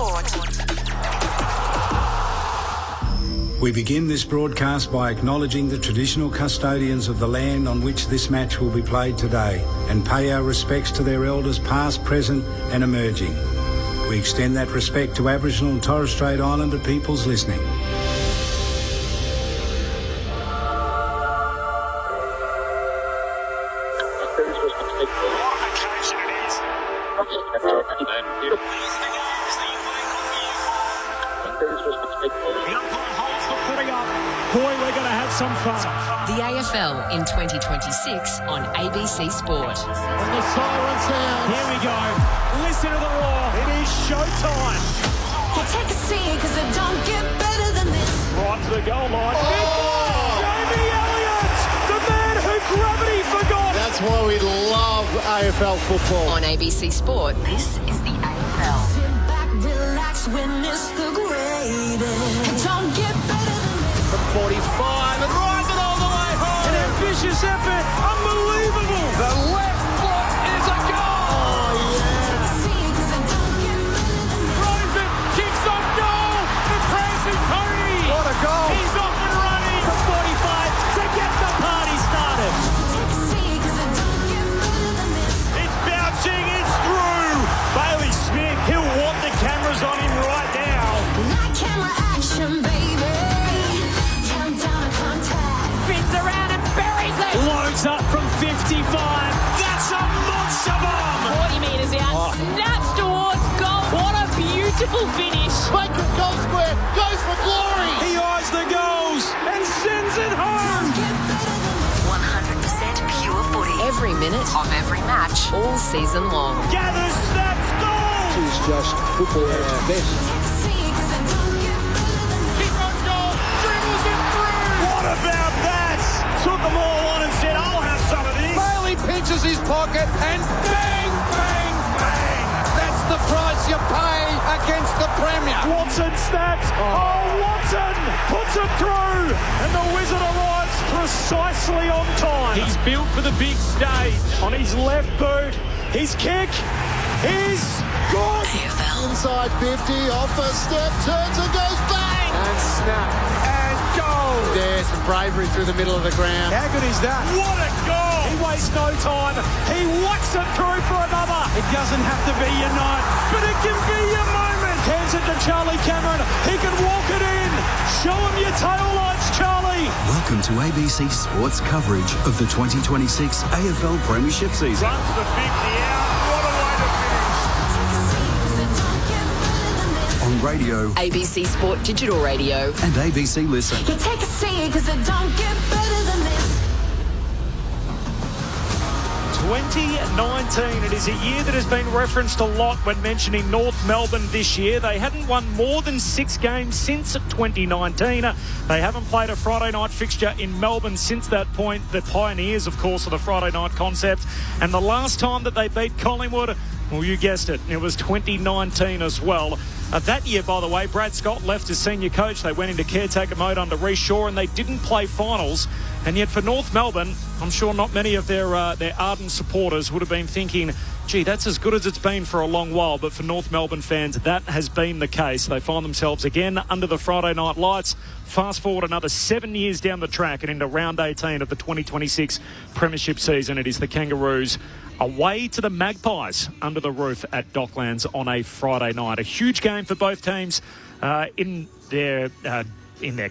Sport. We begin this broadcast by acknowledging the traditional custodians of the land on which this match will be played today and pay our respects to their elders past, present and emerging. We extend that respect to Aboriginal and Torres Strait Islander peoples listening. Boy, we're going to have some fun. The AFL in 2026 on ABC Sport. And the siren sounds. Here we go. Listen to the roar. It is showtime. You take a seat because it don't get better than this. Right to the goal line. Jamie Elliott, the man who gravity forgot. That's why we love AFL football. On ABC Sport, this is the AFL. Sit back, relax, witness the greatest. It don't get better than this. From 45 and rides it all the way home. An ambitious effort. Unbelievable. The left foot is a goal. Oh, Take a seat because it don't get better than this. Throws it, kicks off goal. The prancing pony. What a goal. He's off and running from 45 to get the party started. Take a seat because it don't get better than this. It's bouncing, it's through. Bailey Smith, he'll want the cameras on him right now. Like camera action, baby. Countdown to contact. Spins around and buries it. Loads up from 55. That's a monster bomb. 40 metres out, snaps towards goal. What a beautiful finish. Baker goes where? Goes for glory. He eyes the goals and sends it home. Don't get better than this. 100% pure footy. Every minute of every match, all season long. Gathers, snaps, goal. It's just football at its best. Take a seat because it don't get better than this. He runs goal, dribbles it through. What about that? Took them all on and said, I'll have some of this. Bailey pinches his pocket and bang, bang, bang. That's the price you pay against the Premier. Watson snaps. Oh, Watson puts it through. And the Wizard arrives precisely on time. He's built for the big stage. On his left boot, his kick is good. AFL. Inside 50, off a step, turns and goes bang. And snap. And goal. There's some bravery through the middle of the ground. How good is that? What a goal. He wastes no time. He whacks it through for another. It doesn't have to be your night, but it can be your moment. Hands it to Charlie Cameron. He can walk it in. Show him your tail lights, Charlie. Welcome to ABC Sports coverage of the 2026 AFL Premiership season. Runs the 50 out. What a way to finish. Take a seat because it don't get better than this. On radio ABC Sport Digital Radio. and ABC Listen. You take a seat because it don't get better than this. 2019. It is a year that has been referenced a lot when mentioning North Melbourne this year. They hadn't won more than 6 games since 2019. They haven't played a Friday night fixture in Melbourne since that point. The pioneers, of course, of the Friday night concept. And the last time that they beat Collingwood, well, you guessed it, it was 2019 as well. That year, by the way, Brad Scott left as senior coach. They went into caretaker mode under Rhys Shaw and they didn't play finals. And yet for North Melbourne, I'm sure not many of their ardent supporters would have been thinking, gee, that's as good as it's been for a long while. But for North Melbourne fans, that has been the case. They find themselves again under the Friday night lights. Fast forward another 7 years down the track and into round 18 of the 2026 Premiership season. It is the Kangaroos away to the Magpies under the roof at Docklands on a Friday night. A huge game for both teams in their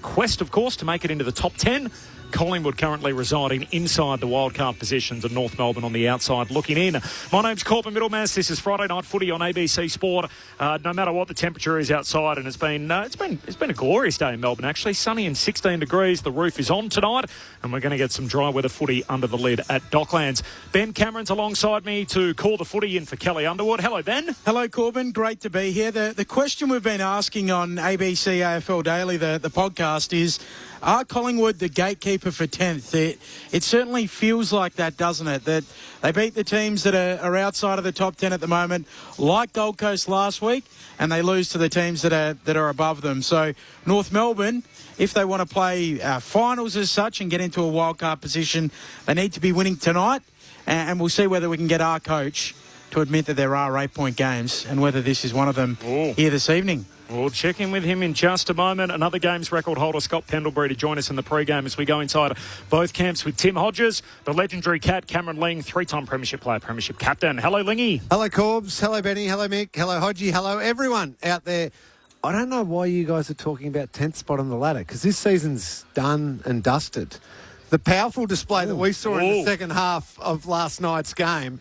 quest, of course, to make it into the top 10. Collingwood currently residing inside the wildcard positions and North Melbourne on the outside looking in. My name's Corbin Middlemass. This is Friday Night Footy on ABC Sport. No matter what the temperature is outside, and it's been a glorious day in Melbourne actually. Sunny and 16 degrees. The roof is on tonight, and we're going to get some dry weather footy under the lid at Docklands. Ben Cameron's alongside me to call the footy in for Kelly Underwood. Hello, Ben. Hello, Corbin. Great to be here. The question we've been asking on ABC AFL Daily, the podcast, is, are Collingwood the gatekeeper for 10th? It certainly feels like that, doesn't it? That they beat the teams that are outside of the top 10 at the moment, like Gold Coast last week, and they lose to the teams that are above them. So North Melbourne, if they want to play finals as such and get into a wildcard position, they need to be winning tonight, and we'll see whether we can get our coach to admit that there are 8-point games and whether this is one of them here this evening. We'll check in with him in just a moment. Another games record holder, Scott Pendlebury, to join us in the pre-game as we go inside both camps with Tim Hodges, the legendary Cat, Cameron Ling, 3-time premiership player, premiership captain. Hello, Lingy. Hello, Corbs. Hello, Benny. Hello, Mick. Hello, Hodgie. Hello, everyone out there. I don't know why you guys are talking about 10th spot on the ladder, because this season's done and dusted. The powerful display that we saw in the second half of last night's game,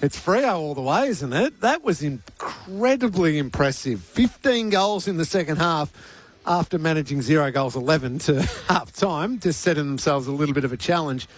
it's Freo all the way, isn't it? That was incredibly impressive. 15 goals in the second half after managing 0 goals 11 to half-time, just setting themselves a little bit of a challenge.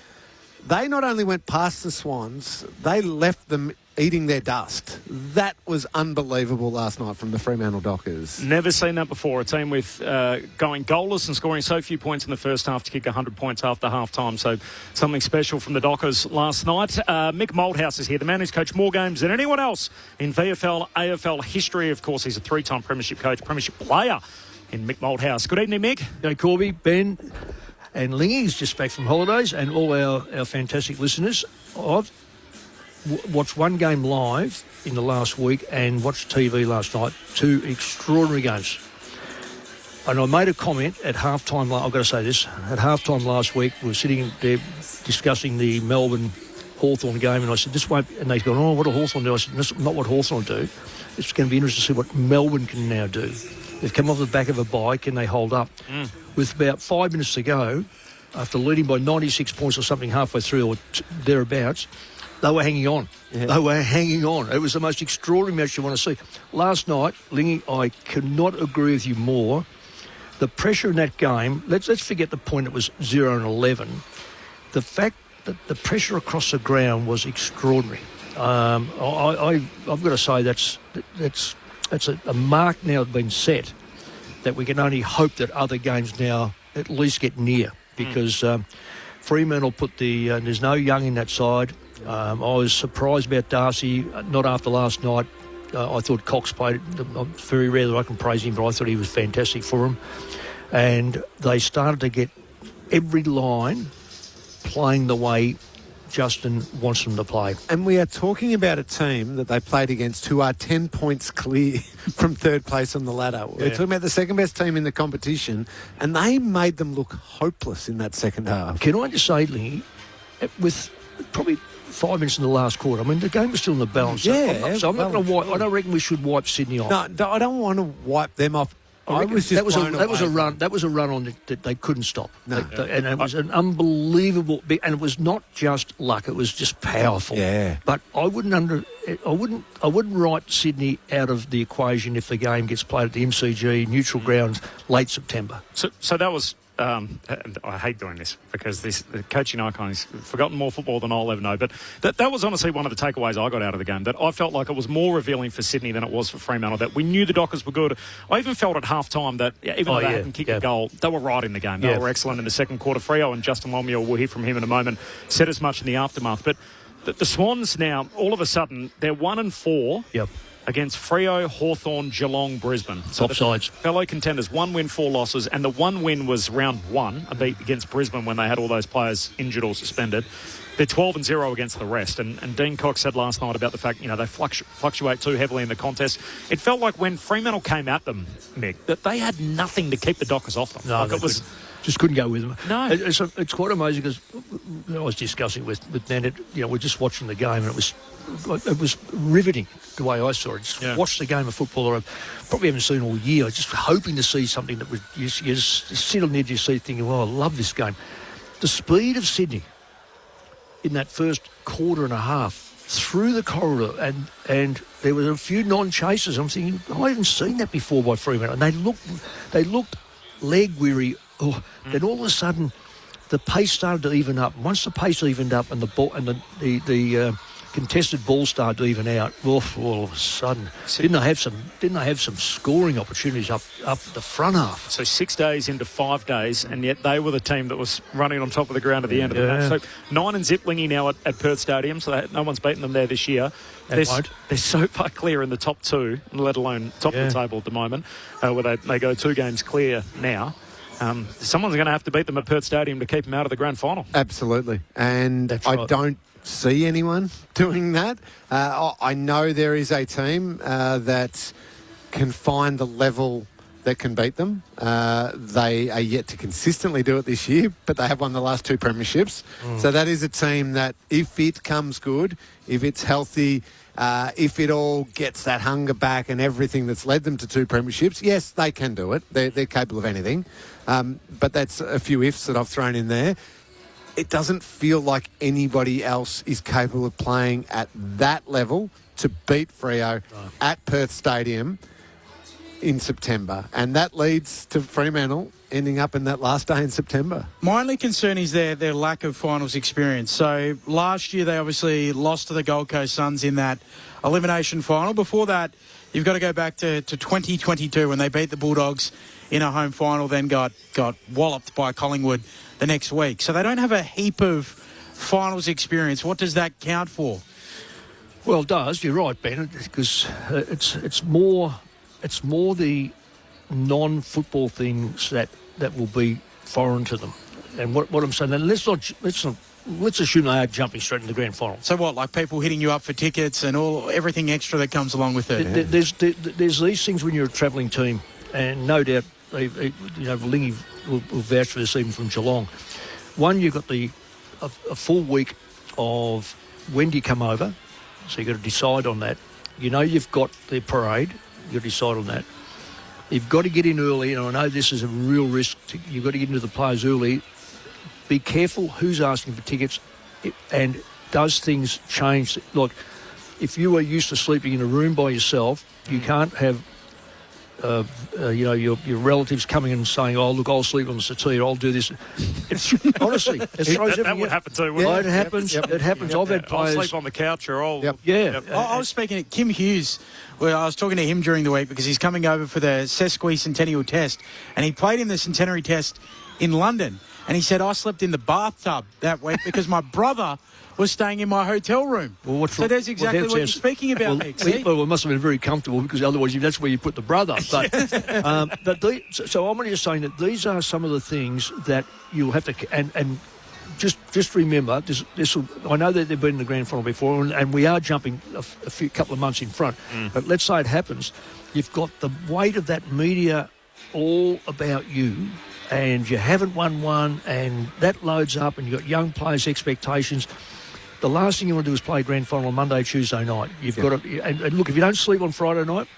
They not only went past the Swans, they left them eating their dust. That was unbelievable last night from the Fremantle Dockers. Never seen that before. A team with going goalless and scoring so few points in the first half to kick 100 points after half-time. So something special from the Dockers last night. Mick Moldhouse is here, the man who's coached more games than anyone else in VFL, AFL history. Of course, he's a 3-time premiership coach, premiership player in Mick Moldhouse. Good evening, Mick. G'day, Corby, Ben and Lingy's just back from holidays, and all our fantastic listeners. I've watched one game live in the last week and watched TV last night. 2 extraordinary games. And I made a comment at halftime. I've got to say this. At halftime last week, we were sitting there discussing the Melbourne Hawthorn game, and I said, this won't... And they've gone, oh, what do Hawthorn do? I said, this is not what Hawthorn do. It's going to be interesting to see what Melbourne can now do. They've come off the back of a bye. Can they hold up? With about 5 minutes to go, after leading by 96 points or something halfway through or thereabouts, they were hanging on. Yeah. They were hanging on. It was the most extraordinary match you want to see. Last night, Lingy, I cannot agree with you more. The pressure in that game, let's forget the point it was 0-11. The fact that the pressure across the ground was extraordinary. I've got to say that's a mark now been set that we can only hope that other games now at least get near, because Fremantle put there's no young in that side. I was surprised about Darcy, not after last night. I thought Cox played, very rare that I can praise him, but I thought he was fantastic for him. And they started to get every line playing the way Justin wants them to play. And we are talking about a team that they played against who are 10 points clear from third place on the ladder. We're talking about the second best team in the competition, and they made them look hopeless in that second half. Can I just say, Lee, with probably 5 minutes in the last quarter, I mean, the game was still in the balance. Yeah. So I'm not going to wipe. I don't reckon we should wipe Sydney off. No, I don't want to wipe them off. That was a run on that they couldn't stop. No. And it was an unbelievable big, and it was not just luck; it was just powerful. Yeah. But I wouldn't write Sydney out of the equation if the game gets played at the MCG neutral grounds late September. So that was. And I hate doing this because the coaching icon has forgotten more football than I'll ever know. But that was honestly one of the takeaways I got out of the game, that I felt like it was more revealing for Sydney than it was for Fremantle, that we knew the Dockers were good. I even felt at half-time that even though they hadn't kicked a goal, they were right in the game. They were excellent in the second quarter. Freo and Justin Longmuir, we'll hear from him in a moment, said as much in the aftermath. But the Swans now, all of a sudden, they're 1-4. Yep. Against Freo, Hawthorn, Geelong, Brisbane. So top sides. Fellow contenders, 1 win, 4 losses, and the one win was round 1, a beat against Brisbane when they had all those players injured or suspended. They're 12-0 against the rest, and Dean Cox said last night about the fact, they fluctuate too heavily in the contest. It felt like when Fremantle came at them, Mick, that they had nothing to keep the Dockers off them. No, just couldn't go with them. No. It's quite amazing because I was discussing with Nannett, we're just watching the game, and it was riveting the way I saw it. Just watch the game of football that I probably haven't seen all year. Just hoping to see something that would you just sit on the edge of your seat thinking, well, I love this game. The speed of Sydney in that first quarter and a half through the corridor, and there were a few non-chasers. I'm thinking, I haven't seen that before by Fremantle. And they looked leg weary. Then all of a sudden, the pace started to even up. Once the pace evened up and the ball and the contested ball started to even out, all of a sudden, didn't they have some scoring opportunities up the front half? So 6 days into 5 days, and yet they were the team that was running on top of the ground at the end of the match. So 9-0 Lingy now at Perth Stadium, so no one's beaten them there this year. They're so far clear in the top 2, let alone top of the table at the moment, where they go 2 games clear now. Someone's going to have to beat them at Perth Stadium to keep them out of the grand final. Absolutely. And I don't see anyone doing that. I know there is a team that can find the level that can beat them. They are yet to consistently do it this year, but they have won the last 2 premierships. So that is a team that, if it comes good, if it's healthy, if it all gets that hunger back and everything that's led them to 2 premierships, yes, they can do it. They're capable of anything. But that's a few ifs that I've thrown in there. It doesn't feel like anybody else is capable of playing at that level to beat Freo at Perth Stadium in September. And that leads to Fremantle ending up in that last day in September. My only concern is their lack of finals experience. So last year they obviously lost to the Gold Coast Suns in that elimination final. Before that, you've got to go back to 2022 when they beat the Bulldogs in a home final, then got walloped by Collingwood the next week. So they don't have a heap of finals experience. What does that count for? Well, it does. You're right, Ben, because it's more the non-football things that will be foreign to them. And what I'm saying, and let's assume they are jumping straight into the grand final. So what, like people hitting you up for tickets and everything extra that comes along with it? There's these things when you're a travelling team, and no doubt, Lingy will vouch for this even from Geelong. One, you've got a full week of when do you come over, so you've got to decide on that. You've got the parade, you've got to decide on that. You've got to get in early, and I know this is a real risk. You've got to get into the players early. Be careful who's asking for tickets, and does things change? Like, if you are used to sleeping in a room by yourself, you can't have, your relatives coming in and saying, "Oh, look, I'll sleep on the settee, or I'll do this." Honestly, it throws that would happen too. Yeah, it happens. Yep. It happens. I've had players. I'll sleep on the couch, or I'll. Yep. Yeah. Yep. I was speaking to Kim Hughes. Well, I was talking to him during the week because he's coming over for the Sesquicentennial Test, and he played in the Centenary Test in London. And he said, I slept in the bathtub that week because my brother was staying in my hotel room. Well, so there's exactly what you're speaking about, Nick. Well, it must have been very comfortable because otherwise that's where you put the brother. But, so I'm only just saying that these are some of the things that you'll have to... And just remember, this I know that they've been in the grand final before, and we are jumping a couple of months in front. But let's say it happens. You've got the weight of that media all about you, and you haven't won one, and that loads up, and you've got young players' expectations. The last thing you want to do is play grand final on Monday, Tuesday night. You've got to... And look, if you don't sleep on Friday night,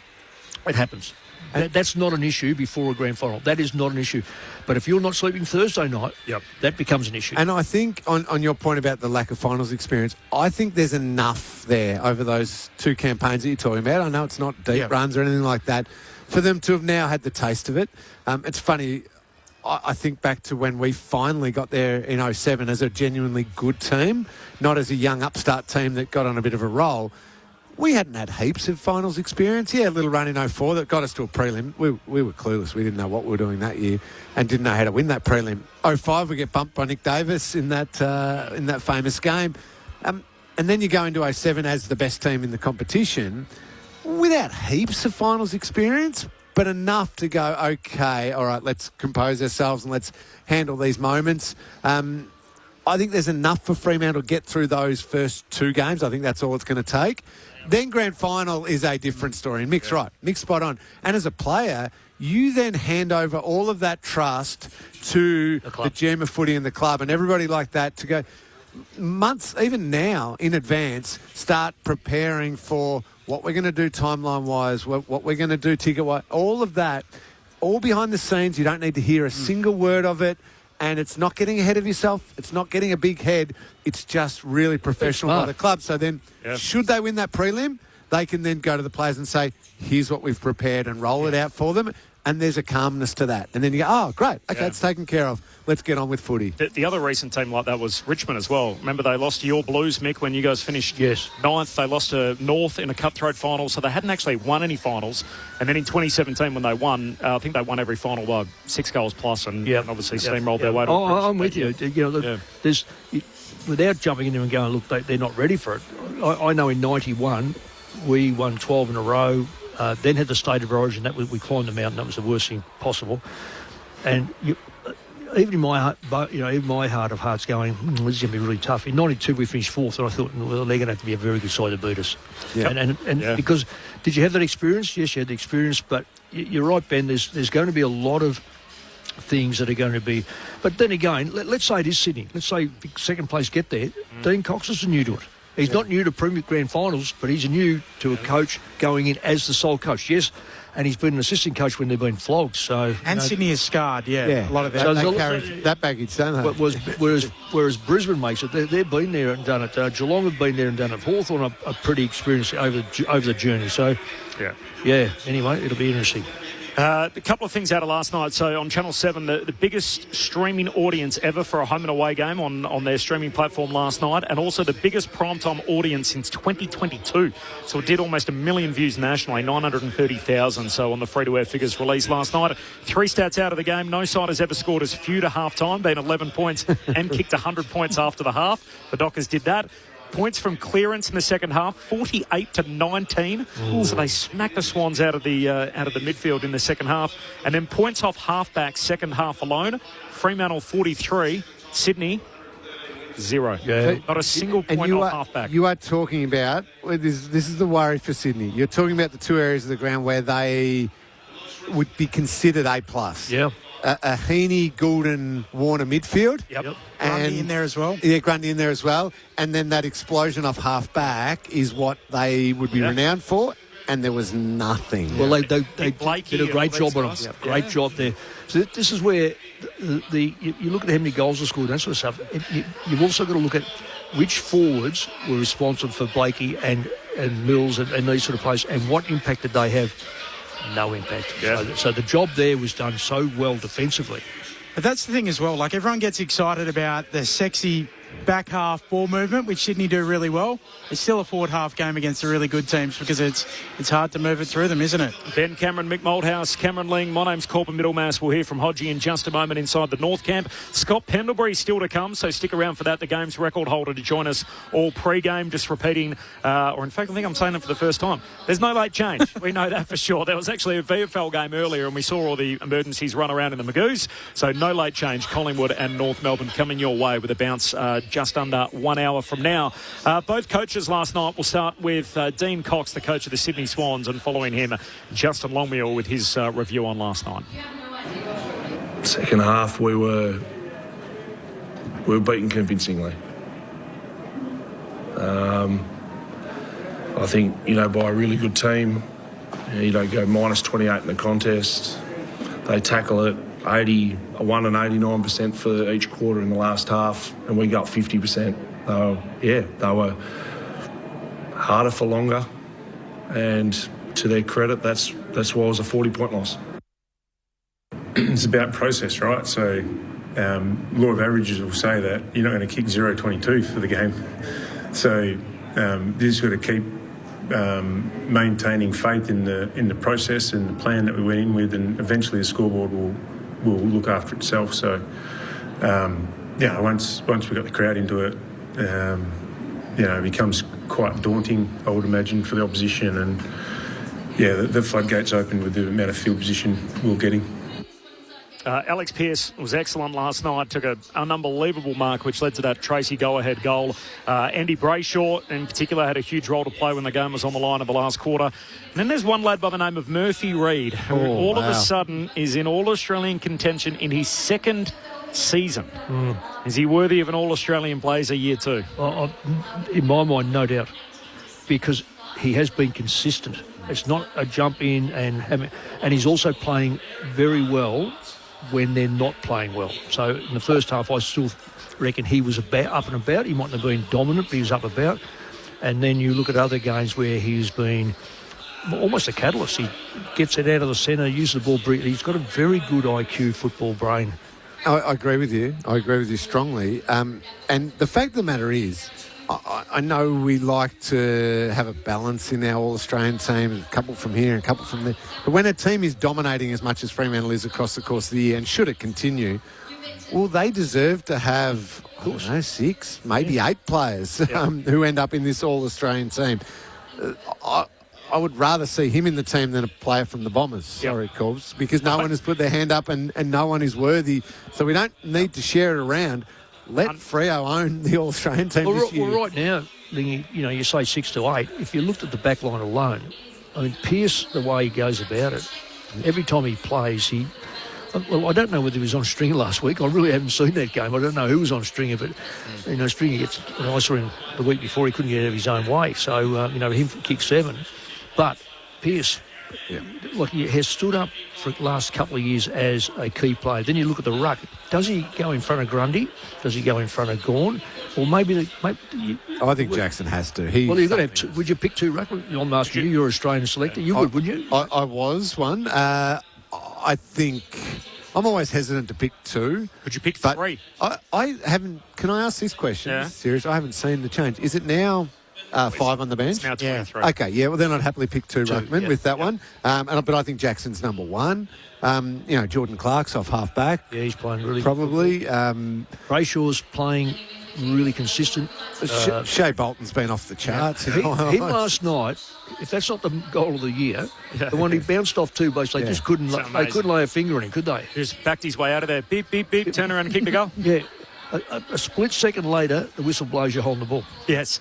it happens. And that's not an issue before a grand final. That is not an issue. But if you're not sleeping Thursday night, that becomes an issue. And I think on your point about the lack of finals experience, I think there's enough there over those 2 campaigns that you're talking about. I know it's not deep runs or anything like that, for them to have now had the taste of it. It's funny, I think back to when we finally got there in 2007 as a genuinely good team, not as a young upstart team that got on a bit of a roll. We hadn't had heaps of finals experience. Yeah, a little run in 2004 that got us to a prelim. We were clueless. We didn't know what we were doing that year and didn't know how to win that prelim. 2005, we get bumped by Nick Davis in that famous game. And then you go into 2007 as the best team in the competition without heaps of finals experience, but enough to go, okay, all right, let's compose ourselves and let's handle these moments. I think there's enough for Fremantle to get through those first 2 games. I think that's all it's going to take. Then grand final is a different story. And Mick's right. Mick's spot on. And as a player, you then hand over all of that trust to the GM of footy and the club and everybody like that to go months, even now, in advance, start preparing for what we're going to do timeline-wise, what we're going to do ticket-wise, all of that, all behind the scenes. You don't need to hear a single word of it. And it's not getting ahead of yourself. It's not getting a big head. It's just really professional by the club. So then, should they win that prelim, they can then go to the players and say, here's what we've prepared and roll it out for them. And there's a calmness to that. And then you go, oh, great. Okay, it's taken care of. Let's get on with footy. The other recent team like that was Richmond as well. Remember, they lost to your Blues, Mick, when you guys finished 9th. They lost to North in a cutthroat final, so they hadn't actually won any finals. And then in 2017, when they won, I think they won every final by 6 goals plus, and obviously steamrolled their way to I'm with you. There's, without jumping in there and going, look, they're not ready for it. I know in 91, we won 12 in a row. Then had the State of Origin. We climbed the mountain. That was the worst thing possible. And even in my heart, even my heart of hearts going, this is going to be really tough. In 92 we finished 4th, and I thought, well, they're going to have to be a very good side to beat us. Yeah. And because, did you have that experience? Yes, you had the experience, but you're right, Ben, there's going to be a lot of things that are going to be... But then again, let's say it is Sydney. Let's say second place get there. Dean Cox is new to it. He's not new to Premier Grand Finals, but he's new to a coach going in as the sole coach. Yes, and he's been an assistant coach when they've been flogged. So Sydney is scarred, a lot of that. So they carry that baggage, don't they? Whereas Brisbane makes it, they've been there and done it. Geelong have been there and done it. Hawthorn are pretty experienced over the journey. So, anyway, it'll be interesting. A couple of things out of last night. So on Channel 7, the biggest streaming audience ever for a home and away game on their streaming platform last night, and also the biggest primetime audience since 2022. So it did almost 1 million views nationally, 930,000. So on the free-to-air figures released last night. 3 stats out of the game. No side has ever scored as few to half-time, being 11 points and kicked 100 points after the half. The Dockers did that. Points from clearance in the second half, 48-19. So they smacked the Swans out of the midfield in the second half. And then points off halfback second half alone. Fremantle 43, Sydney 0. Yeah. Not a single point off halfback. You are talking about, this is the worry for Sydney. You're talking about the 2 areas of the ground where they would be considered A+. Yeah. A Heaney, Goulden, Warner midfield. Yep. Grundy in there as well. Yeah, Grundy in there as well. And then that explosion off half-back is what they would be renowned for, and there was nothing. Well, they did a great job on it. Great job there. So this is where you look at how many goals they scored, that sort of stuff. You've also got to look at which forwards were responsible for Blakey and Mills and these sort of players, and what impact did they have? No impact. Yeah. So the job there was done so well defensively. But that's the thing as well. Like, everyone gets excited about the sexy back half ball movement, which Sydney do really well. It's still a forward half game against the really good teams because it's hard to move it through them, isn't it? Ben Cameron, Mick Malthouse, Cameron Ling. My name's Corbin Middlemass. We'll hear from Hodgie in just a moment inside the North Camp. Scott Pendlebury still to come, so stick around for that. The game's record holder to join us all pre-game. Just repeating, or in fact, I think I'm saying it for the first time. There's no late change. We know that for sure. There was actually a VFL game earlier, and we saw all the emergencies run around in the Magoos. So no late change. Collingwood and North Melbourne coming your way with a bounce just under 1 hour from now. Both coaches last night. We'll start with Dean Cox, the coach of the Sydney Swans, and following him, Justin Longmuir with his review on last night. Second half, we were beaten convincingly. I think, by a really good team, you don't go minus 28 in the contest. They tackle it 81 and 89% for each quarter in the last half, and we got 50%. They were harder for longer, and to their credit, that's why it was a 40-point loss. It's about process, right? So law of averages will say that you're not going to kick 0-22 for the game. So you just got to keep maintaining faith in the process and the plan that we went in with, and eventually the scoreboard will look after itself. So once we got the crowd into it, it becomes quite daunting, I would imagine, for the opposition. And the floodgates open with the amount of field position we're getting. Alex Pearce was excellent last night, took an unbelievable mark, which led to that Tracy go-ahead goal. Andy Brayshaw, in particular, had a huge role to play when the game was on the line of the last quarter. And then there's one lad by the name of Murphy Reid, who of a sudden is in All-Australian contention in his second season. Is he worthy of an All-Australian Blazer year 2? In my mind, no doubt, because he has been consistent. It's not a jump in and he's also playing very well when they're not playing well. So in the first half, I still reckon he was up and about. He mightn't have been dominant, but he was up about. And then you look at other games where he's been almost a catalyst. He gets it out of the centre, uses the ball brilliantly. He's got a very good IQ football brain. I agree with you. I agree with you strongly. And the fact of the matter is, I know we like to have a balance in our All-Australian team, a couple from here and a couple from there. But when a team is dominating as much as Fremantle is across the course of the year, and should it continue, well, they deserve to have, 6, maybe 8 players who end up in this All-Australian team. I I would rather see him in the team than a player from the Bombers. Sorry, Corbs, because no one has put their hand up and no one is worthy. So we don't need to share it around. Let Freo own the All-Australian team this year. Well, right now, you say 6 to 8. If you looked at the back line alone, I mean, Pearce, the way he goes about it, every time he plays, I don't know whether he was on Stringer last week. I really haven't seen that game. I don't know who was on Stringer, but, Stringer gets... I saw him the week before, he couldn't get out of his own way. So, him kick 7. But Pearce, he has stood up for the last couple of years as a key player. Then you look at the ruck. Does he go in front of Grundy? Does he go in front of Gawn? Or maybe... I think Jackson has to. You've got to have two. Would you pick 2 ruck? I'm asking you. You're an Australian selector. You would, wouldn't you? I was one. I think I'm always hesitant to pick 2. Could you pick 3? I haven't. Can I ask this question? Yeah. Serious. I haven't seen the change. Is it now 5 on the bench? It's now 23. Okay. Yeah. Well, then I'd happily pick 2 ruckmen with that one. But I think Jackson's number 1. Jordan Clark's off half back. Yeah, he's playing really probably. Brayshaw's playing really consistent. Shea Bolton's been off the charts. Him last night, if that's not the goal of the year, the one he bounced off 2 blokes, they just couldn't. They couldn't lay a finger on him, could they? Just backed his way out of there. Beep, beep, beep. Turn around and kick the goal. Yeah. A split second later, the whistle blows, you're holding the ball. Yes.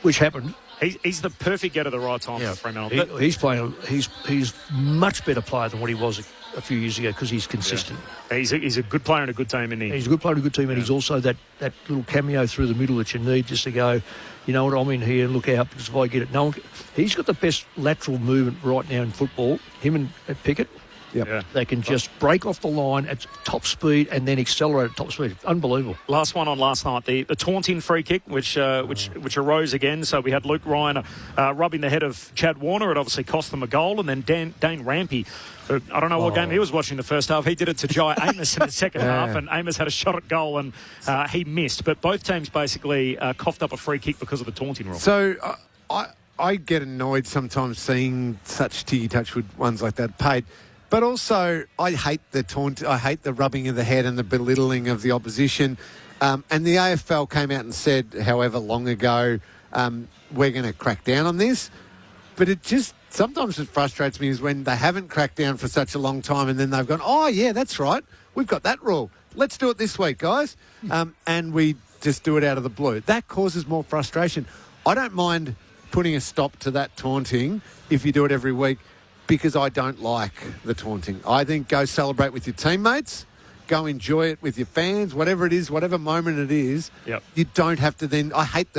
Which happened. He's the perfect get at the right time for Fremantle. He's playing. He's much better player than what he was a few years ago because he's consistent. Yeah. He's a good player and a good team, isn't he? He's a good player and a good team, and he's also that little cameo through the middle that you need just to go, you know what, I'm in here, look out, because if I get it, he's got the best lateral movement right now in football. Him and Pickett. Yep. Yeah. They can just break off the line at top speed and then accelerate at top speed. Unbelievable. Last one on last night, the taunting free kick, which arose again. So we had Luke Ryan rubbing the head of Chad Warner. It obviously cost them a goal. And then Dane Rampy, I don't know what game he was watching the first half. He did it to Jai Amos in the second half, and Amos had a shot at goal and he missed. But both teams basically coughed up a free kick because of the taunting rule. So I get annoyed sometimes seeing such tiki-touch ones like that paid. But also, I hate the taunt. I hate the rubbing of the head and the belittling of the opposition. And the AFL came out and said, however long ago, we're going to crack down on this. But it just sometimes it frustrates me is when they haven't cracked down for such a long time, and then they've gone, oh yeah, that's right, we've got that rule. Let's do it this week, guys. And we just do it out of the blue. That causes more frustration. I don't mind putting a stop to that taunting if you do it every week, because I don't like the taunting. I think go celebrate with your teammates, go enjoy it with your fans, whatever it is, whatever moment it is. Yep. You don't have to then... I hate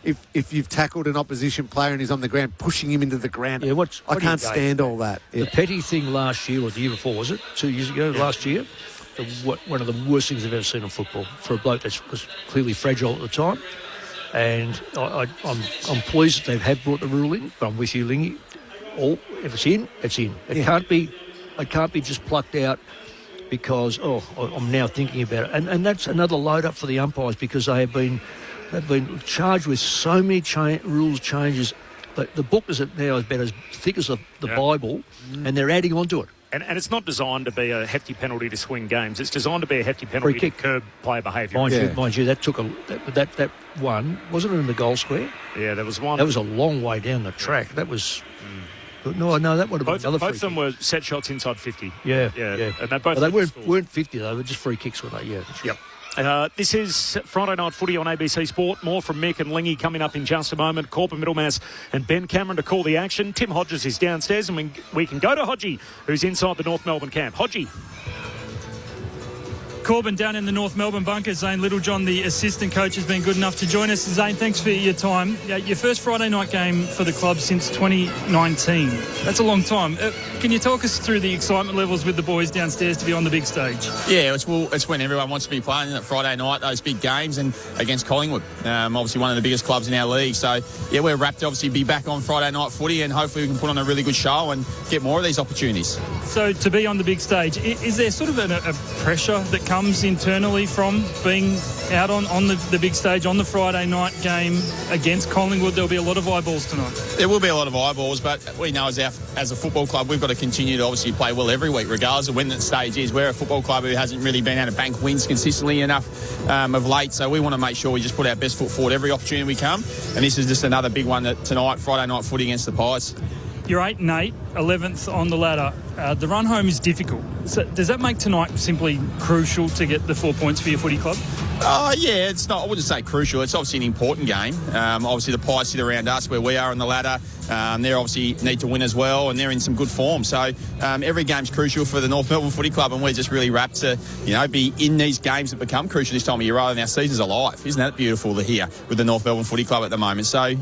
if you've tackled an opposition player and he's on the ground, pushing him into the ground. Yeah, I can't stand all that. The Petty thing last year, or the year before, was it? 2 years ago, last year? One of the worst things I've ever seen in football for a bloke that was clearly fragile at the time. And I'm pleased that they have brought the rule in, but I'm with you, Lingy. If it's in, it's in. It can't be just plucked out because I'm now thinking about it. And that's another load up for the umpires because they've been charged with so many rules changes. But the book is now about as thick as the Bible, and they're adding on to it. And it's not designed to be a hefty penalty to swing games. It's designed to be a hefty penalty to curb player behaviour. Mind you, that took that one, wasn't it in the goal square? Yeah, there was one. That was a long way down the track. That was... No, that would have been another free kick. Both of them were set shots inside 50. Yeah. And they weren't 50, though. They were just free kicks, weren't they? Yeah. Yep. This is Friday Night Footy on ABC Sport. More from Mick and Lingy coming up in just a moment. Corporate Middlemass and Ben Cameron to call the action. Tim Hodges is downstairs, and we can go to Hodgie, who's inside the North Melbourne camp. Hodgie. Corbin down in the North Melbourne bunker. Zane Littlejohn, the assistant coach, has been good enough to join us. Zane, thanks for your time. Your first Friday night game for the club since 2019. That's a long time. Can you talk us through the excitement levels with the boys downstairs to be on the big stage? Yeah, it's when everyone wants to be playing that Friday night, those big games, and against Collingwood, obviously one of the biggest clubs in our league. So, yeah, we're wrapped to obviously be back on Friday night footy, and hopefully we can put on a really good show and get more of these opportunities. So, to be on the big stage, is there sort of a pressure that comes comes internally from being out on the big stage on the Friday night game against Collingwood? There'll be a lot of eyeballs tonight. There will be a lot of eyeballs, but we know as a football club, we've got to continue to obviously play well every week, regardless of when that stage is. We're a football club who hasn't really been able to bank wins consistently enough of late, so we want to make sure we just put our best foot forward every opportunity we come, and this is just another big one tonight, Friday night footy against the Pies. You're 8-8, 11th on the ladder. The run home is difficult. So does that make tonight simply crucial to get the 4 points for your footy club? Yeah, it's not. I wouldn't say crucial. It's obviously an important game. Obviously, the Pies sit around us where we are on the ladder. They obviously need to win as well, and they're in some good form. So every game's crucial for the North Melbourne Footy Club, and we're just really rapt to, be in these games that become crucial this time of year rather than our season's alive. Isn't that beautiful to hear with the North Melbourne Footy Club at the moment? So,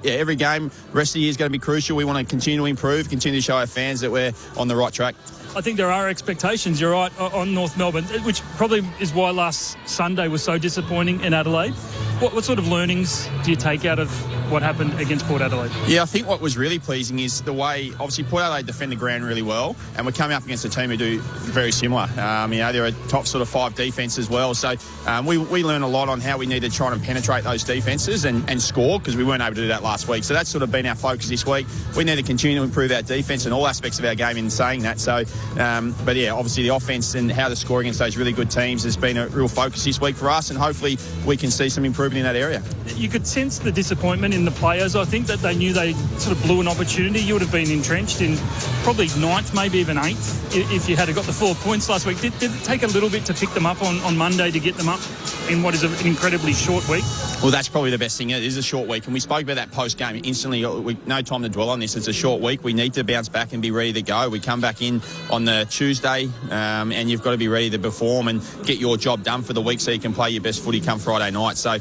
every game, rest of the year is going to be crucial. We want to continue to improve, continue to show our fans that we're on the right track. I think there are expectations, you're right, on North Melbourne, which probably is why last Sunday was so disappointing in Adelaide. What sort of learnings do you take out of what happened against Port Adelaide? Yeah, I think what was really pleasing is the way, obviously, Port Adelaide defend the ground really well, and we're coming up against a team who do very similar. They're a top sort of 5 defence as well, so we learn a lot on how we need to try and penetrate those defences and score, because we weren't able to do that last week. So that's sort of been our focus this week. We need to continue to improve our defence and all aspects of our game in saying that. So, obviously the offence and how to score against those really good teams has been a real focus this week for us, and hopefully we can see some improvement in that area. You could sense the disappointment in the players. I think that they knew they sort of blew an opportunity. You would have been entrenched in probably 9th, maybe even 8th, if you had got the 4 points last week. Did it take a little bit to pick them up on Monday to get them up in what is an incredibly short week? Well, that's probably the best thing. It is a short week, and we spoke about that post-game instantly. No time to dwell on this. It's a short week. We need to bounce back and be ready to go. We come back in on the Tuesday, and you've got to be ready to perform and get your job done for the week so you can play your best footy come Friday night. So,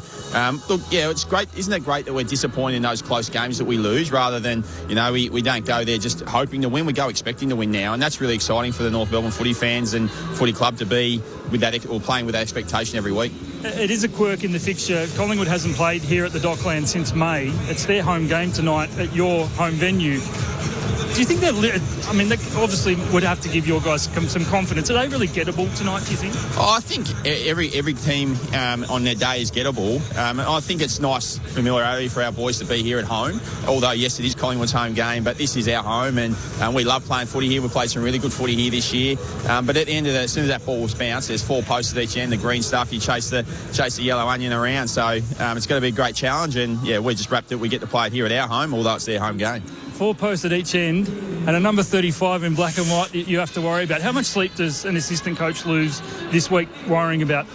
it's great. Isn't it great that we're disappointed in those close games that we lose rather than, we don't go there just hoping to win. We go expecting to win now, and that's really exciting for the North Melbourne footy fans and footy club to be with that, or playing with that expectation every week. It is a quirk in the fixture. Collingwood hasn't played here at the Dockland since May. It's their home game tonight at your home venue. Do you think they obviously would have to give your guys some confidence. Are they really gettable tonight, do you think? I think every team on their day is gettable. I think it's nice familiarity for our boys to be here at home. Although, yes, it is Collingwood's home game, but this is our home, and we love playing footy here. We've played some really good footy here this year. But at the end of as soon as that ball was bounced, there's 4 posts at each end, the green stuff, you chase the yellow onion around. So it's going to be a great challenge, and, we're just wrapped that we get to play it here at our home, although it's their home game. 4 posts at each end and a number 35 in black and white you have to worry about. How much sleep does an assistant coach lose this week worrying about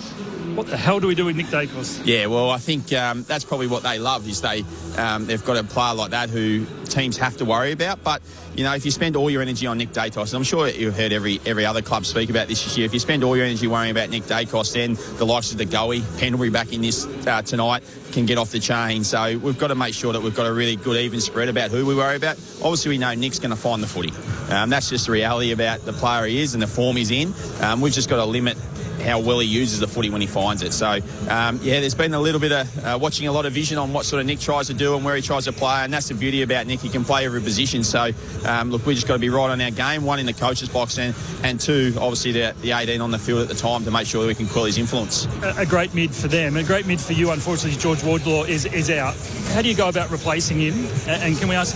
what the hell do we do with Nick Dacos? Yeah, well, I think that's probably what they love is they've got a player like that who teams have to worry about. But, if you spend all your energy on Nick Dacos, and I'm sure you've heard every other club speak about this year, if you spend all your energy worrying about Nick Dacos, then the likes of the Goey, Pendlebury back in this tonight, can get off the chain. So we've got to make sure that we've got a really good even spread about who we worry about. Obviously, we know Nick's going to find the footy. That's just the reality about the player he is and the form he's in. We've just got to limit how well he uses the footy when he finds it. So, there's been a little bit of watching a lot of vision on what sort of Nick tries to do and where he tries to play, and that's the beauty about Nick. He can play every position. So, we just got to be right on our game, 1 in the coach's box and 2, obviously, the 18 on the field at the time to make sure that we can quell his influence. A great mid for them, a great mid for you. Unfortunately, George Wardlaw is out. How do you go about replacing him? And can we ask,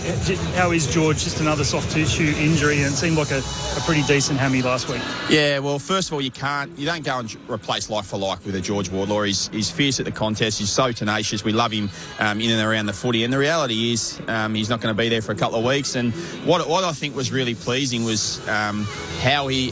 how is George? Just another soft tissue injury, and it seemed like a pretty decent hammy last week. Yeah, well, first of all, you don't go and replace like for like with a George Wardlaw. He's fierce at the contest. He's so tenacious. We love him in and around the footy. And the reality is he's not going to be there for a couple of weeks. And what I think was really pleasing was how he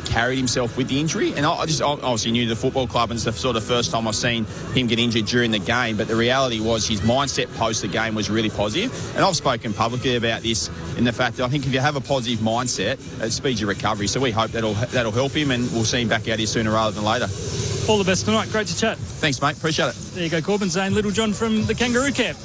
carried himself with the injury. And I obviously new to the football club, and it's the sort of first time I've seen him get injured during the game. But the reality was his mindset post the game was really positive. And I've spoken publicly about this in the fact that I think if you have a positive mindset, it speeds your recovery. So we hope that'll help him, and we'll see him back out here sooner rather than later. All the best tonight. Great to chat. Thanks, mate. Appreciate it. There you go, Corbin. Zane Littlejohn from the Kangaroo Camp.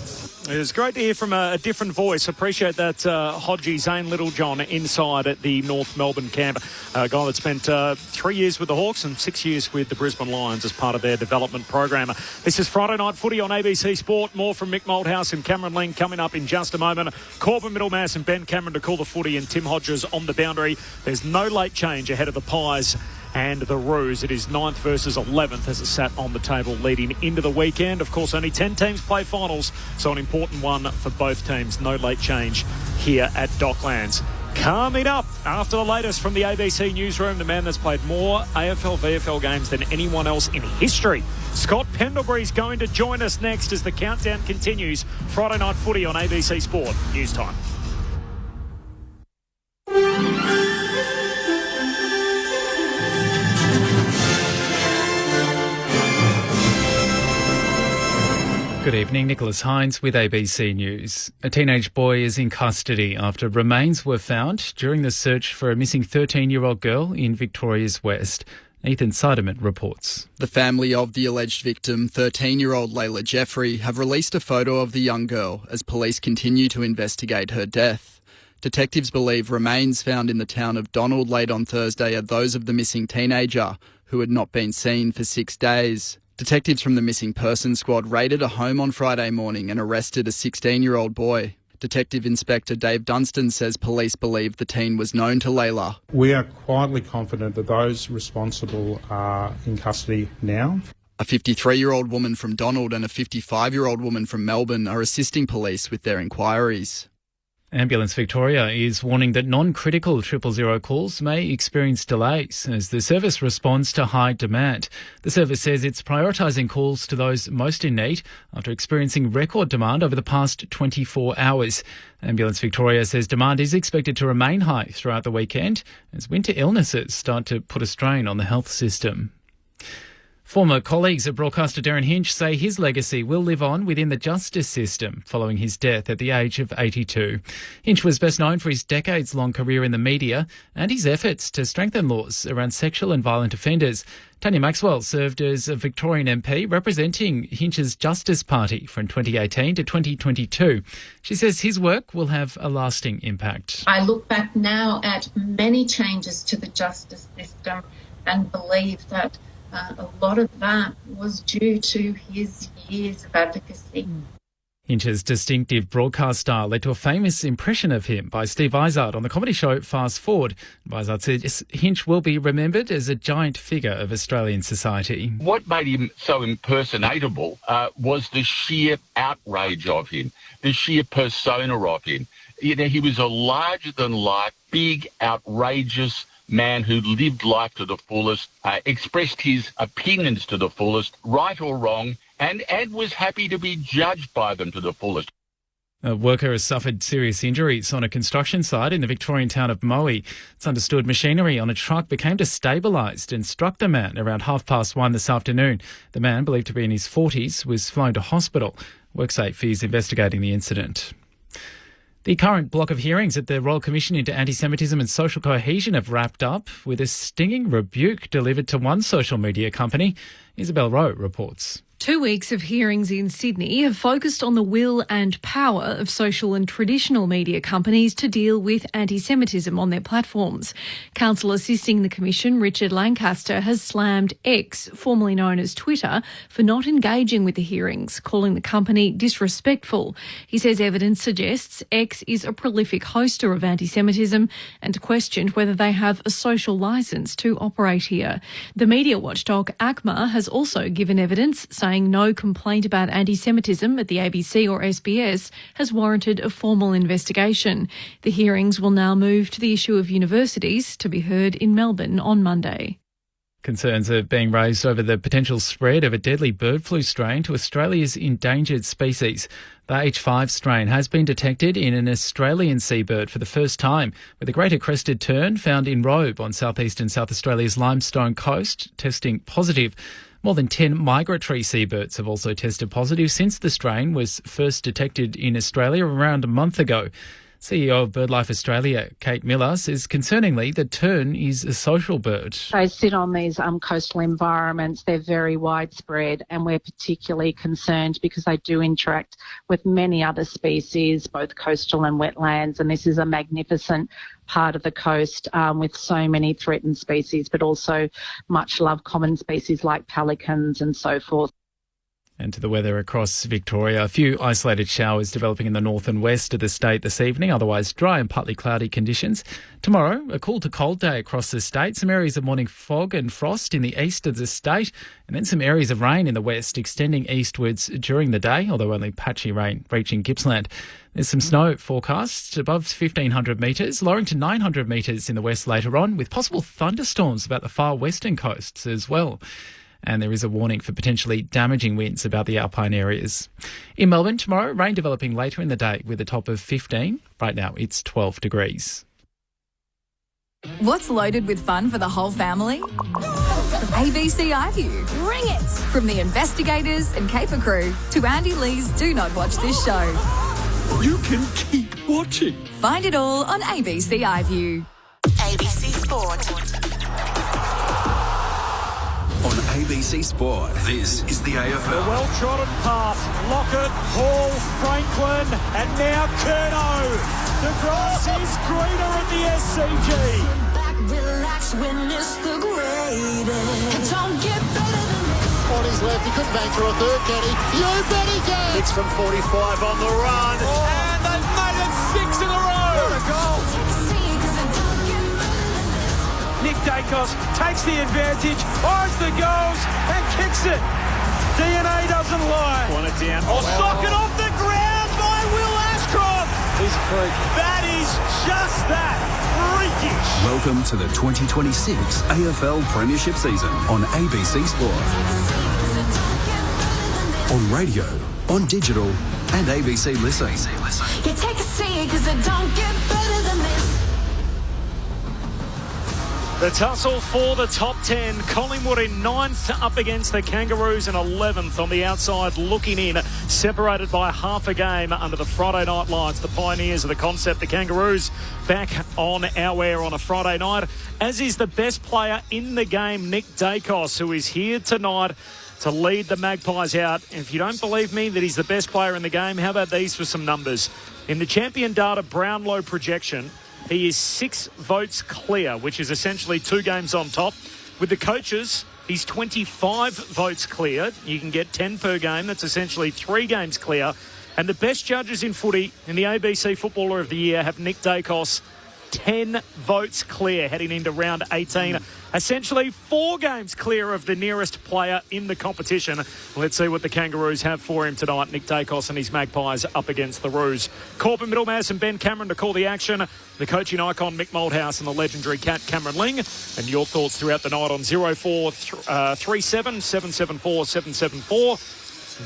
It was great to hear from a different voice. Appreciate that, Hodgie, Zane Littlejohn, inside at the North Melbourne camp. A guy that spent 3 years with the Hawks and 6 years with the Brisbane Lions as part of their development program. This is Friday Night Footy on ABC Sport. More from Mick Malthouse and Cameron Ling coming up in just a moment. Corbin Middlemass and Ben Cameron to call the footy, and Tim Hodges on the boundary. There's no late change ahead of the Pies and the Roos. It is 9th versus 11th as it sat on the table leading into the weekend. Of course, only 10 teams play finals, so an important one for both teams. No late change here at Docklands. Coming up after the latest from the ABC newsroom, the man that's played more AFL VFL games than anyone else in history. Scott Pendlebury's going to join us next as the countdown continues. Friday Night Footy on ABC Sport. News time. Good evening, Nicholas Hines with ABC News. A teenage boy is in custody after remains were found during the search for a missing 13-year-old girl in Victoria's West. Ethan Siderman reports. The family of the alleged victim, 13-year-old Layla Jeffrey, have released a photo of the young girl as police continue to investigate her death. Detectives believe remains found in the town of Donald late on Thursday are those of the missing teenager, who had not been seen for 6 days. Detectives from the Missing Persons Squad raided a home on Friday morning and arrested a 16-year-old boy. Detective Inspector Dave Dunstan says police believe the teen was known to Layla. We are quietly confident that those responsible are in custody now. A 53-year-old woman from Donald and a 55-year-old woman from Melbourne are assisting police with their inquiries. Ambulance Victoria is warning that non-critical 000 calls may experience delays as the service responds to high demand. The service says it's prioritising calls to those most in need after experiencing record demand over the past 24 hours. Ambulance Victoria says demand is expected to remain high throughout the weekend as winter illnesses start to put a strain on the health system. Former colleagues of broadcaster Darren Hinch say his legacy will live on within the justice system following his death at the age of 82. Hinch was best known for his decades-long career in the media and his efforts to strengthen laws around sexual and violent offenders. Tanya Maxwell served as a Victorian MP representing Hinch's Justice Party from 2018 to 2022. She says his work will have a lasting impact. I look back now at many changes to the justice system and believe that a lot of that was due to his years of advocacy. Hinch's distinctive broadcast style led to a famous impression of him by Steve Izard on the comedy show Fast Forward. Izard said Hinch will be remembered as a giant figure of Australian society. What made him so impersonatable was the sheer outrage of him, the sheer persona of him. You know, he was a larger-than-life, big, outrageous man who lived life to the fullest, expressed his opinions to the fullest, right or wrong, and was happy to be judged by them to the fullest. A worker has suffered serious injuries on a construction site in the Victorian town of Moe. It's understood machinery on a truck became destabilised and struck the man around 1:30 this afternoon. The man, believed to be in his 40s, was flown to hospital. WorkSafe is investigating the incident. The current block of hearings at the Royal Commission into Anti-Semitism and Social Cohesion have wrapped up with a stinging rebuke delivered to one social media company. Isabel Rowe reports. 2 weeks of hearings in Sydney have focused on the will and power of social and traditional media companies to deal with anti-Semitism on their platforms. Counsel assisting the Commission, Richard Lancaster, has slammed X, formerly known as Twitter, for not engaging with the hearings, calling the company disrespectful. He says evidence suggests X is a prolific hoster of anti-Semitism and questioned whether they have a social licence to operate here. The media watchdog ACMA has also given evidence saying no complaint about anti-Semitism at the ABC or SBS has warranted a formal investigation. The hearings will now move to the issue of universities to be heard in Melbourne on Monday. Concerns are being raised over the potential spread of a deadly bird flu strain to Australia's endangered species. The H5 strain has been detected in an Australian seabird for the first time, with a greater crested tern found in Robe on southeastern South Australia's Limestone coast, testing positive. More than 10 migratory seabirds have also tested positive since the strain was first detected in Australia around a month ago. CEO of BirdLife Australia, Kate Miller, says concerningly the tern is a social bird. They sit on these coastal environments. They're very widespread, and we're particularly concerned because they do interact with many other species, both coastal and wetlands, and this is a magnificent part of the coast with so many threatened species, but also much loved common species like pelicans and so forth. And to the weather across Victoria, a few isolated showers developing in the north and west of the state this evening, otherwise dry and partly cloudy conditions. Tomorrow, a cool to cold day across the state, some areas of morning fog and frost in the east of the state, and then some areas of rain in the west extending eastwards during the day, although only patchy rain reaching Gippsland. There's some snow forecast above 1,500 metres, lowering to 900 metres in the west later on, with possible thunderstorms about the far western coasts as well. And there is a warning for potentially damaging winds about the alpine areas. In Melbourne tomorrow, rain developing later in the day with a top of 15. Right now, it's 12 degrees. What's loaded with fun for the whole family? ABC iView. Bring it! From the investigators and Caper crew to Andy Lee's Do Not Watch This Show. You can keep watching. Find it all on ABC iView. ABC Sport. On ABC Sport, this is the AFL. The well-trodden path. Lockett, Hall, Franklin, and now Curnow. The grass is greener at the SCG. Back, relax, witness the greatest. Don't get better than this. On his left, he couldn't bang through a third, can he? You bet he can. Hits from 45 on the run. And they've made it 6 in a row. What a goal. Nick Dacos takes the advantage, finds the goals and kicks it. DNA doesn't lie. Want it down. Sock it off the ground by Will Ashcroft. He's a freak. That is just that. Freakish. Welcome to the 2026 AFL Premiership season on ABC Sport. On radio, on digital and ABC Listen. You take a seat because it don't get better than this. The tussle for the top 10. Collingwood in 9th up against the Kangaroos in 11th on the outside looking in, separated by half a game under the Friday night lights. The pioneers of the concept, the Kangaroos, back on our air on a Friday night, as is the best player in the game, Nick Dacos, who is here tonight to lead the Magpies out. And if you don't believe me that he's the best player in the game, how about these for some numbers? In the Champion Data Brownlow projection, he is 6 votes clear, which is essentially 2 games on top. With the coaches, he's 25 votes clear. You can get 10 per game. That's essentially 3 games clear. And the best judges in footy in the ABC Footballer of the Year have Nick Dacos 10 votes clear heading into round 18. Essentially 4 games clear of the nearest player in the competition. Let's see what the Kangaroos have for him tonight. Nick Dacos and his Magpies up against the Roos. Corbin Middlemass and Ben Cameron to call the action. The coaching icon Mick Moldhouse and the legendary cat Cameron Ling. And your thoughts throughout the night on 0437 774 774.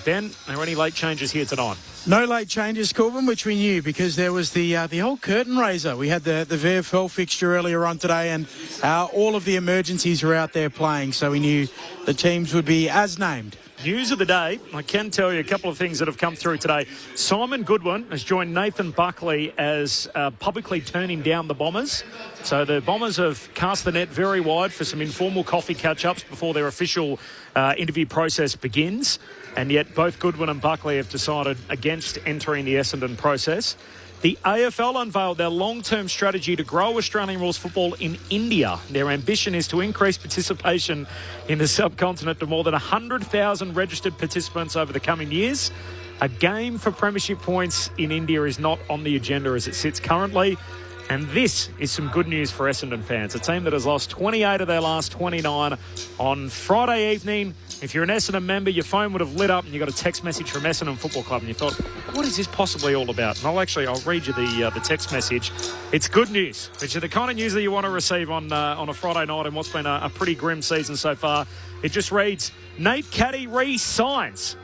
Ben, are there any late changes here tonight? No late changes, Corbin, which we knew because there was the old curtain raiser. We had the VFL fixture earlier on today, and all of the emergencies were out there playing, so we knew the teams would be as named. News of the day, I can tell you a couple of things that have come through today. Simon Goodwin has joined Nathan Buckley as publicly turning down the Bombers. So the Bombers have cast the net very wide for some informal coffee catch-ups before their official interview process begins. And yet both Goodwin and Buckley have decided against entering the Essendon process. The AFL unveiled their long-term strategy to grow Australian rules football in India. Their ambition is to increase participation in the subcontinent to more than 100,000 registered participants over the coming years. A game for premiership points in India is not on the agenda as it sits currently. And this is some good news for Essendon fans. A team that has lost 28 of their last 29 on Friday evening. If you're an Essendon member, your phone would have lit up and you got a text message from Essendon Football Club and you thought, what is this possibly all about? And I'll read you the text message. It's good news, which is the kind of news that you want to receive on a Friday night in what's been a pretty grim season so far. It just reads, Nate Caddy re-signs.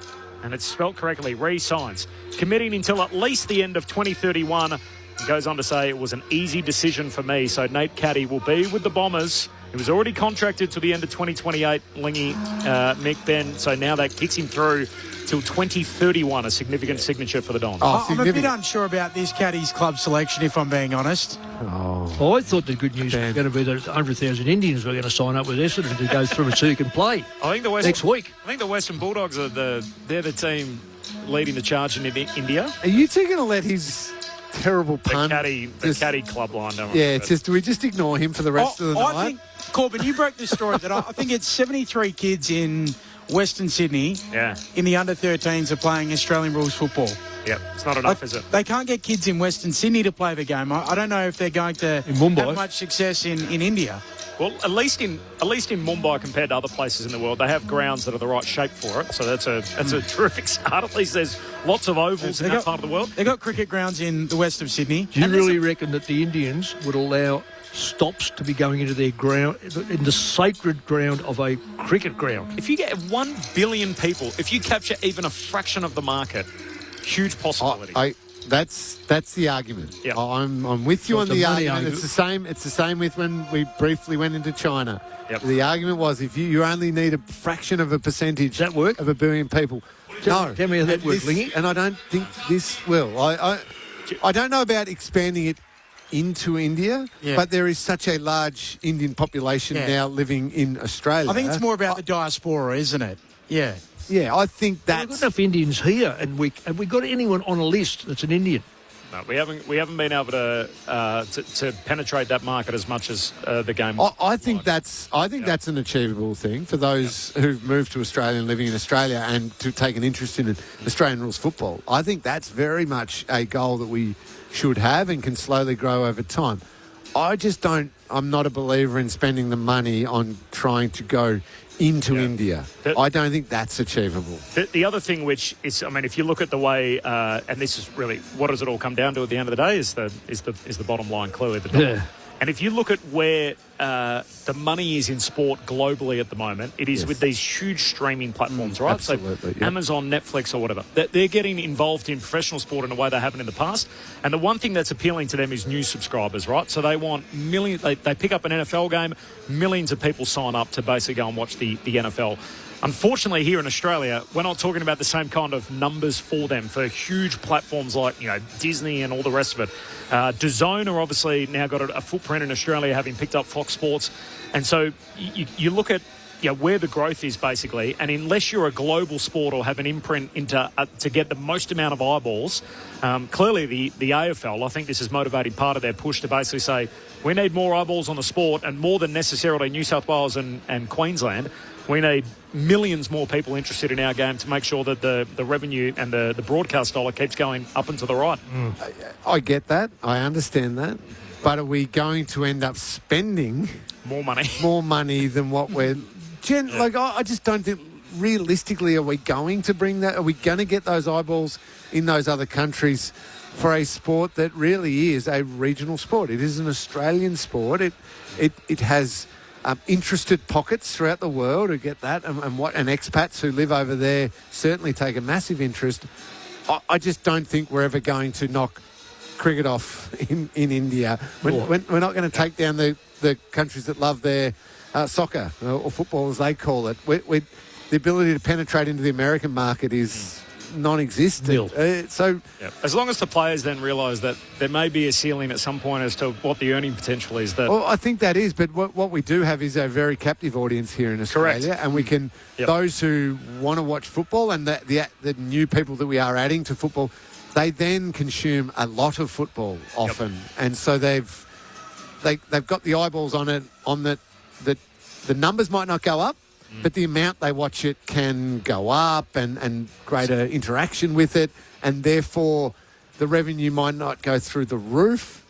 And it's spelt correctly, re-signs. Committing until at least the end of 2031. He goes on to say, it was an easy decision for me. So Nate Caddy will be with the Bombers. He was already contracted to the end of 2028, Lingy, Mick, Ben. So now that kicks him through till 2031, a significant signature for the Dons. I'm a bit unsure about this Caddy's club selection, if I'm being honest. Oh, I thought the good news was going to be that 100,000 Indians were going to sign up with Essendon to go through so you can play next week. I think the Western Bulldogs are they're the team leading the charge in India. Are you two going to let his terrible pun? The Caddy club line, don't we? Yeah, do we just ignore him for the rest of the night? I think, Corbin, you broke the story that I think it's 73 kids in Western Sydney, Yeah. in the under-13s are playing Australian rules football. Yep, it's not enough, is it? They can't get kids in Western Sydney to play the game. I don't know if they're going to have much success in India. Well, at least in Mumbai compared to other places in the world, they have grounds that are the right shape for it. So that's a terrific start. At least there's lots of ovals in that part of the world. They've got cricket grounds in the west of Sydney. Do you really reckon that the Indians would allow stops to be going into their ground, in the sacred ground of a cricket ground? If you get 1 billion people, if you capture even a fraction of the market, huge possibility. That's the argument. Yeah. I'm with you on the argument. It's the same with when we briefly went into China. Yep. The argument was if you only need a fraction of a percentage that work? of 1 billion people. Tell me how that works, Lingy. And I don't think this will. I don't know about expanding it into India, but there is such a large Indian population now living in Australia. I think it's more about the diaspora, isn't it? Yeah. Yeah, I think that's... We've got enough Indians here, and have we got anyone on a list that's an Indian? No, we haven't been able to penetrate that market as much as the game. I think that's an achievable thing for those who've moved to Australia and living in Australia and to take an interest in Australian rules football. I think that's very much a goal that we should have and can slowly grow over time. I'm not a believer in spending the money on trying to go into India. I don't think that's achievable. The other thing, which is, I mean, if you look at the way, and this is really what does it all come down to at the end of the day, is the bottom line, clearly the dollar. Yeah. And if you look at where the money is in sport globally at the moment, it is with these huge streaming platforms, right? Absolutely, so Amazon, Netflix or whatever. They're getting involved in professional sport in a way they haven't in the past. And the one thing that's appealing to them is new subscribers, right? So they want millions, they pick up an NFL game, millions of people sign up to basically go and watch the NFL. Unfortunately, here in Australia, we're not talking about the same kind of numbers for them, for huge platforms like, Disney and all the rest of it. DAZN are obviously now got a footprint in Australia, having picked up Fox Sports. And so you look at where the growth is, basically, and unless you're a global sport or have an imprint into to get the most amount of eyeballs, clearly the AFL, I think this is motivating part of their push to basically say, we need more eyeballs on the sport, and more than necessarily New South Wales and Queensland. We need millions more people interested in our game to make sure that the revenue and the broadcast dollar keeps going up and to the right. I get that. I understand that. But are we going to end up spending more money than what we're... I just don't think, realistically, are we going to bring that? Are we going to get those eyeballs in those other countries for a sport that really is a regional sport? It is an Australian sport. It has... interested pockets throughout the world who get that, and expats who live over there certainly take a massive interest. I just don't think we're ever going to knock cricket off in India. We're not going to take down the countries that love their soccer or football, as they call it. The ability to penetrate into the American market is non-existent. As long as the players then realise that there may be a ceiling at some point as to what the earning potential is. Well, I think that is, but what we do have is a very captive audience here in Australia. Correct. And we can, those who want to watch football and the new people that we are adding to football, they then consume a lot of football often. And so they've got the eyeballs on it, the numbers might not go up, but the amount they watch it can go up and greater interaction with it, and therefore the revenue might not go through the roof,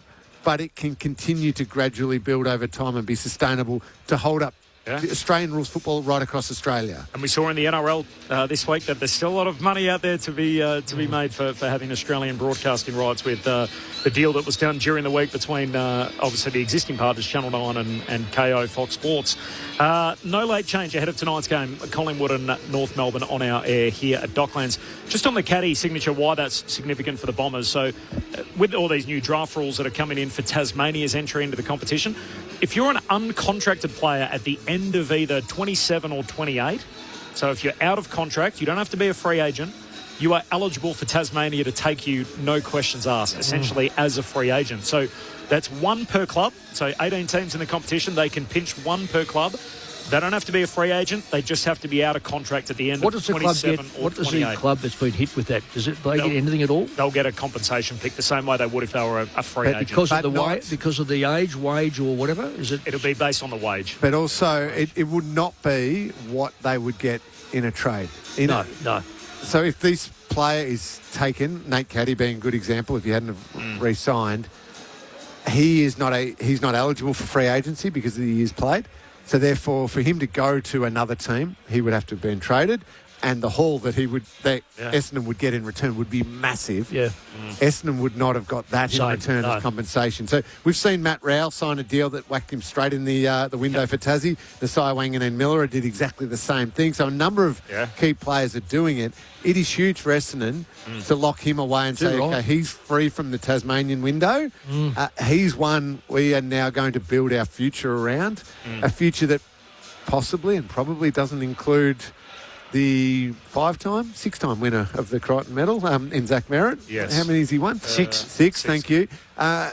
but it can continue to gradually build over time and be sustainable to hold up Australian rules football right across Australia. And we saw in the NRL this week that there's still a lot of money out there to be made for having Australian broadcasting rights with the deal that was done during the week between obviously the existing partners, Channel 9 and KO Fox Sports. No late change ahead of tonight's game, Collingwood and North Melbourne on our air here at Docklands. Just on the caddy signature, why that's significant for the Bombers. So with all these new draft rules that are coming in for Tasmania's entry into the competition, if you're an uncontracted player at the end of either 27 or 28, so if you're out of contract, you don't have to be a free agent, you are eligible for Tasmania to take you, no questions asked, essentially as a free agent. So that's one per club. So 18 teams in the competition, they can pinch one per club. They don't have to be a free agent. They just have to be out of contract at the end of 27 or 28. What does the club that's been hit with that? Does they get anything at all? They'll get a compensation pick the same way they would if they were a free agent. Because of the age, wage, or whatever? It'll be based on the wage. But also, it would not be what they would get in a trade. No. So if this player is taken, Nate Caddy being a good example, if you hadn't have re-signed, he's not eligible for free agency because of the years played. So therefore, for him to go to another team, he would have to have been traded, and the haul that Essendon would get in return would be massive. Yeah. Essendon would not have got that in return as compensation. So we've seen Matt Rowell sign a deal that whacked him straight in the window for Tassie. Nasai Wanganeen-Miller did exactly the same thing. So a number of key players are doing it. It is huge for Essendon to lock him away and say, okay, he's free from the Tasmanian window. He's one we are now going to build our future around, a future that possibly and probably doesn't include the 6-time winner of the Crichton Medal in Zach Merritt. Yes. How many has he won? Six, thank you.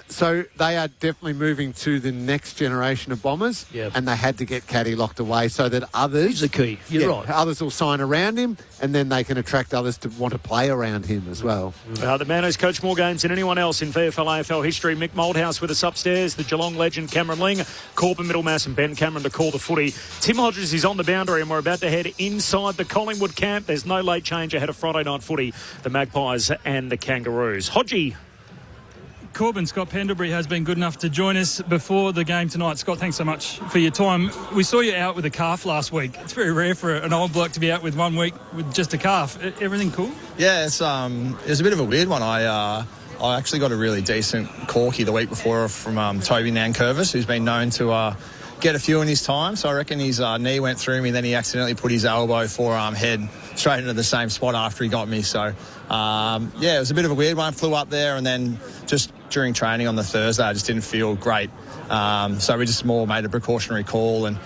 So they are definitely moving to the next generation of Bombers, and they had to get Caddy locked away so that others... He's the key. You're right. Others will sign around him, and then they can attract others to want to play around him as well. The man who's coached more games than anyone else in VFL AFL history, Mick Moldhouse with us upstairs, the Geelong legend Cameron Ling, Corbin Middlemass and Ben Cameron to call the footy. Tim Hodges is on the boundary, and we're about to head inside the Collingwood camp. There's no late change ahead of Friday night footy, the Magpies and the Kangaroos. Hodgie. Corbin, Scott Pendlebury has been good enough to join us before the game tonight. Scott, thanks so much for your time. We saw you out with a calf last week. It's very rare for an old bloke to be out with 1 week with just a calf. Everything cool? Yeah, it was a bit of a weird one. I actually got a really decent corky the week before from Toby Nankervis, who's been known to get a few in his time. So I reckon his knee went through me, then he accidentally put his elbow, forearm, head straight into the same spot after he got me. So, it was a bit of a weird one. Flew up there, and then just during training on the Thursday, I just didn't feel great. So we just more made a precautionary call, and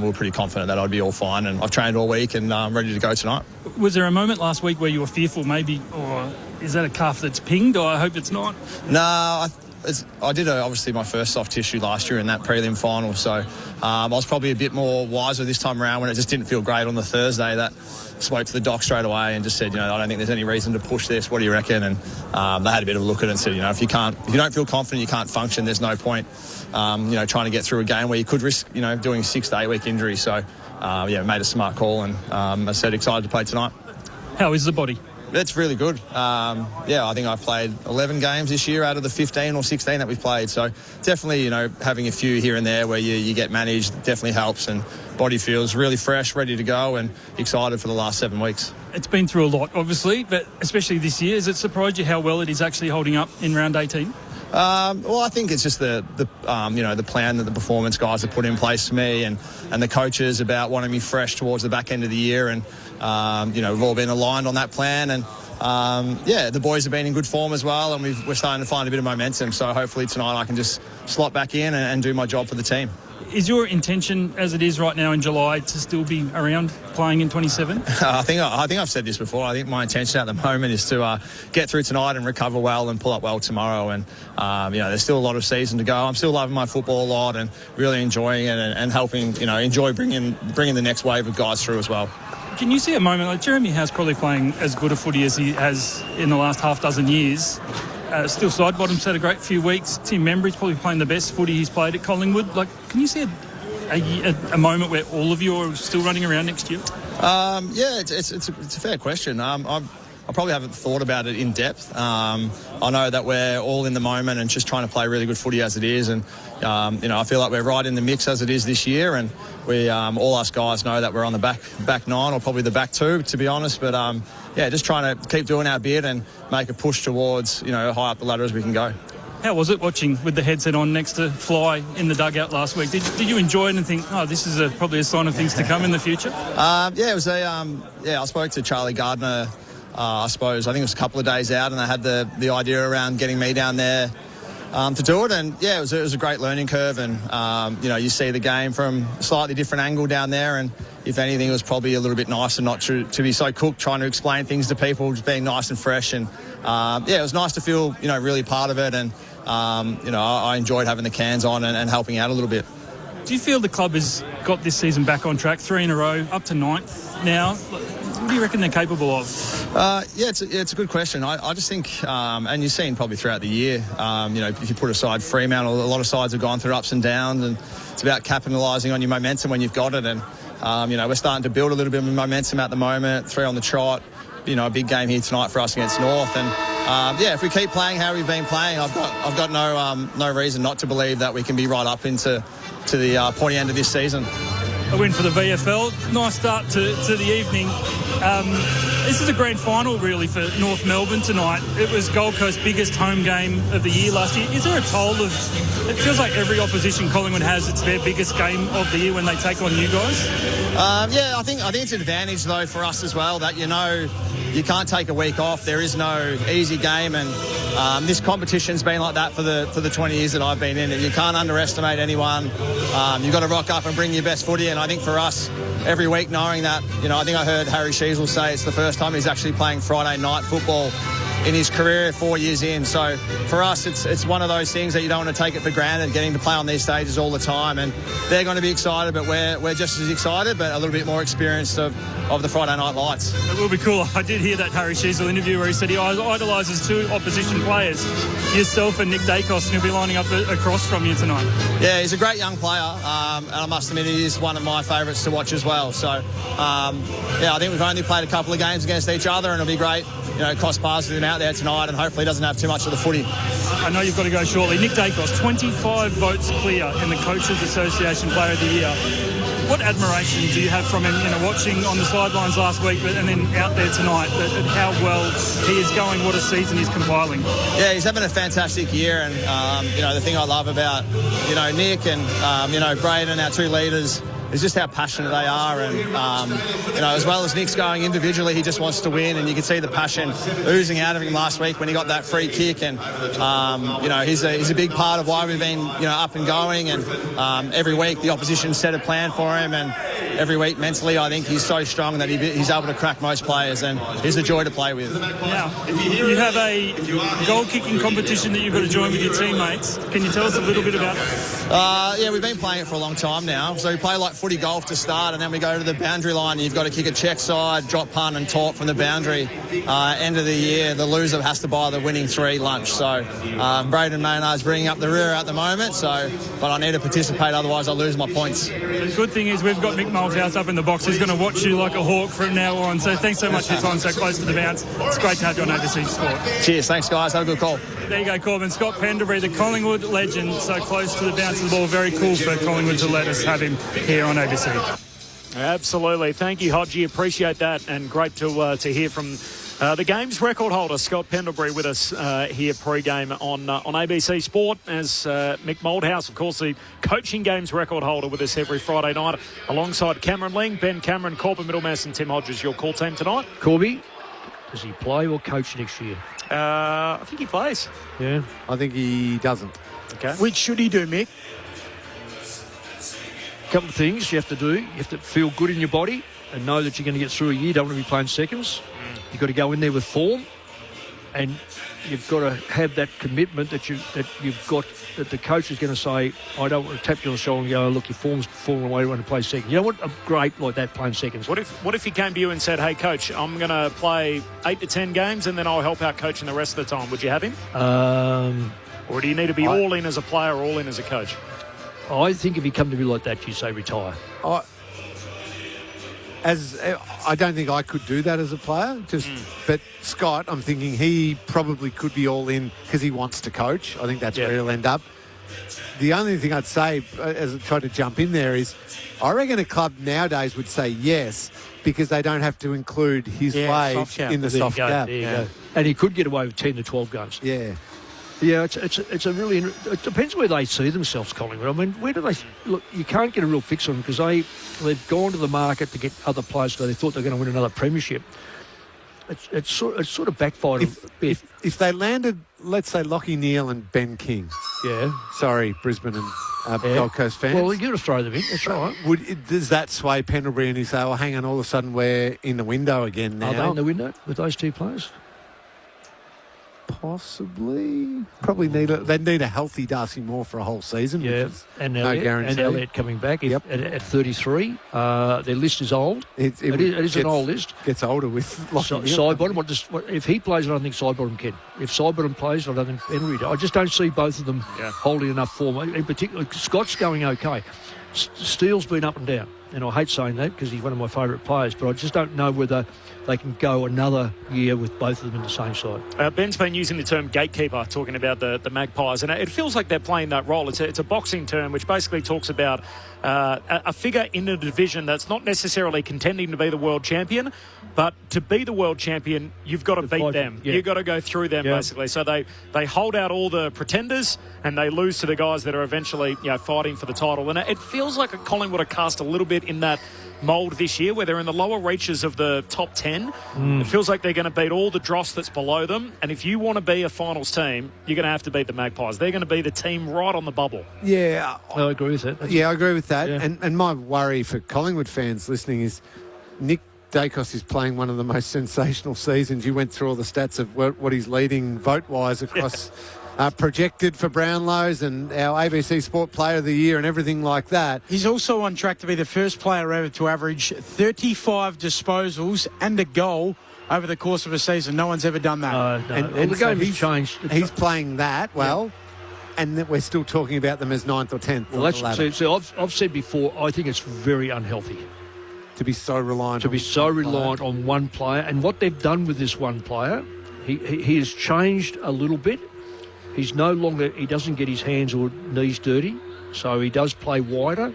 we were pretty confident that I'd be all fine. And I've trained all week and ready to go tonight. Was there a moment last week where you were fearful maybe, or is that a calf that's pinged, or I hope it's not? No, I did obviously my first soft tissue last year in that prelim final, so I was probably a bit more wiser this time around when it just didn't feel great on the Thursday. That spoke to the doc straight away and just said, I don't think there's any reason to push this. What do you reckon? And they had a bit of a look at it and said, if you don't feel confident, you can't function. There's no point, trying to get through a game where you could risk, doing a 6 to 8 week injury. So, made a smart call, and I said excited to play tonight. How is the body? It's really good. I think I've played 11 games this year out of the 15 or 16 that we've played. So definitely, having a few here and there where you get managed definitely helps, and body feels really fresh, ready to go, and excited for the last 7 weeks. It's been through a lot, obviously, but especially this year. Has it surprised you how well it is actually holding up in round 18? I think it's just the plan that the performance guys have put in place for me, and the coaches about wanting me fresh towards the back end of the year, and we've all been aligned on that plan, and the boys have been in good form as well, and we're starting to find a bit of momentum. So hopefully tonight I can just slot back in and do my job for the team. Is your intention, as it is right now in July, to still be around playing in 27? I think I've said this before. I think my intention at the moment is to get through tonight and recover well and pull up well tomorrow. And there's still a lot of season to go. I'm still loving my football a lot and really enjoying it, and helping enjoy bringing the next wave of guys through as well. Can you see a moment like Jeremy Howe's probably playing as good a footy as he has in the last half dozen years? Still side bottom's had a great few weeks. Tim Membry's probably playing the best footy he's played at Collingwood. Can you see a moment where all of you are still running around next year? It's a fair question. I probably haven't thought about it in depth. I know that we're all in the moment and just trying to play really good footy as it is, and I feel like we're right in the mix as it is this year, and we all us guys know that we're on the back nine, or probably the back two, to be honest. But just trying to keep doing our bit and make a push towards high up the ladder as we can go. How was it watching with the headset on next to Fly in the dugout last week? Did you enjoy it and think, this is probably a sign of things to come in the future? It was I spoke to Charlie Gardner. I think it was a couple of days out, and they had the idea around getting me down there to do it, and it was a great learning curve, and you see the game from a slightly different angle down there, and if anything it was probably a little bit nicer not to be so cooked trying to explain things to people, just being nice and fresh, and it was nice to feel really part of it, and I enjoyed having the cans on and helping out a little bit. Do you feel the club has got this season back on track, 3 in a row, up to 9th now? What do you reckon they're capable of? It's a good question. I just think, and you've seen probably throughout the year, if you put aside Fremantle, a lot of sides have gone through ups and downs, and it's about capitalising on your momentum when you've got it. And We're starting to build a little bit of momentum at the moment. 3 on the trot. A big game here tonight for us against North. And if we keep playing how we've been playing, I've got no reason not to believe that we can be right up into the pointy end of this season. A win for the VFL. Nice start to the evening. This is a grand final, really, for North Melbourne tonight. It was Gold Coast's biggest home game of the year last year. Is there a toll of... It feels like every opposition Collingwood has, it's their biggest game of the year when they take on you guys. I think it's an advantage, though, for us as well, that you can't take a week off. There is no easy game, and this competition's been like that for the 20 years that I've been in it. You can't underestimate anyone. You've got to rock up and bring your best footy, and I think for us, every week knowing that, I think I heard Harry Sheasel say it's the first time he's actually playing Friday night football in his career 4 years in. So for us, it's one of those things that you don't want to take it for granted, getting to play on these stages all the time. And they're going to be excited, but we're just as excited, but a little bit more experienced of the Friday night lights. It will be cool. I did hear that Harry Sheasel interview where he said he idolises 2 opposition players, yourself and Nick Dacos, and he'll be lining up across from you tonight. Yeah, he's a great young player, and I must admit he is one of my favourites to watch as well. So, I think we've only played a couple of games against each other, and it'll be great, cross paths with him out there tonight, and hopefully he doesn't have too much of the footy. I know you've got to go shortly. Nick Dacos, 25 votes clear in the Coaches Association Player of the Year. What admiration do you have from him, watching on the sidelines last week and then out there tonight, at how well he is going, what a season he's compiling? Yeah, he's having a fantastic year, and, the thing I love about, Nick and, Braden, our 2 leaders, is just how passionate they are, and as well as Nick's going individually, he just wants to win, and you can see the passion oozing out of him last week when he got that free kick, and he's a big part of why we've been up and going, and every week the opposition set a plan for him, and every week mentally I think he's so strong that he's able to crack most players, and he's a joy to play with. Now, you have a goal kicking competition that you've got to join with your teammates. Can you tell us a little bit about it? We've been playing it for a long time now, so we play like footy golf to start, and then we go to the boundary line, and you've got to kick a check side, drop punt and taunt from the boundary. End of the year, the loser has to buy the winning 3 lunch. So Braden Maynard's bringing up the rear at the moment, but I need to participate, otherwise I'll lose my points. The good thing is we've got Mick Malthouse up in the box. He's going to watch you like a hawk from now on. So thanks so much for your time so close to the bounce. It's great to have you on ABC Sport. Cheers, thanks guys, have a good call. There you go, Corbin. Scott Pendlebury, the Collingwood legend, so close to the bounce of the ball. Very cool for Collingwood to let us have him here on ABC. Absolutely. Thank you, Hodgie. Appreciate that, and great to hear from the game's record holder, Scott Pendlebury, with us here pre-game on ABC Sport, as Mick Malthouse, of course, the coaching games record holder, with us every Friday night, alongside Cameron Ling, Ben Cameron, Corbin Middlemass and Tim Hodges. Your call team tonight. Corby, does he play or coach next year? I think he plays. Yeah. I think he doesn't. Okay. Which should he do, Mick? A couple of things you have to do. You have to feel good in your body and know that you're going to get through a year. You don't want to be playing seconds. You've got to go in there with form, and you've got to have that commitment that you've got, that the coach is going to say, I don't want to tap you on the shoulder and go, oh, look, your form's falling away, you want to play second. You don't want a great like that playing seconds. What if he came to you and said, hey, coach, I'm going to play 8 to 10 games and then I'll help out coaching the rest of the time? Would you have him? Or do you need to be all in as a player or all in as a coach? I think if he come to me like that, you say retire. I don't think I could do that as a player. But Scott, I'm thinking he probably could be all in because he wants to coach. I think that's where he'll end up. The only thing I'd say, as I try to jump in there, is I reckon a club nowadays would say yes because they don't have to include his wage in the soft cap. There you go. And he could get away with 10 to 12 games. Yeah. Yeah, it's a really... It depends where they see themselves, Collingwood. I mean, where do they... Look, you can't get a real fix on them because they've gone to the market to get other players because they thought they were going to win another premiership. It's sort of backfired a bit. If they landed, let's say, Lachie Neale and Ben King. Yeah. Sorry, Brisbane and Gold Coast fans. Well, you've got to throw them in. That's right. Does that sway Pendlebury and he say, oh, hang on, all of a sudden we're in the window again now? Are they in the window with those 2 players? Possibly. Probably they need a healthy Darcy Moore for a whole season. Yeah, and Elliott coming back at 33. Their list is old. It is an old list. Gets older with Sidebottom. If he plays, I don't think Sidebottom can. If Sidebottom plays, I don't think Henry. I just don't see both of them holding enough form. In particular, Scott's going okay. Steele's been up and down, and I hate saying that because he's one of my favourite players, but I just don't know whether they can go another year with both of them in the same side. Ben's been using the term gatekeeper, talking about the Magpies, and it feels like they're playing that role. It's a boxing term which basically talks about a figure in a division that's not necessarily contending to be the world champion, but to be the world champion, you've got to beat them. Yeah. You've got to go through them, basically. So they hold out all the pretenders and they lose to the guys that are eventually fighting for the title. And it feels like Collingwood are cast a little bit in that mould this year where they're in the lower reaches of the top 10. It feels like they're going to beat all the dross that's below them, and if you want to be a finals team, you're going to have to beat the Magpies. They're going to be the team right on the bubble. Yeah, I agree with that. I agree with that. Yeah. And my worry for Collingwood fans listening is Nick Dacos is playing one of the most sensational seasons. You went through all the stats of what he's leading vote-wise across projected for Brownlows and our ABC Sport Player of the Year and everything like that. He's also on track to be the first player ever to average 35 disposals and a goal over the course of a season. No one's ever done that. And the game has changed. He's playing that well. And that we're still talking about them as 9th or 10th. Well, so I've said before, I think it's very unhealthy. To be so reliant on one player. And what they've done with this one player, he has changed a little bit. He doesn't get his hands or knees dirty, so he does play wider.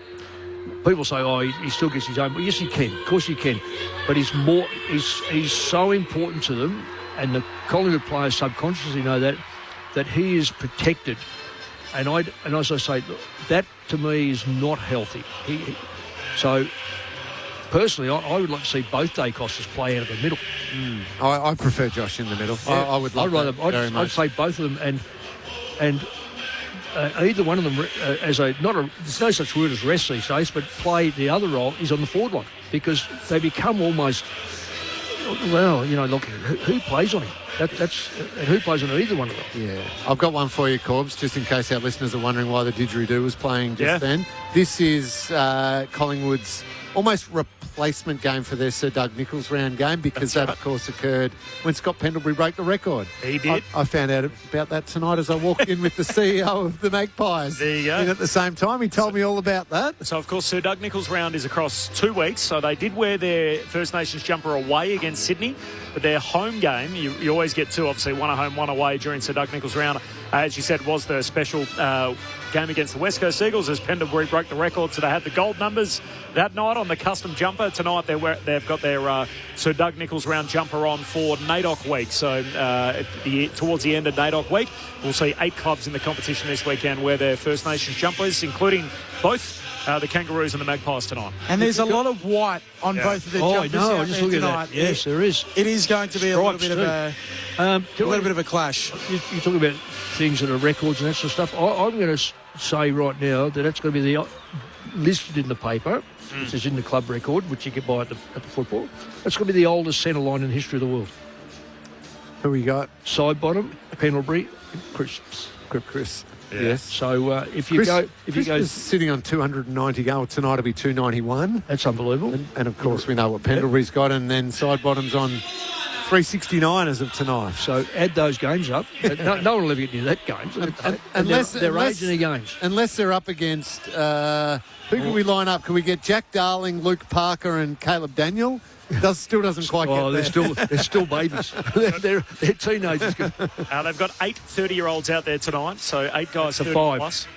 People say, he still gets his own. Well, yes, he can. Of course he can. But he's so important to them, and the Collingwood players subconsciously know that he is protected. And as I say, that to me is not healthy. So personally, I would like to see both Dacoses play out of the middle. I prefer Josh in the middle. Yeah. I would love that very much. I'd say both of them, and either one of them there's no such word as rest these days, but play the other role is on the forward line, because they become almost, look, who plays on him? And who plays on either one of them? Yeah. I've got one for you, Corbs, just in case our listeners are wondering why the didgeridoo was playing just then. This is Collingwood's almost replacement game for their Sir Doug Nicholls round game, because that, of course, occurred when Scott Pendlebury broke the record. He did. I found out about that tonight as I walked in with the CEO of the Magpies. There you go. And at the same time, he told me all about that. So, of course, Sir Doug Nicholls round is across 2 weeks. So they did wear their First Nations jumper away against Sydney, but their home game, you always get two, obviously, one at home, one away during Sir Doug Nicholls round. As you said, was the special game against the West Coast Eagles as Pendlebury broke the record. So they had the gold numbers that night on the custom jumper. Tonight they've got their Sir Doug Nicholls round jumper on for NAIDOC week. So towards the end of NAIDOC week, we'll see 8 clubs in the competition this weekend wear their First Nations jumpers, including both the Kangaroos and the Magpies tonight. And there's a lot of white on both of the jumpers out there tonight. Yes, there is. It is going to be a little bit of a clash. You talk about things that are records and that sort of stuff. I'm going to say right now that that's going to be listed in the paper. This is in the club record, which you can buy at the football. That's going to be the oldest centre line in the history of the world. Who we got? Side bottom, Pendlebury, Chris. Yeah. Yes. So if you go is sitting on 290 goals tonight, it'll be 291. That's unbelievable. And of course we know what Pendlebury's got, and then side bottom's on 369 as of tonight. So add those games up. No one will ever get near that game. Unless they're age and their games. Unless they're up against who can we line up? Can we get Jack Darling, Luke Parker, and Caleb Daniel? Still doesn't quite get there. They're still babies. they're teenagers. They've got 8 30-year-olds out there tonight, so 8 guys to 30 5. plus.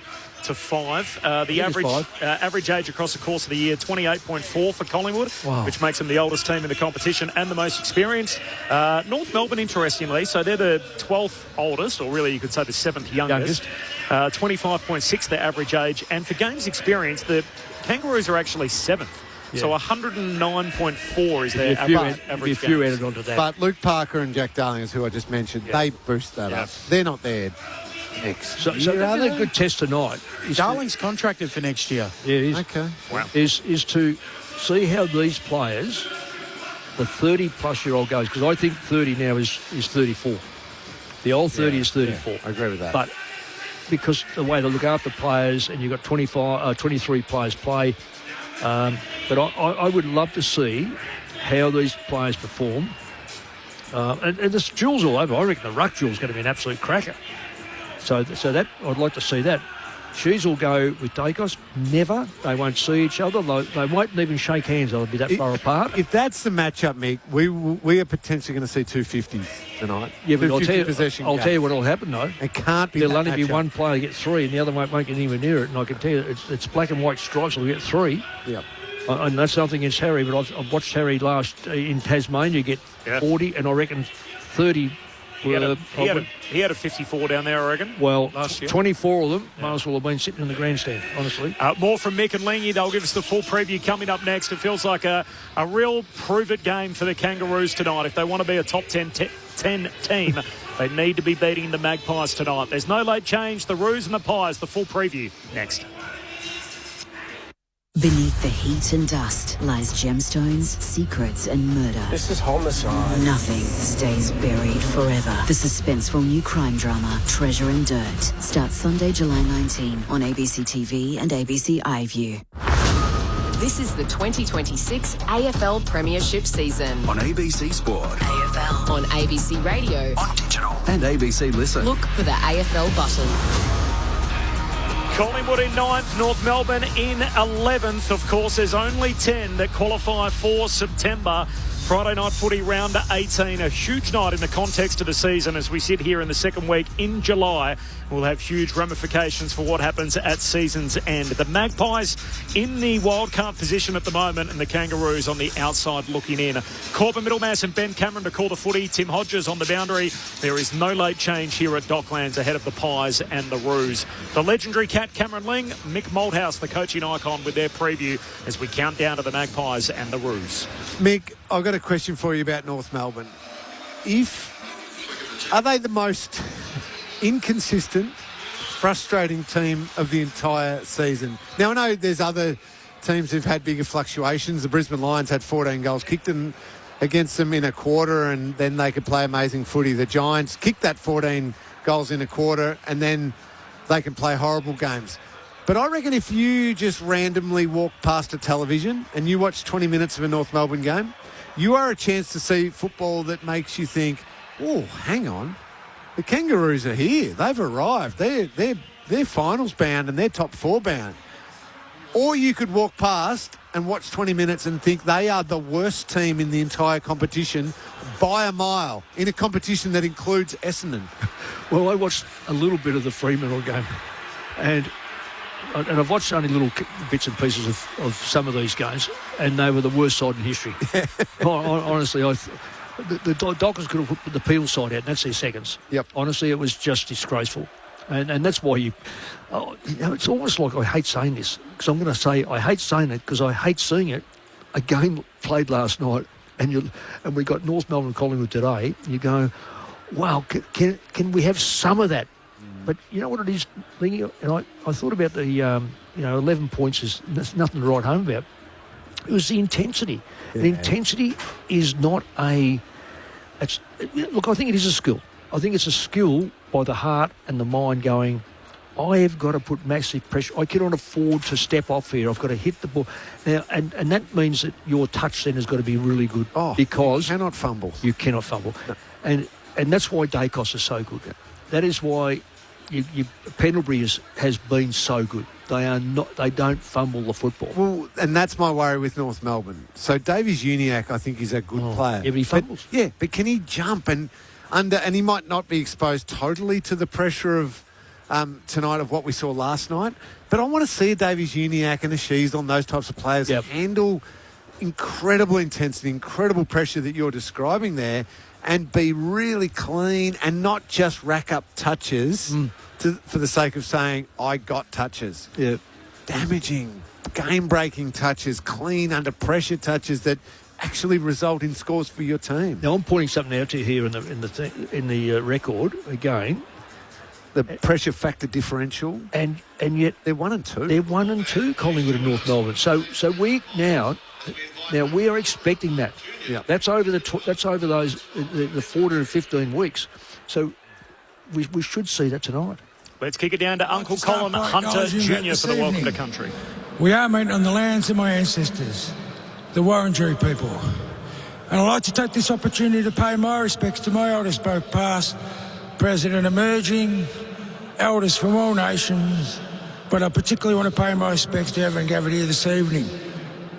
To 5. The average age across the course of the year, 28.4 for Collingwood, which makes them the oldest team in the competition and the most experienced. North Melbourne, interestingly, so they're the 12th oldest, or really you could say the 7th youngest. 25.6 their average age. And for games experience, the Kangaroos are actually 7th. Yeah. So 109.4 is their average. If you added onto that. But Luke Parker and Jack Darling, is who I just mentioned, they boost that up. They're not there next year. So another good test tonight. Darling's contracted for next year. Yeah, it is. Okay. Wow. Is to see how these players, the 30-plus-year-old goes, because I think 30 now is 34. The old 30 is 34. Yeah, I agree with that. But because the way they look after players, and you've got 23 players play, but I would love to see how these players perform. And there's duels all over. I reckon the ruck duel is going to be an absolute cracker. So that I'd like to see that. She's will go with Dacos. Never. They won't see each other. They won't even shake hands. They'll be that far apart. If that's the matchup, Mick, we are potentially going to see 250s tonight. Yeah, but I'll tell you what will happen, though. It can't be. There'll only be one player get 3, and the other won't get anywhere near it. And I can tell you, it's black and white stripes. Will get 3. Yep. And that's nothing against Harry, but I've watched Harry last in Tasmania get 40, and I reckon 30. He had a 54 down there, I reckon. Well, last year. 24 of them might as well have been sitting in the grandstand, honestly. More from Mick and Lingy. They'll give us the full preview coming up next. It feels like a real prove-it game for the Kangaroos tonight. If they want to be a top 10 team, they need to be beating the Magpies tonight. There's no late change. The Roos and the Pies, the full preview next. Beneath the heat and dust lies gemstones, secrets and murder. This is homicide. Nothing stays buried forever. The suspenseful new crime drama, Treasure and Dirt, starts Sunday, July 19 on ABC TV and ABC iView. This is the 2026 AFL Premiership season. On ABC Sport. AFL. On ABC Radio. On digital. And ABC Listen. Look for the AFL button. Collingwood in 9th, North Melbourne in 11th. Of course, there's only 10 that qualify for September. Friday night footy round 18, a huge night in the context of the season as we sit here in the second week in July. Will have huge ramifications for what happens at season's end. The Magpies in the wildcard position at the moment and the Kangaroos on the outside looking in. Corbin Middlemass and Ben Cameron to call the footy. Tim Hodges on the boundary. There is no late change here at Docklands ahead of the Pies and the Roos. The legendary cat Cameron Ling, Mick Malthouse, the coaching icon, with their preview as we count down to the Magpies and the Roos. Mick, I've got a question for you about North Melbourne. Are they the most inconsistent, frustrating team of the entire season? Now, I know there's other teams who've had bigger fluctuations. The Brisbane Lions had 14 goals kicked against them in a quarter, and then they could play amazing footy. The Giants kicked that 14 goals in a quarter, and then they can play horrible games. But I reckon if you just randomly walk past a television and you watch 20 minutes of a North Melbourne game, you are a chance to see football that makes you think, oh, hang on, the Kangaroos are here. They've arrived. They're finals bound and they're top 4 bound. Or you could walk past and watch 20 minutes and think they are the worst team in the entire competition by a mile in a competition that includes Essendon. Well, I watched a little bit of the Fremantle game and I've watched only little bits and pieces of some of these games, and they were the worst side in history. Honestly, the Dockers could have put the Peel side out, and that's their seconds. Yep. Honestly, it was just disgraceful. And that's why it's almost like I hate saying this, because I'm going to say I hate saying it because I hate seeing it. A game played last night, and we got North Melbourne and Collingwood today, you go, wow, can we have some of that? But you know what it is, and I thought about the 11 points there's nothing to write home about. It was the intensity. Yeah. The intensity is not look, I think it is a skill. I think it's a skill by the heart and the mind going, I have got to put massive pressure. I cannot afford to step off here. I've got to hit the ball. Now, and that means that your touch then has got to be really good. Because you cannot fumble. You cannot fumble. No. And that's why Dacos is so good. That is why Pendlebury has been so good. They don't fumble the football. Well, and that's my worry with North Melbourne. So Davies Uniacke, I think, is a good player. Yeah, but he fumbles. But can he jump and he might not be exposed totally to the pressure of tonight of what we saw last night. But I want to see a Davies Uniacke and a Shees on those types of players handle incredible intensity, incredible pressure that you're describing there, and be really clean and not just rack up touches for the sake of saying, I got touches. Yeah. Damaging, game-breaking touches, clean under pressure touches that actually result in scores for your team. Now, I'm pointing something out to you here in the record again. The pressure factor differential. And yet they're 1 and 2. They're 1 and 2, Collingwood and North Melbourne. So we now we are expecting that. Yeah. That's over the 14 to 15 weeks. So we should see that tonight. Let's kick it down to Uncle Colin Hunter Jr. for the Welcome to Country. We are meeting on the lands of my ancestors, the Wurundjeri people. And I'd like to take this opportunity to pay my respects to my elders, both past, present and emerging, elders from all nations, but I particularly want to pay my respects to everyone gathered here this evening.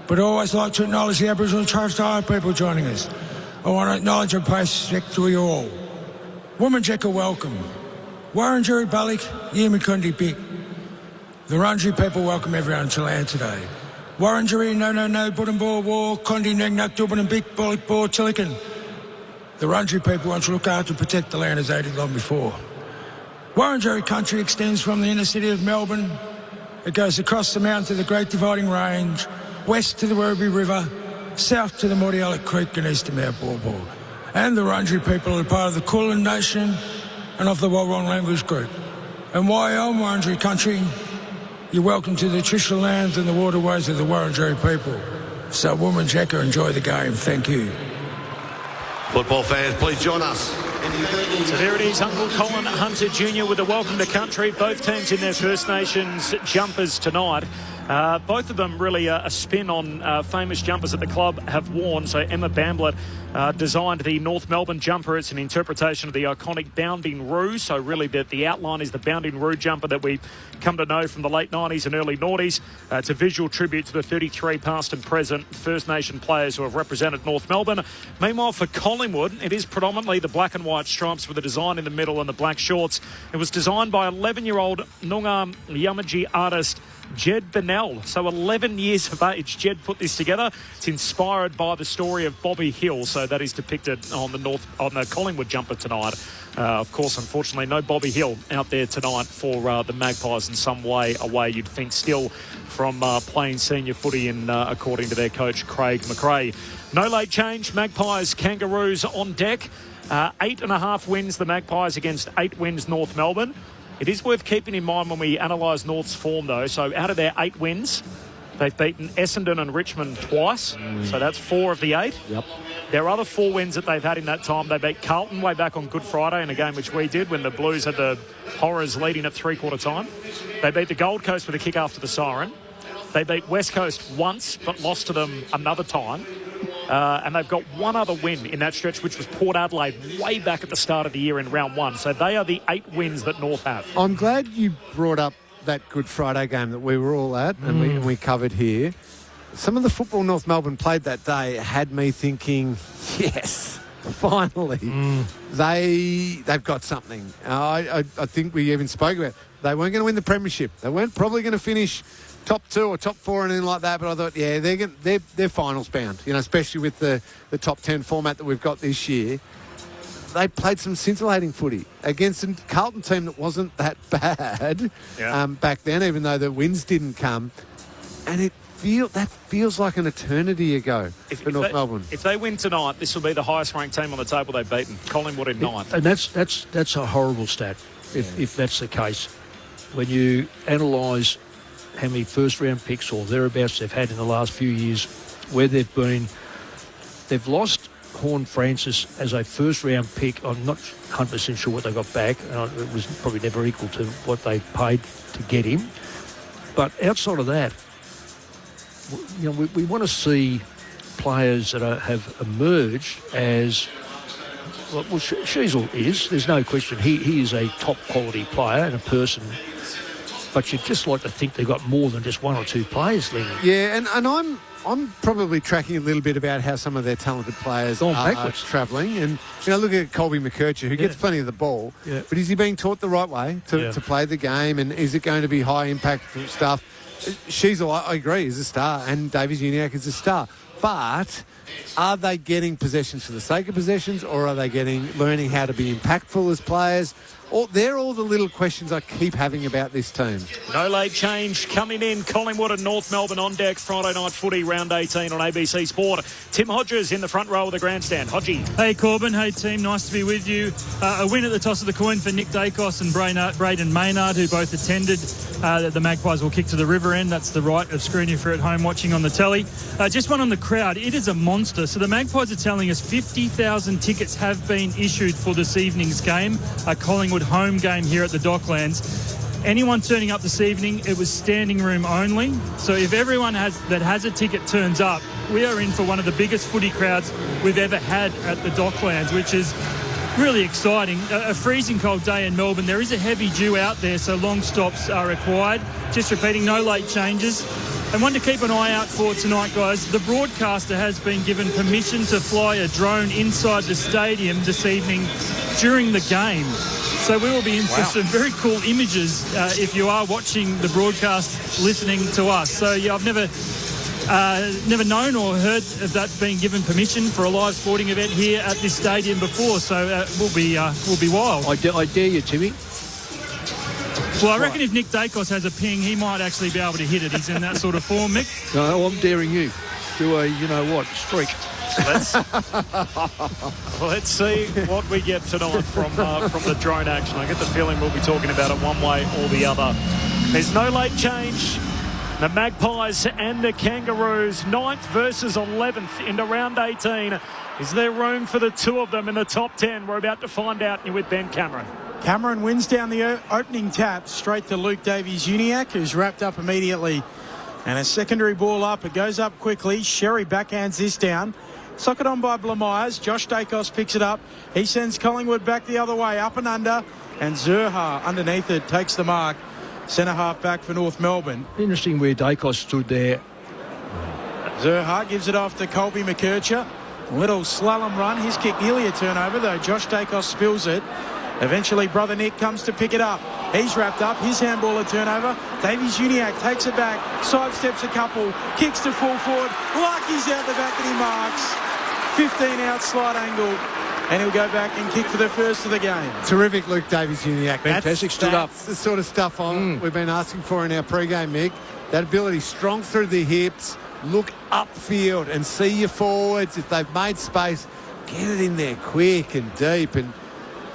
But I always like to acknowledge the Aboriginal and Torres Strait Islander people joining us. I want to acknowledge and pay respect to you all. Wominjeka, welcome. Warranjeri Balik, Yimikundi Bik. The Wurundjeri people welcome everyone to land today. Warranjeri, no, Buddenball, War, Condi, Nagnak, Dubin and Bik, Bolik, Bor, Tilikan. The Wurundjeri people want to look after and protect the land as they did long before. Warranjeri country extends from the inner city of Melbourne. It goes across the mountain to the Great Dividing Range, west to the Werribee River, south to the Mordialloc Creek and east to Mount Borbor. And the Wurundjeri people are part of the Kulin Nation and of the Walrong language group. And while on Wurundjeri country, you're welcome to the traditional lands and the waterways of the Wurundjeri people. So Wominjeka, enjoy the game. Thank you. Football fans, please join us. So there it is, Uncle Colin Hunter Jr. with a welcome to country. Both teams in their First Nations jumpers tonight. Both of them really a spin on famous jumpers that the club have worn. So Emma Bamblett designed the North Melbourne jumper. It's an interpretation of the iconic Bounding Roo. So really the outline is the Bounding Roo jumper that we come to know from the late 90s and early noughties. It's a visual tribute to the 33 past and present First Nation players who have represented North Melbourne. Meanwhile, for Collingwood, it is predominantly the black and white stripes with a design in the middle and the black shorts. It was designed by 11-year-old Noongar Yamaji artist Jed Bennell. So 11 years of age, Jed put this together. It's inspired by the story of Bobby Hill. So that is depicted on the Collingwood jumper tonight. Of course, unfortunately, no Bobby Hill out there tonight for the Magpies in some way away, you'd think, still from playing senior footy in, according to their coach, Craig McRae. No late change. Magpies, Kangaroos on deck. 8.5 wins, the Magpies, against 8 wins, North Melbourne. It is worth keeping in mind when we analyse North's form, though. So out of their 8 wins, they've beaten Essendon and Richmond twice. So that's 4 of the 8. Yep. Their other 4 wins that they've had in that time, they beat Carlton way back on Good Friday in a game which we did when the Blues had the Horrors leading at three-quarter time. They beat the Gold Coast with a kick after the siren. They beat West Coast once but lost to them another time. And they've got one other win in that stretch, which was Port Adelaide way back at the start of the year in round 1. So they are the 8 wins that North have. I'm glad you brought up that Good Friday game that we were all at and we covered here. Some of the football North Melbourne played that day had me thinking, yes, finally, they've got something. I think we even spoke about it. They weren't going to win the premiership. They weren't probably going to finish top 2 or top 4 or anything like that, but I thought, yeah, they're finals bound, especially with the top 10 format that we've got this year. They played some scintillating footy against a Carlton team that wasn't that bad back then, even though the wins didn't come. And that feels like an eternity ago for North Melbourne. If they win tonight, this will be the highest ranked team on the table they've beaten. Collingwood in 9th. And that's a horrible stat, if that's the case. When you analyse how many first-round picks or thereabouts they've had in the last few years, where they've been, they've lost Horn Francis as a first-round pick. I'm not 100% sure what they got back. It was probably never equal to what they paid to get him. But outside of that, we want to see players that have emerged as... Well, Sheasel is. There's no question. He is a top-quality player and a person... But you'd just like to think they've got more than just 1 or 2 players, Lee. Yeah, and I'm probably tracking a little bit about how some of their talented players are travelling. And, look at Colby McKercher, who gets plenty of the ball. Yeah. But is he being taught the right way to play the game? And is it going to be high-impact stuff? Sheasel, I agree, is a star. And Davies Uniacke is a star. But are they getting possessions for the sake of possessions, or are they learning how to be impactful as players? They're all the little questions I keep having about this team. No late change coming in. Collingwood and North Melbourne on deck. Friday night footy, round 18 on ABC Sport. Tim Hodges in the front row of the grandstand. Hodgie. Hey, Corbin. Hey, team. Nice to be with you. A win at the toss of the coin for Nick Dacos and Braden Maynard, who both attended. The Magpies will kick to the river end. That's the right of screen if you're at home watching on the telly. Just one on the crowd. It is a monster. So the Magpies are telling us 50,000 tickets have been issued for this evening's game. A Collingwood home game here at the Docklands. Anyone turning up this evening, it was standing room only. So if everyone that has a ticket turns up, we are in for one of the biggest footy crowds we've ever had at the Docklands, which is really exciting. A freezing cold day in Melbourne. There is a heavy dew out there, so long stops are required. just repeating, no late changes. And one to keep an eye out for tonight, guys. The broadcaster has been given permission to fly a drone inside the stadium this evening during the game. So we will be in for some very cool images if you are watching the broadcast, listening to us. So, yeah, I've never known or heard of that being given permission for a live sporting event here at this stadium before. So we'll be wild. I dare you, Timmy. Well, I reckon if Nick Dacos has a ping, he might actually be able to hit it. He's in that sort of form, Mick. No, I'm daring you. Do a, streak. Let's see what we get tonight from the drone action. I get the feeling we'll be talking about it one way or the other. There's no late change. The Magpies and the Kangaroos, 9th versus 11th into round 18. Is there room for the two of them in the top 10? We're about to find out with Ben Cameron. Cameron wins down the opening tap straight to Luke Davies-Uniacke, who's wrapped up immediately. And a secondary ball up. It goes up quickly. Sherry backhands this down. Socket on by Blamires. Josh Dacos picks it up. He sends Collingwood back the other way, up and under. And Zurha underneath it takes the mark. Centre half back for North Melbourne. Interesting where Dacos stood there. Zurha gives it off to Colby McKercher. Little slalom run. His kick nearly a turnover, though Josh Dacos spills it. Eventually, brother Nick comes to pick it up. He's wrapped up. His handball a turnover. Davies-Uniacke takes it back. Sidesteps a couple. Kicks to full forward. Lucky's out the back and he marks. 15 out slide angle. And he'll go back and kick for the first of the game. Terrific, Luke Davies-Uniacke. Fantastic, stood up. That's the sort of stuff we've been asking for in our pre-game, Mick. That ability, strong through the hips, look upfield and see your forwards. If they've made space, get it in there quick and deep. And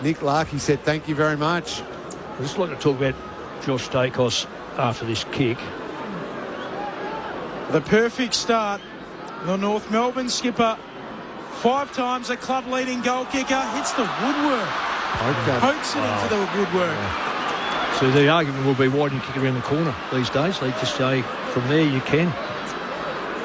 Nick Larkey said, thank you very much. I'd just like to talk about Josh Dacos after this kick. The perfect start. The North Melbourne skipper, 5 times a club-leading goal kicker, hits the woodwork. Pokes it into the woodwork. So the argument will be, why didn't you kick around the corner these days? They just say, from there you can.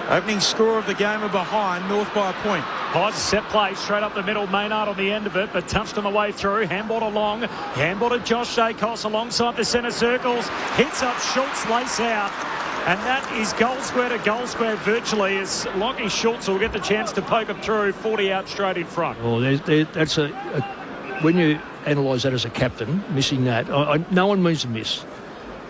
Opening score of the game are behind, North by a point. Pies set play straight up the middle. Maynard on the end of it, but touched on the way through. Handball along. Handball to Josh Dacos alongside the centre circles. Hits up Schultz, lace out. And that is goal square to goal square virtually as Lockie Schultz will get the chance to poke him through. 40 out straight in front. Well, that's when you analyse that as a captain, missing that, no one means to miss.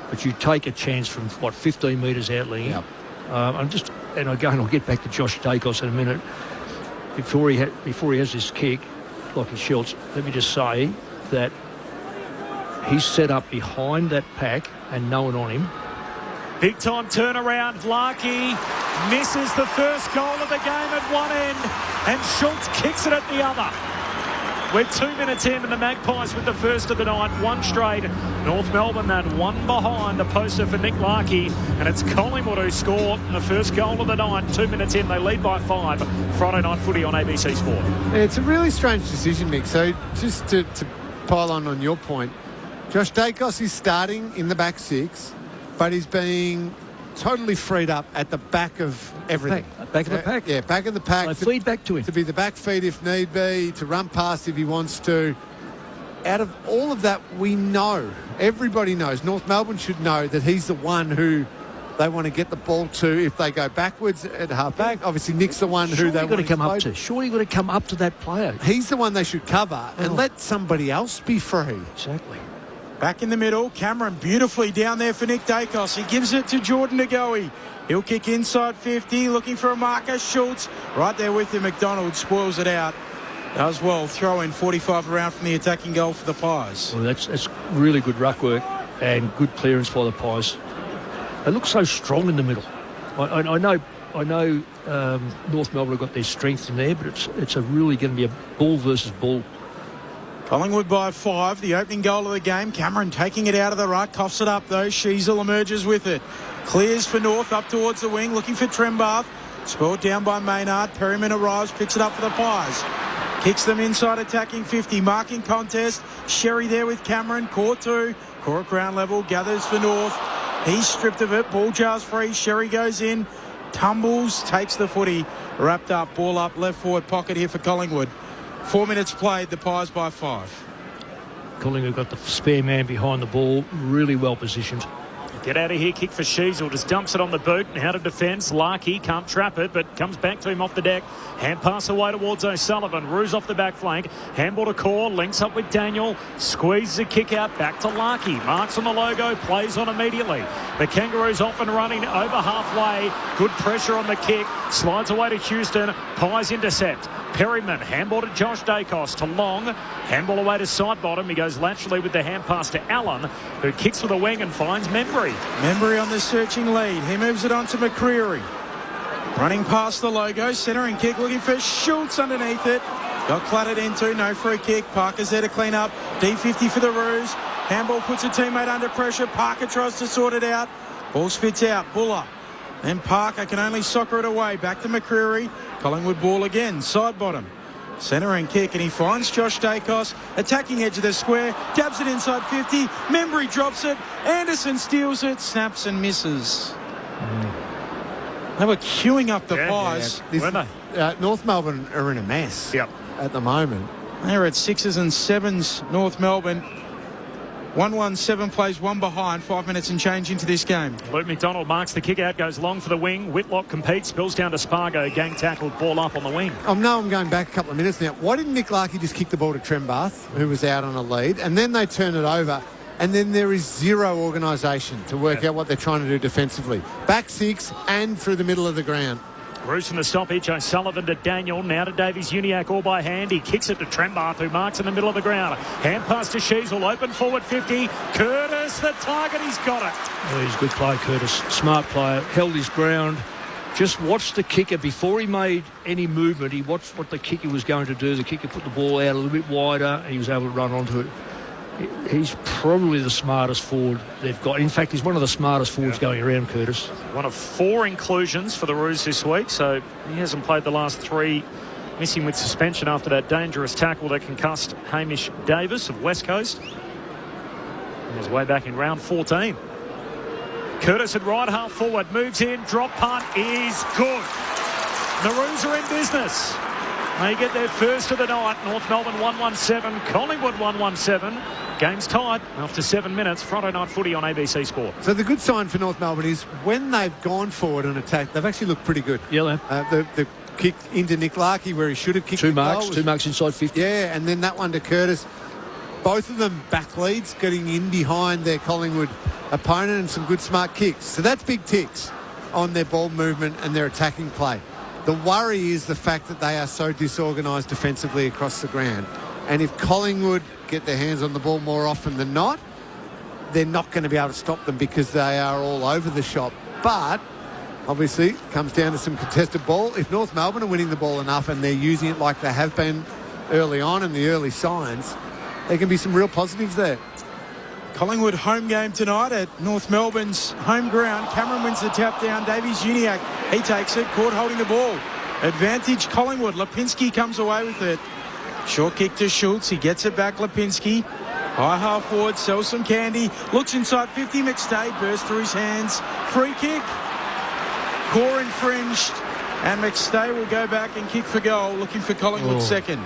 But you take a chance from, 15 metres out, Lee. Yep. I'll get back to Josh Dacos in a minute. Before he has this kick, Lockie Schultz, let me just say that he's set up behind that pack and no one on him. Big time turnaround. Larkey misses the first goal of the game at one end and Schultz kicks it at the other. We're 2 minutes in and the Magpies with the first of the night, one straight. North Melbourne that one behind, the poster for Nick Larkey, and it's Collingwood who score the first goal of the night. 2 minutes in, they lead by 5. Friday night footy on ABC Sport. Yeah, it's a really strange decision, Mick. So just to pile on your point, Josh Dacos is starting in the back 6, but he's being totally freed up at the back of everything. Back of the pack? Yeah, back of the pack. Feed back to him. To be the back feed if need be, to run past if he wants to. Out of all of that, we know, everybody knows, North Melbourne should know that he's the one who they want to get the ball to if they go backwards at half-back. Obviously, Nick's the one who they want to come up to. Surely you've got to come up to that player. He's the one they should cover and let somebody else be free. Exactly. Back in the middle, Cameron beautifully down there for Nick Dacos. He gives it to Jordan Ngoe. He'll kick inside 50, looking for a marker. Schultz right there with him. McDonald spoils it out. Does well. Throw in 45 around from the attacking goal for the Pies. Well, that's really good ruck work and good clearance for the Pies. They look so strong in the middle. I know North Melbourne have got their strength in there, but it's really going to be a ball versus ball. Collingwood by 5, the opening goal of the game. Cameron taking it out of the ruck, coughs it up though. Sheasel emerges with it. Clears for North up towards the wing, looking for Trembath. Spurred down by Maynard. Perryman arrives, picks it up for the Pies. Kicks them inside attacking 50. Marking contest. Sherry there with Cameron. Core 2. Core at ground level. Gathers for North. He's stripped of it. Ball jars free. Sherry goes in. Tumbles. Takes the footy. Wrapped up. Ball up. Left forward pocket here for Collingwood. 4 minutes played. The Pies by 5. Collingwood got the spare man behind the ball. Really well positioned. Get out of here, kick for Sheasel, just dumps it on the boot, and out of defence, Larkey can't trap it, but comes back to him off the deck. Hand pass away towards O'Sullivan, Roos off the back flank, handball to Core, links up with Daniel, squeezes a kick out, back to Larkey, marks on the logo, plays on immediately. The Kangaroos off and running over halfway, good pressure on the kick, slides away to Houston, Pies intercept. Perryman, handball to Josh Dacos, to Long, handball away to side bottom, he goes laterally with the hand pass to Allen, who kicks with a wing and finds Membry. Membry on the searching lead. He moves it on to McCreary. Running past the logo. Centering kick looking for Schultz underneath it. Got clattered into. No free kick. Parker's there to clean up. D50 for the Roos. Handball puts a teammate under pressure. Parker tries to sort it out. Ball spits out. Buller. Then Parker can only soccer it away. Back to McCreary. Collingwood ball again. Side bottom. Centering kick, and he finds Josh Dacos, attacking edge of the square, dabs it inside 50, Membry drops it, Anderson steals it, snaps and misses. They were queuing up the Pies. Weren't they? North Melbourne are in a mess at the moment. They're at 6s and 7s, North Melbourne. 1-1-7 plays one behind, 5 minutes and change into this game. Luke McDonald marks the kick out, goes long for the wing. Whitlock competes, spills down to Spargo. Gang tackled, ball up on the wing. I'm going back a couple of minutes now. Why didn't Nick Larkey just kick the ball to Trembath, who was out on a lead, and then they turn it over, and then there is zero organisation to work out what they're trying to do defensively. Back six and through the middle of the ground. Roos from the stoppage, O'Sullivan to Daniel, now to Davies Uniacke all by hand. He kicks it to Trembath, who marks in the middle of the ground. Hand pass to Sheasel, open forward 50. Curtis, the target, he's got it. Oh, he's a good play, Curtis. Smart player, held his ground. Just watched the kicker before he made any movement. He watched what the kicker was going to do. The kicker put the ball out a little bit wider, and he was able to run onto it. He's probably the smartest forward they've got. In fact, he's one of the smartest forwards going around, Curtis. One of 4 inclusions for the Roos this week, so he hasn't played the last 3, missing with suspension after that dangerous tackle that concussed Hamish Davis of West Coast. On his way back in round 14. Curtis at right half forward, moves in, drop punt is good. The Roos are in business. They get their first of the night. North Melbourne 1-1-7, Collingwood 1-1-7. Game's tied after 7 minutes. Friday night footy on ABC Sport. So the good sign for North Melbourne is when they've gone forward and attacked, they've actually looked pretty good. Yeah, the kick into Nick Larkey where he should have kicked 2 marks, 2 marks inside 50. Yeah, and then that one to Curtis. Both of them back leads, getting in behind their Collingwood opponent, and some good smart kicks. So that's big ticks on their ball movement and their attacking play. The worry is the fact that they are so disorganised defensively across the ground. And if Collingwood get their hands on the ball more often than not, they're not going to be able to stop them because they are all over the shop. But obviously it comes down to some contested ball. If North Melbourne are winning the ball enough and they're using it like they have been early on in the early signs, there can be some real positives there. Collingwood home game tonight at North Melbourne's home ground. Cameron wins the tap down. Davies Uniacke, he takes it. Court holding the ball. Advantage Collingwood. Lipinski comes away with it. Short kick to Schultz. He gets it back, Lipinski. High half forward, sells some candy. Looks inside 50. McStay bursts through his hands. Free kick. Core infringed. And McStay will go back and kick for goal, looking for Collingwood second.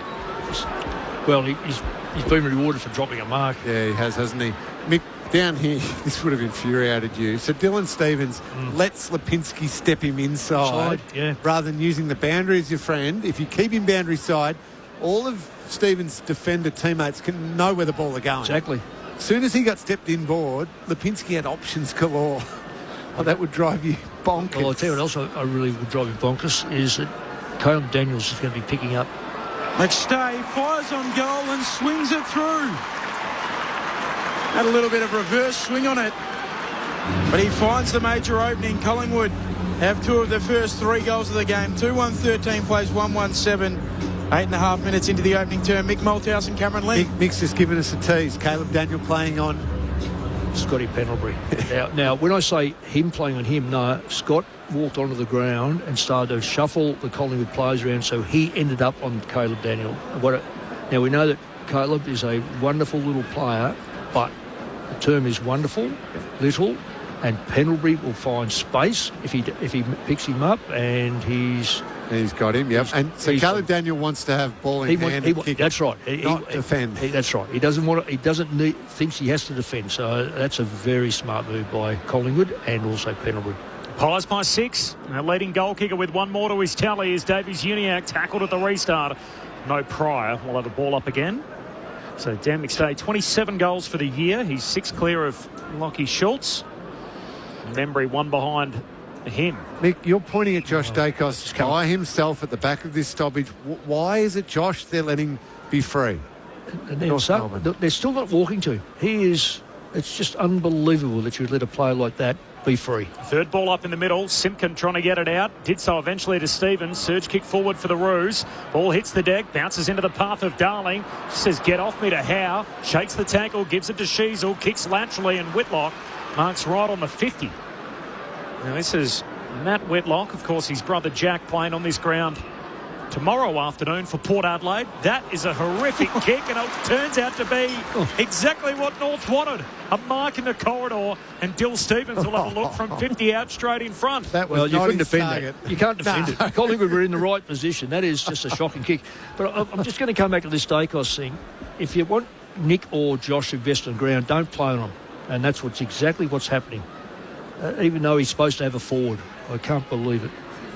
Well, he's been rewarded for dropping a mark. Yeah, he has, hasn't he? Mick, down here, this would have infuriated you. So Dylan Stevens lets Lipinski step him inside rather than using the boundary as your friend. If you keep him boundary side, all of Stevens' defender teammates can know where the ball are going. Exactly. As soon as he got stepped inboard, Lipinski had options galore. Oh, that would drive you bonkers. Well, I'll tell you what else I really would drive you bonkers is that Caleb Daniels is going to be picking up. McStay fires on goal and swings it through. Had a little bit of reverse swing on it. But he finds the major opening. Collingwood have 2 of the first 3 goals of the game. 2-1-13 plays 1-1-7. 8.5 minutes into the opening term. Mick Malthouse and Cameron Lee. Mick's just given us a tease. Caleb Daniel playing on Scotty Pendlebury. now, when I say him playing on him, no, Scott walked onto the ground and started to shuffle the Collingwood players around, so he ended up on Caleb Daniel. Now, we know that Caleb is a wonderful little player, but the term is wonderful, little, and Pendlebury will find space if he picks him up, and he's He's got him, yep. And so Caleb Daniel wants to have ball in hand and kick. That's right. Not defend. That's right. He doesn't want. Thinks he has to defend. So that's a very smart move by Collingwood and also Pendlebury. Pies by 6. Our leading goal kicker with one more to his tally is Davies Uniacke, tackled at the restart. No Pryor. We'll have the ball up again. So Dan McStay, 27 goals for the year. He's 6 clear of Lockie Schultz. Membry one behind him. Mick, you're pointing at Josh Dacos by himself at the back of this stoppage. Why is it Josh they're letting be free? They're still not walking to him. It's just unbelievable that you would let a player like that be free. Third ball up in the middle. Simpkin trying to get it out. Did so eventually to Stevens. Surge kick forward for the Roos. Ball hits the deck. Bounces into the path of Darling. Says, get off me to Howe. Shakes the tackle. Gives it to Sheasel. Kicks laterally and Whitlock marks right on the 50. Now this is Matt Whitlock. Of course, his brother Jack playing on this ground tomorrow afternoon for Port Adelaide. That is a horrific kick, and it turns out to be exactly what North wanted. A mark in the corridor, and Dill Stevens will have a look from 50 out straight in front. That was you not couldn't his defend target. that. You can't defend it. Collingwood were in the right position. That is just a shocking kick. But I'm just going to come back to this Dacos thing. If you want Nick or Josh to invest on ground, don't play on them. And that's exactly what's happening. Even though he's supposed to have a forward. I can't believe it.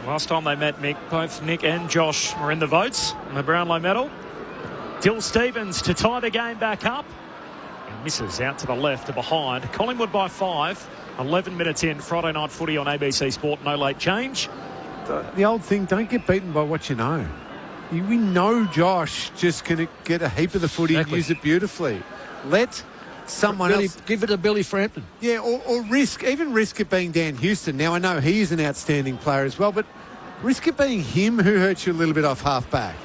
Last time they met, Mick, both Nick and Josh were in the votes on the Brownlow medal. Dill Stevens to tie the game back up. And misses out to the left to behind. Collingwood by 5. 11 minutes in. Friday night footy on ABC Sport. No late change. The old thing, don't get beaten by what you know. We know Josh just going to get a heap of the footy and use it beautifully. Let someone else give it to Billy Frampton. Yeah, or risk it being Dan Houston. Now I know he is an outstanding player as well, but risk it being him who hurts you a little bit off half back.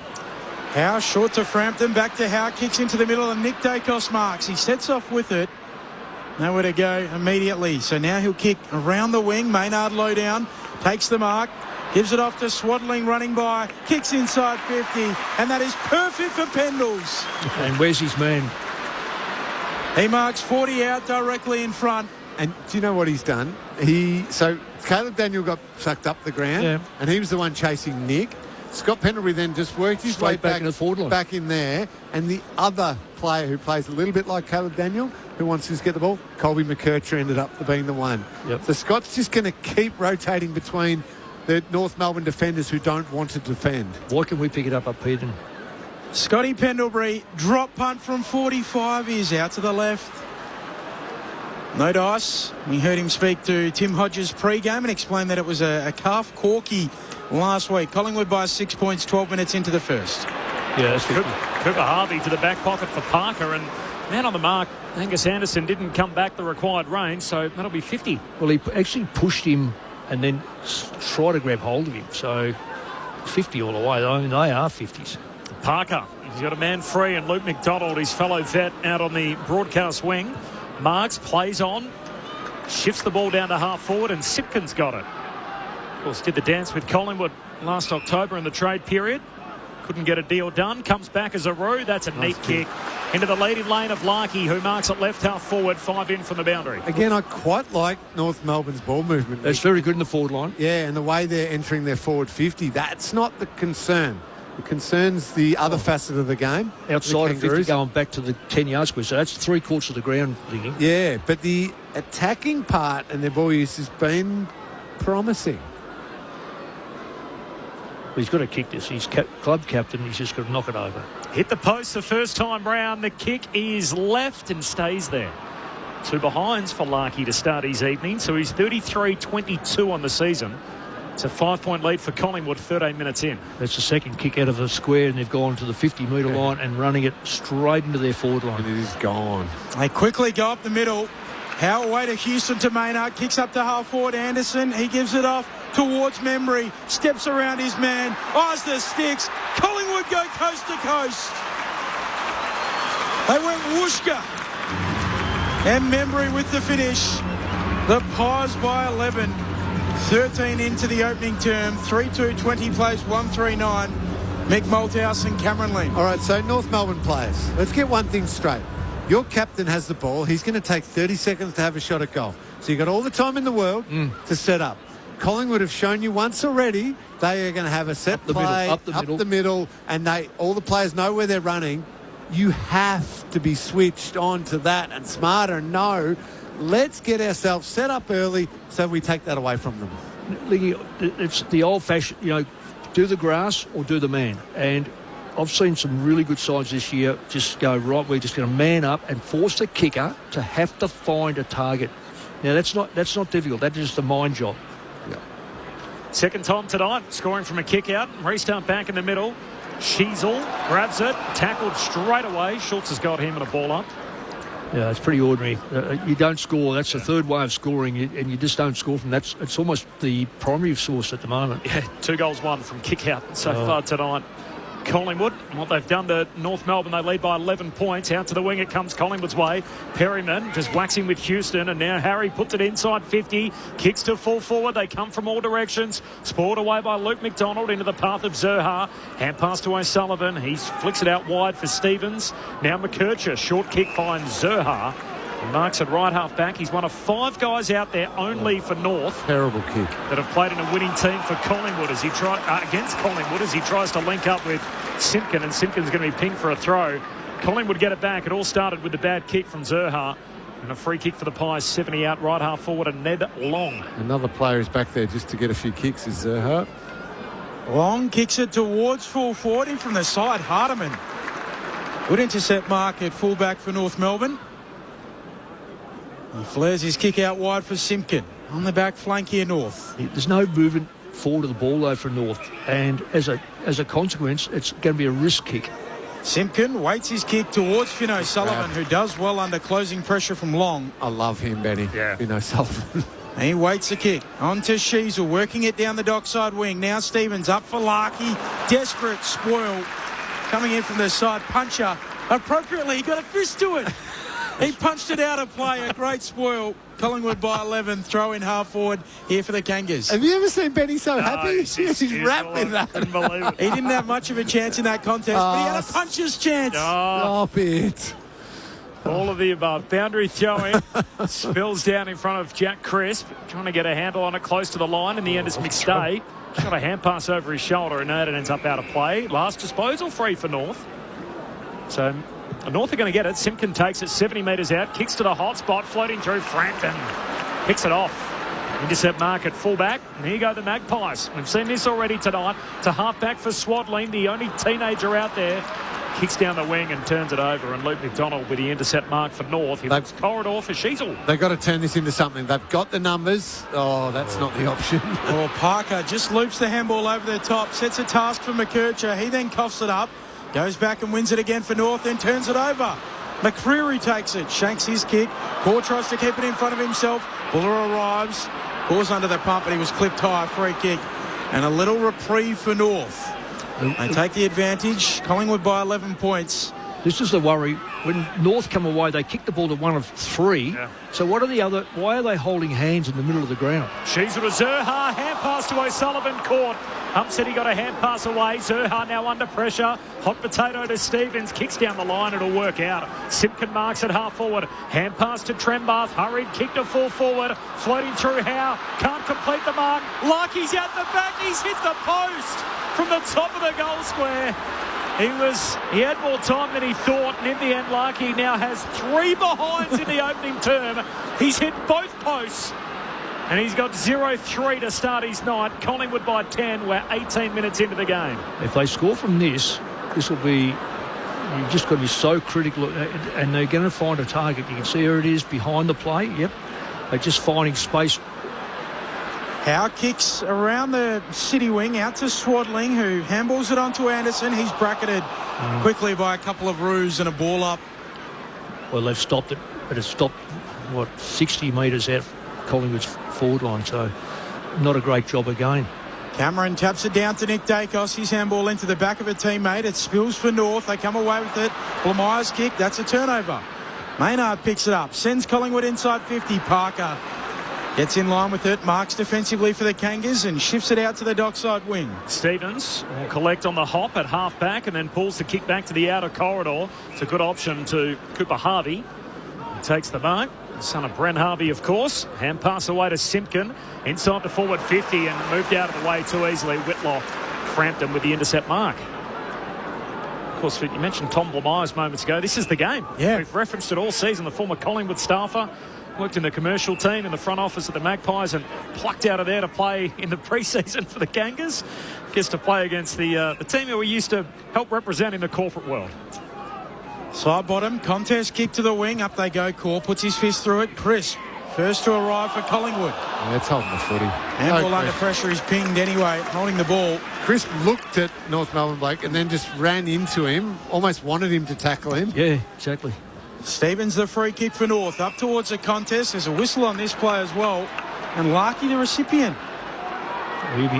Howe short to Frampton, back to Howe, kicks into the middle, and Nick Dacos marks. He sets off with it. Nowhere to go immediately. So now he'll kick around the wing. Maynard low down, takes the mark, gives it off to Swaddling running by, kicks inside 50, and that is perfect for Pendles. And where's his man? He marks 40 out directly in front. And do you know what he's done? So Caleb Daniel got sucked up the ground, and he was the one chasing Nick. Scott Pendlebury then just worked his way back in the forward line, back in there, and the other player who plays a little bit like Caleb Daniel, who wants to get the ball, Colby McKercher, ended up being the one. Yep. So Scott's just going to keep rotating between the North Melbourne defenders who don't want to defend. Why can we pick it up here then? Scotty Pendlebury, drop punt from 45. He's out to the left. No dice. We heard him speak to Tim Hodges pre-game and explain that it was a calf corky last week. Collingwood by 6 points, 12 minutes into the first. Yeah, that's Cooper Harvey to the back pocket for Parker, and man on the mark, Angus Anderson didn't come back the required range, so that'll be 50. Well, he actually pushed him and then tried to grab hold of him, so 50 all the way. I mean, they are 50s. Parker, he's got a man free, and Luke McDonald, his fellow vet, out on the broadcast wing. Marks, plays on, shifts the ball down to half forward, and Simpkin's got it. Of course, did the dance with Collingwood last October in the trade period. Couldn't get a deal done. Comes back as a row. That's a neat kick into the leading lane of Larkey, who marks it left half forward, 5 in from the boundary. Again, I quite like North Melbourne's ball movement. It's very good in the forward line. Yeah, and the way they're entering their forward 50, that's not the concern. The concern's the other facet of the game. Outside of 50 going back to the 10-yard square, so that's 3/4 of the ground, Lingy. Yeah, but the attacking part and their ball use has been promising. He's got to kick this. He's club captain. He's just got to knock it over. Hit the post the first time round. The kick is left and stays there. 2 behinds for Larkey to start his evening. So he's 33-22 on the season. It's a 5-point lead for Collingwood 13 minutes in. That's the second kick out of the square, and they've gone to the 50-metre line and running it straight into their forward line. And it is gone. They quickly go up the middle. Howe away to Houston to Maynard. Kicks up to half forward Anderson. He gives it off towards Membry. Steps around his man. Eyes the sticks. Collingwood go coast to coast. They went whooshka. And Membry with the finish. The Pies by 11. 13 into the opening term. 3-2-20 plays 1-3-9. Mick Malthouse and Cameron Ling. All right, so North Melbourne players. Let's get one thing straight. Your captain has the ball. He's going to take 30 seconds to have a shot at goal. So you've got all the time in the world to set up. Collingwood have shown you once already they are going to have a set play up the middle, and all the players know where they're running. You have to be switched on to that and smarter and know, let's get ourselves set up early so we take that away from them. It's the old-fashioned, do the grass or do the man. And I've seen some really good sides this year just go, right, we're just going to man up and force the kicker to have to find a target. Now, that's not difficult. That's just a mind job. Second time tonight, scoring from a kick out. Restart back in the middle. Sheasel grabs it, tackled straight away. Schultz has got him and a ball up. Yeah, it's pretty ordinary. You don't score. That's the third way of scoring, and you just don't score from that. It's almost the primary source at the moment. Yeah, 2 goals, 1 from kick out so far tonight. Collingwood, what they've done to North Melbourne, they lead by 11 points. Out to the wing it comes Collingwood's way. Perryman just waxing with Houston, and now Harry puts it inside 50. Kicks to full forward. They come from all directions. Spoiled away by Luke McDonald into the path of Zerha. Hand pass to O'Sullivan. He flicks it out wide for Stevens. Now McKercher. Short kick finds Zerha. He marks at right half back. He's one of 5 guys out there only for North. Terrible kick. That have played in a winning team for Collingwood as he against Collingwood as he tries to link up with Simpkin, and Simpkin's going to be pinged for a throw. Collingwood get it back. It all started with the bad kick from Zerha. And a free kick for the Pies, 70 out, right half forward, and Ned Long. Another player who's back there just to get a few kicks is Zerha. Long kicks it towards full forward in from the side. Hardiman. Good intercept mark at fullback for North Melbourne. He flares his kick out wide for Simpkin. On the back flank here, North. There's no movement forward of the ball, though, for North. And as a consequence, it's going to be a risk kick. Simpkin waits his kick towards Finn O'Sullivan, who does well under closing pressure from Long. I love him, Benny. Yeah. Finn O'Sullivan. And he waits the kick. On to Sheasel, working it down the dockside wing. Now Stevens up for Larkey. Desperate, spoiled. Coming in from the side, puncher. Appropriately, he got a fist to it. He punched it out of play. A great spoil. Collingwood by 11. Throw in half forward here for the Kangas. Have you ever seen Benny so happy? He's wrapped with that. Couldn't believe it. He didn't have much of a chance in that contest, but he had a puncher's chance. Stop it. All of the above. Boundary throwing. Spills down in front of Jack Crisp. Trying to get a handle on it close to the line. In the end, it's McStay. Got a hand pass over his shoulder, and that ends up out of play. Last disposal free for North. So North are going to get it. Simpkin takes it 70 metres out. Kicks to the hot spot. Floating through. Frampton picks it off. Intercept mark at fullback. And here go the Magpies. We've seen this already tonight. To halfback for Swadling, the only teenager out there. Kicks down the wing and turns it over. And Luke McDonald with the intercept mark for North. He looks corridor for Sheasel. They've got to turn this into something. They've got the numbers. Oh, that's not the option. Parker just loops the handball over the top. Sets a task for McKercher. He then coughs it up. Goes back and wins it again for North, then turns it over. McCreary takes it, shanks his kick. Core tries to keep it in front of himself. Buller arrives, goes under the pump, but he was clipped high. Free kick. And a little reprieve for North. They take the advantage. Collingwood by 11 points. This is the worry. When North come away, they kick the ball to 1 of 3. Yeah. So why are they holding hands in the middle of the ground? Sheasel to Zerha. Hand pass to O'Sullivan. Caught. Hump said he got a hand pass away. Zerha now under pressure. Hot potato to Stevens. Kicks down the line. It'll work out. Simpkin marks at half forward. Hand pass to Trembath. Hurried kick to full forward. Floating through Howe. Can't complete the mark. Larkey's out the back. He's hit the post from the top of the goal square. He had more time than he thought, and in the end, Larkey now has 3 behinds in the opening term. He's hit both posts, and he's got 0-3 to start his night. Collingwood by 10. We're 18 minutes into the game. If they score from this will be... You've just got to be so critical, and they're going to find a target. You can see where it is behind the play. Yep, they're just finding space. Howe kicks around the city wing out to Swadling, who handballs it onto Anderson. He's bracketed quickly by a couple of roos and a ball up. Well, they've stopped it, but it's stopped, 60 metres out Collingwood's forward line, so not a great job again. Cameron taps it down to Nick Dacos. His handball into the back of a teammate. It spills for North. They come away with it. Blameyer's kick. That's a turnover. Maynard picks it up. Sends Collingwood inside 50. Parker gets in line with it, marks defensively for the Kangas and shifts it out to the dockside wing. Stevens will collect on the hop at half-back and then pulls the kick back to the outer corridor. It's a good option to Cooper Harvey. He takes the mark. The son of Brent Harvey, of course. Hand pass away to Simpkin. Inside the forward 50 and moved out of the way too easily. Whitlock, Frampton with the intercept mark. Of course, you mentioned Tom Blamires moments ago. This is the game. Yeah. We've referenced it all season. The former Collingwood staffer worked in the commercial team in the front office at the Magpies and plucked out of there to play in the pre-season for the Kangas. Gets to play against the team who we used to help represent in the corporate world. Side bottom, contest kick to the wing. Up they go. Core puts his fist through it. Crisp, first to arrive for Collingwood. Yeah, it's holding the footy. Handball under pressure is pinged anyway, holding the ball. Crisp looked at North Melbourne Blake and then just ran into him, almost wanted him to tackle him. Yeah, exactly. Stevens the free kick for North. Up towards the contest. There's a whistle on this play as well. And Larkey the recipient.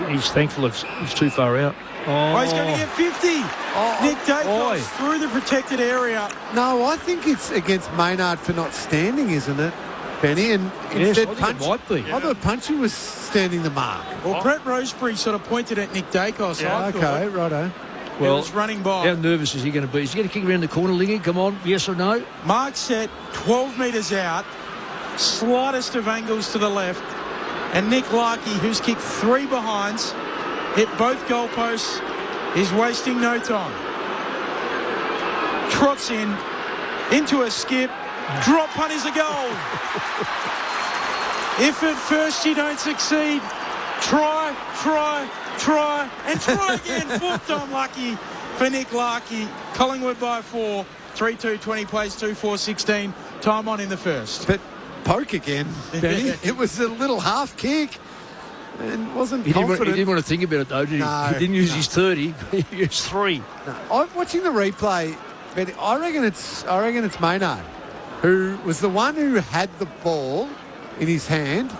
He's thankful he's too far out. Oh, he's going to get 50. Nick Dacos through the protected area. No, I think it's against Maynard for not standing, isn't it, Benny? And yes, instead, I thought Punchy was standing the mark. Well, Brett Rosebery sort of pointed at Nick Dacos. Yeah, okay, righto. Well, was running by. How nervous is he going to be? Is he going to kick around the corner, Lingy? Come on, yes or no? Mark set 12 metres out, slightest of angles to the left, and Nick Larkey, who's kicked 3 behinds, hit both goalposts, is wasting no time. Trots in, into a skip, drop punt is a goal. If at first you don't succeed, try, and try again. Fourth time lucky for Nick Larkey. Collingwood by 4, 3-2, 20 plays 2-4-16. Time on in the first. But poke again, Benny. It was a little half kick. And wasn't confident. He didn't want to think about it, though, did he? No, he didn't use his 30. He used 3. No. I'm watching the replay, but I reckon it's Maynard, who was the one who had the ball in his hand,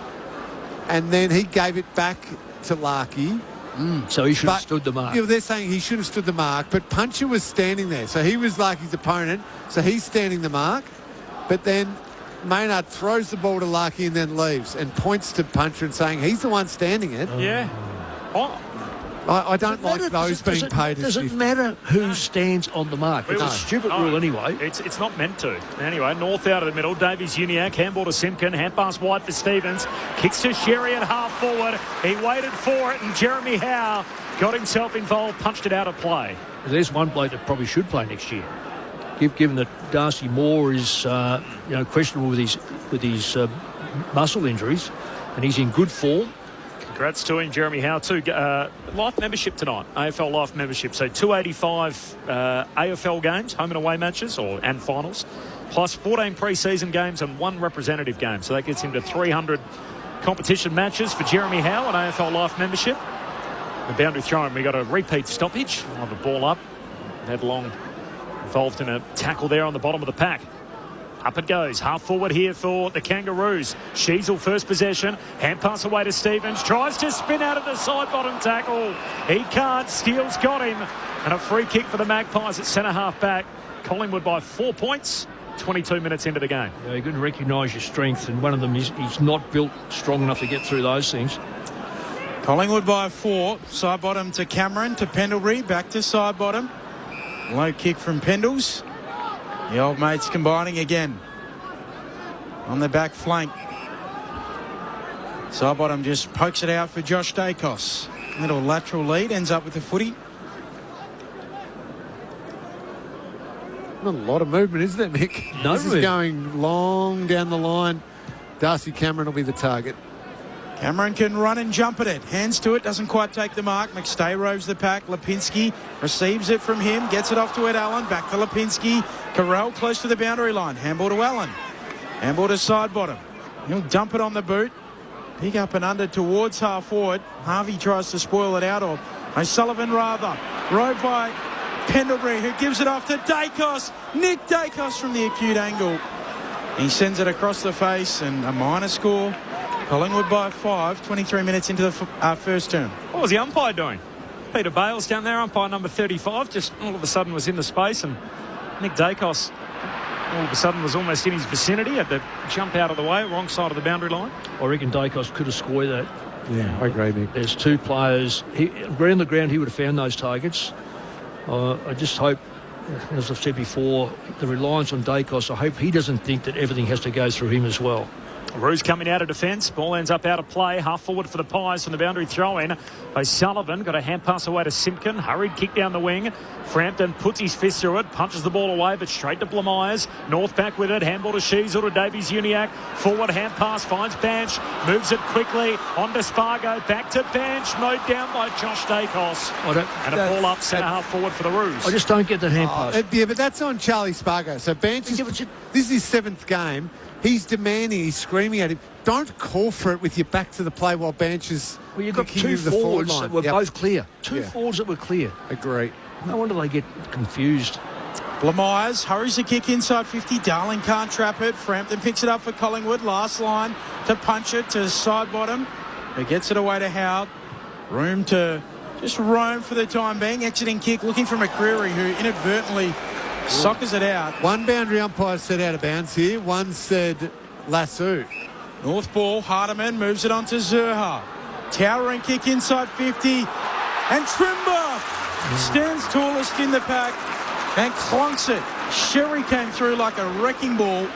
and then he gave it back to Larkey. So he should have stood the mark. You know, they're saying he should have stood the mark, but Puncher was standing there. So he was Larkey's opponent, so he's standing the mark. But then Maynard throws the ball to Larkey and then leaves and points to Puncher and saying he's the one standing it. Yeah. Oh. I don't like those being paid. Does it matter who stands on the mark? It's a stupid rule anyway. It's not meant to. Anyway, North out of the middle. Davies Uniacke, handball to Simpkin, hand pass wide for Stevens. Kicks to Sherry at half forward. He waited for it and Jeremy Howe got himself involved, punched it out of play. There's one bloke that probably should play next year. Given that Darcy Moore is questionable with his muscle injuries and he's in good form. Congrats to him, Jeremy Howe too. Life membership tonight, AFL Life membership. So 285 AFL games, home and away matches and finals, plus 14 pre-season games and 1 representative game. So that gets him to 300 competition matches for Jeremy Howe at AFL Life membership. The boundary throw, we got a repeat stoppage. We'll have a ball up. Headlong involved in a tackle there on the bottom of the pack. Up it goes. Half forward here for the Kangaroos. Sheasel first possession. Hand pass away to Stevens. Tries to spin out of the side bottom tackle. He can't. Steele's got him. And a free kick for the Magpies at centre half back. Collingwood by 4 points. 22 minutes into the game. Yeah, you can recognise your strength, and one of them is he's not built strong enough to get through those things. Collingwood by 4. Side bottom to Cameron, to Pendlebury. Back to side bottom. Low kick from Pendles. The old mates combining again on the back flank. Side bottom just pokes it out for Josh Dacos. Little lateral lead, ends up with the footy. Not a lot of movement, is there, Mick? No, this is going long down the line. Darcy Cameron will be the target. Cameron can run and jump at it. Hands to it, doesn't quite take the mark. McStay roves the pack. Lipinski receives it from him, gets it off to Ed Allen. Back to Lipinski. Carell close to the boundary line. Handball to Allen. Handball to side bottom. He'll dump it on the boot. Pick up and under towards half forward. Harvey tries to spoil it out, or O'Sullivan rather. Rode by Pendlebury, who gives it off to Dacos. Nick Dacos from the acute angle. He sends it across the face, and a minor score. Collingwood by 5, 23 minutes into the first term. What was the umpire doing? Peter Bales down there, umpire number 35, just all of a sudden was in the space, and Nick Dacos all of a sudden was almost in his vicinity, had to jump out of the way, wrong side of the boundary line. I reckon Dacos could have scored that. Yeah, I agree, Nick. There's 2 players. Around the ground, he would have found those targets. I just hope as I've said before, the reliance on Dacos, I hope he doesn't think that everything has to go through him as well. Roos coming out of defence. Ball ends up out of play. Half forward for the Pies from the boundary throw-in. O'Sullivan got a hand pass away to Simpkin. Hurried kick down the wing. Frampton puts his fist through it. Punches the ball away, but straight to Blamires. North back with it. Handball to Sheasel to Davies-Uniacke. Forward hand pass finds Bench. Moves it quickly. On to Spargo. Back to Bench. Mowed down by Josh Dacos. And a ball up centre half forward for the Roos. I just don't get that hand pass. Yeah, but that's on Charlie Spargo. So Bench this is his 7th game. He's demanding, he's screaming at him. Don't call for it with your back to the play while Bench is... Well, you've got two forwards that were both clear. Two forwards that were clear. Agree. No wonder they get confused. Blamires hurries the kick inside 50. Darling can't trap it. Frampton picks it up for Collingwood. Last line to punch it to side bottom. He gets it away to Howard. Room to just roam for the time being. Exiting kick looking for McCreary, who inadvertently soccers it out. One boundary umpire said out of bounds here. One said lasso. North ball. Hardiman moves it on to Zerha. Towering kick inside 50. And Trimber stands tallest in the pack and clunks it. Sherry came through like a wrecking ball.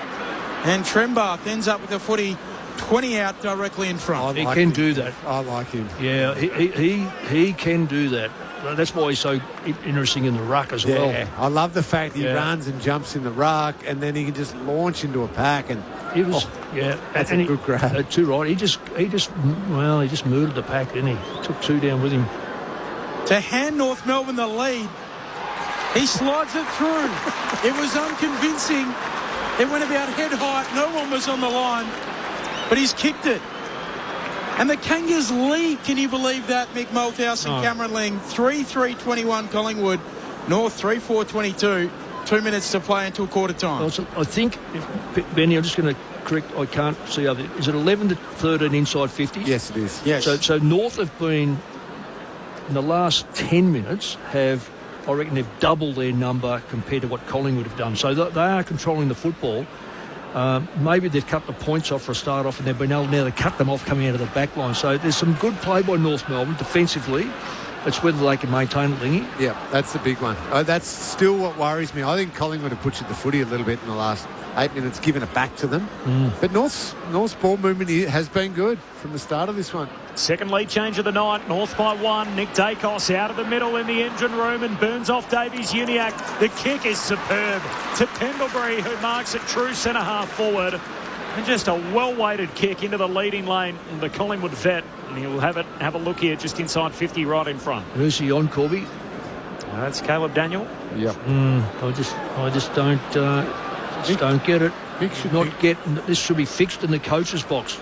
And Trembath ends up with a footy 20 out directly in front. He can do that. I like him. Yeah, he can do that. That's why he's so interesting in the ruck as well. Yeah, I love the fact he runs and jumps in the ruck, and then he can just launch into a pack. And he was, that's a good grab. Too right. He just murdered the pack, didn't he? Took 2 down with him. To hand North Melbourne the lead, he slides it through. It was unconvincing. It went about head height. No one was on the line, but he's kicked it. And the Kangas lead, can you believe that? Mick Malthouse and Cameron Ling, 3-3-21 Collingwood, North 3-4-22, 2 minutes to play until quarter time. Well, so I think, Benny, I'm just going to correct, I can't see other. Is it 11 to 13 inside 50? Yes, it is. Yes. So North have been, in the last 10 minutes, I reckon they've doubled their number compared to what Collingwood have done. So they are controlling the football. Maybe they've cut the points off for a start off and they've been able now to cut them off coming out of the back line. So there's some good play by North Melbourne defensively. It's whether they can maintain it, Lingy. Yeah, that's the big one. That's still what worries me. I think Collingwood have butchered the footy a little bit in the last 8 minutes, given it back to them. But North's ball movement has been good from the start of this one. Second lead change of the night. North by 1. Nick Dacos out of the middle in the engine room and burns off Davies-Uniacke. The kick is superb to Pendlebury, who marks it true centre half forward. And just a well-weighted kick into the leading lane. The Collingwood vet. And he'll have a look here just inside 50 right in front. Who's he on, Corby? That's Caleb Daniel. Yep. I just don't get it. This should be fixed in the coach's box.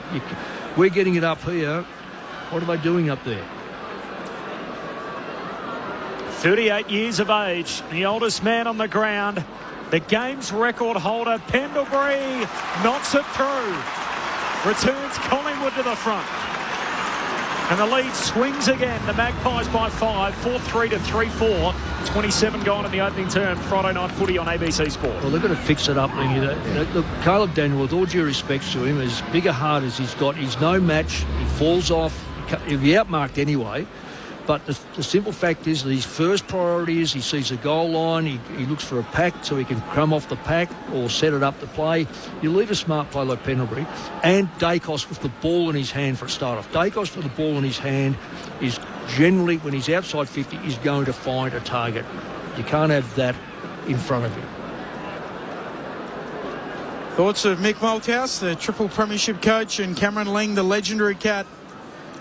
We're getting it up here. What are they doing up there? 38 years of age, the oldest man on the ground. The game's record holder, Pendlebury, knocks it through. Returns Collingwood to the front. And the lead swings again. The Magpies by 5, 4-3 to 3-4. 27 gone in the opening term. Friday night footy on ABC Sport. Well, they've got to fix it up. Look, Caleb Daniel, with all due respect to him, as big a heart as he's got, he's no match. He falls off. He'll be outmarked anyway. But the simple fact is that his first priority is he sees the goal line, he looks for a pack so he can come off the pack or set it up to play. You leave a smart player like Pendlebury and Dacos with the ball in his hand for a start off. Dacos with the ball in his hand is generally, when he's outside 50, is going to find a target. You can't have that in front of him. Thoughts of Mick Malthouse, the triple premiership coach, and Cameron Ling, the legendary cat.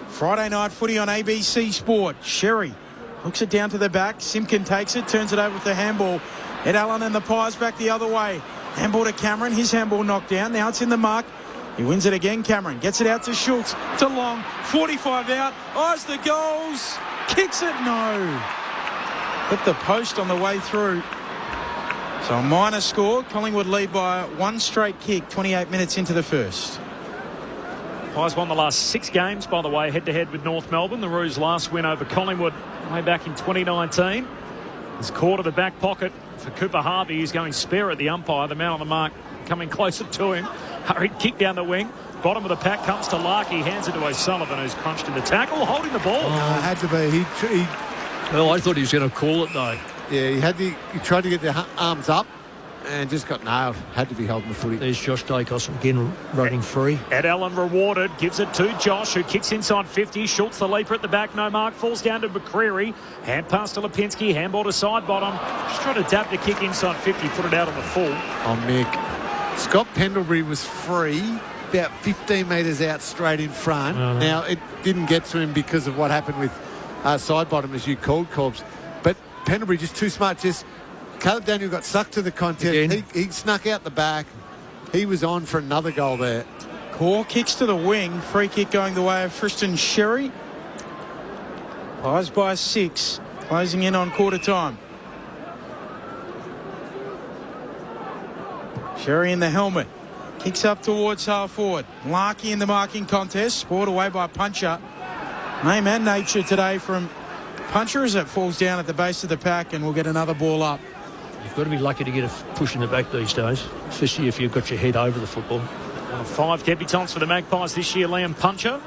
Friday night footy on ABC Sport. Sherry hooks it down to the back. Simpkin takes it, turns it over with the handball. Ed Allen and the Pies back the other way. Handball to Cameron. His handball knocked down. Now it's in the mark. He wins it again, Cameron. Gets it out to Schultz. To Long. 45 out. Eyes the goals. Kicks it. No. Hit the post on the way through. So a minor score. Collingwood lead by one straight kick, 28 minutes into the first. Pies won the last 6 games, by the way, head-to-head with North Melbourne. The Roos' last win over Collingwood way back in 2019. It's caught to the back pocket for Cooper Harvey, who's going spare at the umpire. The man on the mark coming closer to him. Hurried kick down the wing. Bottom of the pack comes to Larkey. Hands it to O'Sullivan, who's crunched in the tackle, holding the ball. It had to be. Well, I thought he was going to call it, though. Yeah, he tried to get the arms up and just got nailed. Had to be holding the footy. There's Josh Dacos again running free. Ed Allen rewarded, gives it to Josh, who kicks inside 50. Schultz the leaper at the back, no mark, falls down to McCreary. Hand pass to Lipinski, handball to side bottom. Just trying to dab the kick inside 50, put it out on the full. Oh, Mick. Scott Pendlebury was free, about 15 metres out straight in front. Now, it didn't get to him because of what happened with side bottom, as you called, Corbs. But Pendlebury just too smart. Caleb Daniel got sucked to the contest. He snuck out the back. He was on for another goal there. Core kicks to the wing. Free kick going the way of Tristan Sherry. Pies by 6. Closing in on quarter time. Sherry in the helmet. Kicks up towards half forward. Larkey in the marking contest. Spoiled away by Puncher. Name and nature today from Puncher as it falls down at the base of the pack, and we'll get another ball up. You've got to be lucky to get a push in the back these days, especially if you've got your head over the football. 5 debutants for the Magpies this year. Liam Puncher.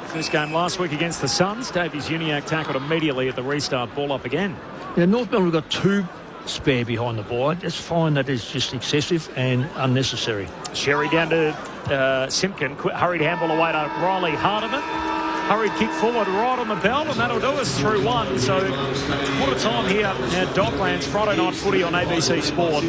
First game last week against the Suns. Davies Uniacke tackled immediately at the restart. Ball up again. Now, North Melbourne have got 2 spare behind the ball. I just find that is just excessive and unnecessary. Sherry down to Simpkin. Hurried handball away to Riley Hardiman. Hurried kick forward right on the bell, and that'll do us through 1. So what a time here at Docklands. Friday night footy on ABC Sport.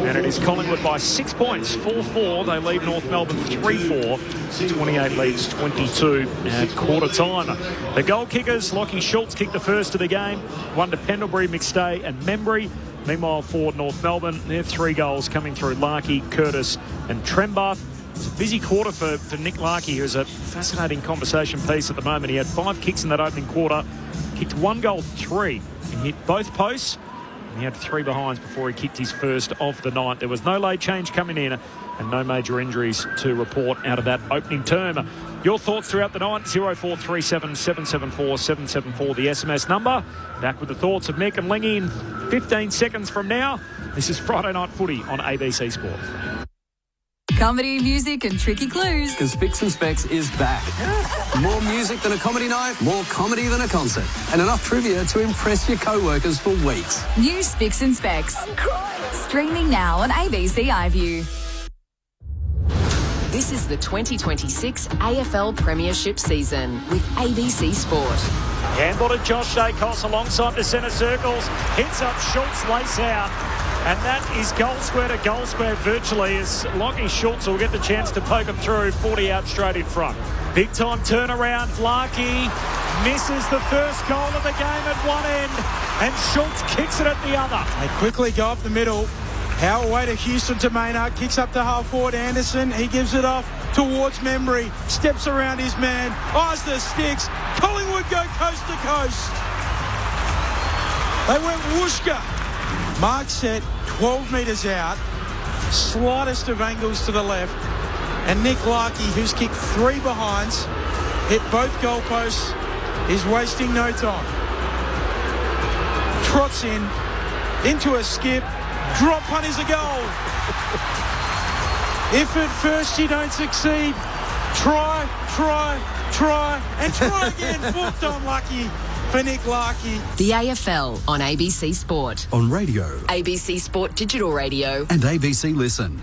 And it is Collingwood by 6 points. 4-4. They lead North Melbourne 3-4. 28 leads 22 at quarter time. The goal kickers, Lockie Schultz kicked the first of the game. One to Pendlebury, McStay and Membry. Meanwhile, for North Melbourne, their 3 goals coming through Larkey, Curtis and Trembath. It's a busy quarter for Nick Larkey, who's a fascinating conversation piece at the moment. He had 5 kicks in that opening quarter, kicked 1 goal, 3, and hit both posts. And he had 3 behinds before he kicked his first of the night. There was no late change coming in and no major injuries to report out of that opening term. Your thoughts throughout the night, 0437 774 774, the SMS number. Back with the thoughts of Mick and Lingy in 15 seconds from now. This is Friday Night Footy on ABC Sport. Comedy, music and tricky clues. Because Spicks and Specs is back. More music than a comedy night, more comedy than a concert, and enough trivia to impress your co-workers for weeks. New Spicks and Specs. Streaming now on ABC iView. This is the 2026 AFL Premiership season with ABC Sport. Handball to Josh Dacos alongside the centre circles. Hits up Schultz, lace out. And that is goal square to goal square virtually as Lockie Schultz will get the chance to poke him through. 40 out straight in front. Big time turnaround. Larkey misses the first goal of the game at one end and Schultz kicks it at the other. They quickly go up the middle. Howe away to Houston to Maynard. Kicks up to half forward Anderson. He gives it off towards Membry. Steps around his man. Eyes the sticks. Collingwood go coast to coast. They went whooshka. Mark set 12 metres out, slightest of angles to the left, and Nick Larkey, who's kicked 3 behinds, hit both goalposts, is wasting no time. Trots into a skip, drop punt is a goal. If at first you don't succeed, try, and try again. 4th time lucky for Nick Larkey. The AFL on ABC Sport. On radio. ABC Sport Digital Radio. And ABC Listen.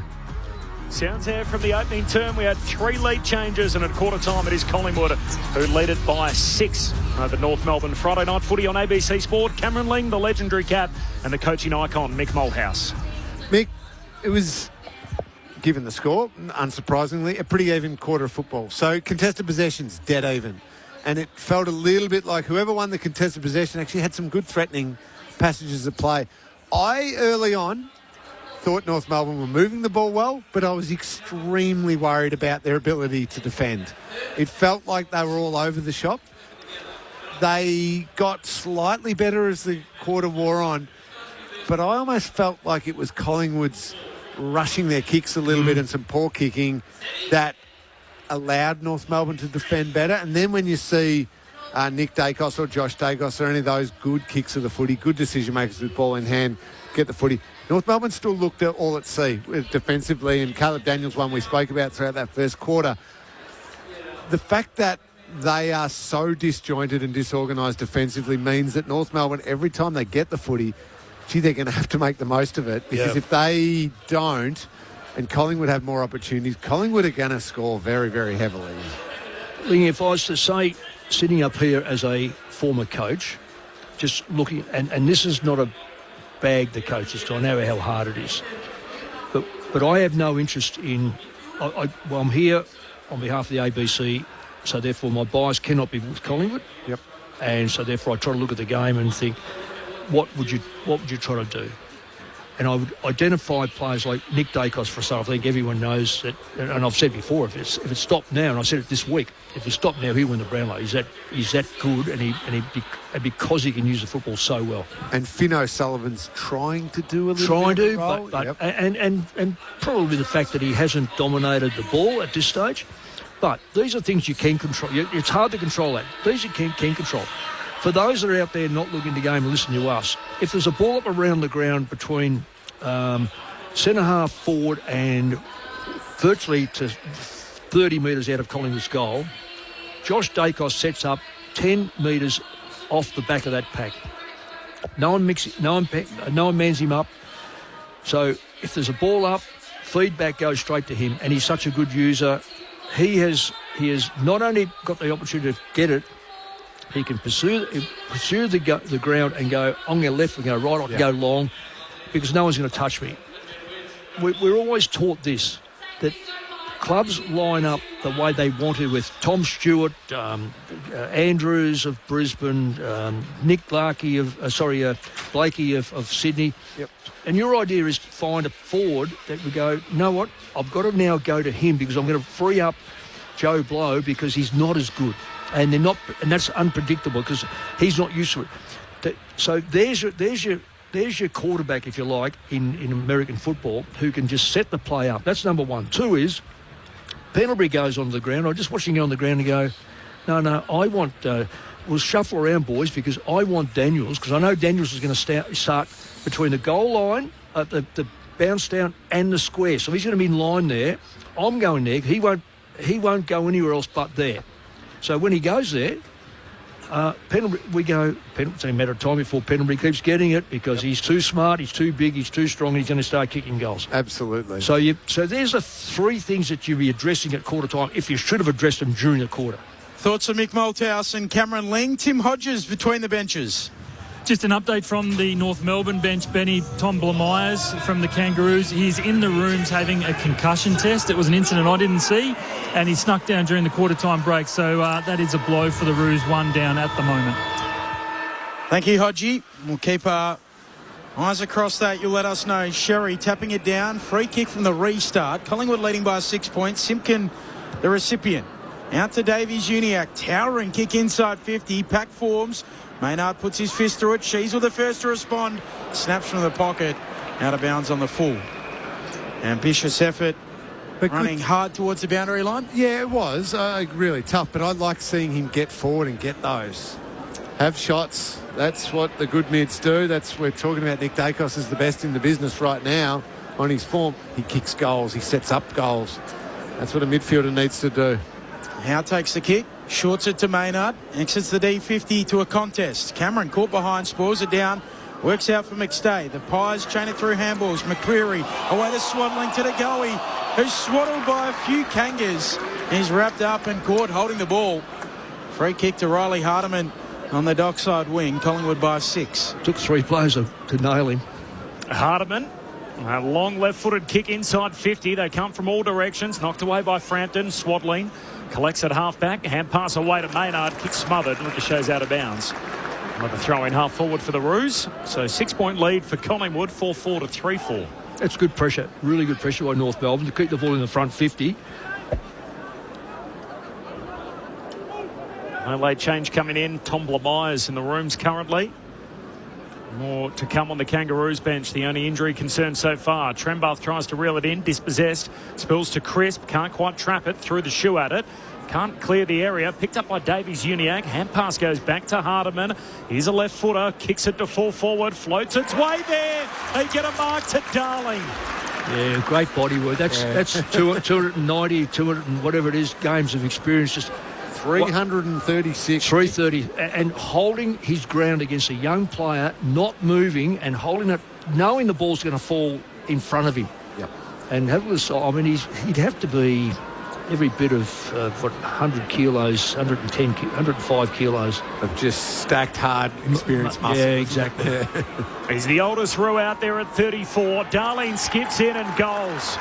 Sounds there from the opening term. We had 3 lead changes, and at quarter time it is Collingwood who lead it by 6 over North Melbourne. Friday night footy on ABC Sport. Cameron Ling, the legendary cat, and the coaching icon, Mick Malthouse. Mick, it was, given the score, unsurprisingly, a pretty even quarter of football. So contested possessions, dead even. And it felt a little bit like whoever won the contested possession actually had some good threatening passages of play. I, early on, thought North Melbourne were moving the ball well, but I was extremely worried about their ability to defend. It felt like they were all over the shop. They got slightly better as the quarter wore on, but I almost felt like it was Collingwood's rushing their kicks a little bit and some poor kicking that allowed North Melbourne to defend better. And then when you see Nick Dacos or Josh Dacos or any of those good kicks of the footy, good decision makers with ball in hand, get the footy, North Melbourne still looked at all at sea defensively, and Caleb Daniels, one we spoke about throughout that first quarter. The fact that they are so disjointed and disorganised defensively means that North Melbourne, every time they get the footy, they're going to have to make the most of it, because if they don't, and Collingwood have more opportunities, Collingwood are going to score very, very heavily. Ling, if I was to say, sitting up here as a former coach, just looking, and this is not a bag the coaches to, I know how hard it is, but I have no interest in, I'm here on behalf of the ABC, so therefore my bias cannot be with Collingwood. Yep. And so therefore I try to look at the game and think, what would you try to do? And I would identify players like Nick Dacos for a I think everyone knows that, and I've said before, if it stopped now, and I said it this week, if it stopped now, he'll win the Brownlow. He's that good, and because he can use the football so well. And Finn O'Sullivan's trying to do a little bit of a role. But and probably the fact that he hasn't dominated the ball at this stage. But these are things you can control. It's hard to control that. These you can control. For those that are out there not looking at the game and listening to us, if there's a ball up around the ground between centre half forward and virtually to 30 metres out of Collingwood's goal, Josh Dacos sets up 10 metres off the back of that pack. No one mans him up. So if there's a ball up, feedback goes straight to him, and he's such a good user. He has not only got the opportunity to get it, he can pursue the ground and go, I'm going to left and go right, I can go long, because no one's going to touch me. We're always taught this, that clubs line up the way they want to with Tom Stewart, Andrews of Brisbane, Nick Blakey Blakey of Sydney. Yep. And your idea is to find a forward that would go, you know what, I've got to now go to him because I'm going to free up Joe Blow because he's not as good. And that's unpredictable because he's not used to it. So there's your quarterback, if you like, in American football, who can just set the play up. That's number one. Two is Pendlebury goes onto the ground. I'm just watching him on the ground and go, no, I want. We'll shuffle around, boys, because I want Daniels, because I know Daniels is going to start between the goal line, the bounce down, and the square. So he's going to be in line there. I'm going there. He won't go anywhere else but there. So when he goes there, Pendlebury, it's a matter of time before Pendlebury keeps getting it because he's too smart, he's too big, he's too strong, and he's going to start kicking goals. Absolutely. So there's the three things that you'll be addressing at quarter time if you should have addressed them during the quarter. Thoughts of Mick Malthouse and Cameron Ling. Tim Hodges between the benches. Just an update from the North Melbourne bench, Benny. Tom Blamires from the Kangaroos. He's in the rooms having a concussion test. It was an incident I didn't see, and he snuck down during the quarter-time break. So that is a blow for the Roos, one down at the moment. Thank you, Hodgie. We'll keep our eyes across that. You'll let us know. Sherry tapping it down. Free kick from the restart. Collingwood leading by 6 points. Simpkin, the recipient. Out to Davies Uniacke. Towering kick inside 50. Pack forms. Maynard puts his fist through it. Sheasel the first to respond. Snaps from the pocket. Out of bounds on the full. Ambitious effort. Running hard towards the boundary line. Yeah, it was really tough, but I like seeing him get forward and get those. Have shots. That's what the good mids do. We're talking about Nick Dacos is the best in the business right now on his form. He kicks goals. He sets up goals. That's what a midfielder needs to do. Howe takes the kick. Shorts it to Maynard. Exits the D50 to a contest. Cameron caught behind. Spoils it down. Works out for McStay. The Pies chain it through handballs. McCreary away to swaddling to the goalie, who's swaddled by a few Kangas. He's wrapped up and caught holding the ball. Free kick to Riley Hardiman on the dockside wing. Collingwood by 6. Took 3 players to nail him. Hardiman, a long left-footed kick inside 50. They come from all directions. Knocked away by Frampton. Swaddling collects at half-back. Hand pass away to Maynard. Kick smothered. Ricochets out of bounds. Another throw in half forward for the Roos. So 6-point lead for Collingwood. 4-4 to 3-4. That's good pressure. Really good pressure by North Melbourne to keep the ball in the front 50. No late change coming in. Tom Blamires in the rooms currently. More to come on the Kangaroos bench. The only injury concern so far. Trembath tries to reel it in. Dispossessed. Spills to Crisp. Can't quite trap it. Threw the shoe at it. Can't clear the area. Picked up by Davies Uniacke. Hand pass goes back to Hardiman. Here's a left footer. Kicks it to full forward. Floats its way there. They get a mark to Darling. Yeah, great body work. That's 290, 200 and whatever it is, games of experience. Just 336. 330. And holding his ground against a young player, not moving and holding it, knowing the ball's going to fall in front of him. Yep. And that was, I mean, he'd have to be every bit of, 100 kilos, 110, 105 kilos. Of just stacked hard, experienced muscle. Yeah, exactly. He's the oldest row out there at 34. Darlene skips in and goals.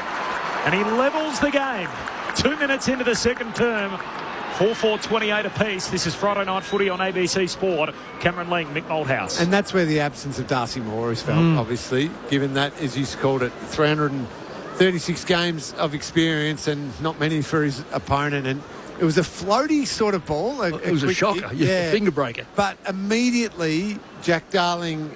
And he levels the game. 2 minutes into the second term. 4-4-28 apiece. This is Friday Night Footy on ABC Sport. Cameron Ling, Mick Moldhouse. And that's where the absence of Darcy Moore is felt, obviously, given that, as you called it, 336 games of experience and not many for his opponent. And it was a floaty sort of ball. It was a shocker. Yeah, finger breaker. But immediately, Jack Darling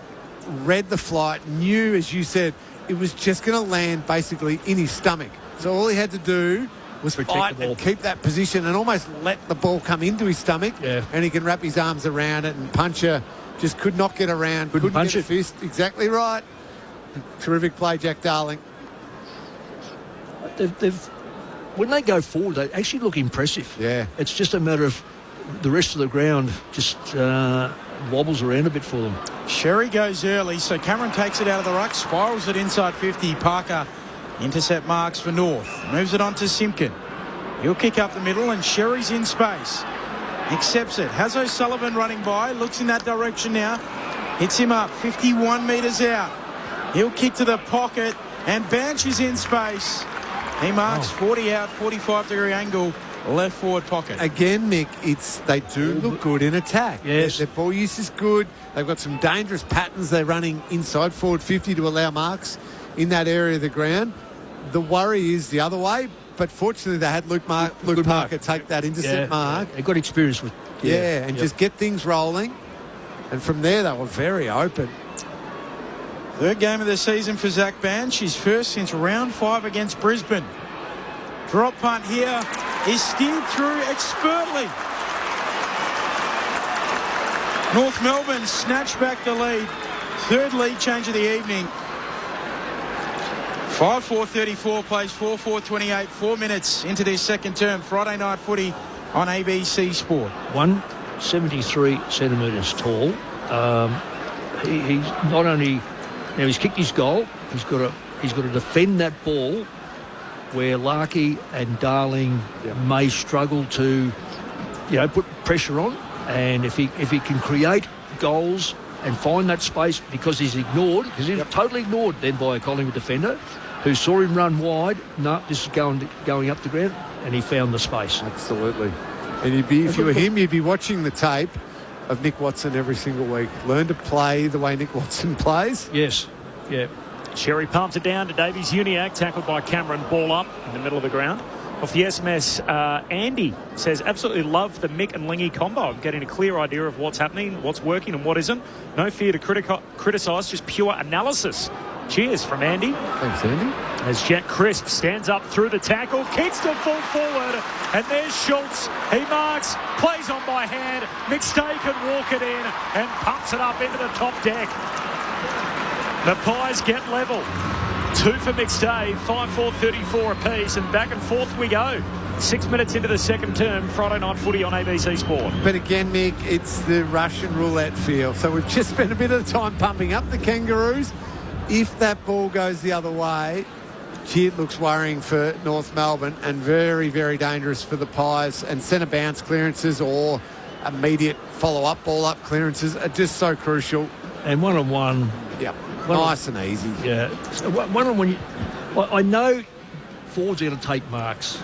read the flight, knew, as you said, it was just going to land basically in his stomach. So all he had to do was fight and keep that position and almost let the ball come into his stomach. Yeah. And he can wrap his arms around it, and Puncher just could not get around. Couldn't punch get a it. fist. Exactly right. Terrific play, Jack Darling. When they go forward, they actually look impressive. Yeah. It's just a matter of the rest of the ground just wobbles around a bit for them. Sherry goes early, so Cameron takes it out of the ruck, spirals it inside 50. Parker intercept marks for North. Moves it on to Simpkin. He'll kick up the middle, and Sherry's in space. Accepts it. Has O'Sullivan running by. Looks in that direction now. Hits him up. 51 metres out. He'll kick to the pocket, and Banch is in space. He marks 40 out, 45-degree angle, left forward pocket. Again, Mick, they do look good in attack. Yes. Their ball use is good. They've got some dangerous patterns. They're running inside forward 50 to allow marks in that area of the ground. The worry is the other way, but fortunately they had Luke Parker take that intercept mark. They got experience with just get things rolling. And from there they were very open. Third game of the season for Zach Banch. His first since round 5 against Brisbane. Drop punt here is steered through expertly. North Melbourne snatched back the lead. Third lead change of the evening. 5-4-34 plays 4-4-28. 4 minutes into this second term. Friday Night Footy on ABC Sport. 173 centimetres tall. He's not only now he's kicked his goal. He's got to defend that ball where Larkey and Darling may struggle to put pressure on. And if he can create goals and find that space, because he's ignored, because he's totally ignored then by a Collingwood defender who saw him run wide. No, this is going up the ground, and he found the space. Absolutely. And if you were him, you'd be watching the tape of Nick Watson every single week. Learn to play the way Nick Watson plays. Yes. Yeah. Sherry pumps it down to Davies Uniacke, tackled by Cameron, ball up in the middle of the ground. Off the SMS, Andy says, absolutely love the Mick and Lingy combo. I'm getting a clear idea of what's happening, what's working and what isn't. No fear to criticise, just pure analysis. Cheers from Andy. Thanks, Andy. As Jack Crisp stands up through the tackle, kicks to full forward, and there's Schultz. He marks, plays on by hand. McStay can walk it in and pumps it up into the top deck. The Pies get level. 2 for McStay, 5-4-34 apiece, and back and forth we go. 6 minutes into the second term, Friday Night Footy on ABC Sport. But again, Mick, it's the Russian roulette feel. So we've just spent a bit of time pumping up the Kangaroos. If that ball goes the other way, it looks worrying for North Melbourne and very, very dangerous for the Pies. And centre bounce clearances or immediate follow-up, ball-up clearances are just so crucial. And one-on-one. Yep. Nice and easy. Yeah. So one-on-one, I know forwards are going to take marks.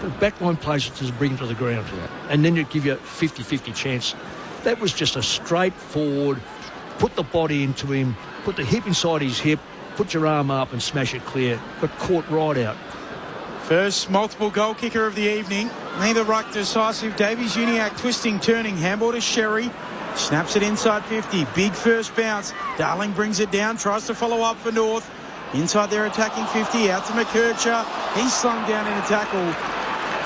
The backline players just bring them to the ground. Yeah. And then you give you a 50-50 chance. That was just a straightforward, put the body into him, put the hip inside his hip, put your arm up and smash it clear, but caught right out. First multiple goal kicker of the evening. Neither ruck decisive. Davies Uniacke twisting, turning, handball to Sherry. Snaps it inside 50. Big first bounce. Darling brings it down, tries to follow up for North. Inside their attacking 50, out to McKercher. He's slung down in a tackle.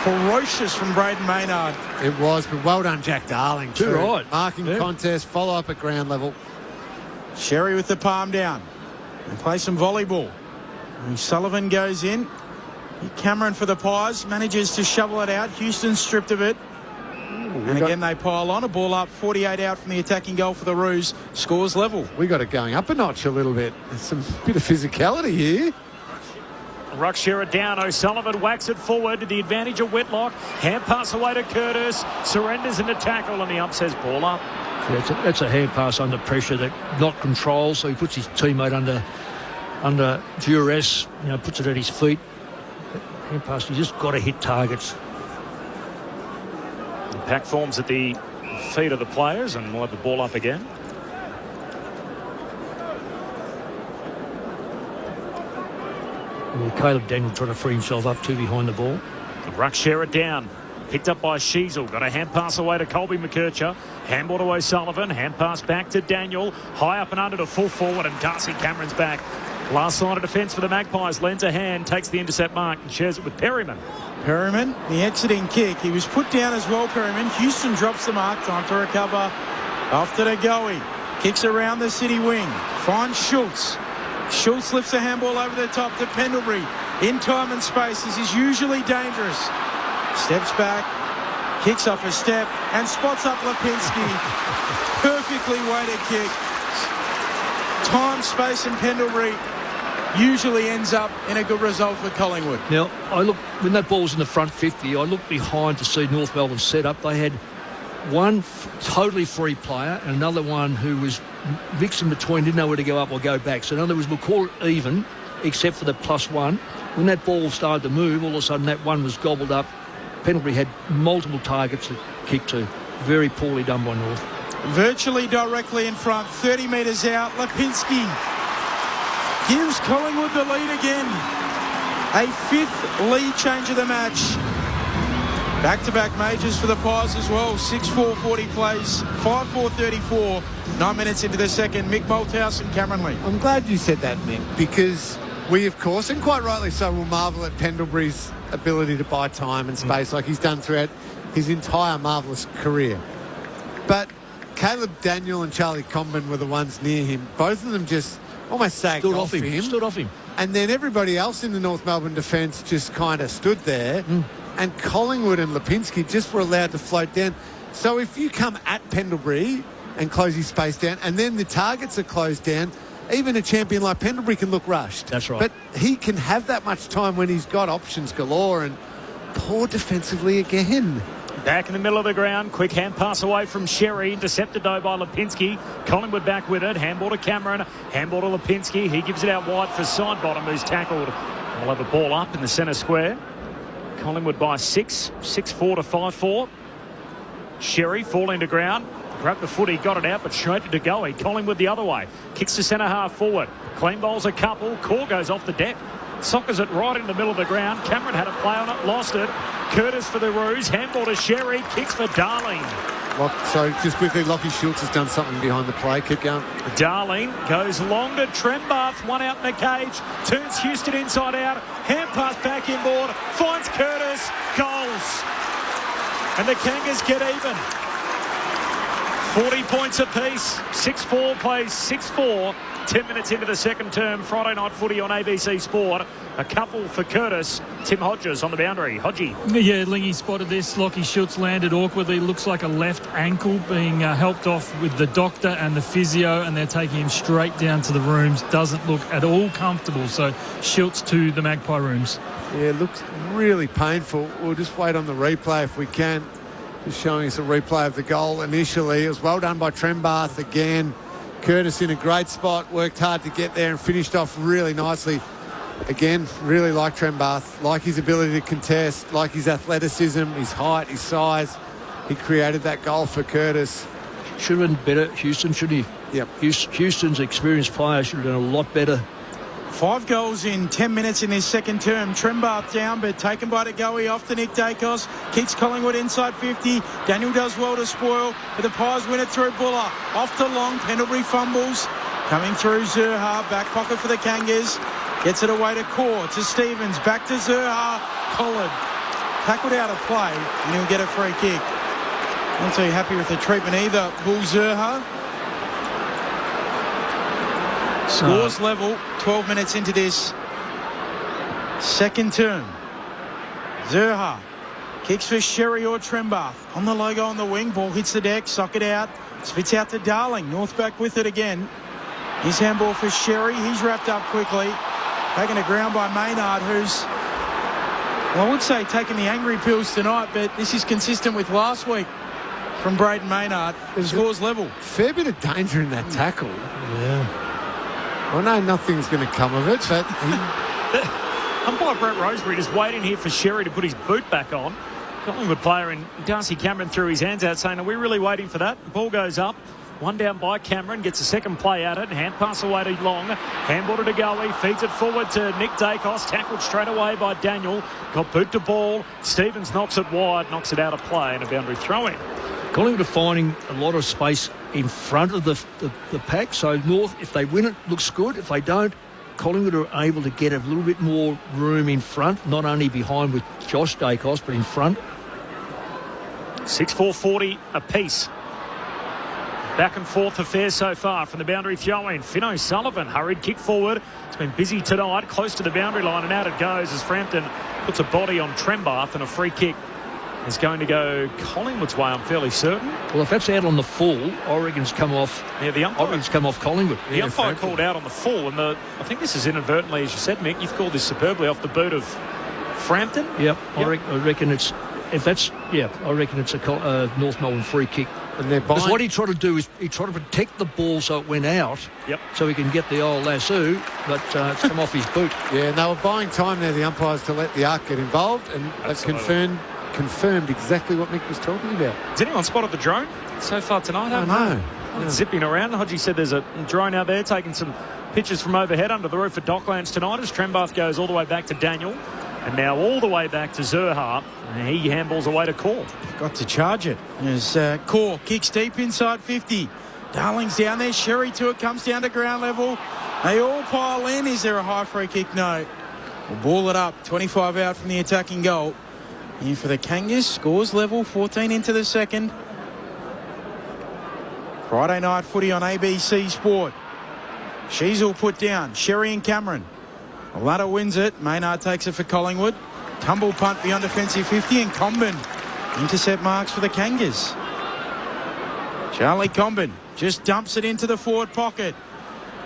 Ferocious from Braden Maynard. It was, but well done, Jack Darling. Too right. Marking contest, follow up at ground level. Sherry with the palm down. And play some volleyball. And Sullivan goes in. Cameron for the Pies manages to shovel it out. Houston stripped of it. And again, they pile on. A ball up, 48 out from the attacking goal for the Roos. Scores level. We got it going up a notch a little bit. There's some bit of physicality here. Ruck Shearer down. O'Sullivan whacks it forward to the advantage of Whitlock. Hand pass away to Curtis. Surrenders into tackle, and the ump says ball up. Yeah, that's a hand pass under pressure that not control, so he puts his teammate under duress, puts it at his feet. Hand pass, you just got to hit targets. The pack forms at the feet of the players, and we'll have the ball up again. And Caleb Daniel trying to free himself up too behind the ball. Ruck Shearer down. Picked up by Sheasel. Got a hand pass away to Colby McKercher. Handball to O'Sullivan. Hand pass back to Daniel. High up and under to full forward, and Darcy Cameron's back. Last line of defence for the Magpies. Lends a hand, takes the intercept mark and shares it with Perryman. Perryman, the exiting kick. He was put down as well, Perryman. Houston drops the mark. Time to recover. Off to Goey. Kicks around the city wing. Finds Schultz. Schultz lifts a handball over the top to Pendlebury. In time and space. This is usually dangerous. Steps back. Kicks off a step and spots up Lipinski. Perfectly weighted kick. Time, space and Pendlebury usually ends up in a good result for Collingwood. Now, I look when that ball was in the front 50, I looked behind to see North Melbourne set up. They had one totally free player and another one who was mixed in between, didn't know where to go up or go back. So in other words, we'll call it even, except for the +1. When that ball started to move, all of a sudden that one was gobbled up. Pendlebury had multiple targets to kick to. Very poorly done by North. Virtually directly in front, 30 metres out. Lipinski gives Collingwood the lead again. A 5th lead change of the match. Back-to-back majors for the Pies as well. 6-4 40 plays, 5-4 34. 9 minutes into the second. Mick Malthouse and Cameron Lee. I'm glad you said that, Mick, because we, of course, and quite rightly so, will marvel at Pendlebury's ability to buy time and space like he's done throughout his entire marvellous career. But Caleb Daniel and Charlie Comben were the ones near him. Both of them just almost sagged off him. Stood off him. And then everybody else in the North Melbourne defence just kind of stood there. And Collingwood and Lipinski just were allowed to float down. So if you come at Pendlebury and close his space down, and then the targets are closed down, even a champion like Pendlebury can look rushed. That's right. But he can have that much time when he's got options galore, and poor defensively again. Back in the middle of the ground. Quick hand pass away from Sherry. Intercepted though by Lipinski. Collingwood back with it. Handball to Cameron. Handball to Lipinski. He gives it out wide for Sidebottom, who's tackled. We'll have a ball up in the centre square. Collingwood by 6. 6-4 to 5-4. Sherry falling to ground. Grabbed the footy, got it out, but straight to Goey. Collingwood the other way. Kicks to centre half forward. Clean bowls a couple. Core goes off the deck. Sockers it right in the middle of the ground. Cameron had a play on it, lost it. Curtis for the Roos. Handball to Sherry. Kicks for Darling. So just quickly, Lockie Schultz has done something behind the play. Keep going. Darling goes long to Trembath. One out in the cage. Turns Houston inside out. Hand pass back inboard. Finds Curtis. Goals. And the Kangas get even. 40 points apiece. 6-4 plays 6-4. 10 minutes into the second term. Friday night footy on ABC Sport. A couple for Curtis. Tim Hodges on the boundary. Hodgie. Yeah, Lingy spotted this. Lockie Schultz landed awkwardly. Looks like a left ankle being helped off with the doctor and the physio, and they're taking him straight down to the rooms. Doesn't look at all comfortable. So Schultz to the Magpie rooms. Yeah, looks really painful. We'll just wait on the replay if we can. Just showing us a replay of the goal initially. It was well done by Trembath again. Curtis in a great spot, worked hard to get there and finished off really nicely. Again, really like Trembath, like his ability to contest, like his athleticism, his height, his size. He created that goal for Curtis. Should have been better, Houston, shouldn't he? Yep. Houston's experienced player should have done a lot better. 5 goals in 10 minutes in this second term. Trembath down, but taken by Goey off to Nick Dacos. Kicks Collingwood inside 50. Daniel does well to spoil, but the Pies win it through Buller. Off to Long. Pendlebury fumbles. Coming through Zurha. Back pocket for the Kangas. Gets it away to Core. To Stevens. Back to Zurha. Pollard. Tackled out of play, and he'll get a free kick. Not too happy with the treatment either. Bull Zurha. Scores level, 12 minutes into this second term. Zurha Kicks for Sherry or Trembath. On the logo on the wing. Ball hits the deck. Socket out. Spits out to Darling. North back with it again. His handball for Sherry. He's wrapped up quickly. Taken to ground by Maynard, who's, well, I would say taking the angry pills tonight, but this is consistent with last week from Braden Maynard. The score's level. Fair bit of danger in that tackle. Yeah. I know nothing's going to come of it, but... Umpire Brett Roseberry just waiting here for Sherry to put his boot back on. Collingwood player and Darcy Cameron threw his hands out saying, are we really waiting for that? The ball goes up. One down by Cameron, gets a second play at it. Hand pass away to Long. Handball to Gully, feeds it forward to Nick Dacos. Tackled straight away by Daniel. Got boot to ball. Stevens knocks it wide, knocks it out of play, and a boundary throw-in. Collingwood are finding a lot of space in front of the pack. So North, if they win it, looks good. If they don't, Collingwood are able to get a little bit more room in front, not only behind with Josh Dacos, but in front. 6-4-40 apiece. Back and forth affair so far from the boundary throw-in. Finn O'Sullivan, hurried kick forward. It's been busy tonight, close to the boundary line, and out it goes as Frampton puts a body on Trembath, and a free kick is going to go Collingwood's way, I'm fairly certain. Well, if that's out on the full, I reckon it's come off. Yeah, the umpire. I reckon it's come off Collingwood. The umpire called out on the full, and I think this is inadvertently, as you said, Mick. You've called this superbly off the boot of Frampton. Yep. I reckon it's. If that's, I reckon it's a North Melbourne free kick. Because what he tried to do is he tried to protect the ball so it went out, so he can get the old lasso, but it's come off his boot. Yeah, and they were buying time there, the umpires, to let the arc get involved, and they've confirmed exactly what Mick was talking about. Has anyone spotted the drone so far tonight? I know. It's zipping around. Hodgie said there's a drone out there taking some pictures from overhead under the roof at Docklands tonight as Trembath goes all the way back to Daniel. And now all the way back to Zerha. He handballs away to Core. Got to charge it. As Core kicks deep inside 50. Darling's down there. Sherry to it. Comes down to ground level. They all pile in. Is there a high free kick? No. We'll ball it up. 25 out from the attacking goal. In for the Kangas. Scores level. 14 into the second. Friday night footy on ABC Sport. She's all put down. Sherry and Cameron. Ladder wins it. Maynard takes it for Collingwood. Tumble punt beyond defensive 50, and Comben intercept marks for the Kangas. Charlie Comben just dumps it into the forward pocket.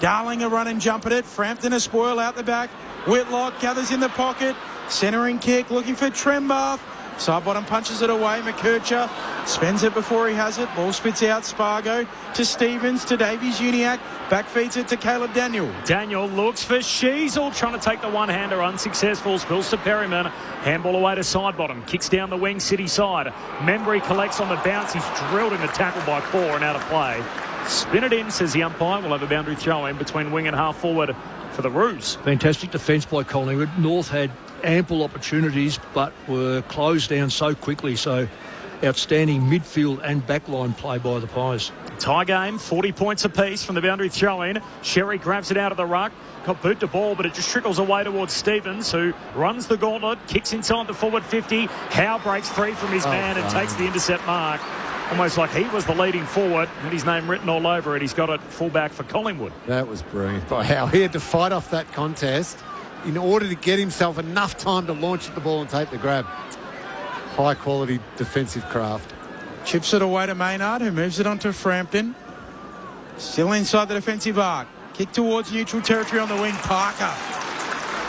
Darling a run and jump at it. Frampton a spoil out the back. Whitlock gathers in the pocket. Centering kick looking for Trembath. Side bottom punches it away. McKercher spends it before he has it. Ball spits out. Spargo to Stevens to Davies Uniac. Back feeds it to Caleb Daniel. Daniel looks for Sheasel, trying to take the one-hander, unsuccessful. Spills to Perryman. Handball away to side bottom. Kicks down the wing, City side. Membry collects on the bounce. He's drilled in the tackle by Core and out of play. Spin it in, says the umpire. We'll have a boundary throw in between wing and half forward for the Roos. Fantastic defence by Collingwood. North had ample opportunities but were closed down so quickly. So outstanding midfield and backline play by the Pies. Tie game, 40 points apiece from the boundary throw-in. Sherry grabs it out of the ruck. Got boot to ball, but it just trickles away towards Stevens, who runs the gauntlet, kicks inside the forward 50. Howe breaks free from his man and takes the intercept mark. Almost like he was the leading forward. Had his name written all over it. He's got it full-back for Collingwood. That was brilliant by Howe. He had to fight off that contest in order to get himself enough time to launch at the ball and take the grab. High-quality defensive craft. Chips it away to Maynard, who moves it onto Frampton. Still inside the defensive arc. Kick towards neutral territory on the wing. Parker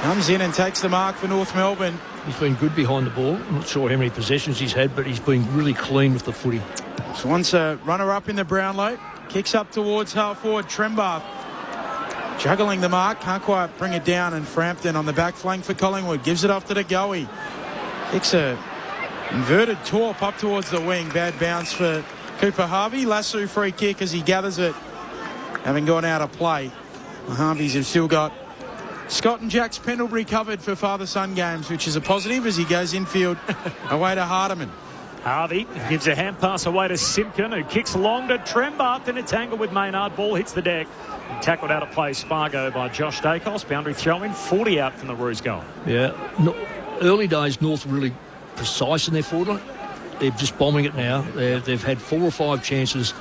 comes in and takes the mark for North Melbourne. He's been good behind the ball. I'm not sure how many possessions he's had, but he's been really clean with the footy. So once a runner-up in the Brownlow. Kicks up towards half forward. Trembath juggling the mark. Can't quite bring it down, and Frampton on the back flank for Collingwood. Gives it off to the Goey. Kicks a inverted torp up towards the wing. Bad bounce for Cooper Harvey. Lasso free kick as he gathers it, having gone out of play. The Harveys have still got Scott and Jack's Pendlebury covered for father-son games, which is a positive as he goes infield away to Hardiman. Harvey gives a hand pass away to Simpkin, who kicks long to Trembath in a tangle with Maynard. Ball hits the deck. Tackled out of play, Spargo by Josh Dacos. Boundary throw-in, 40 out from the Roos goal. Yeah, early days North really precise in their forward line. They're just bombing it now. They've had 4 or 5 chances.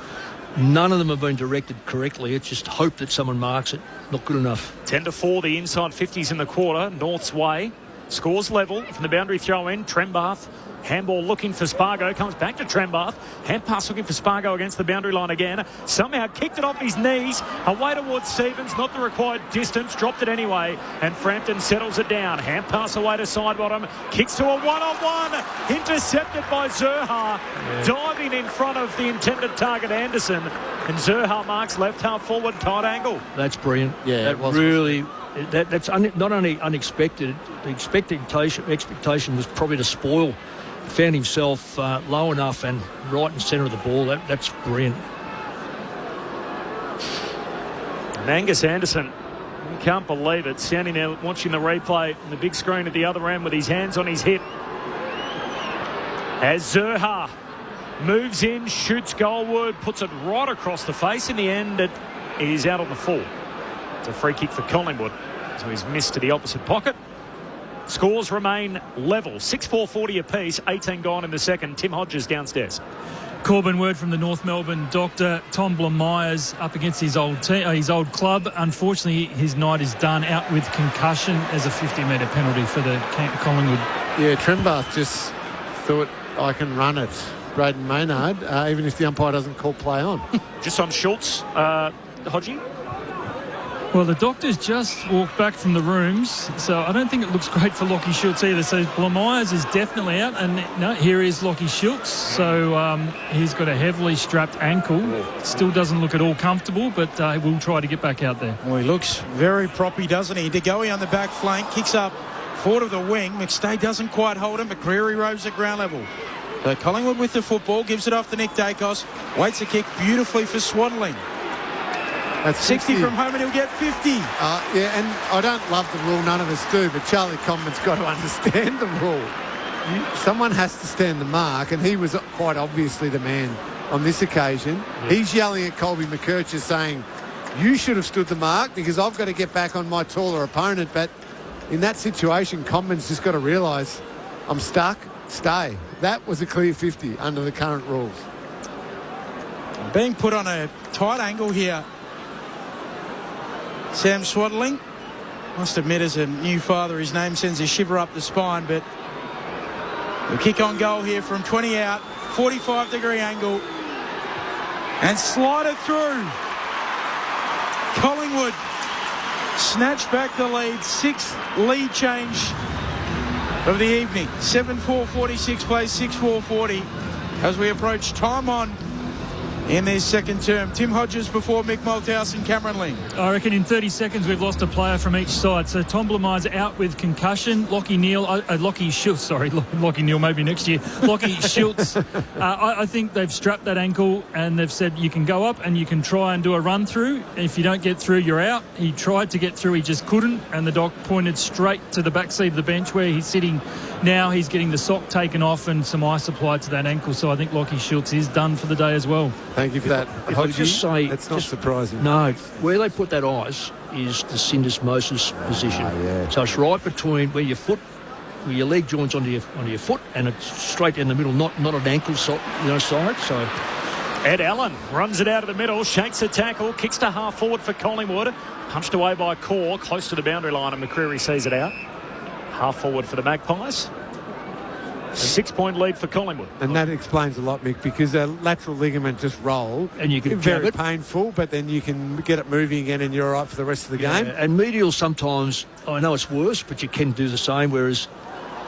None of them have been directed correctly. It's just hope that someone marks it. Not good enough. 10-4, the inside 50s in the quarter. North's way. Scores level from the boundary throw in. Trembath. Handball looking for Spargo. Comes back to Trembath. Hand pass looking for Spargo against the boundary line again. Somehow kicked it off his knees. Away towards Stevens. Not the required distance. Dropped it anyway. And Frampton settles it down. Hand pass away to Sidebottom. Kicks to a one-on-one. Intercepted by Zurha. Diving in front of the intended target, Anderson. And Zurha marks left half forward tight angle. That's brilliant. Yeah, that really. That's not only unexpected. The expectation was probably to spoil. Found himself low enough and right in centre of the ball. That's brilliant. And Angus Anderson, you can't believe it, standing there watching the replay on the big screen at the other end with his hands on his hip. As Zurha moves in, shoots goalward, puts it right across the face. In the end, it is out on the full. It's a free kick for Collingwood. So he's missed to the opposite pocket. Scores remain level. 6-4-40 apiece. 18 gone in the second. Tim Hodges downstairs. Corbin, word from the North Melbourne doctor. Tom Blomeyers up against his old team, his old club. Unfortunately, his night is done, out with concussion as a 50-metre penalty for the Collingwood. Yeah, Trembath just thought, I can run it. Braden Maynard, even if the umpire doesn't call play on. Just on Schultz, Hodgie? Well, the doctors just walked back from the rooms, so I don't think it looks great for Lockie Schultz either. So Blomeyers is definitely out, and no, here is Lockie Schultz. So he's got a heavily strapped ankle. Still doesn't look at all comfortable, but we'll try to get back out there. Well, he looks very proppy, doesn't he? De Goey on the back flank, kicks up forward of the wing. McStay doesn't quite hold him. McCreary roves at ground level. Collingwood with the football, gives it off to Nick Dacos. Waits a kick beautifully for Swaddling. That's 60 from home and he'll get 50. Yeah, and I don't love the rule, none of us do, but Charlie Common's got to understand the rule. Someone has to stand the mark, and he was quite obviously the man on this occasion. Yeah. He's yelling at Colby McKercher saying, you should have stood the mark because I've got to get back on my taller opponent. But in that situation, Common's just got to realise, I'm stuck, stay. That was a clear 50 under the current rules. Being put on a tight angle here. Sam Swaddling, must admit as a new father his name sends a shiver up the spine, but the kick on goal here from 20 out, 45-degree angle, and slide it through. Collingwood snatched back the lead, sixth lead change of the evening. 7-4-46 plays 6-4-40 as we approach time on in this second term. Tim Hodges before Mick Malthouse and Cameron Ling. I reckon in 30 seconds we've lost a player from each side. So Tom Blomeyer's out with concussion. Lockie Neal maybe next year. Lockie Schultz. I think they've strapped that ankle and they've said you can go up and you can try and do a run through. If you don't get through, you're out. He tried to get through, he just couldn't, and the doc pointed straight to the back seat of the bench where he's sitting now. He's getting the sock taken off and some ice applied to that ankle. So I think Lockie Schultz is done for the day as well. Thank you for that. If I just say, that's not surprising. No, where they put that ice is the syndesmosis position. Yeah. So it's right between where your leg joins onto your foot, and it's straight in the middle, not an ankle side. So Ed Allen runs it out of the middle, shakes a tackle, kicks to half forward for Collingwood, punched away by Core, close to the boundary line, and McCreary sees it out. Half forward for the Magpies. 6-point lead for Collingwood. And that explains a lot, Mick, because a lateral ligament just rolled. And you can very painful, but then you can get it moving again and you're all right for the rest of the game. And medial sometimes, I know it's worse, but you can do the same, whereas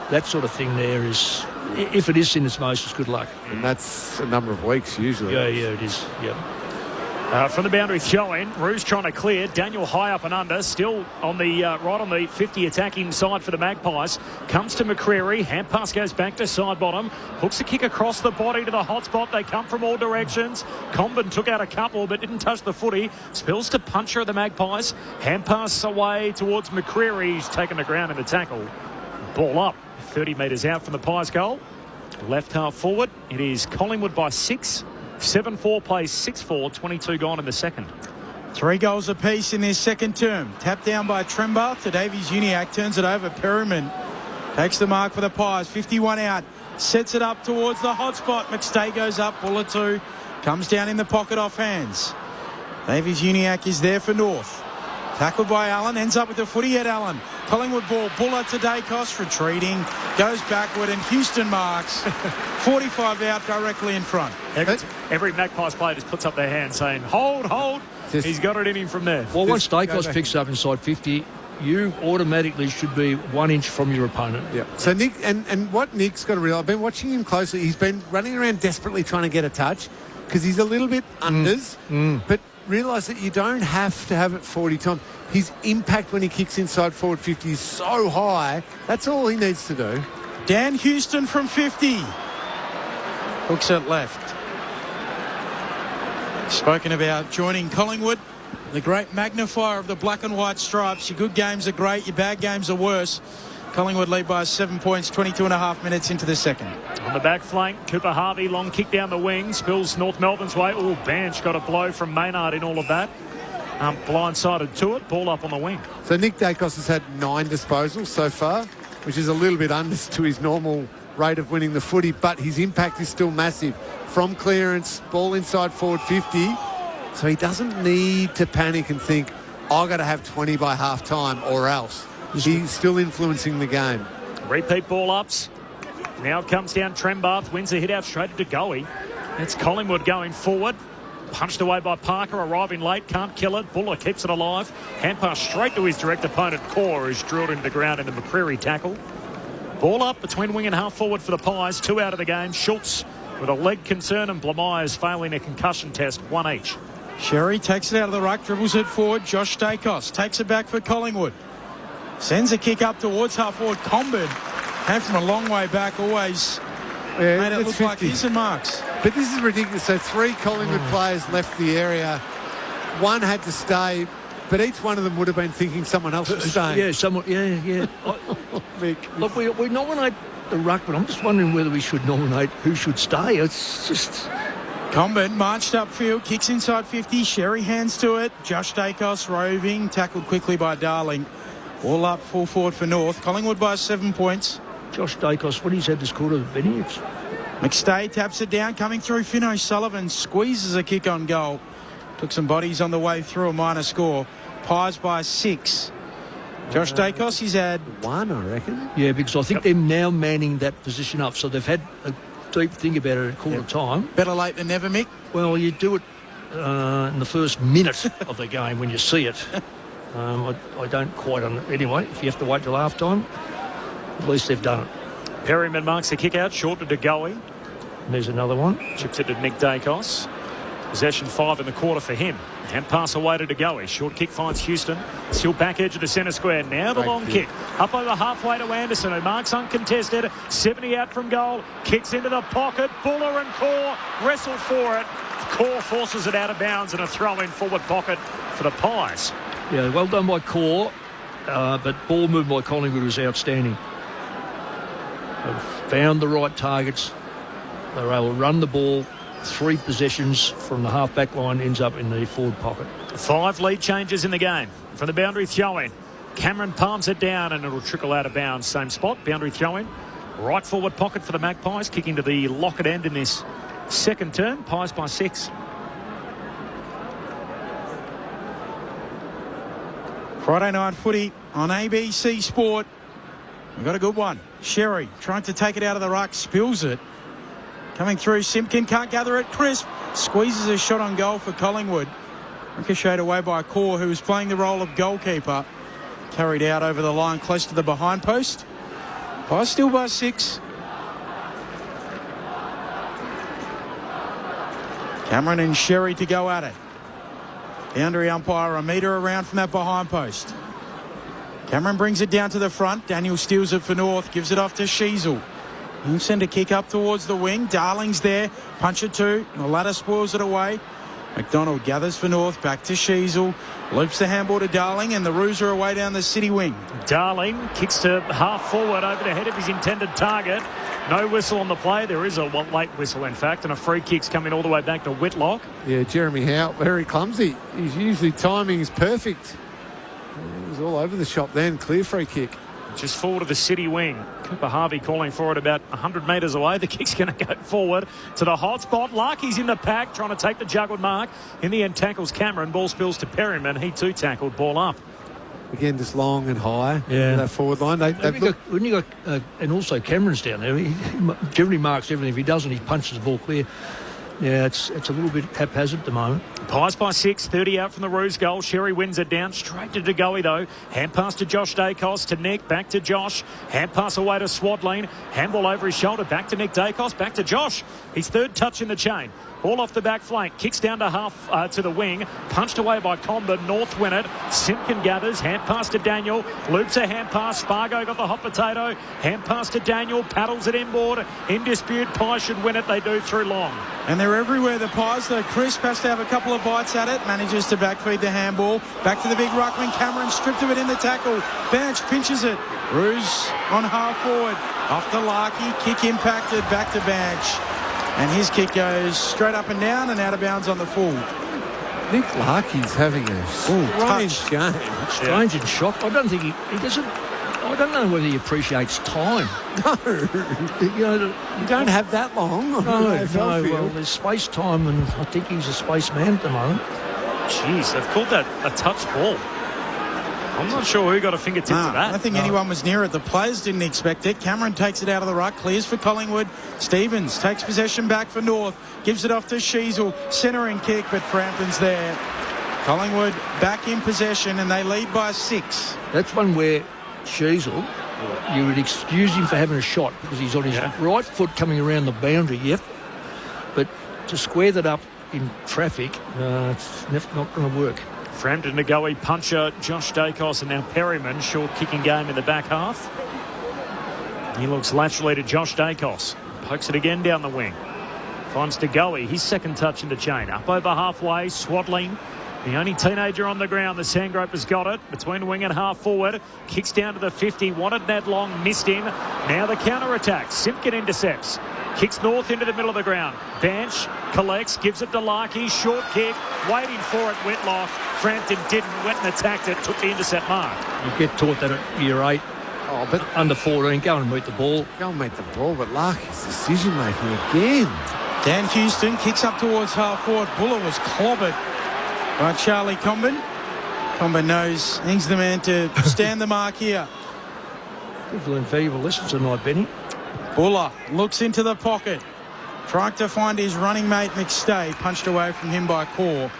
that sort of thing there is, if it is syndesmosis, good luck. And that's a number of weeks usually. Yeah, it is. Yeah. From the boundary throw-in, Roos trying to clear. Daniel high up and under, still on the right on the 50 attacking side for the Magpies. Comes to McCreary, hand pass goes back to Sidebottom. Hooks a kick across the body to the hot spot. They come from all directions. Combin took out a couple but didn't touch the footy. Spills to Puncher of the Magpies. Hand pass away towards McCreary. He's taken the ground in the tackle. Ball up, 30 metres out from the Pies goal. Left half forward. It is Collingwood by 6. 7-4 plays 6-4, 22 gone in the second. 3 goals apiece in this second term. Tapped down by Trembath to Davies Uniacke, turns it over. Perryman takes the mark for the Pies. 51 out, sets it up towards the hot spot. McStay goes up, bullet 2, comes down in the pocket off hands. Davies Uniacke is there for North. Tackled by Allen, ends up with the footy at Allen. Collingwood ball, Buller to Dacos, retreating, goes backward, and Houston marks. 45 out, directly in front. Every Magpies player just puts up their hand saying, hold. He's got it in him from there. Well, once Dacos picks up inside 50, you automatically should be 1 inch from your opponent. Yeah. So Nick, and what Nick's got to realise, I've been watching him closely. He's been running around desperately trying to get a touch because he's a little bit unders, but realise that you don't have to have it 40 times. His impact when he kicks inside forward 50 is so high. That's all he needs to do. Dan Houston from 50. Hooks it left. Spoken about joining Collingwood, the great magnifier of the black and white stripes. Your good games are great, your bad games are worse. Collingwood lead by 7 points, 22.5 minutes into the second. On the back flank, Cooper Harvey, long kick down the wing, spills North Melbourne's way. Oh, Banch got a blow from Maynard in all of that. Blindsided to it, ball up on the wing. So Nick Dacos has had 9 disposals so far, which is a little bit under to his normal rate of winning the footy, but his impact is still massive. From clearance, ball inside forward 50, so he doesn't need to panic and think, I've got to have 20 by half time or else. He's still influencing the game. Repeat ball ups. Now comes down Trembath, wins the hit out straight to Goey. It's Collingwood going forward. Punched away by Parker, arriving late, can't kill it. Buller keeps it alive. Hand pass straight to his direct opponent, Core, who's drilled into the ground in the McCreary tackle. Ball up between wing and half forward for the Pies. 2 out of the game. Schultz with a leg concern and Blamires failing a concussion test, 1 each. Sherry takes it out of the ruck, dribbles it forward. Josh Dacos takes it back for Collingwood. Sends a kick up towards half forward. Combin came from a long way back, always made it look 50. like his and marks. But this is ridiculous. So 3 Collingwood players left the area. 1 had to stay, but each one of them would have been thinking someone else was staying. Yeah, someone. Yeah. Look, we nominate the ruckman. I'm just wondering whether we should nominate who should stay. It's just. Combin marched upfield, kicks inside 50. Sherry hands to it. Josh Dacos roving, tackled quickly by Darling. All up, full forward for North. Collingwood by 7 points. Josh Dacos, what he's had this quarter, Benny? McStay taps it down, coming through. Finn O'Sullivan squeezes a kick on goal. Took some bodies on the way through, a minor score. Pies by 6. Josh Dacos, he's had 1, I reckon. Yeah, because I think they're now manning that position up, so they've had a deep think about it at quarter time. Better late than never, Mick. Well, you do it in the first minute of the game when you see it. I don't quite anyway, if you have to wait till half time, at least they've done it. Perryman marks the kick out, short to DeGoey. There's another one. Chips it to Nick Dacos. Possession 5 in the quarter for him. Hand pass away to DeGoey. Short kick finds Houston. Still back edge of the centre square. Now the long kick. Up over halfway to Anderson, who marks uncontested. 70 out from goal. Kicks into the pocket. Buller and Core wrestle for it. Core forces it out of bounds and a throw in forward pocket for the Pies. Yeah, well done by Core, but ball movement by Collingwood was outstanding. They've found the right targets. They were able to run the ball. 3 possessions from the half-back line ends up in the forward pocket. 5 lead changes in the game. From the boundary throw-in, Cameron palms it down and it'll trickle out of bounds. Same spot, boundary throw-in. Right forward pocket for the Magpies, kicking to the Lockett end in this second term. Pies by 6. Friday night footy on ABC Sport. We've got a good one. Sherry trying to take it out of the ruck, spills it. Coming through, Simpkin can't gather it. Crisp squeezes a shot on goal for Collingwood. Ricocheted away by Core, who was playing the role of goalkeeper. Carried out over the line close to the behind post. Pies still by 6. Cameron and Sherry to go at it. Boundary umpire a metre around from that behind post. Cameron brings it down to the front. Daniel steals it for North, gives it off to Sheasel. He'll send a kick up towards the wing. Darling's there. Punch it to. The ladder spoils it away. McDonald gathers for North. Back to Sheasel. Loops the handball to Darling, and the Roos are away down the city wing. Darling kicks to half forward over the head of his intended target. No whistle on the play. There is a late whistle, in fact, and a free kick's coming all the way back to Whitlock. Yeah, Jeremy Howe, very clumsy. His usually timing is perfect. He was all over the shop then. Clear free kick. Just forward of the city wing. Cooper Harvey calling for it about 100 metres away. The kick's going to go forward to the hot spot. Larky's in the pack, trying to take the juggled mark. In the end, tackles Cameron. Ball spills to Perryman. He too tackled. Ball up. Again, just long and high. Yeah. That forward line. When you got and also Cameron's down there, he generally marks everything. If he doesn't, he punches the ball clear. Yeah, it's a little bit haphazard at the moment. Pies by 6, 30 out from the Roos goal. Sherry wins it down, straight to DeGoey though. Hand pass to Josh Dacos, to Nick, back to Josh. Hand pass away to Swadling. Handball over his shoulder, back to Nick Dacos, back to Josh. His third touch in the chain. Ball off the back flank, kicks down to half to the wing, punched away by Comber. North win it. Simpkin gathers, hand pass to Daniel, loops a hand pass. Spargo got the hot potato, hand pass to Daniel, paddles it inboard. In dispute, Pies should win it. They do through long. And they're everywhere, the Pies, though. Crisp has to have a couple of bites at it, manages to backfeed the handball. Back to the big ruckman, Cameron stripped of it in the tackle. Banch pinches it. Roos on half forward. Off to Larkey, kick impacted, back to Banch. And his kick goes straight up and down and out of bounds on the full. Nick Larkey's having a strange game. Strange and shocked. I don't think he doesn't. I don't know whether he appreciates time. No. You don't have that long. No, well, there's space time, and I think he's a space man at the moment. Jeez, they've called that a touch ball. I'm not sure who got a fingertip to that. I don't think anyone was near it. The players didn't expect it. Cameron takes it out of the ruck, clears for Collingwood. Stevens takes possession back for North, gives it off to Sheasel, centering kick, but Frampton's there. Collingwood back in possession, and they lead by 6. That's one where Sheasel, you would excuse him for having a shot because he's on his right foot coming around the boundary, but to square that up in traffic, it's not going to work. Frampton to go, puncher Josh Dacos, and now Perryman. Short kicking game in the back half. He looks laterally to Josh Dacos. Pokes it again down the wing. Finds DeGoey, his second touch in the chain. Up over halfway, Swadling, the only teenager on the ground. The Sandgroper's got it between wing and half forward. Kicks down to the 50. Wanted Ned Long, missed him. Now the counter-attack. Simpkin intercepts. Kicks North into the middle of the ground. Banch collects, gives it to Larkey. Short kick, waiting for it, Whitlock. Frampton didn't, went and attacked it, took the intercept mark. You get taught that at year 8. Oh, but under 14, go and meet the ball. Go and meet the ball, but Larkey's decision-making again. Dan Houston kicks up towards half forward. Buller was clobbered by Charlie Comben. Comben knows he's the man to stand the mark here. We've learned valuable lessons tonight, Benny. Buller looks into the pocket, trying to find his running mate McStay, punched away from him by Core.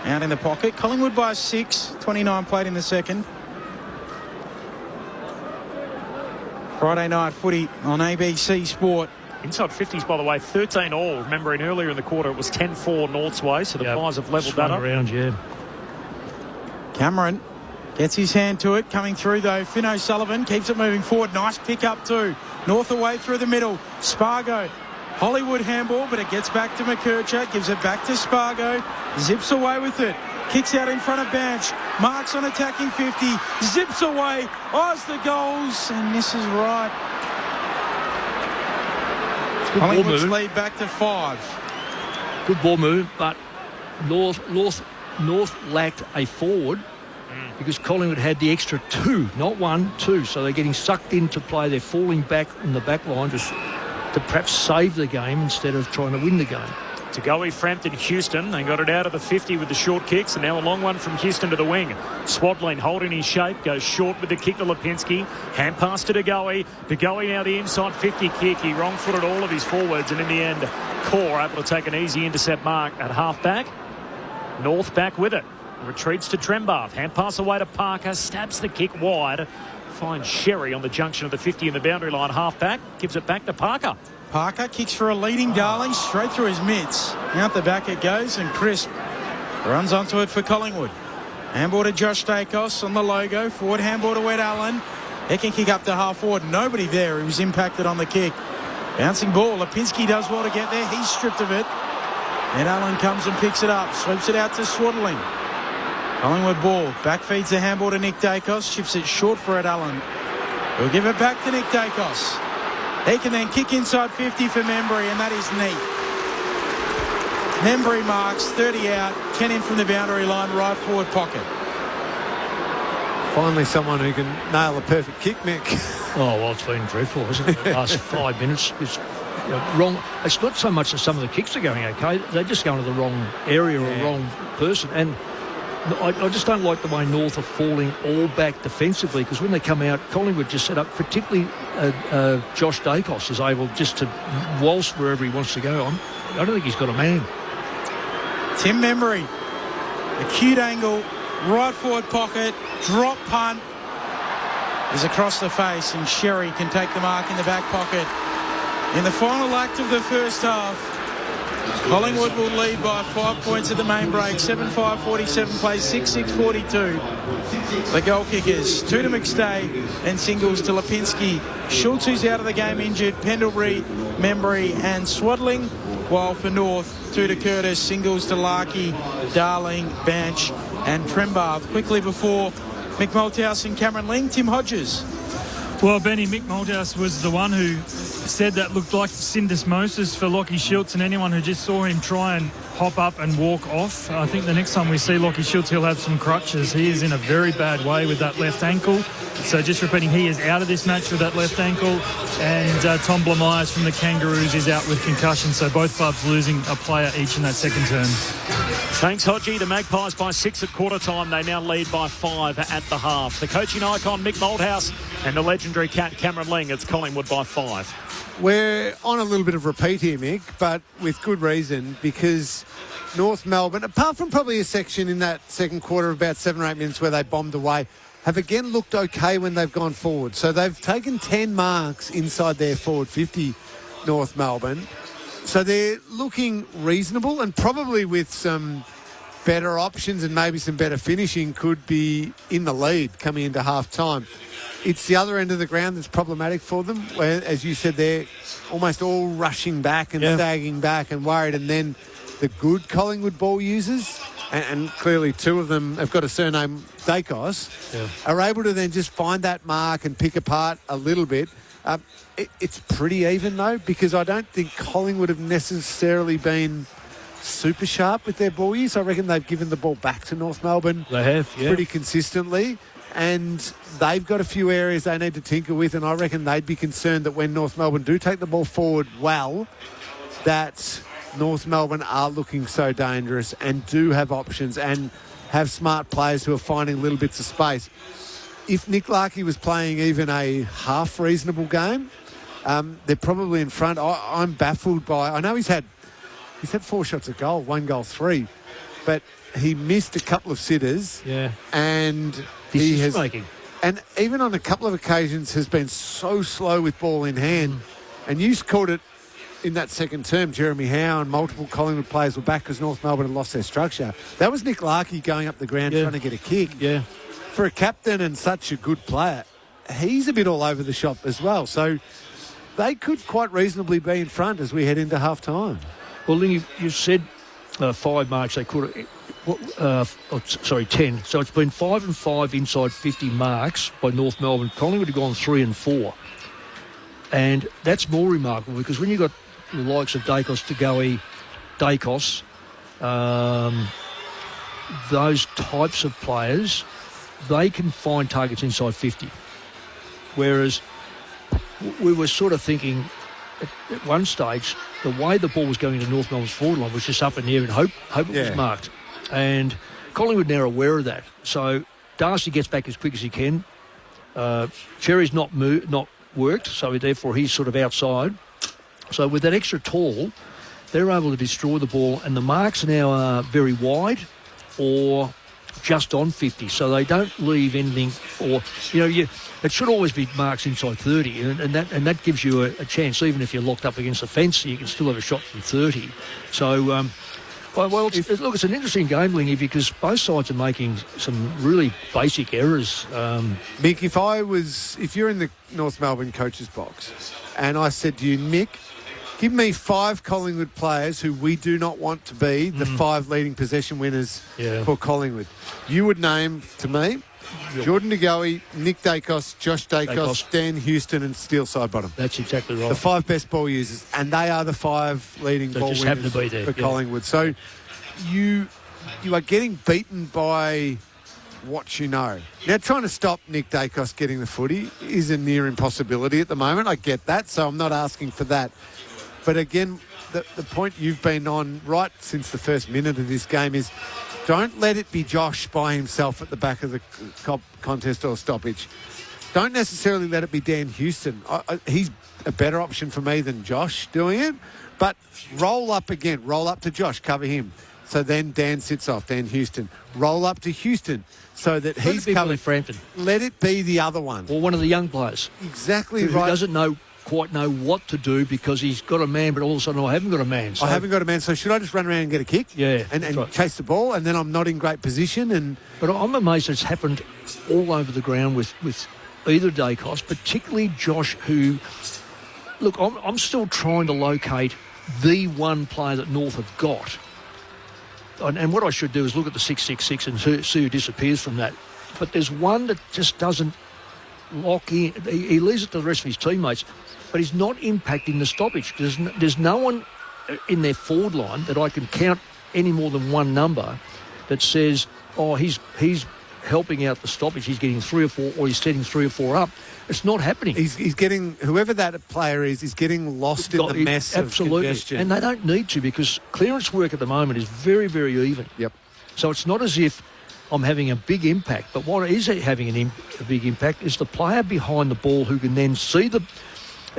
Out in the pocket. Collingwood by 6, 29 played in the second. Friday night footy on ABC Sport. Inside 50s, by the way, 13 all. Remembering earlier in the quarter it was 10-4 North's way, so the Pies have levelled that up. Around, Cameron gets his hand to it. Coming through, though, Finn O'Sullivan keeps it moving forward. Nice pick up, too. North away through the middle. Spargo. Hollywood handball, but it gets back to McKercher. Gives it back to Spargo. Zips away with it. Kicks out in front of Banch. Marks on attacking 50. Zips away. Eyes the goals and misses right. Collingwood's lead back to 5. Good ball move, but North lacked a forward because Collingwood had the extra 2, not 1, 2. So they're getting sucked into play. They're falling back in the back line to perhaps save the game instead of trying to win the game. To go, Frampton, Houston. They got it out of the 50 with the short kicks, and now a long one from Houston to the wing. Swadling holding his shape, goes short with the kick to Lipinski. Hand pass to DeGoey. DeGoey now the inside 50 kick. He wrong-footed all of his forwards, and in the end, Core able to take an easy intercept mark at half-back. North back with it. Retreats to Trembath. Hand pass away to Parker. Stabs the kick wide. Finds Sherry on the junction of the 50 and the boundary line. Half-back. Gives it back to Parker. Parker kicks for a leading Darling, straight through his mitts. Out the back it goes, and Crisp runs onto it for Collingwood. Handball to Josh Dacos on the logo. Forward handball to Ed Allen. He can kick up to half forward. Nobody there. He was impacted on the kick. Bouncing ball. Lipinski does well to get there. He's stripped of it. Ed Allen comes and picks it up. Sweeps it out to Swaddling. Collingwood ball. Back feeds the handball to Nick Dacos. Chips it short for Ed Allen. He'll give it back to Nick Dacos. He can then kick inside 50 for Membry, and that is neat. Membry marks 30 out, 10 in from the boundary line, right forward pocket. Finally someone who can nail a perfect kick, Mick. Oh, well, it's been dreadful, hasn't it? The last 5 minutes is wrong. It's not so much that some of the kicks are going okay. They're just going to the wrong area or wrong person. And I just don't like the way North are falling all back defensively, because when they come out, Collingwood just set up, particularly Josh Dacos is able just to waltz wherever he wants to go. I don't think he's got a man. Tim Membry, acute angle, right forward pocket, drop punt is across the face, and Sherry can take the mark in the back pocket. In the final act of the first half, Collingwood will lead by 5 points at the main break. 7-5-47 plays, 6-6-42. The goal kickers, 2 to McStay and singles to Lipinski. Schultz, who's out of the game injured, Pendlebury, Membry and Swaddling. While for North, 2 to Curtis, singles to Larkey, Darling, Banch and Prembath. Quickly before Mick Malthouse and Cameron Ling, Tim Hodges. Well, Benny, Mick Malthouse was the one who said that looked like syndesmosis for Lachie Schultz, and anyone who just saw him try and hop up and walk off. I think the next time we see Lachie Schultz, he'll have some crutches. He is in a very bad way with that left ankle. So just repeating, he is out of this match with that left ankle. And Tom Blamires from the Kangaroos is out with concussion. So both clubs losing a player each in that second term. Thanks, Hodgie. The Magpies by 6 at quarter time. They now lead by 5 at the half. The coaching icon, Mick Malthouse, and the legendary cat, Cameron Ling. It's Collingwood by 5. We're on a little bit of repeat here, Mick, but with good reason, because North Melbourne, apart from probably a section in that second quarter of about 7 or 8 minutes where they bombed away, have again looked okay when they've gone forward. So they've taken 10 marks inside their forward 50, North Melbourne. So they're looking reasonable, and probably with some better options and maybe some better finishing could be in the lead coming into half-time. It's the other end of the ground that's problematic for them, where, as you said, they're almost all rushing back and sagging back and worried. And then the good Collingwood ball users, and clearly 2 of them have got a surname, Dacos, are able to then just find that mark and pick apart a little bit. It's pretty even, though, because I don't think Collingwood have necessarily been super sharp with their ball use. I reckon they've given the ball back to North Melbourne. They have, pretty consistently. And they've got a few areas they need to tinker with, and I reckon they'd be concerned that when North Melbourne do take the ball forward well, that North Melbourne are looking so dangerous and do have options and have smart players who are finding little bits of space. If Nick Larkey was playing even a half reasonable game, they're probably in front. I'm baffled by... I know he's had 4 shots at goal, 1 goal, 3, but he missed a couple of sitters. Yeah. And he has... And even on a couple of occasions has been so slow with ball in hand. And you called it in that second term, Jeremy Howe and multiple Collingwood players were back because North Melbourne had lost their structure. That was Nick Larkey going up the ground trying to get a kick. Yeah. For a captain and such a good player, he's a bit all over the shop as well. So they could quite reasonably be in front as we head into half-time. Well, Ling, you said 5 marks. They could have... 10. So it's been 5 and 5 inside 50 marks by North Melbourne. Collingwood have gone 3 and 4. And that's more remarkable because when you've got the likes of Dacos, Tagoe, Dacos, those types of players, they can find targets inside 50. Whereas we were sort of thinking at one stage, the way the ball was going into North Melbourne's forward line was just up in the air and hope it was marked. And Collingwood now are aware of that. So Darcy gets back as quick as he can. Cherry's not worked, so therefore he's sort of outside. So with that extra tall, they're able to destroy the ball, and the marks now are very wide or just on 50, so they don't leave anything. Or it should always be marks inside 30, and that gives you a chance. Even if you're locked up against the fence, you can still have a shot from 30. So. It's an interesting game, Lingy, because both sides are making some really basic errors. Mick, if you're in the North Melbourne coach's box and I said to you, Mick, give me 5 Collingwood players who we do not want to be the 5 leading possession winners for Collingwood, you would name to me Jordan Tagoe, Nick Dacos, Josh Dacos, Dan Houston and Steele Sidebottom. That's exactly right. The 5 best ball users, and they are the 5 leading ball winners for Collingwood. So you are getting beaten by what you know. Now, trying to stop Nick Dacos getting the footy is a near impossibility at the moment. I get that, so I'm not asking for that. But again, the point you've been on right since the first minute of this game is don't let it be Josh by himself at the back of the contest or stoppage. Don't necessarily let it be Dan Houston. He's a better option for me than Josh doing it. But roll up again. Roll up to Josh. Cover him. So then Dan sits off. Dan Houston. Roll up to Houston so that he's covered. Frampton. Let it be the other one. Or one of the young players. Exactly who right. Doesn't quite know what to do because he's got a man, but all of a sudden I haven't got a man. So. I haven't got a man, so should I just run around and get a kick? Yeah. And right. chase the ball, and then I'm not in great position. But I'm amazed it's happened all over the ground with either Dacos, particularly Josh, who... Look, I'm still trying to locate the one player that North have got. And what I should do is look at the 666 and see who disappears from that. But there's one that just doesn't lock in. He leaves it to the rest of his teammates, but he's not impacting the stoppage. There's no one in their forward line that I can count any more than one number that says, oh, he's helping out the stoppage. He's getting 3 or 4, or he's setting 3 or 4 up. It's not happening. He's getting, whoever that player is getting lost in the mess of congestion. And they don't need to, because clearance work at the moment is very, very even. Yep. So it's not as if I'm having a big impact, but what is having a big impact is the player behind the ball who can then see the...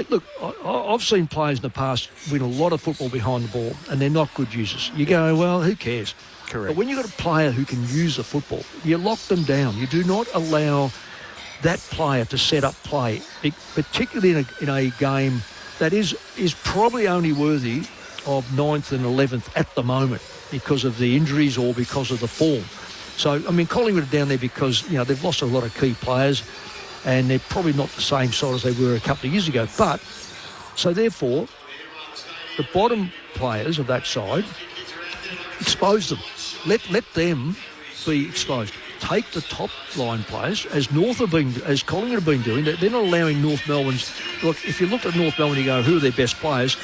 Look, I've seen players in the past win a lot of football behind the ball, and they're not good users. You go, well, who cares? Correct. But when you've got a player who can use the football, you lock them down. You do not allow that player to set up play, particularly in a game that is probably only worthy of 9th and 11th at the moment because of the injuries or because of the form. So, I mean, Collingwood are down there because, they've lost a lot of key players and they're probably not the same side as they were a couple of years ago. But, so therefore, the bottom players of that side, expose them. Let them be exposed. Take the top line players, as Collingwood have been doing. They're not allowing North Melbourne's... Look, if you look at North Melbourne, you go, who are their best players?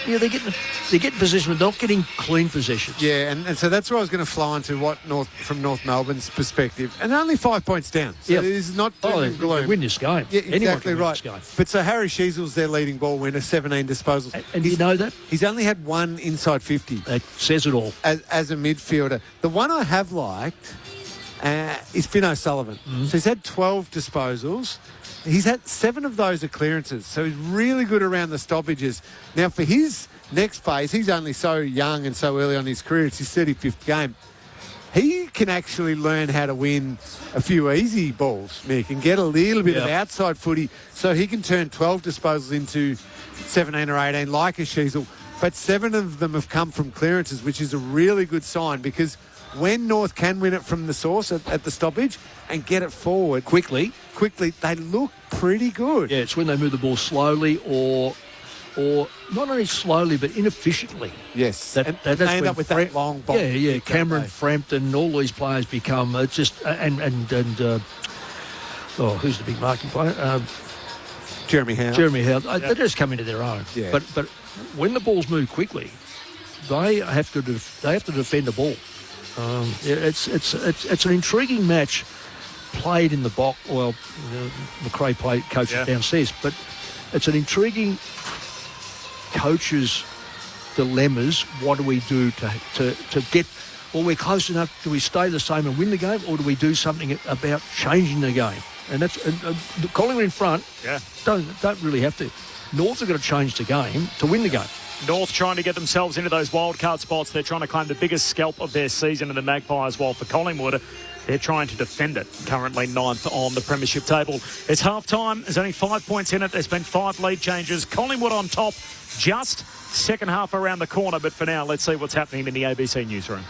Yeah, they're getting possession, but not getting clean possessions. Yeah, and so that's where I was going to fly into from North Melbourne's perspective. And only 5 points down. So it is not doom and gloom. They win this game. Yeah, Anyone exactly can win right. this game. But so Harry Sheasel's their leading ball winner, 17 disposals. And you know that? He's only had one inside 50. That says it all. As a midfielder. The one I have liked is Finn O'Sullivan. Mm-hmm. So he's had 12 disposals. He's had 7 of those are clearances. So he's really good around the stoppages. Now, for his next phase, he's only so young and so early on in his career. It's his 35th game. He can actually learn how to win a few easy balls, Mick, and get a little bit of outside footy so he can turn 12 disposals into 17 or 18 like a Sheasel. But 7 of them have come from clearances, which is a really good sign because when North can win it from the source at the stoppage and get it forward quickly, they look pretty good. Yeah, it's when they move the ball slowly or not only slowly but inefficiently. Yes, they end up with that long ball. Yeah. Cameron, Frampton, all these players become who's the big marking player? Jeremy Howe. They just come into their own. Yeah. But when the balls move quickly, they have to defend the ball. It's an intriguing match played in the box. Well, McRae coaches downstairs, but it's an intriguing coaches' dilemmas. What do we do to get? Well, we're close enough. Do we stay the same and win the game, or do we do something about changing the game? And that's Collingwood in front. Yeah, don't really have to. North have got to change the game to win the game. North trying to get themselves into those wildcard spots. They're trying to claim the biggest scalp of their season in the Magpies, while for Collingwood, they're trying to defend it. Currently 9th on the premiership table. It's half-time. There's only 5 points in it. There's been 5 lead changes. Collingwood on top, just second half around the corner. But for now, let's see what's happening in the ABC newsroom.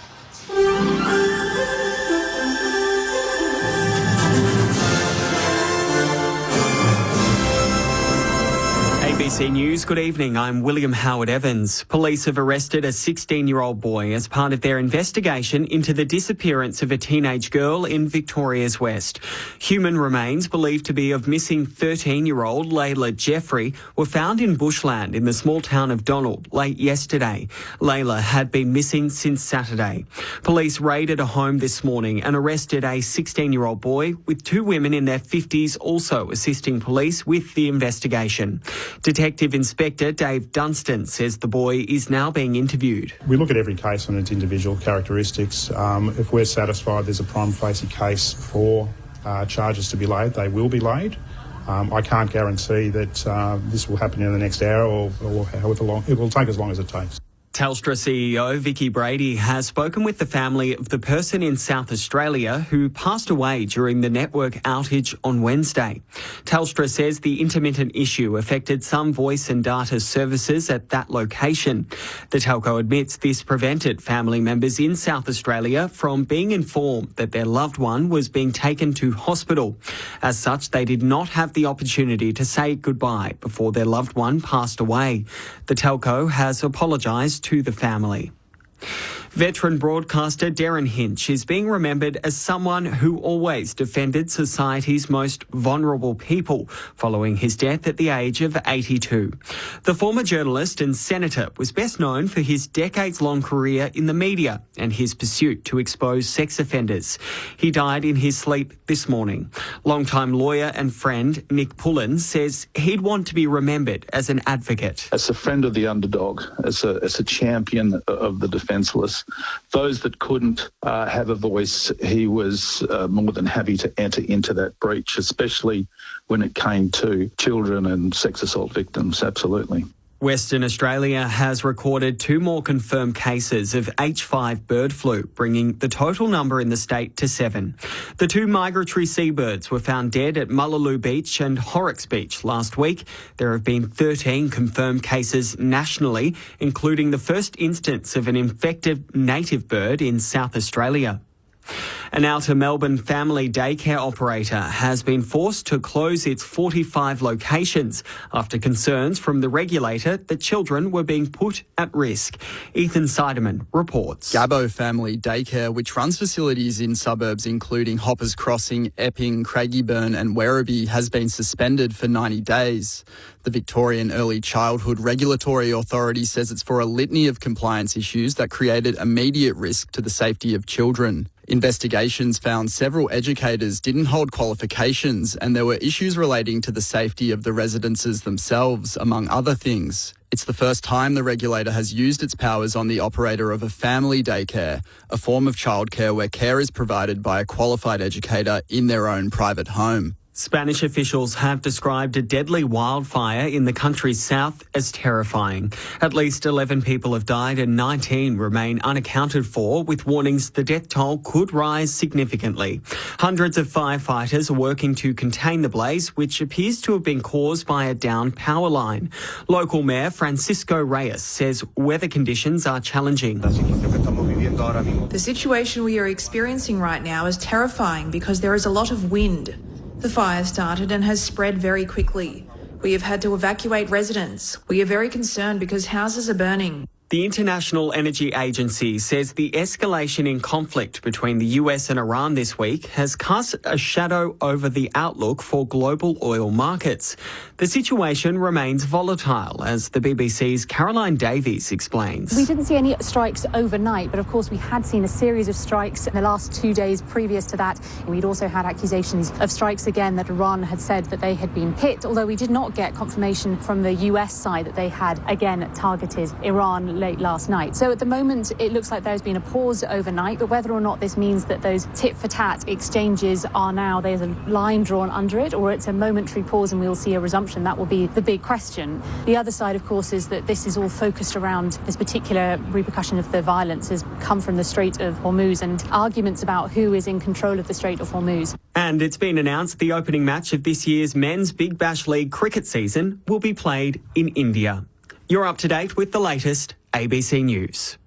ABC News, good evening. I'm William Howard Evans. Police have arrested a 16-year-old boy as part of their investigation into the disappearance of a teenage girl in Victoria's West. Human remains believed to be of missing 13-year-old Layla Jeffrey were found in bushland in the small town of Donald late yesterday. Layla had been missing since Saturday. Police raided a home this morning and arrested a 16-year-old boy, with 2 women in their 50s also assisting police with the investigation. Detectives Detective Inspector Dave Dunstan says the boy is now being interviewed. We look at every case on its individual characteristics. If we're satisfied there's a prima facie case for charges to be laid, they will be laid. I can't guarantee that this will happen in the next hour or however long. It will take as long as it takes. Telstra CEO Vicky Brady has spoken with the family of the person in South Australia who passed away during the network outage on Wednesday. Telstra says the intermittent issue affected some voice and data services at that location. The telco admits this prevented family members in South Australia from being informed that their loved one was being taken to hospital. As such, they did not have the opportunity to say goodbye before their loved one passed away. The telco has apologised to the family. Veteran broadcaster Darren Hinch is being remembered as someone who always defended society's most vulnerable people following his death at the age of 82. The former journalist and senator was best known for his decades-long career in the media and his pursuit to expose sex offenders. He died in his sleep this morning. Longtime lawyer and friend Nick Pullen says he'd want to be remembered as an advocate. As a friend of the underdog, as a champion of the defenceless, those that couldn't have a voice, he was more than happy to enter into that breach, especially when it came to children and sex assault victims. Absolutely. Western Australia has recorded 2 more confirmed cases of H5 bird flu, bringing the total number in the state to 7. The 2 migratory seabirds were found dead at Mullaloo Beach and Horrocks Beach last week. There have been 13 confirmed cases nationally, including the first instance of an infected native bird in South Australia. An outer Melbourne family daycare operator has been forced to close its 45 locations after concerns from the regulator that children were being put at risk. Ethan Seidemann reports. Gabbo Family Daycare, which runs facilities in suburbs including Hoppers Crossing, Epping, Craigieburn and Werribee, has been suspended for 90 days. The Victorian Early Childhood Regulatory Authority says it's for a litany of compliance issues that created immediate risk to the safety of children. Investigations found several educators didn't hold qualifications and there were issues relating to the safety of the residences themselves, among other things. It's the first time the regulator has used its powers on the operator of a family daycare, a form of childcare where care is provided by a qualified educator in their own private home. Spanish officials have described a deadly wildfire in the country's south as terrifying. At least 11 people have died and 19 remain unaccounted for, with warnings the death toll could rise significantly. Hundreds of firefighters are working to contain the blaze, which appears to have been caused by a downed power line. Local Mayor Francisco Reyes says weather conditions are challenging. The situation we are experiencing right now is terrifying because there is a lot of wind. The fire started and has spread very quickly. We have had to evacuate residents. We are very concerned because houses are burning. The International Energy Agency says the escalation in conflict between the US and Iran this week has cast a shadow over the outlook for global oil markets. The situation remains volatile, as the BBC's Caroline Davies explains. We didn't see any strikes overnight, but of course we had seen a series of strikes in the last 2 days previous to that. We'd also had accusations of strikes again that Iran had said that they had been hit, although we did not get confirmation from the US side that they had again targeted Iran late last night. So at the moment, it looks like there's been a pause overnight, but whether or not this means that those tit-for-tat exchanges are now, there's a line drawn under it, or it's a momentary pause and we'll see a resumption, that will be the big question. The other side, of course, is that this is all focused around this particular repercussion of the violence has come from the Strait of Hormuz and arguments about who is in control of the Strait of Hormuz. And it's been announced the opening match of this year's Men's Big Bash League cricket season will be played in India. You're up to date with the latest ABC News.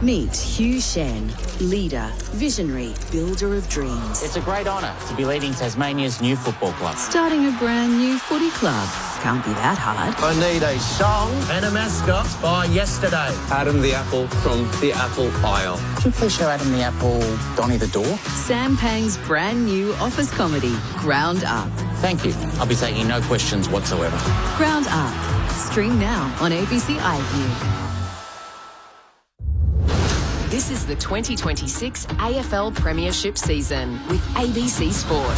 Meet Hugh Shen, leader, visionary, builder of dreams. It's a great honour to be leading Tasmania's new football club. Starting a brand new footy club. Can't be that hard. I need a song and a mascot by yesterday. Adam the Apple from the Apple Isle. Could you please show Adam the Apple Donny the Door? Sam Pang's brand new office comedy, Ground Up. Thank you. I'll be taking no questions whatsoever. Ground Up. Stream now on ABC iView. This is the 2026 AFL Premiership season with ABC Sport.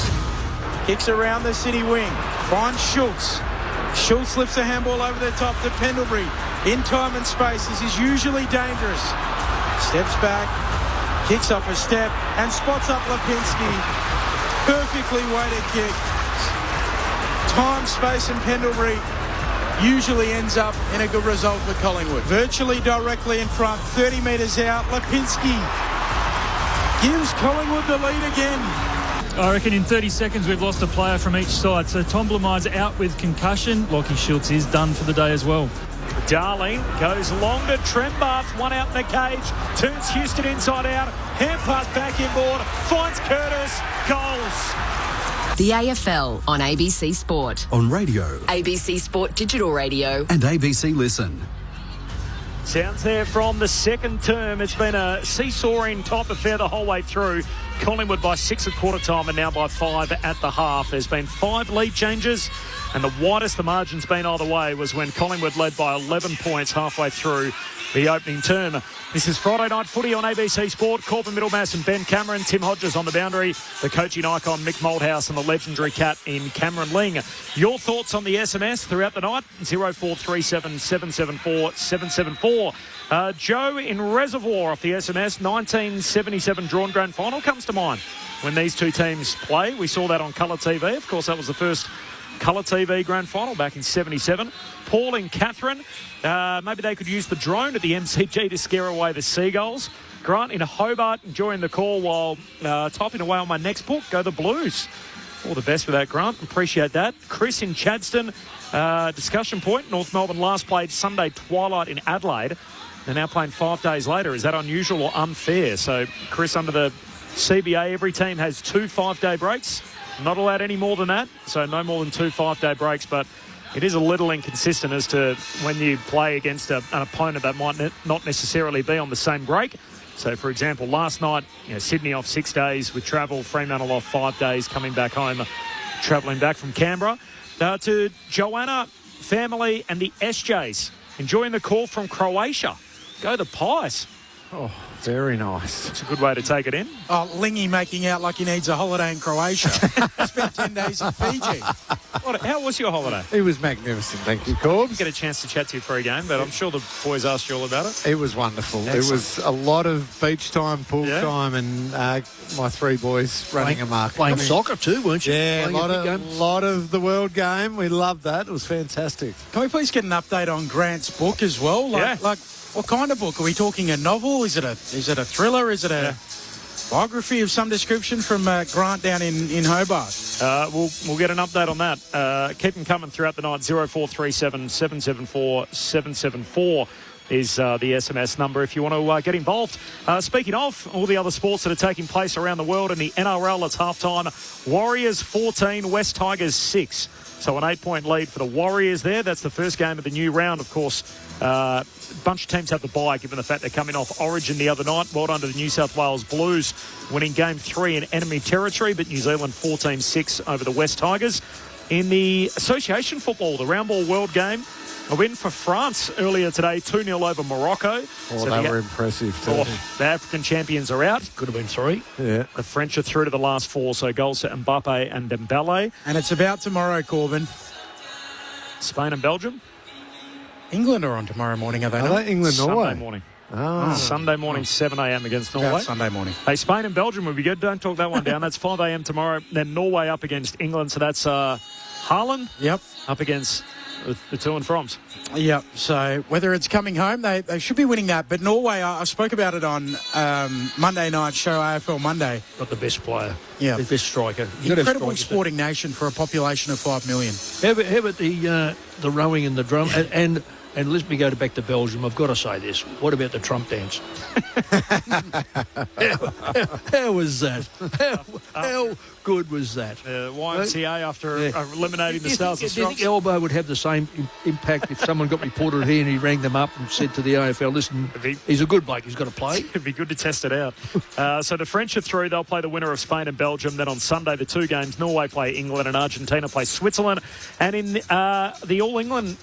Kicks around the city wing. Finds Schultz. Schultz lifts a handball over the top to Pendlebury. In time and space, this is usually dangerous. Steps back, kicks off a step, and spots up Lipinski. Perfectly weighted kick. Time, space, and Pendlebury usually ends up in a good result for Collingwood. Virtually directly in front, 30 metres out. Lipinski gives Collingwood the lead again. I reckon in 30 seconds we've lost a player from each side. So Tom Blamaire's out with concussion. Lachie Schultz is done for the day as well. Darling goes long to Trembarth, one out in the cage, turns Houston inside out, hand pass back inboard, finds Curtis, goals. The AFL on ABC Sport. On radio. ABC Sport Digital Radio. And ABC Listen. Sounds there from the second term. It's been a seesawing type affair the whole way through. Collingwood by 6 at quarter time and now by 5 at the half. There's been 5 lead changes, and the widest the margin's been either way was when Collingwood led by 11 points halfway through the opening term. This is Friday Night Footy on ABC Sport. Corbin Middlemass and Ben Cameron. Tim Hodges on the boundary. The coaching icon Mick Moldhouse and the legendary cat in Cameron Ling. Your thoughts on the SMS throughout the night? 0437 774 774. Joe in Reservoir off the SMS. 1977 drawn grand final comes to mind when these two teams play. We saw that on Colour TV. Of course, that was the first Colour TV grand final back in 77. Paul in Catherine. Maybe they could use the drone at the MCG to scare away the Seagulls. Grant in Hobart enjoying the call while typing away on my next book. Go the Blues. All the best for that, Grant. Appreciate that. Chris in Chadstone. Discussion point. North Melbourne last played Sunday twilight in Adelaide. They're now playing 5 days later. Is that unusual or unfair? So, Chris, under the CBA, every team has 2 5-day breaks. Not allowed any more than that. So, no more than 2 5-day breaks. But it is a little inconsistent as to when you play against an opponent that might not necessarily be on the same break. So, for example, last night, Sydney off 6 days with travel, Fremantle off 5 days, coming back home, travelling back from Canberra. To Joanna, family, and the SJs, enjoying the call from Croatia. Go the Pies. Oh, very nice. It's a good way to take it in. Oh, Lingy making out like he needs a holiday in Croatia. Spent 10 days in Fiji. How was your holiday? It was magnificent, thank you, Corbs. Didn't get a chance to chat to you pre-game, but I'm sure the boys asked you all about it. It was wonderful. Excellent. It was a lot of beach time, pool time, and my 3 boys running amok. Playing soccer too, weren't you? Yeah, a lot of the World Game. We loved that. It was fantastic. Can we please get an update on Grant's book as well? Like what kind of book? Are we talking a novel? Is it a thriller? Is it a biography of some description from Grant down in Hobart? We'll get an update on that. Keep them coming throughout the night. 0437 774 774 is the SMS number if you want to get involved. Speaking of all the other sports that are taking place around the world in the NRL, it's halftime. Warriors 14, West Tigers 6. So an 8-point lead for the Warriors there. That's the first game of the new round, of course. A bunch of teams have the bye, given the fact they're coming off Origin the other night. Well done to the New South Wales Blues, winning Game 3 in enemy territory, but New Zealand 14-6 over the West Tigers. In the association football, the Round Ball World Game, a win for France earlier today, 2-0 over Morocco. Oh, they were impressive too. The African champions are out. Could have been 3. Yeah. The French are through to the last 4, so goals to Mbappe and Dembele. And it's about tomorrow, Corbin. Spain and Belgium. England are on tomorrow morning, are they not? England, Norway? Sunday morning. Oh. Sunday morning, 7 a.m. against Norway. About Sunday morning. Hey, Spain and Belgium would be good. Don't talk that one down. That's 5 a.m. tomorrow. Then Norway up against England. So that's Haaland up against the to and froms. Yep. So whether it's coming home, they should be winning that. But Norway, I spoke about it on Monday night show, AFL Monday. Got the best player. Yeah. The best striker. Incredible sporting nation for a population of 5 million. How about the rowing and the drum? And let me go back to Belgium. I've got to say this. What about the Trump dance? How was that? How good was that? YMCA after eliminating the Stars and Do you Stripes. think Elbow would have the same impact if someone got reported here and he rang them up and said to the AFL, listen, he's a good bloke, he's got to play? It'd be good to test it out. So the French are through. They'll play the winner of Spain and Belgium. Then on Sunday, the 2 games, Norway play England and Argentina play Switzerland. And in the All England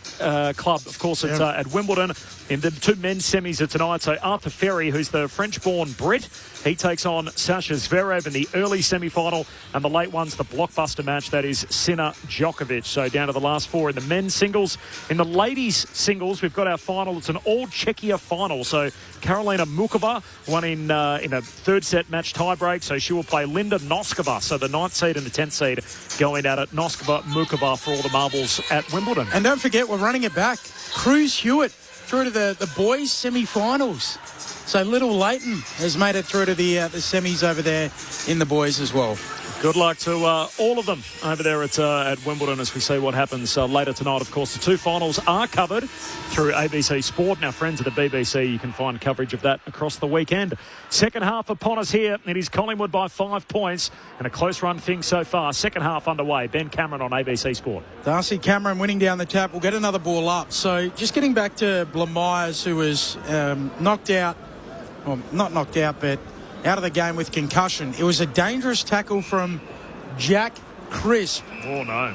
club, of course, course, it's at Wimbledon. In the 2 men's semis of tonight, so Arthur Ferry, who's the French-born Brit, he takes on Sasha Zverev in the early semi-final, and the late one's the blockbuster match, that is Sinner Djokovic. So down to the last 4 in the men's singles. In the ladies' singles, we've got our final. It's an all-Czechia final. So Karolina Mukova won in a third set match tiebreak, so she will play Linda Noskova. So the 9th seed and the 10th seed going at it. Noskova, Mukova for all the marbles at Wimbledon. And don't forget, we're running it back. Cruz Hewitt through to the boys' semi-finals. So Little Leighton has made it through to the semis over there in the boys as well. Good luck to all of them over there at Wimbledon as we see what happens later tonight. Of course, the 2 finals are covered through ABC Sport. And our friends at the BBC, you can find coverage of that across the weekend. Second half upon us here. It is Collingwood by 5 points and a close run thing so far. Second half underway. Ben Cameron on ABC Sport. Darcy Cameron winning down the tap. We'll get another ball up. So just getting back to Blamires, who was knocked out. Well, not knocked out, but out of the game with concussion. It was a dangerous tackle from Jack Crisp. Oh, no.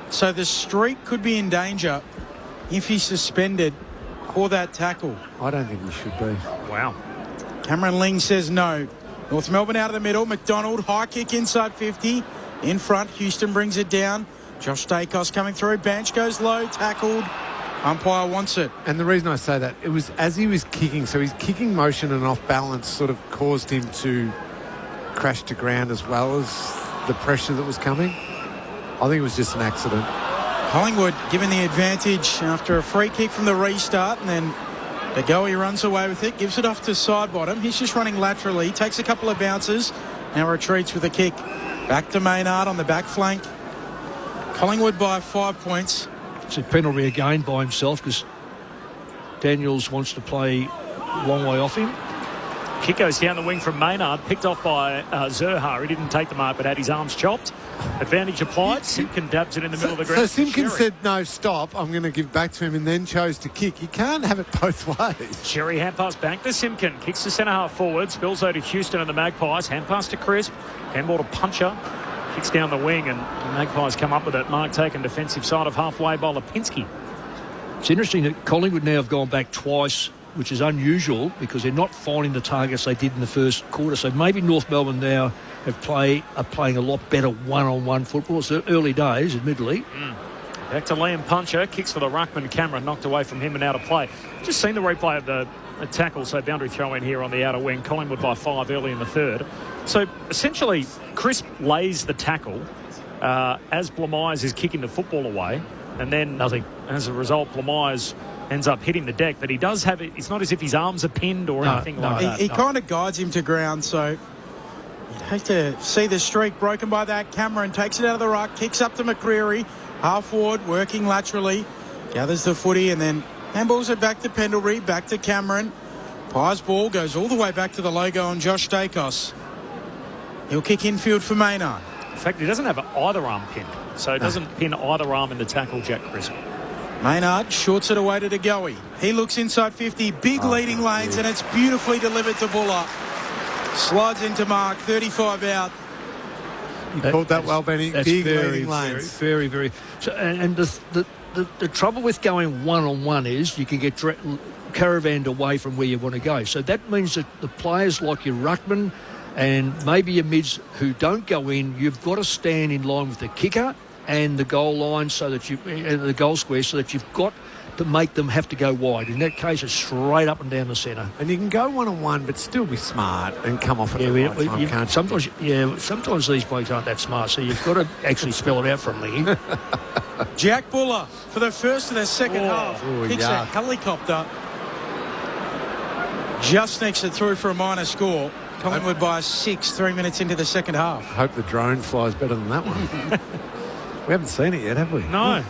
So the streak could be in danger if he's suspended for that tackle. I don't think he should be. Wow. Cameron Ling says no. North Melbourne out of the middle. McDonald, high kick inside 50. In front, Houston brings it down. Josh Dacos coming through. Bench goes low, tackled. Umpire wants it. And the reason I say that, it was as he was kicking, so his kicking motion and off balance sort of caused him to crash to ground as well as the pressure that was coming. I think it was just an accident. Collingwood given the advantage after a free kick from the restart, and then the goalie runs away with it, gives it off to side bottom. He's just running laterally, takes a couple of bounces, now retreats with a kick. Back to Maynard on the back flank. Collingwood by 5 points. It's a penalty again by himself because Daniels wants to play a long way off him. Kick goes down the wing from Maynard, picked off by Zerha. He didn't take the mark but had his arms chopped. Advantage applied. Simpkin dabs it in the middle of the ground. So Simpkin said, no, stop, I'm going to give back to him, and then chose to kick. You can't have it both ways. Sherry hand pass back to Simpkin. Kicks the centre half forward. Spills over to Houston and the Magpies. Hand pass to Crisp. Handball to Puncher. Kicks down the wing and the Magpies come up with it. Mark taken defensive side of halfway by Lipinski. It's interesting that Collingwood now have gone back twice, which is unusual because they're not finding the targets they did in the first quarter. So maybe North Melbourne now are playing a lot better one-on-one football. It's early days, admittedly. Back to Liam Puncher. Kicks for the ruckman. Cameron knocked away from him and out of play. Just seen the replay of the tackle, so boundary throw in here on the outer wing. Collingwood by 5 early in the third. So essentially, Crisp lays the tackle as Blamires is kicking the football away, and then nothing. As a result, Blamires ends up hitting the deck, but he does have it. It's not as if his arms are pinned or anything like that. He kind of guides him to ground, so you'd hate to see the streak broken by that. Cameron takes it out of the ruck, kicks up to McCreary, half forward, working laterally, gathers the footy, and then handballs it back to Pendlebury, back to Cameron. Pies ball goes all the way back to the logo on Josh Dacos. He'll kick infield for Maynard. In fact, he doesn't have either arm pinned, so it doesn't pin either arm in the tackle, Jack Crisp. Maynard shorts it away to De Goey. He looks inside 50, big leading lanes, and it's beautifully delivered to Buller. Slides into Mark, 35 out. You called that well, Benny. Big leading lanes. Very, very. So, and the trouble with going one-on-one is you can get caravaned away from where you want to go. So that means that the players like your ruckman and maybe your mids who don't go in, you've got to stand in line with the kicker and the goal line, so that the goal square, so that you've got to make them have to go wide. In that case, it's straight up and down the centre. And you can go one-on-one, but still be smart and come off at the right time, can't you? Sometimes these blokes aren't that smart, so you've got to actually spell it out from Lingy. Jack Buller for the first of the second half. Kicks a helicopter. Just sneaks it through for a minor score. Collingwood by 6, 3 minutes into the second half. I hope the drone flies better than that one. We haven't seen it yet, have we? No.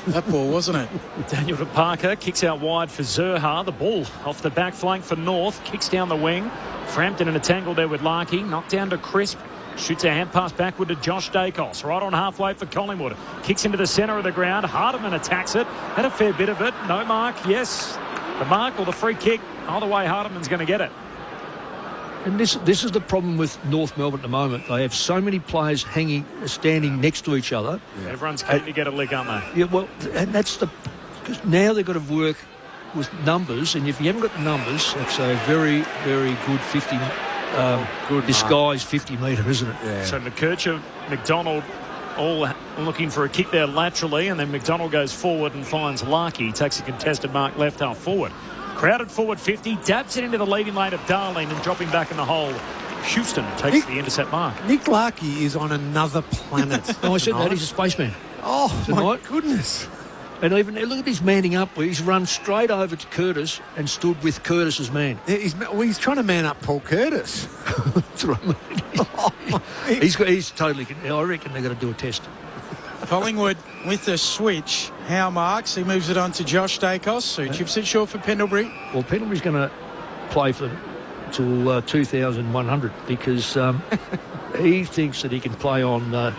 That ball, wasn't it? Daniel De Parker kicks out wide for Zerha. The ball off the back flank for North. Kicks down the wing. Frampton in a tangle there with Larkey. Knocked down to Crisp. Shoots a hand pass backward to Josh Dacos. Right on halfway for Collingwood. Kicks into the centre of the ground. Hardiman attacks it. Had a fair bit of it. No mark. Yes. The mark or the free kick. Either way, Hardiman's going to get it. And this is the problem with North Melbourne at the moment. They have so many players standing next to each other. Yeah. Everyone's keen to get a lick, aren't they? Yeah, well, and that's the Because now they've got to work with numbers, and if you haven't got the numbers, it's a very, very good 50, disguised 50 metre, isn't it? Yeah. So McKercher, McDonald, all looking for a kick there laterally, and then McDonald goes forward and finds Larkey. Takes a contested mark left half forward. Crowded forward 50, dabs it into the leading lane of Darling and dropping back in the hole. Houston takes the intercept mark. Nick Larkey is on another planet. Oh, I said that. He's a spaceman. Oh, Tonight. my goodness. And even look at his manning up where he's run straight over to Curtis and stood with Curtis's man. Yeah, he's trying to man up Paul Curtis. That's right. He's totally... I reckon they're going to do a test. Collingwood with the switch. Howe marks. He moves it on to Josh Dacos, who chips it short for Pendlebury. Well, Pendlebury's going to play for till 2100 because he thinks that he can play on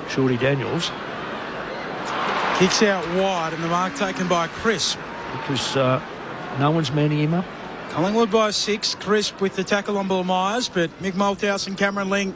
Shorty Daniels. Kicks out wide, and the mark taken by Crisp. Because no one's manning him up. Collingwood by 6. Crisp with the tackle on Bill Myers, but Mick Malthouse and Cameron Ling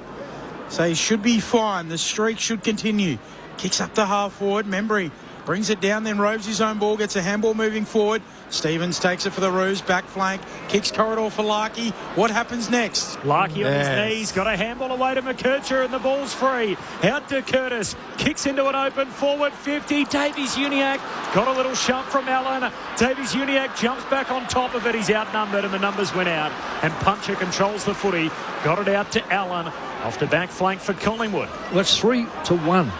say he should be fine. The streak should continue. Kicks up to half forward. Membry brings it down, then roves his own ball, gets a handball moving forward. Stevens takes it for the Roos, back flank, kicks corridor for Larkey. What happens next? Larkey on his knees, got a handball away to McKercher, and the ball's free. Out to Curtis, kicks into an open forward 50. Davies Uniacke got a little shove from Allen. Davies Uniacke jumps back on top of it. He's outnumbered, and the numbers went out. And Puncher controls the footy, got it out to Allen. Off the back flank for Collingwood. Well, it's 3-1,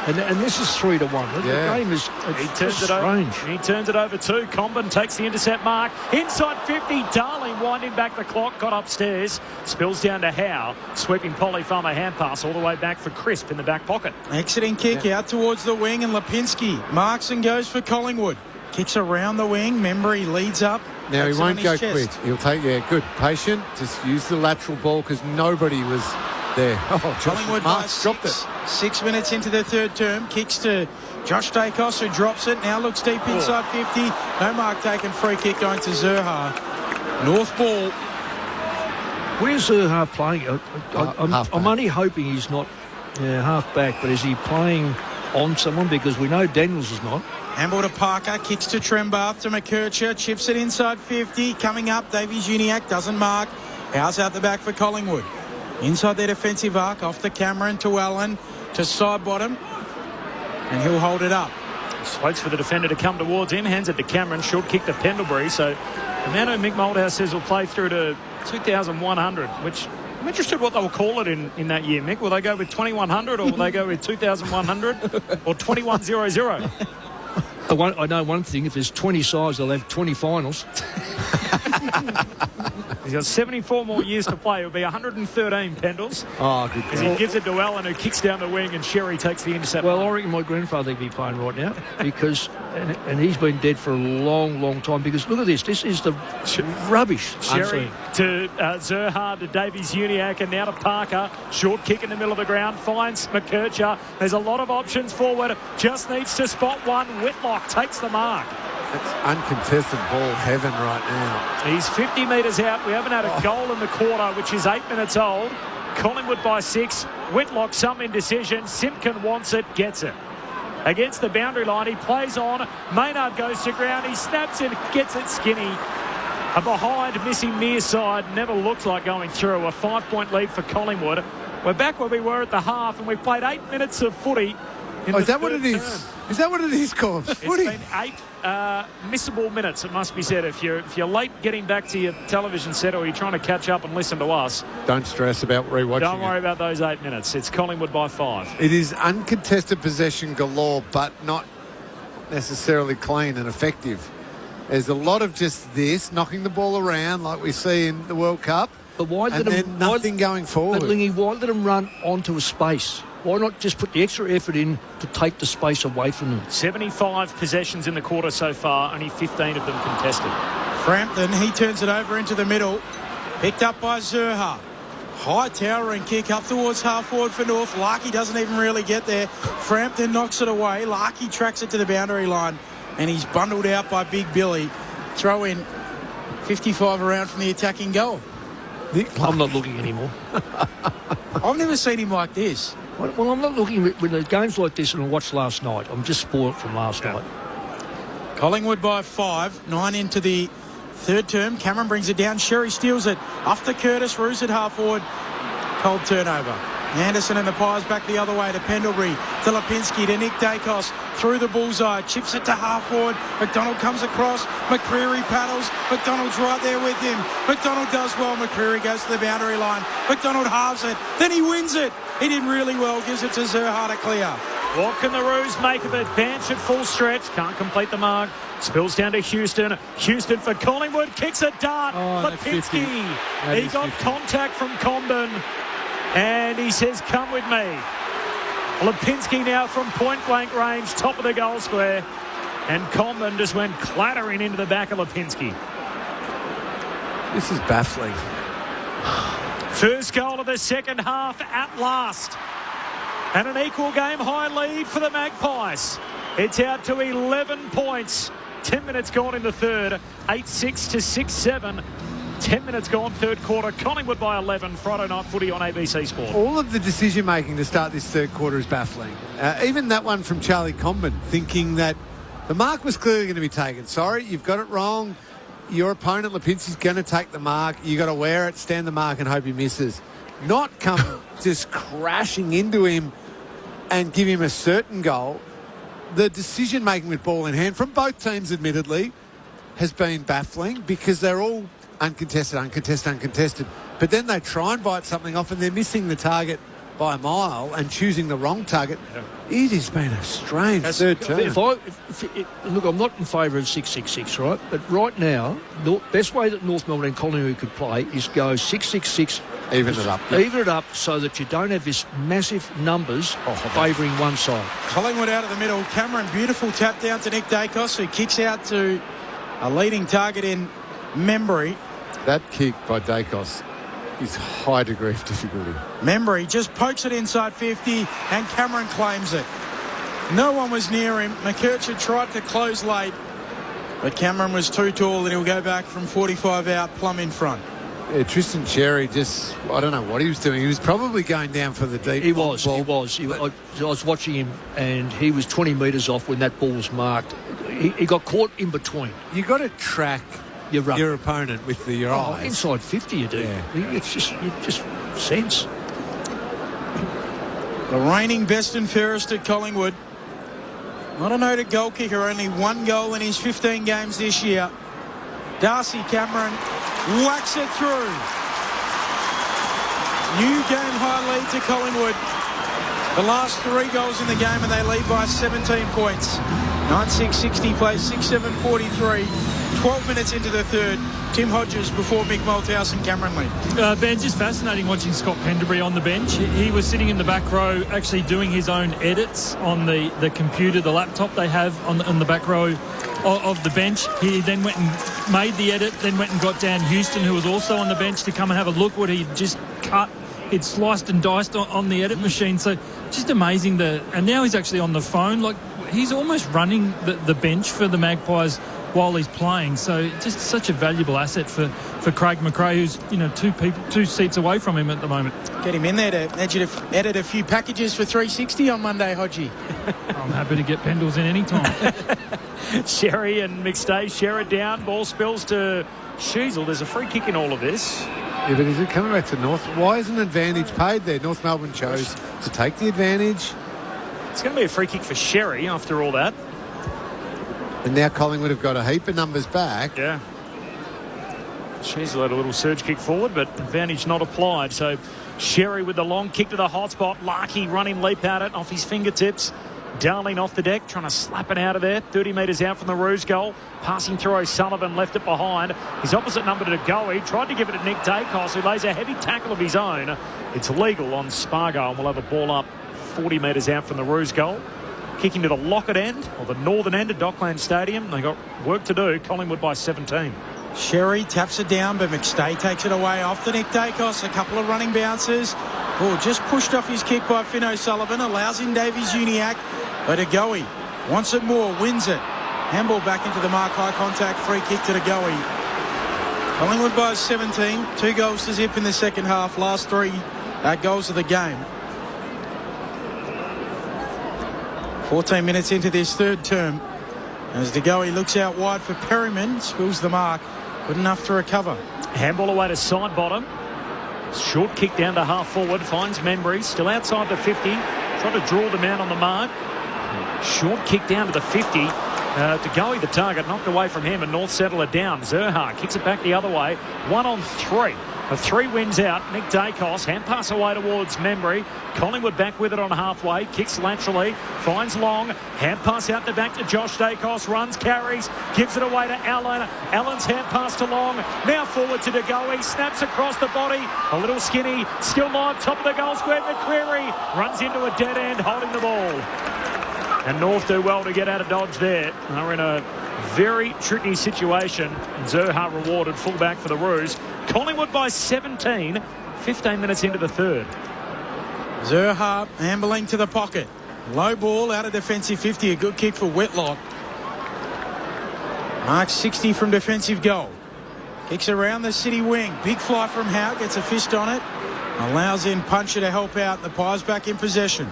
and this is 3-1. The game is strange. He turns it over too. Comben takes the intercept mark. Inside 50, Darling winding back the clock, got upstairs. Spills down to Howe, sweeping Polly Farmer hand pass all the way back for Crisp in the back pocket. Exiting kick out towards the wing, and Lipinski marks and goes for Collingwood. Kicks around the wing. Membry leads up. Now he won't go quick. He'll take, good, patient. Just use the lateral ball because nobody was there. Oh, Collingwood by 6. 6 minutes into the third term. Kicks to Josh Dacos, who drops it. Now looks deep inside 50. No mark taken. Free kick going to Zurhaar. North ball. Where's Zurhaar playing? I'm only hoping he's not half back, but is he playing on someone? Because we know Daniels is not. Handball to Parker, kicks to Trembath, to McKercher, chips it inside 50. Coming up, Davies Uniacke doesn't mark. House out the back for Collingwood. Inside their defensive arc, off to Cameron, to Allen, to side bottom, and he'll hold it up. Just waits for the defender to come towards him, hands it to Cameron, short kick to Pendlebury. So the man who Mick Malthouse says will play through to 2,100, which I'm interested what they'll call it in that year, Mick. Will they go with 2,100 or will they go with 2,100 or 2,100? I know one thing, if there's 20 sides, they'll have 20 finals. He's got 74 more years to play. It'll be 113 Pendles. Oh, good. As he gives it to Allen, who kicks down the wing, and Sherry takes the intercept. Well, I reckon my grandfather would be playing right now because, and he's been dead for a long, long time. Because look at this. This is the rubbish. Sherry to Zurhaar, to Davies Uniacke, and now to Parker. Short kick in the middle of the ground. Finds McKercher. There's a lot of options forward. Just needs to spot one. Whitlock takes the mark. It's uncontested ball heaven right now. He's 50 metres out. We haven't had a goal in the quarter, which is 8 minutes old. Collingwood by 6. Whitlock, some indecision. Simpkin wants it, gets it. Against the boundary line, he plays on. Maynard goes to ground. He snaps it, gets it skinny. A behind, missing near side. Never looked like going through. A 5-point lead for Collingwood. We're back where we were at the half, and we've played 8 minutes of footy. Is that what it is? Is that what it is called? Footy? It's been 8 missable minutes, it must be said. If you're late getting back to your television set or you're trying to catch up and listen to us, don't stress about rewatching. Don't worry about those 8 minutes. It's Collingwood by 5. It is uncontested possession galore, but not necessarily clean and effective. There's a lot of just this, knocking the ball around like we see in the World Cup, but why and then nothing going forward. But Lingy, why let them run onto a space? Why not just put the extra effort in to take the space away from them? 75 possessions in the quarter so far, only 15 of them contested. Frampton, he turns it over into the middle. Picked up by Zurhaar. High towering kick up towards half forward for North. Larkey doesn't even really get there. Frampton knocks it away. Larkey tracks it to the boundary line, and he's bundled out by Big Billy. Throw in 55 around from the attacking goal. I'm not looking anymore. I've never seen him like this. Well, I'm not looking when there's games like this, and I watched last night. I'm just spoilt from last night. Collingwood by 5, 9 into the third term. Cameron brings it down. Sherry steals it. Off to Curtis. Roos at half forward. Cold turnover. Anderson and the Pies back the other way to Pendlebury. To Lipinski, to Nick Dacos. Through the bullseye. Chips it to half forward. McDonald comes across. McCreary paddles. McDonald's right there with him. McDonald does well. McCreary goes to the boundary line. McDonald halves it. Then he wins it. He did really well. Gives it to Zerha to clear. What can the Roos make of it? Banch at full stretch. Can't complete the mark. Spills down to Houston. Houston for Collingwood. Kicks a dart. Lipinski. He got 50. Contact from Comben. And he says, come with me. Lipinski now from point-blank range, top of the goal square. And Comben just went clattering into the back of Lipinski. This is baffling. First goal of the second half at last. And an equal game high lead for the Magpies. It's out to 11 points. 10 minutes gone in the third. 8-6 to 6-7. 10 minutes gone, third quarter. Collingwood by 11. Friday night footy on ABC Sport. All of the decision-making to start this third quarter is baffling. Even that one from Charlie Comben, thinking that the mark was clearly going to be taken. Sorry, you've got it wrong. Your opponent, Lipinski's going to take the mark. You got to wear it, stand the mark and hope he misses. Not come just crashing into him and give him a certain goal. The decision-making with ball in hand from both teams, admittedly, has been baffling because they're all uncontested. But then they try and bite something off and they're missing the target by a mile and choosing the wrong target. Yeah. It has been a strange third term. Look, I'm not in favour of 6-6-6, right? But right now, the best way that North Melbourne and Collingwood could play is go 6-6-6. Even it up. Yep. Even it up so that you don't have this massive numbers favouring one side. Collingwood out of the middle. Cameron, beautiful tap down to Nick Dacos, who kicks out to a leading target in Membry. That kick by Dacos is high degree of difficulty. Membry just pokes it inside 50 and Cameron claims it. No one was near him. McKercher tried to close late, but Cameron was too tall and he'll go back from 45 out, plumb in front. Yeah, Tristan Cherry I don't know what he was doing. He was probably going down for the deep ball. I was watching him and he was 20 metres off when that ball was marked. He got caught in between. You got to track your opponent with your eyes. Inside 50 you do. Yeah. It's just sense. The reigning best and fairest at Collingwood. Not a noted goal kicker, only one goal in his 15 games this year. Darcy Cameron whacks it through. New game high lead to Collingwood. The last 3 goals in the game and they lead by 17 points. 9-6-60 plays 6-7-43. 12 minutes into the third. Tim Hodges before Mick Malthouse and Cameron Lee. Ben, just fascinating watching Scott Pendlebury on the bench. He was sitting in the back row actually doing his own edits on the computer, the laptop they have on the back row of the bench. He then went and made the edit, then went and got Dan Houston, who was also on the bench, to come and have a look what he'd just cut. He'd sliced and diced on the edit machine. So just amazing. And now he's actually on the phone. Like, he's almost running the bench for the Magpies while he's playing. So just such a valuable asset for Craig McRae, who's 2 seats away from him at the moment. Get him in there to edit a few packages for 360 on Monday, Hodgie. I'm happy to get Pendles in any time. Sherry and McStay share it down. Ball spills to Sheasel. There's a free kick in all of this. Yeah, but is it coming back to North? Why isn't advantage paid there? North Melbourne chose to take the advantage. It's going to be a free kick for Sherry after all that. And now Collingwood have got a heap of numbers back. Yeah. Sheasel had a little surge kick forward, but advantage not applied. So Sherry with the long kick to the hot spot. Larkey running leap at it off his fingertips. Darling off the deck, trying to slap it out of there. 30 metres out from the Roos goal. Passing through O'Sullivan, left it behind. His opposite number to go. He tried to give it to Nick Dacos, who lays a heavy tackle of his own. It's legal on Spargo, and we'll have a ball up 40 metres out from the Roos goal. Kicking to the Lockett end, or the northern end of Dockland Stadium. They got work to do. Collingwood by 17. Sherry taps it down, but McStay takes it away off to Nick Dacos. A couple of running bounces. Just pushed off his kick by Finn O'Sullivan. Allows in Davies Uniac. But Agoe wants it more, wins it. Handball back into the mark, high contact, free kick to Agoe. Collingwood by 17. 2 goals to zip in the second half. Last 3 goals of the game. 14 minutes into this third term. As De Goey looks out wide for Perryman, spills the mark. Good enough to recover. Handball away to side bottom. Short kick down to half forward. Finds Membry. Still outside the 50. Trying to draw the man on the mark. Short kick down to the 50. De Goey, the target, knocked away from him, and North settle it down. Zerha kicks it back the other way. 1 on 3. A 3 wins out. Nick Dacos, hand pass away towards Membry. Collingwood back with it on halfway. Kicks laterally. Finds Long. Hand pass out the back to Josh Dacos. Runs, carries. Gives it away to Allen. Allen's hand pass to Long. Now forward to De Goey. Snaps across the body. A little skinny. Still live. Top of the goal square. McCreary runs into a dead end holding the ball. And North do well to get out of dodge there. They're in a very tricky situation. Zerha rewarded fullback for the Roos. Collingwood by 17, 15 minutes into the third. Zerha ambling to the pocket. Low ball out of defensive 50. A good kick for Whitlock. Mark 60 from defensive goal. Kicks around the city wing. Big fly from Howe. Gets a fist on it. Allows in Puncher to help out. The Pies back in possession.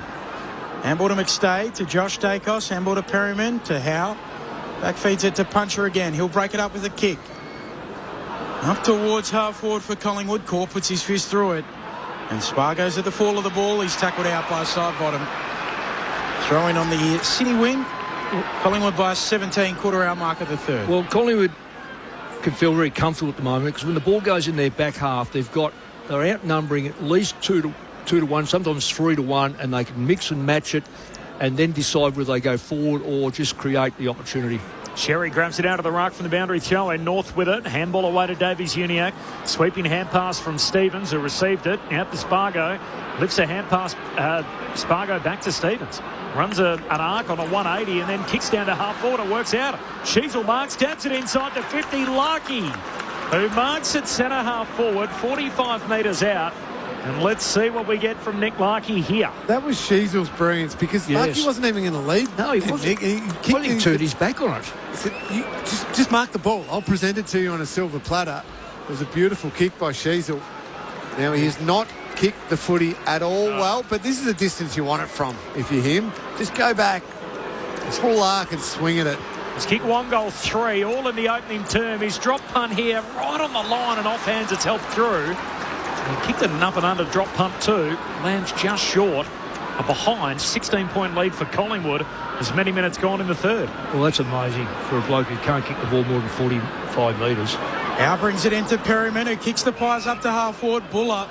Handball to McStay, to Josh Dacos. Handball to Perryman, to Howe. Back feeds it to Puncher again. He'll break it up with a kick. Up towards half forward for Collingwood. Core puts his fist through it. And Spargo's at the fall of the ball. He's tackled out by side bottom. Throwing on the city wing. Collingwood by 17, quarter hour mark of the third. Well, Collingwood can feel very comfortable at the moment because when the ball goes in their back half, they're outnumbering at least 2 to 1, sometimes 3 to 1, and they can mix and match it and then decide whether they go forward or just create the opportunity. Sherry grabs it out of the ruck from the boundary throw and North with it. Handball away to Davies-Uniacke. Sweeping hand pass from Stevens, who received it. Out to Spargo. Lifts a hand pass. Spargo back to Stevens. Runs an arc on a 180 and then kicks down to half forward. It works out. Sheasel marks, stabs it inside to 50. Larkey, who marks at centre half forward, 45 metres out. And let's see what we get from Nick Larkey here. That was Sheasel's brilliance because Larkey wasn't even in the lead. No, he wasn't. He turned his back on it. Said, just mark the ball. I'll present it to you on a silver platter. It was a beautiful kick by Sheasel. Now, he has not kicked the footy at all well, but this is the distance you want it from if you're him. Just go back, full arc and swing at it. He's kicked 1 goal 3, all in the opening term. His drop punt here, right on the line and off hands, it's helped through. He kicked it an up and under drop punt too. Lands just short. A behind 16-point lead for Collingwood. As many minutes gone in the third. Well, that's amazing for a bloke who can't kick the ball more than 45 metres. Howe brings it into Perryman, who kicks the Pies up to half forward. Buller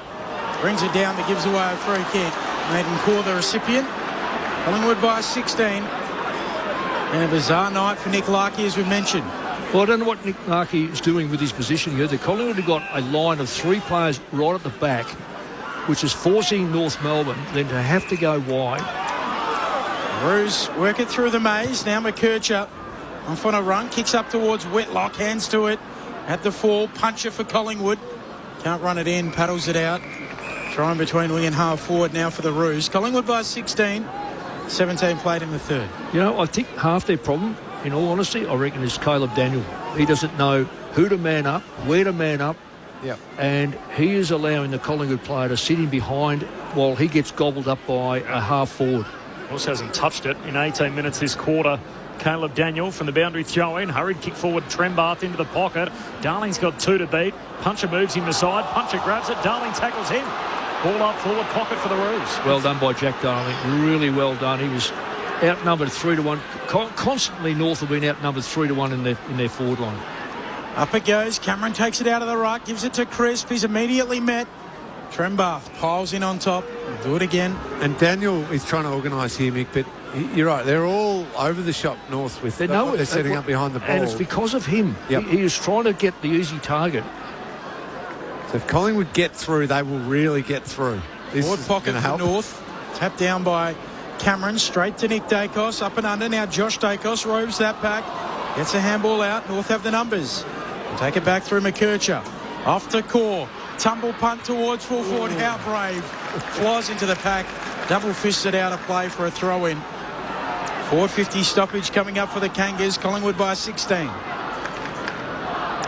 brings it down, but gives away a free kick. Maiden Core the recipient. Collingwood by 16. And a bizarre night for Nick Larkey, as we mentioned. Well, I don't know what Nick Larkey is doing with his position here. The Collingwood have got a line of 3 players right at the back, which is forcing North Melbourne then to have to go wide. Roos work it through the maze. Now McKercher off on a run. Kicks up towards Whitlock. Hands to it at the fall. Puncher for Collingwood. Can't run it in. Paddles it out. Throwing between wing and half forward now for the Roos. Collingwood by 16. 17 played in the third. You know, I think half their problem, in all honesty, I reckon is Caleb Daniel. He doesn't know who to man up, where to man up. Yep. And he is allowing the Collingwood player to sit in behind while he gets gobbled up by a half forward. Also hasn't touched it in 18 minutes this quarter. Caleb Daniel from the boundary throw-in. Hurried kick forward, Trembath into the pocket. Darling's got 2 to beat. Puncher moves him aside. Puncher grabs it. Darling tackles him. Ball up forward pocket for the Roos. Well done by Jack Darling. Really well done. He was outnumbered 3 to 1. Constantly North have been outnumbered 3 to 1 in their forward line. Up it goes. Cameron takes it out of the ruck. Gives it to Crisp. He's immediately met. Trembath piles in on top. We'll do it again. And Daniel is trying to organise here, Mick, but you're right. They're all over the shop, North, with what they're setting up behind the ball. And it's because of him. Yep. He is trying to get the easy target. So if Collingwood get through, they will really get through. Forward pocket for help. North. Tapped down by Cameron. Straight to Nick Dacos. Up and under. Now Josh Dacos roves that back. Gets a handball out. North have the numbers. Take it back through McKercher. Off to Core. Tumble punt towards full forward. How brave. Flies into the pack. Double fisted out of play for a throw in. 4:50 stoppage coming up for the Kangas. Collingwood by 16.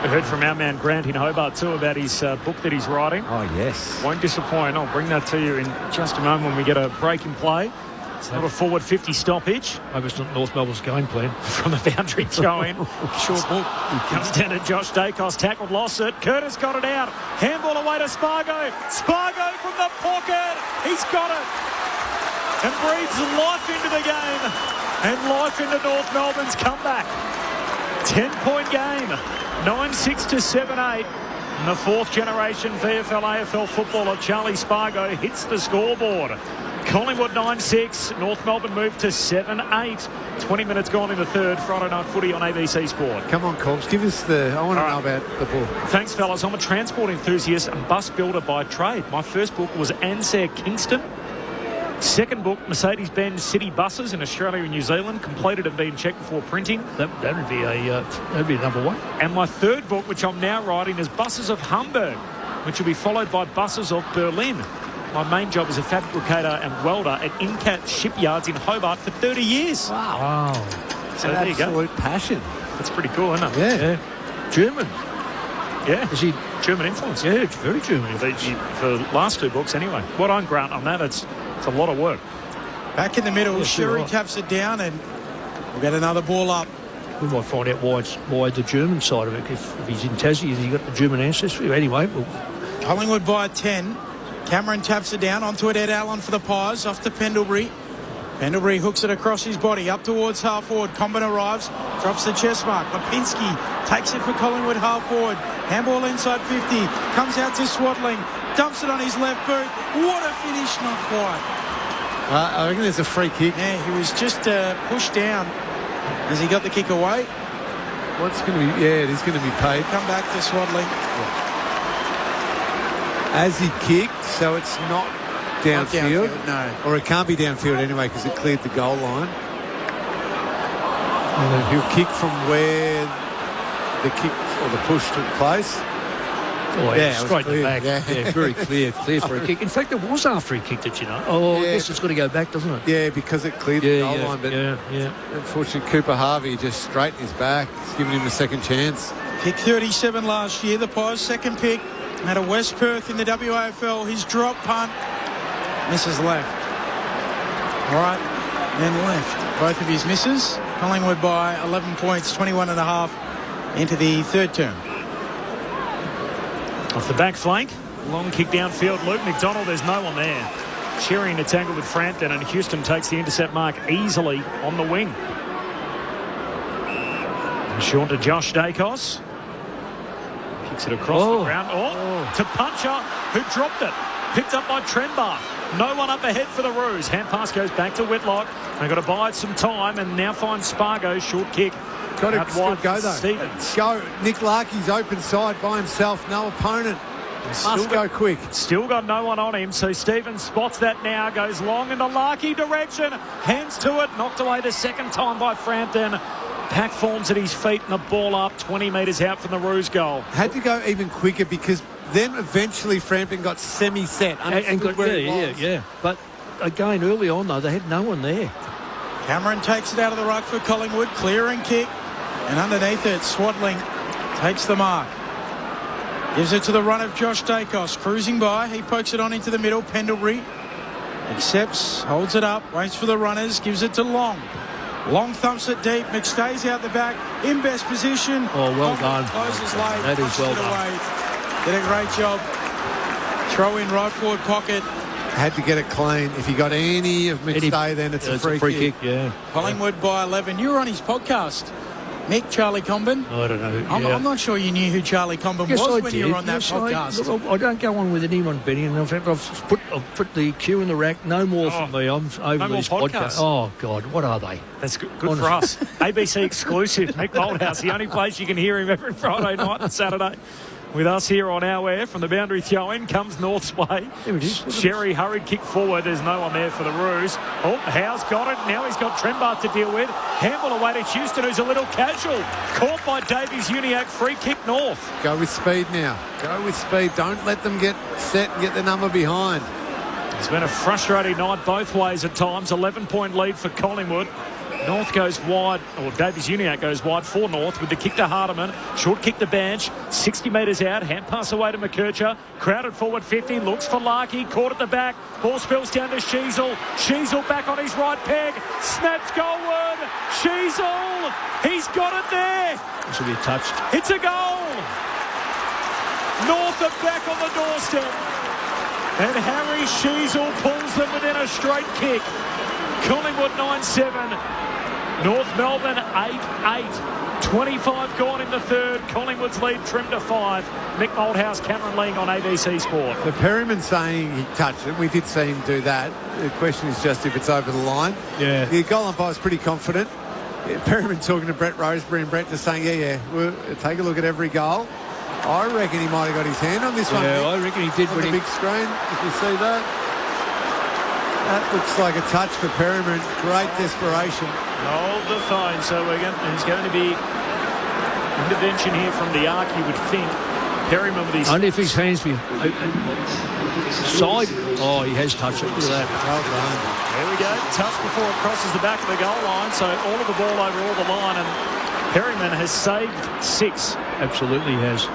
We heard from our man Grant in Hobart too about his book that he's writing. Oh, yes. Won't disappoint. I'll bring that to you in just a moment when we get a break in play. It's not a forward 50 stoppage. Maybe it's not North Melbourne's game plan. From the boundary throw-in. Short ball. Comes down to Josh Dacos. Tackled, lost it. Curtis got it out. Handball away to Spargo. Spargo from the pocket. He's got it. And breathes life into the game. And life into North Melbourne's comeback. 10-point game. 9-6 to 7-8. And the fourth generation VFL AFL footballer Charlie Spargo hits the scoreboard. Collingwood 9-6, North Melbourne moved to 7-8. 20 minutes gone in the third. Friday night footy on ABC Sport. Come on, Cobbs, give us I want to know about the ball. Thanks, fellas. I'm a transport enthusiast and bus builder by trade. My first book was Ansair Kingston. Second book, Mercedes-Benz City Buses in Australia and New Zealand, completed and being checked before printing. That'd be number one. And my third book, which I'm now writing, is Buses of Hamburg, which will be followed by Buses of Berlin. My main job is a fabricator and welder at Incat shipyards in Hobart for 30 years. Wow. So an there you go. absolute passion. That's pretty cool, isn't it? Yeah. German. Yeah. Is he German influence? Yeah, it's very German influence. For the last two books, anyway. Well done, Grant, on that. It's a lot of work. Back in the middle, Sherry taps it down and we'll get another ball up. We might find out why the German side of it. If he's in Tassie, has he got the German ancestry? Anyway, Collingwood by 10. Cameron taps it down onto it. Ed Allen for the Pies. Off to Pendlebury. Pendlebury hooks it across his body. Up towards half forward. Comben arrives. Drops the chest mark. Lipinski takes it for Collingwood half forward. Handball inside 50. Comes out to Swaddling. Dumps it on his left boot. What a finish. Not quite. I reckon there's a free kick. Yeah, he was just pushed down as he got the kick away. What's going to be... Yeah, it is going to be paid. Come back to Swaddling. As he kicked, so it's not downfield. No. Or it can't be downfield anyway because it cleared the goal line. And then he'll kick from where the kick or the push took place. Oh, yeah, straight clear. back. Yeah, very clear for a kick. In fact, it was after he kicked it, you know. Oh, yeah. I guess it's got to go back, doesn't it? Yeah, because it cleared the goal line. But yeah. unfortunately, Cooper Harvey just straightened his back. He's giving him a second chance. Pick 37 last year. The Pies' second pick out of West Perth in the WAFL. His drop punt misses left. All right, then left. Both of his misses. Collingwood by 11 points, 21.5 into the third term. Off the back flank, long kick downfield. Luke McDonald, there's no one there. Cherry in a tangle with Frampton, and Houston takes the intercept mark easily on the wing. And Sean to Josh Dacos. Kicks it across the ground. To Puncher, who dropped it. Picked up by Trenbar. No one up ahead for the Roos. Hand pass goes back to Whitlock. They've got to bide some time and now find Spargo. Short kick. Got to Out wide go, though. Stevens. Go. Nick Larkey's open side by himself. No opponent. Must go quick. Still got no one on him, so Stevens spots that now. Goes long in the Larkey direction. Hands to it. Knocked away the second time by Frampton. Pack forms at his feet and the ball up 20 metres out from the Roos goal. Had to go even quicker because then eventually Frampton got semi-set. And got yeah. But again, early on, though, they had no one there. Cameron takes it out of the ruck for Collingwood. Clear and kick. And underneath it, Swaddling takes the mark. Gives it to the run of Josh Dacos. Cruising by. He pokes it on into the middle. Pendlebury accepts, holds it up, waits for the runners, gives it to Long. Long thumps it deep. McStay's out the back. In best position. Oh, well done. Closes late. That is well done. Away. Did a great job. Throw in right forward pocket. Had to get it clean. If you got any of McStay, then it's a free kick. Yeah. Collingwood by 11. You were on his podcast. Mick, Charlie Comben. I don't know. I'm not sure you knew who Charlie Comben was when you were on that podcast. I don't go on with anyone, Benny. And in fact, I've put the cue in the rack. No more from me. I'm over these podcasts. Oh, God, what are they? That's good for us. ABC exclusive. Mick Moldhouse, the only place you can hear him every Friday night and Saturday. With us here on our air from the boundary throw-in comes North's way. There it is. Sherry hurried kick forward. There's no one there for the Roos. Oh, Howe's got it. Now he's got Trenbar to deal with. Handball away to Houston, who's a little casual. Caught by Davies Uniac. Free kick North. Go with speed now. Go with speed. Don't let them get set and get the number behind. It's been a frustrating night both ways at times. 11-point lead for Collingwood. North goes wide, or Davies-Uniacke goes wide for North with the kick to Hardiman. Short kick to bench, 60 metres out, hand pass away to McKercher. Crowded forward 50, looks for Larkey, caught at the back. Ball spills down to Sheasel. Sheasel back on his right peg, snaps goalward. Sheasel, he's got it there. This will be a touch. It's a goal. North are back on the doorstep. And Harry Sheasel pulls them within a straight kick. Collingwood 9-7. North Melbourne 8-8. 25 gone in the third. Collingwood's lead trimmed to 5. Mick Malthouse, Cameron Ling on ABC Sport. So Perryman saying he touched it. We did see him do that. The question is just if it's over the line. Yeah. The goal umpire was pretty confident. Perryman talking to Brett Roseberry and Brett just saying, we'll take a look at every goal. I reckon he might have got his hand on this one. Yeah, I reckon he did. On the big screen, if you see that. That looks like a touch for Perryman. Great desperation. Hold the phone. So there's going to be intervention here from the arc, you would think. Perryman with his... I wonder if his hands be side. Oh, he has touched it. Look at that. Well done. There we go. Touch before it crosses the back of the goal line. So all of the ball over all the line, and Perryman has saved 6. Absolutely has.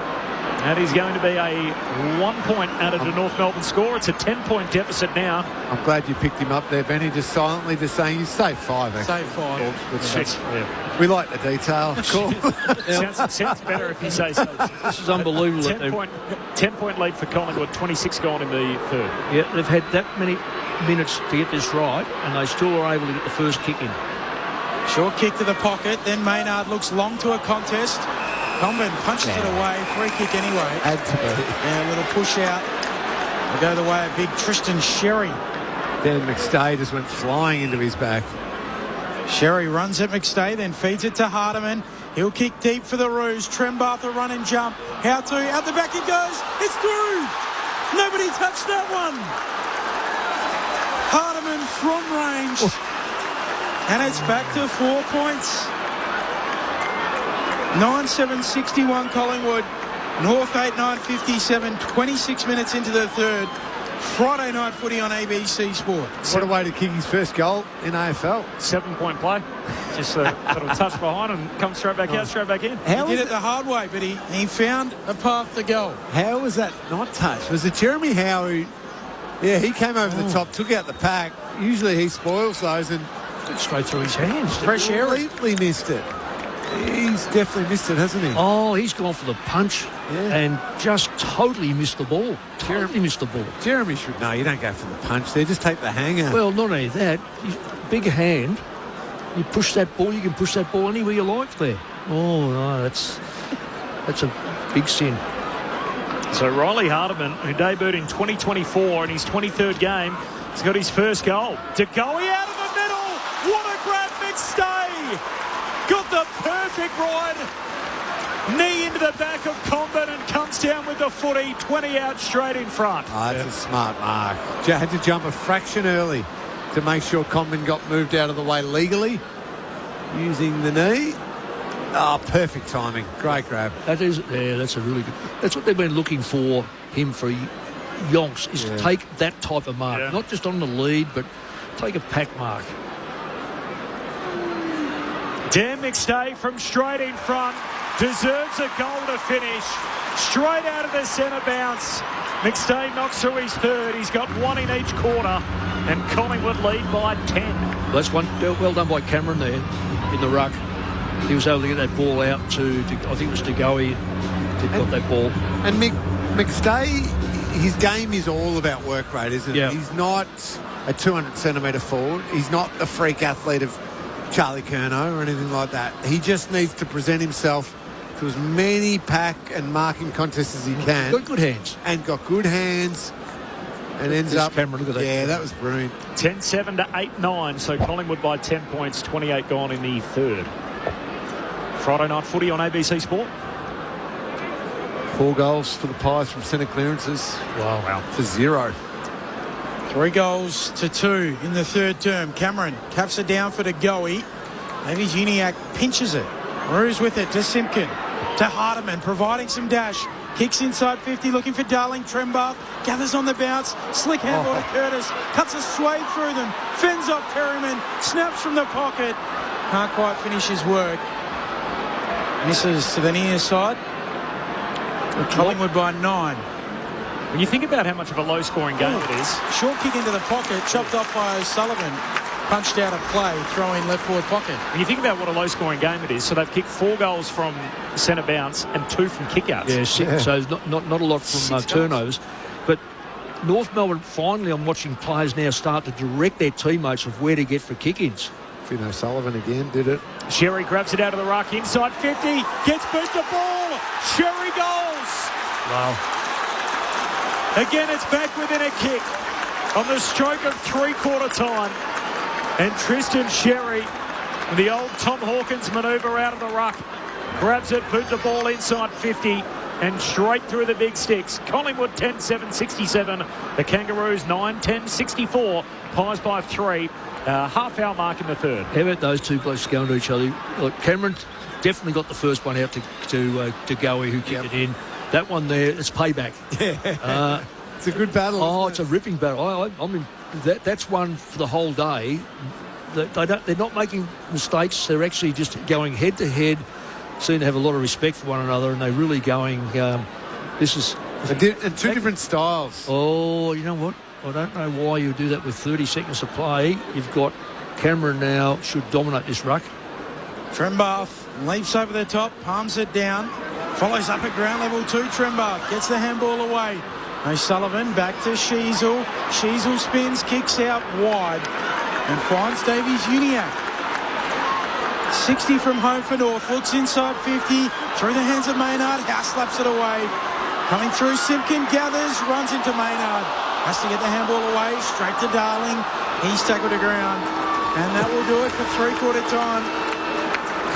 And he's going to be a 1 point added to North Melbourne score. It's a 10-point deficit now. I'm glad you picked him up there, Benny, just silently just saying you saved 5. Save 5. We like the detail. Cool. Sounds better if you say so. This is unbelievable. 10-point lead for Collingwood, 26 gone in the third. Yeah, they've had that many minutes to get this right, and they still are able to get the first kick in. Short kick to the pocket, then Maynard looks long to a contest. Comben punches it away, free kick anyway. Had to be. Yeah, a little push out. Will go the way of big Tristan Sherry. Dan McStay just went flying into his back. Sherry runs at McStay, then feeds it to Hardiman. He'll kick deep for the Roos. Trembath a run and jump. How to? Out the back it goes. It's through. Nobody touched that one. Hardiman from range. And it's back to 4 points. 9-7-61 Collingwood. North 8-9 57. 26 minutes into the third. Friday night footy on ABC Sport. What a way to kick his first goal in AFL. 7-point play. Just a little touch behind and come straight back out, straight back in. He did it the hard way, but he found a path to go. How was that not touched? Was it Jeremy Howe who... Yeah, he came over the top, took out the pack. Usually he spoils those and... Straight through his hands. Fresh air. Completely missed it. He's definitely missed it, hasn't he? Oh, he's gone for the punch and just totally missed the ball. Totally missed the ball. Jeremy should know you don't go for the punch there, just take the hanger. Well, not only that, big hand. You push that ball, you can push that ball anywhere you like there. Oh, no, that's a big sin. So Riley Hardiman, who debuted in 2024 in his 23rd game, has got his first goal. De Goey out of the middle. What a grab, McStay. Got the perfect ride. Knee into the back of Comben and comes down with the footy. 20 out straight in front. Oh, that's a smart mark. Had to jump a fraction early to make sure Comben got moved out of the way legally using the knee. Oh, perfect timing. Great grab. That's a really good... That's what they've been looking for him for yonks, is to take that type of mark. Not just on the lead, but take a pack mark. Dan McStay from straight in front deserves a goal to finish. Straight out of the centre bounce. McStay knocks through his third. He's got one in each quarter, and Collingwood lead by 10. That's one well done by Cameron there in the ruck. He was able to get that ball out to I think it was De Goey that got that ball. And McStay, his game is all about work rate, isn't it? He's not a 200-centimetre forward. He's not a freak athlete of Charlie Curnow or anything like that. He just needs to present himself to as many pack and marking contests as he can. Got good hands. And got good hands. And ends up... Cameron, look at that. Yeah, that was brilliant. 10-7 to 8-9, so Collingwood by 10 points, 28 gone in the third. Friday night footy on ABC Sport. 4 goals for the Pies from centre clearances. Wow. To 0. 3 goals to 2 in the third term. Cameron caps it down for De Goey. Davies-Uniacke pinches it. Roos with it to Simpkin. To Hardiman, providing some dash. Kicks inside 50, looking for Darling. Trembath gathers on the bounce. Slick handball to Curtis. Cuts a swathe through them. Fends off Perryman. Snaps from the pocket. Can't quite finish his work. Misses to the near side. Collingwood by 9. When you think about how much of a low-scoring game it is. Short kick into the pocket, chopped off by O'Sullivan. Punched out of play, throwing left forward pocket. When you think about what a low-scoring game it is, so they've kicked 4 goals from centre bounce and 2 from kick-outs. Yeah, 6. So not a lot from turnovers. But North Melbourne, finally, I'm watching players now start to direct their teammates of where to get for kick-ins. Finn O'Sullivan again did it. Sherry grabs it out of the ruck, inside 50, gets beat the ball. Sherry goals. Wow. Again, it's back within a kick on the stroke of three-quarter time. And Tristan Sherry, the old Tom Hawkins manoeuvre out of the ruck, grabs it, boot the ball inside 50 and straight through the big sticks. Collingwood 10-7-67. The Kangaroos 9-10-64. Pies by 3. Half-hour mark in the third. How about those two blokes going to each other? Look, Cameron definitely got the first one out to Goey, who kicked it in. That one there, it's payback. Yeah. It's a good battle. Oh, it's a ripping battle. I mean, that's one for the whole day. They're not making mistakes. They're actually just going head to head. Seem to have a lot of respect for one another, and they're really going. This is and two different styles. Oh, you know what? I don't know why you do that with 30 seconds to play. You've got Cameron now should dominate this ruck. Trembath leaps over the top, palms it down, follows up at ground level 2. Trembath gets the handball away. O'Sullivan back to Sheasel. Sheasel spins, kicks out wide and finds Davies Uniac. 60 from home for North. Looks inside 50. Through the hands of Maynard. House slaps it away. Coming through, Simpkin gathers, runs into Maynard. Has to get the handball away. Straight to Darling. He's tackled to ground. And that will do it for three-quarter time.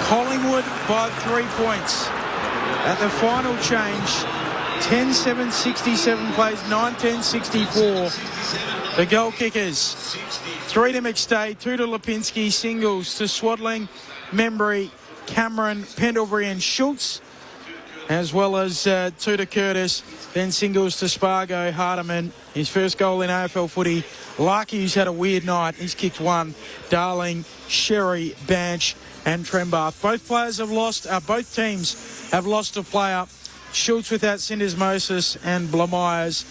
Collingwood by 3 points. At the final change, 10-7-67 plays 9-10-64. The goal kickers, 3 to McStay, 2 to Lipinski, singles to Swadling, Membry, Cameron, Pendlebury and Schultz, as well as 2 to Curtis, then singles to Spargo, Hardiman, his first goal in AFL footy. Larkey, who's had a weird night, he's kicked 1. Darling, Sherry, Banch and Trembath. Both players have lost, both teams have lost a player. Schultz without syndesmosis and Blamires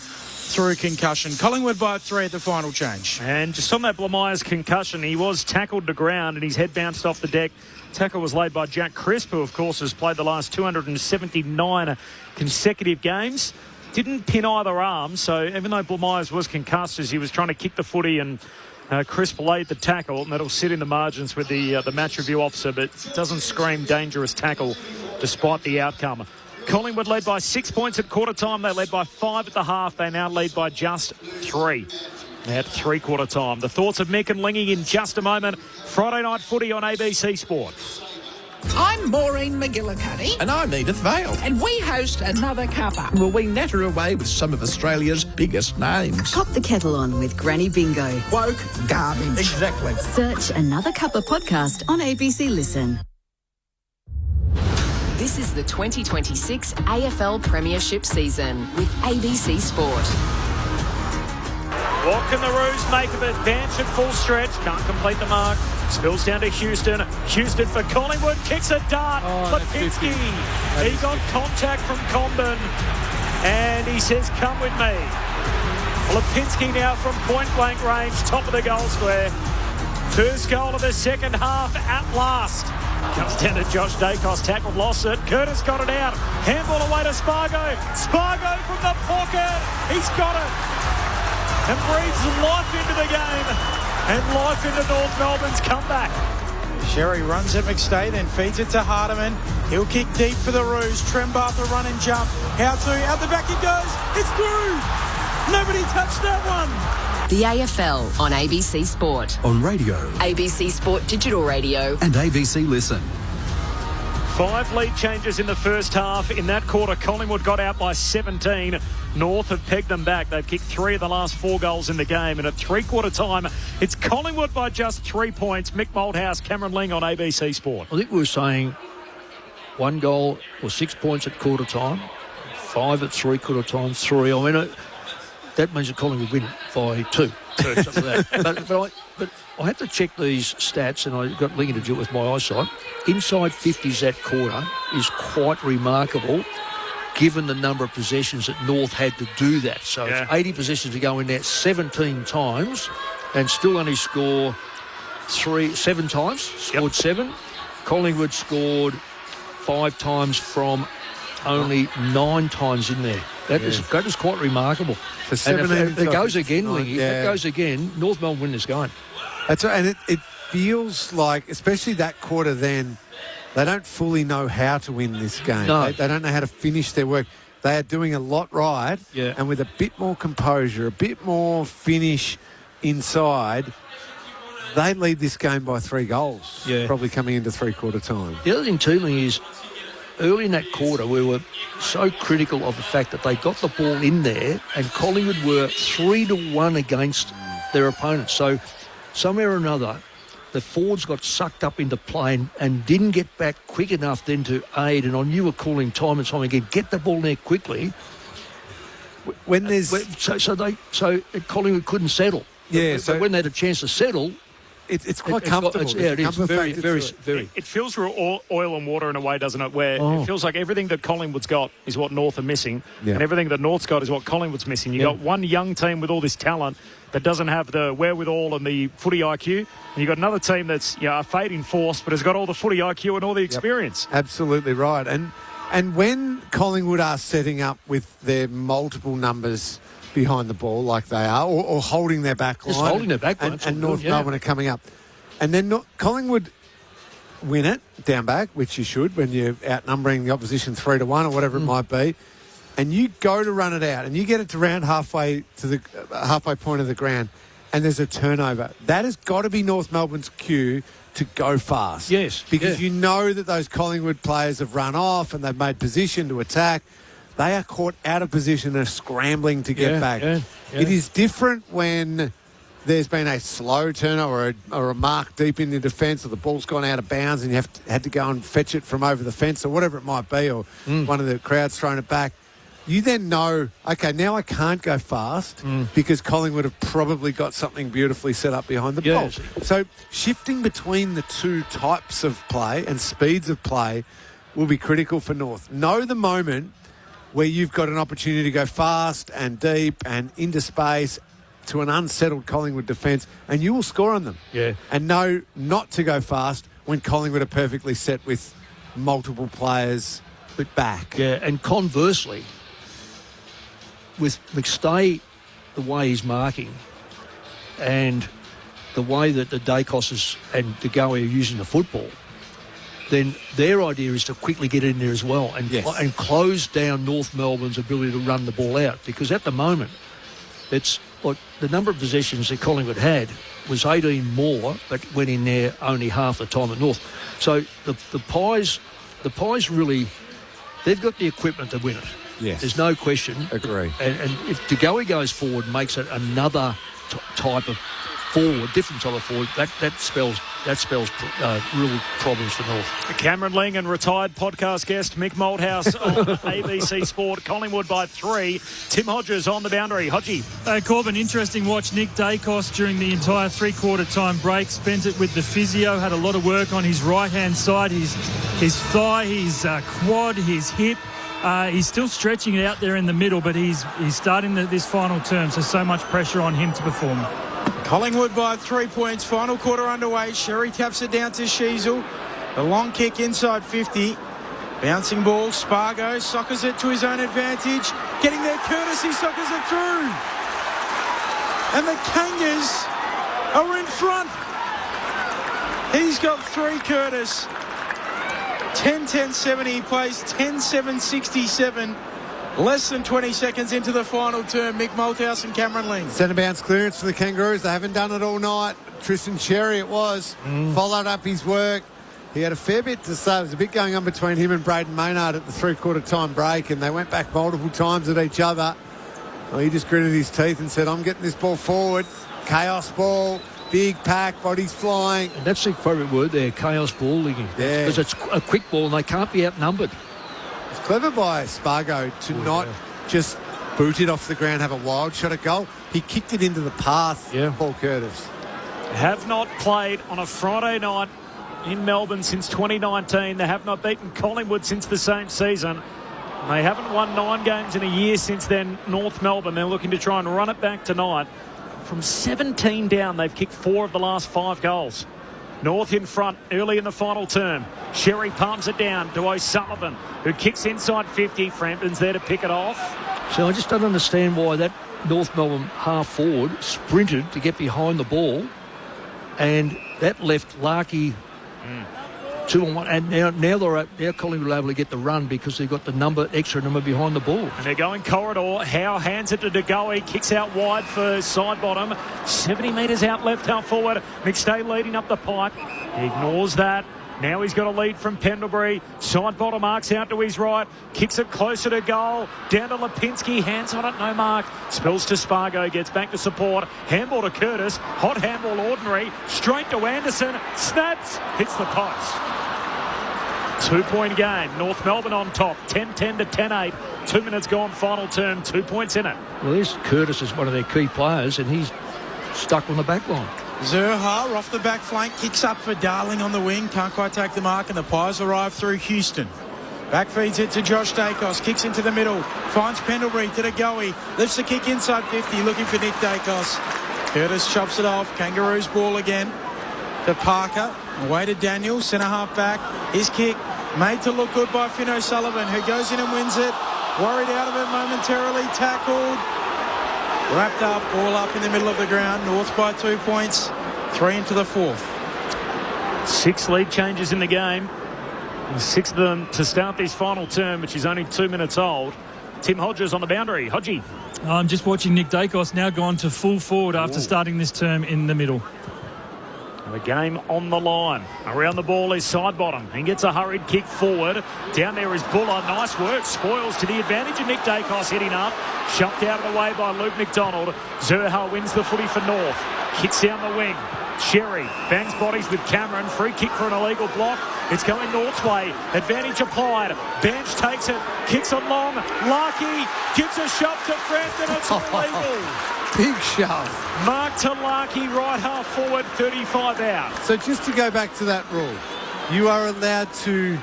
through concussion. Collingwood by 3 at the final change. And just on that Blamires concussion, he was tackled to ground and his head bounced off the deck. Tackle was laid by Jack Crisp, who of course has played the last 279 consecutive games. Didn't pin either arm, so even though Blamires was concussed as he was trying to kick the footy, and Crisp laid the tackle, and that'll sit in the margins with the match review officer, but it doesn't scream dangerous tackle despite the outcome. Collingwood led by 6 points at quarter time. They led by 5 at the half. They now lead by just 3 at three-quarter time. The thoughts of Mick and Lingy in just a moment. Friday night footy on ABC Sport. I'm Maureen McGillicuddy. And I'm Edith Vale. And we host Another Cuppa. Will we natter away with some of Australia's biggest names? Pop the kettle on with Granny Bingo. Woke garbage. Exactly. Search Another Cuppa podcast on ABC Listen. This is the 2026 AFL Premiership season with ABC Sport. What can the Roos make of it? Banch at full stretch. Can't complete the mark. Spills down to Houston. Houston for Collingwood. Kicks a dart. Lipinski. He got contact from Comben. And he says, come with me. Lipinski now from point-blank range. Top of the goal square. First goal of the second half at last. Comes down to Josh Dacos, tackled, lost it. Curtis got it out. Handball away to Spargo. Spargo from the pocket. He's got it. And breathes life into the game. And life into North Melbourne's comeback. Sherry runs at McStay, then feeds it to Hardiman. He'll kick deep for the Roos. Trembath a run and jump. How to? Out the back it goes. It's through. Nobody touched that one. The AFL on ABC Sport. On radio. ABC Sport Digital Radio. And ABC Listen. 5 lead changes in the first half. In that quarter, Collingwood got out by 17. North have pegged them back. They've kicked 3 of the last 4 goals in the game. And at three-quarter time, it's Collingwood by just 3 points. Mick Malthouse, Cameron Ling on ABC Sport. I think we were saying 1 goal or 6 points at quarter time, 5 at three-quarter time, 3. I mean, that means that Collingwood win by 2. Something like that. But I had to check these stats, and I got linking to do it with my eyesight. Inside 50s that quarter is quite remarkable, given the number of possessions that North had to do that. So it's 80 possessions to go in there 17 times and still only score 7 times, scored 7. Collingwood scored 5 times from only 9 times in there. That is quite remarkable. And if it goes again, Lingy, that goes again, North Melbourne win this game. That's right, and it feels like, especially that quarter then, they don't fully know how to win this game. No. They don't know how to finish their work. They are doing a lot right, and with a bit more composure, a bit more finish inside, they lead this game by 3 goals, probably coming into three-quarter time. The other thing too, Lingy, is early in that quarter, we were so critical of the fact that they got the ball in there and Collingwood were 3-1 against their opponents. So somewhere or another, the forwards got sucked up into play and didn't get back quick enough then to aid. And I knew we were calling time and time again, get the ball there quickly. When there's so Collingwood couldn't settle. So when they had a chance to settle, it's quite comfortable. It is very. It feels oil and water in a way, doesn't it? Where it feels like everything that Collingwood's got is what North are missing, and everything that North's got is what Collingwood's missing. You got one young team with all this talent that doesn't have the wherewithal and the footy IQ, and you got another team that's a fading force, but has got all the footy IQ and all the experience. Absolutely right. And when Collingwood are setting up with their multiple numbers behind the ball like they are, or holding their back line. Just holding their back line. And North Melbourne are coming up. And then Collingwood win it down back, which you should when you're outnumbering the opposition 3-1 or whatever it might be. And you go to run it out and you get it to round halfway to the halfway point of the ground and there's a turnover. That has got to be North Melbourne's cue to go fast. Yes. Because you know that those Collingwood players have run off and they've made position to attack. They are caught out of position and are scrambling to get back. It is different when there's been a slow turnover or a mark deep in the defence, or the ball's gone out of bounds and you had to go and fetch it from over the fence or whatever it might be, or one of the crowd's thrown it back. You then know, okay, now I can't go fast because Collingwood have probably got something beautifully set up behind the ball. So shifting between the two types of play and speeds of play will be critical for North. Know the moment where you've got an opportunity to go fast and deep and into space to an unsettled Collingwood defence, and you will score on them. And know not to go fast when Collingwood are perfectly set with multiple players back. And conversely, with McStay, the way he's marking and the way that the Dacos and De Goey are using the football, then their idea is to quickly get in there as well and close down North Melbourne's ability to run the ball out. Because at the moment, it's the number of possessions that Collingwood had was 18 more, but went in there only half the time at North. So the Pies really, they've got the equipment to win it. Yes. There's no question. Agree. And if De Goey goes forward, makes it another type of forward, different type of forward, that spells real problems for North. Cameron Ling and retired podcast guest Mick Malthouse on ABC Sport. Collingwood by 3. Tim Hodges on the boundary. Hodgie. Corbin, interesting watch. Nick Dacos during the entire three-quarter time break spent it with the physio, had a lot of work on his right-hand side, his thigh, his quad, his hip. He's still stretching it out there in the middle, but he's starting this final term, so much pressure on him to perform. Collingwood by 3 points. Final quarter underway. Sherry taps it down to Sheasel. The long kick inside 50. Bouncing ball. Spargo soccers it to his own advantage. Getting there courtesy, soccers it through. And the Kangas are in front. He's got 3, Curtis. 10-10-70. He plays 10-7-67. Less than 20 seconds into the final term. Mick Malthouse and Cameron Ling. Centre bounce clearance for the Kangaroos. They haven't done it all night. Tristan Cherry it was. Followed up his work. He had a fair bit to say. There was a bit going on between him and Braden Maynard at the three-quarter time break, and they went back multiple times at each other. Well, he just gritted his teeth and said, I'm getting this ball forward. Chaos ball. Big pack, bodies flying. And that's the favourite word there, chaos ball. Because it's a quick ball and they can't be outnumbered. It's clever by Spargo to not just boot it off the ground, have a wild shot at goal. He kicked it into the path, Paul Curtis. Have not played on a Friday night in Melbourne since 2019. They have not beaten Collingwood since the same season. They haven't won 9 games in a year since then, North Melbourne. They're looking to try and run it back tonight. From 17 down, they've kicked 4 of the last 5 goals. North in front early in the final term. Sherry palms it down to O'Sullivan, who kicks inside 50. Frampton's there to pick it off. So I just don't understand why that North Melbourne half forward sprinted to get behind the ball, and that left Larkey 2-on-1. And now Collingwood are able to get the run because they've got the extra number behind the ball. And they're going corridor. Howe hands it to De Goey, kicks out wide for side bottom. 70 metres out left, half forward. McStay leading up the pipe. He ignores that. Now he's got a lead from Pendlebury. Side bottom marks out to his right. Kicks it closer to goal. Down to Lipinski. Hands on it, no mark. Spills to Spargo. Gets back to support. Handball to Curtis. Hot handball ordinary. Straight to Anderson. Snaps. Hits the post. 2-point game. North Melbourne on top. 10-10 to 10-8. 2 minutes gone. Final term. 2 points in it. Well, this Curtis is one of their key players, and he's stuck on the back line. Zerha off the back flank, kicks up for Darling on the wing. Can't quite take the mark, and the Pies arrive through Houston. Back feeds it to Josh Dacos. Kicks into the middle. Finds Pendlebury to De Goey. Lifts the kick inside 50, looking for Nick Dacos. Curtis chops it off. Kangaroos ball again to Parker. Away to Daniel, centre half back. His kick made to look good by Finn O'Sullivan, who goes in and wins it. Worried out of it momentarily. Tackled. Wrapped up, all up in the middle of the ground. North by 2 points, 3 into the 4th. 6 lead changes in the game. And 6 of them to start this final term, which is only 2 minutes old. Tim Hodges on the boundary. Hodgie. I'm just watching Nick Dacos now gone to full forward after starting this term in the middle. The game on the line. Around the ball is side bottom. He gets a hurried kick forward. Down there is Buller. Nice work. Spoils to the advantage of Nick Dacos hitting up. Shoved out of the way by Luke McDonald. Zerha wins the footy for North. Kicks down the wing. Sherry bangs bodies with Cameron. Free kick for an illegal block. It's going North's way. Advantage applied. Bench takes it. Kicks it long. Larkey gives a shove to Frampton. It's illegal. Big shove. Mark to Larkey, right half forward, 35 out. So just to go back to that rule, you are allowed to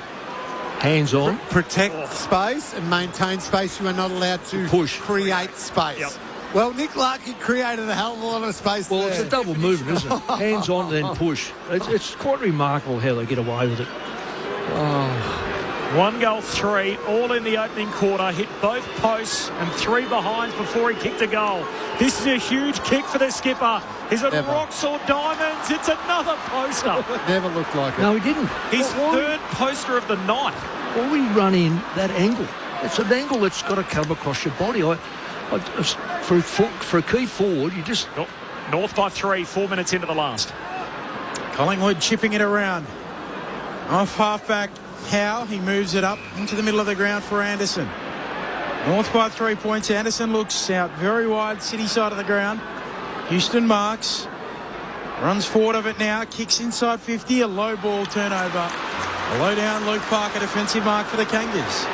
hands on protect space and maintain space. You are not allowed to create space. Yep. Well, Nick Larkey created a hell of a lot of space there. Well, it's a double movement, isn't it? Hands on, then push. It's quite remarkable how they get away with it. Oh. 1 goal, 3, all in the opening quarter. Hit both posts and 3 behinds before he kicked a goal. This is a huge kick for the skipper. Is it rocks or diamonds? It's another poster. Never looked like it. No, he didn't. His third poster of the night. Or we run in that angle. It's an angle that's got to come across your body. For a key forward, you just... North by 3, 4 minutes into the last. Collingwood chipping it around. Off half-back Howe. He moves it up into the middle of the ground for Anderson. North by 3 points. Anderson looks out very wide, city side of the ground. Houston marks. Runs forward of it now. Kicks inside 50. A low ball turnover. A low down Luke Parker. Defensive mark for the Kangas.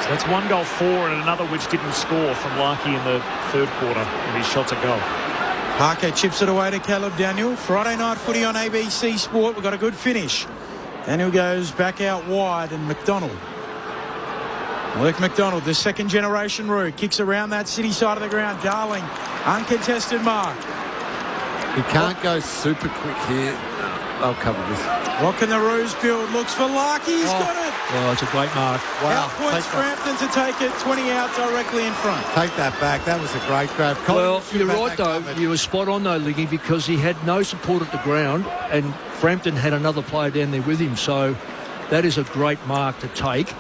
So that's 1 goal, 4, and another which didn't score from Larkey in the third quarter of his shots at goal. Parker chips it away to Caleb Daniel. Friday night footy on ABC Sport. We've got a good finish. Daniel goes back out wide, and McDonald. Luke McDonald, the second generation route, kicks around that city side of the ground. Darling, uncontested mark. He can't go super quick here. I'll cover this. What can the Roos build? Looks for Larkey. He's got it. Oh, it's a great mark. Wow. Outpoints Frampton to take it. 20 out directly in front. Take that back. That was a great grab. Well, you're right, though. You were spot on, though, Liggy, because he had no support at the ground, and Frampton had another player down there with him. So that is a great mark to take.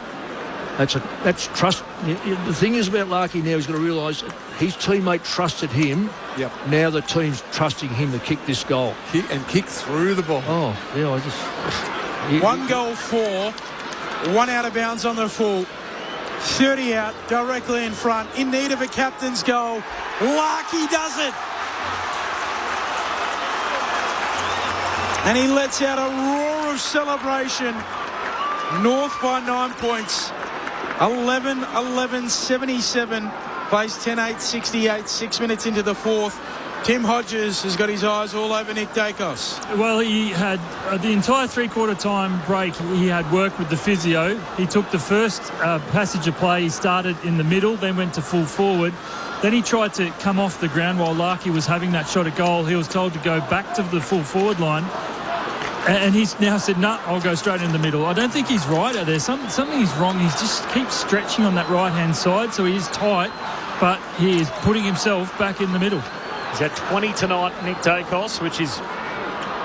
That's trust. The thing is about Larkey now, he's got to realise his teammate trusted him. Yep. Now the team's trusting him to kick this goal. Kick through the ball. Oh, yeah, 1 goal, 4. 1 out of bounds on the full. 30 out, directly in front. In need of a captain's goal. Larkey does it. And he lets out a roar of celebration. North by 9 points. 11-11-77. Plays 10-8-68, 6 minutes into the fourth. Tim Hodges has got his eyes all over Nick Dacos. Well, he had the entire three-quarter time break, he had worked with the physio. He took the first passage of play. He started in the middle, then went to full forward. Then he tried to come off the ground while Larkey was having that shot at goal. He was told to go back to the full forward line. And he's now said, no, I'll go straight in the middle. I don't think he's right out there. Something is wrong. He just keeps stretching on that right-hand side, so he is tight, but he is putting himself back in the middle. He's had 20 tonight, Nick Dacos, which is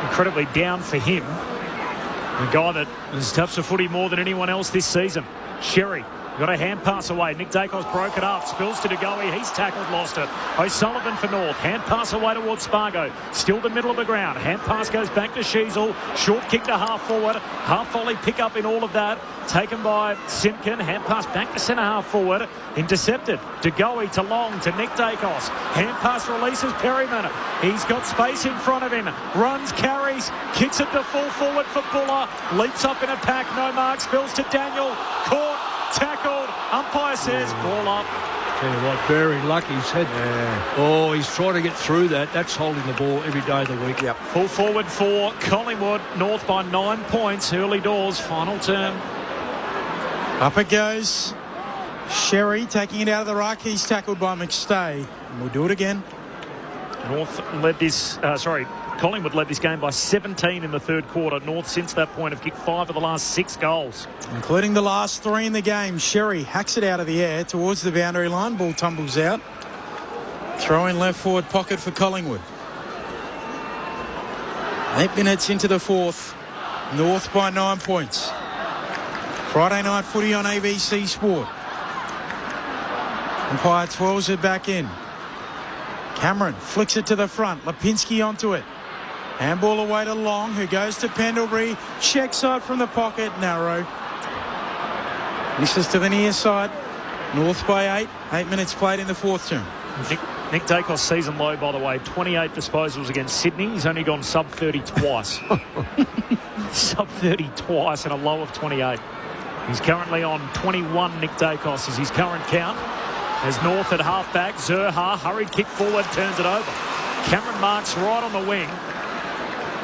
incredibly down for him. The guy that has touched the footy more than anyone else this season. Sherry got a hand pass away. Nick Dacos broke it up. Spills to DeGoey. He's tackled, lost it. O'Sullivan for North. Hand pass away towards Spargo. Still the middle of the ground. Hand pass goes back to Sheasel. Short kick to half forward. Half volley pick up in all of that. Taken by Simpkin. Hand pass back to centre half forward. Intercepted. DeGoey to Long to Nick Dacos. Hand pass releases Perryman. He's got space in front of him. Runs, carries, kicks it to full forward for Buller. Leaps up in a pack. No mark. Spills to Daniel. Caught. Tackled. Umpire says ball up. Tell you what, very lucky. He's had. Oh, he's trying to get through that. That's holding the ball every day of the week. Yep. Full forward for Collingwood. North by 9 points. Early doors. Final term. Up it goes. Sherry taking it out of the ruck. He's tackled by McStay. And we'll do it again. North led this. Collingwood led this game by 17 in the third quarter. North, since that point, have kicked 5 of the last 6 goals. Including the last 3 in the game. Sherry hacks it out of the air towards the boundary line. Ball tumbles out. Throw in left forward pocket for Collingwood. 8 minutes into the fourth. North by 9 points. Friday night footy on ABC Sport. Umpire twirls it back in. Cameron flicks it to the front. Lipinski onto it. Handball away to Long, who goes to Pendlebury. Check side from the pocket. Narrow. Misses to the near side. North by 8. 8 minutes played in the fourth term. Nick Dacos' season low, by the way. 28 disposals against Sydney. He's only gone sub-30 twice. Sub-30 twice and a low of 28. He's currently on 21, Nick Dacos, is his current count. As North at half-back. Zerha, hurried kick forward, turns it over. Cameron Marks right on the wing.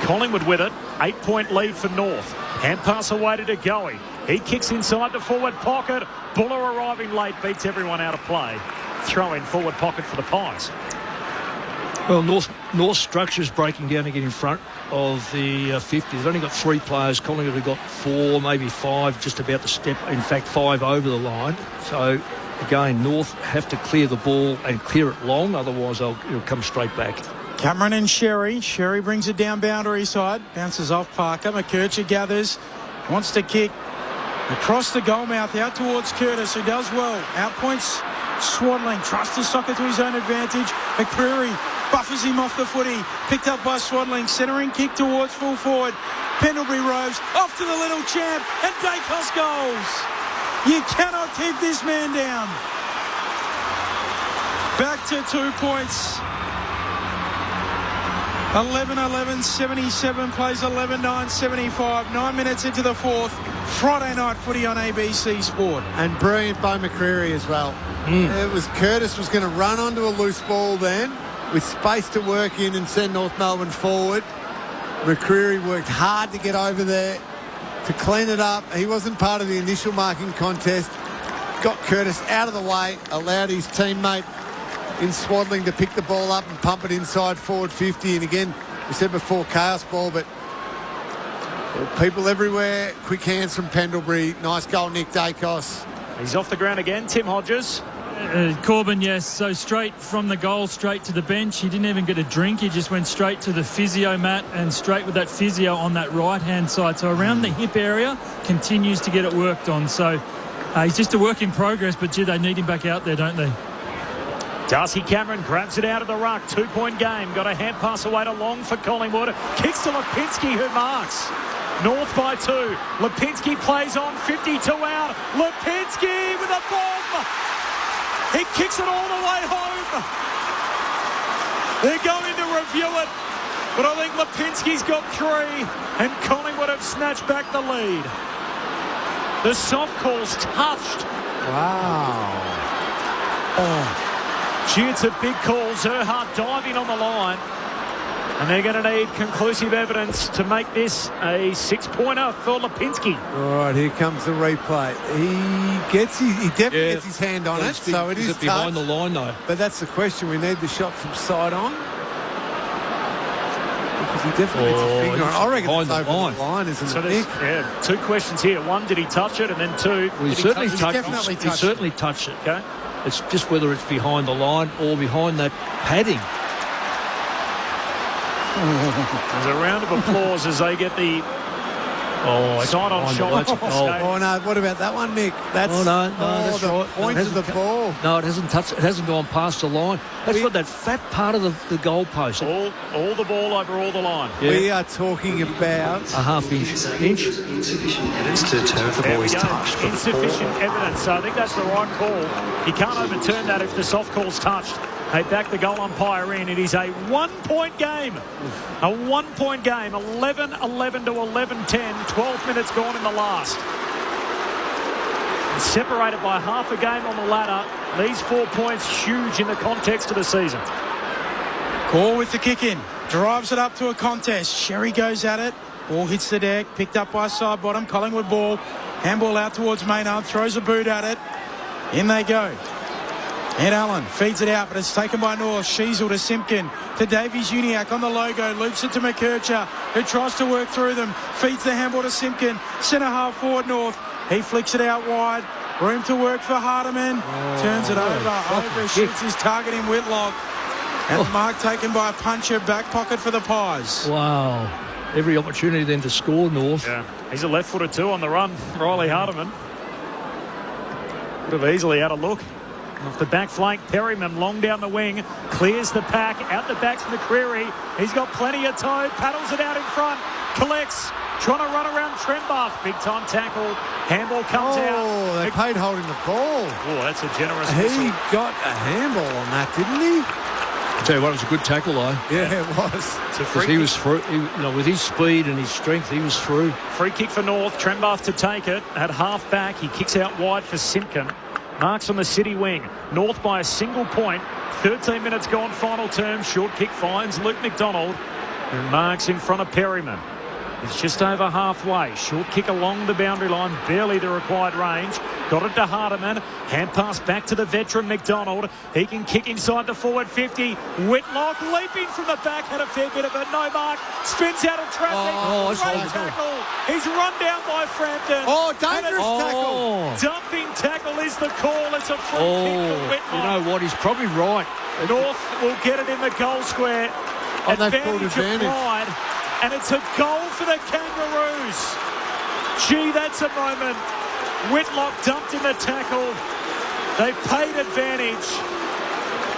Collingwood with it. 8-point lead for North. Hand pass away to DeGoey. He kicks inside the forward pocket. Buller arriving late, beats everyone out of play. Throw in forward pocket for the Pies. Well, North structure's breaking down to get in front of the 50. They've only got 3 players. Collingwood have got 4, maybe 5, just about to step, in fact, 5 over the line. So, again, North have to clear the ball and clear it long, otherwise it'll come straight back. Cameron and Sherry. Sherry brings it down boundary side. Bounces off Parker. McKercher gathers. Wants to kick across the goal mouth out towards Curtis, who does well. Outpoints Swadling. Tries to sock it to his own advantage. McCreary buffers him off the footy. Picked up by Swadling. Centering kick towards full forward. Pendlebury roves. Off to the little champ. And Dacos goals. You cannot keep this man down. Back to 2 points. 11-11-77, plays 11-9-75. 9 minutes into the fourth. Friday night footy on ABC Sport. And brilliant by McCreary as well. It was Curtis was going to run onto a loose ball then with space to work in and send North Melbourne forward. McCreary worked hard to get over there to clean it up. He wasn't part of the initial marking contest. Got Curtis out of the way, allowed his teammate in Swadling to pick the ball up and pump it inside forward 50. And again, we said before, chaos ball, but people everywhere. Quick hands from Pendlebury. Nice goal, Nick Dacos. He's off the ground again. Tim Hodges. Corbin, yes. So straight from the goal, straight to the bench. He didn't even get a drink. He just went straight to the physio mat and straight with that physio on that right-hand side. So around the hip area, continues to get it worked on. So he's just a work in progress, but gee, they need him back out there, don't they? Darcy Cameron grabs it out of the ruck. 2-point game. Got a hand pass away to Long for Collingwood. Kicks to Lipinski, who marks. North by 2. Lipinski plays on. 52 out. Lipinski with a bomb. He kicks it all the way home. They're going to review it. But I think Lipinski's got 3. And Collingwood have snatched back the lead. The soft call's touched Wow. Oh, gee, it's a big call. Zerhardt diving on the line. And they're going to need conclusive evidence to make this a 6-pointer for Lipinski. All right, here comes the replay. He definitely gets his hand on it, so it is behind the line, though. But that's the question. We need the shot from side on. Because he definitely gets his finger on it. I reckon it's over the line, isn't it, Nick? Yeah, two questions here. One, did he touch it? And then two, He definitely touched it. Okay. It's just whether it's behind the line or behind that padding. There's a round of applause as they get the side-on shot. Oh, no, what about that one, Nick? That's that's the right. point of the ball. No, it hasn't touched. It hasn't gone past the line. That's got that fat part of the goal post. All the ball over all the line. Yeah. We are talking about a half-inch. Insufficient evidence to determine if the ball is touched. Insufficient evidence. So I think that's the right call. You can't overturn that if the soft call's touched. They back the goal umpire in. It is a 1-point game. A 1-point game. 11-11 to 11-10. 12 minutes gone in the last. Separated by half a game on the ladder. These 4 points huge in the context of the season. Call with the kick in. Drives it up to a contest. Sherry goes at it. Ball hits the deck. Picked up by side bottom. Collingwood ball. Handball out towards Maynard. Throws a boot at it. In they go. Ed Allen feeds it out, but it's taken by North. Sheasel to Simpkin, to Davies Uniacke on the logo, loops it to McKercher, who tries to work through them, feeds the handball to Simpkin, centre half forward North. He flicks it out wide, room to work for Hardiman, turns it overshoots his target in Whitlock, and the mark taken by a puncher, back pocket for the Pies. Wow. Every opportunity then to score, North. Yeah, he's a left-footer too on the run, Riley Hardiman. Could have easily had a look. Off the back flank, Perryman long down the wing, clears the pack, out the back's McCreary. He's got plenty of toe, paddles it out in front, collects, trying to run around Trembach. Big time tackle, handball comes out. Oh, they paid holding the ball. Oh, that's a generous He whistle. got a handball on that, didn't he? I'll tell you what, it was a good tackle, though. Yeah, it was. Because he was through, with his speed and his strength, he was through. Free kick for North, Trembach to take it, at half back, he kicks out wide for Simpkin. Marks on the City wing. North by a single point. 13 minutes gone, final term. Short kick finds Luke McDonald, who marks in front of Perryman. It's just over halfway. Short kick along the boundary line, barely the required range. Got it to Hardiman. Hand pass back to the veteran McDonald. He can kick inside the forward 50. Whitlock leaping from the back, had a fair bit of it. No mark. Spins out of traffic. Great tackle. He's run down by Frampton. Oh, dangerous tackle. Dumping tackle is the call. It's a free kick for Whitlock. You know what? He's probably right. North will get it in the goal square. Advantage applied. And it's a goal for the Kangaroos. Gee, that's a moment. Whitlock dumped in the tackle. They paid advantage.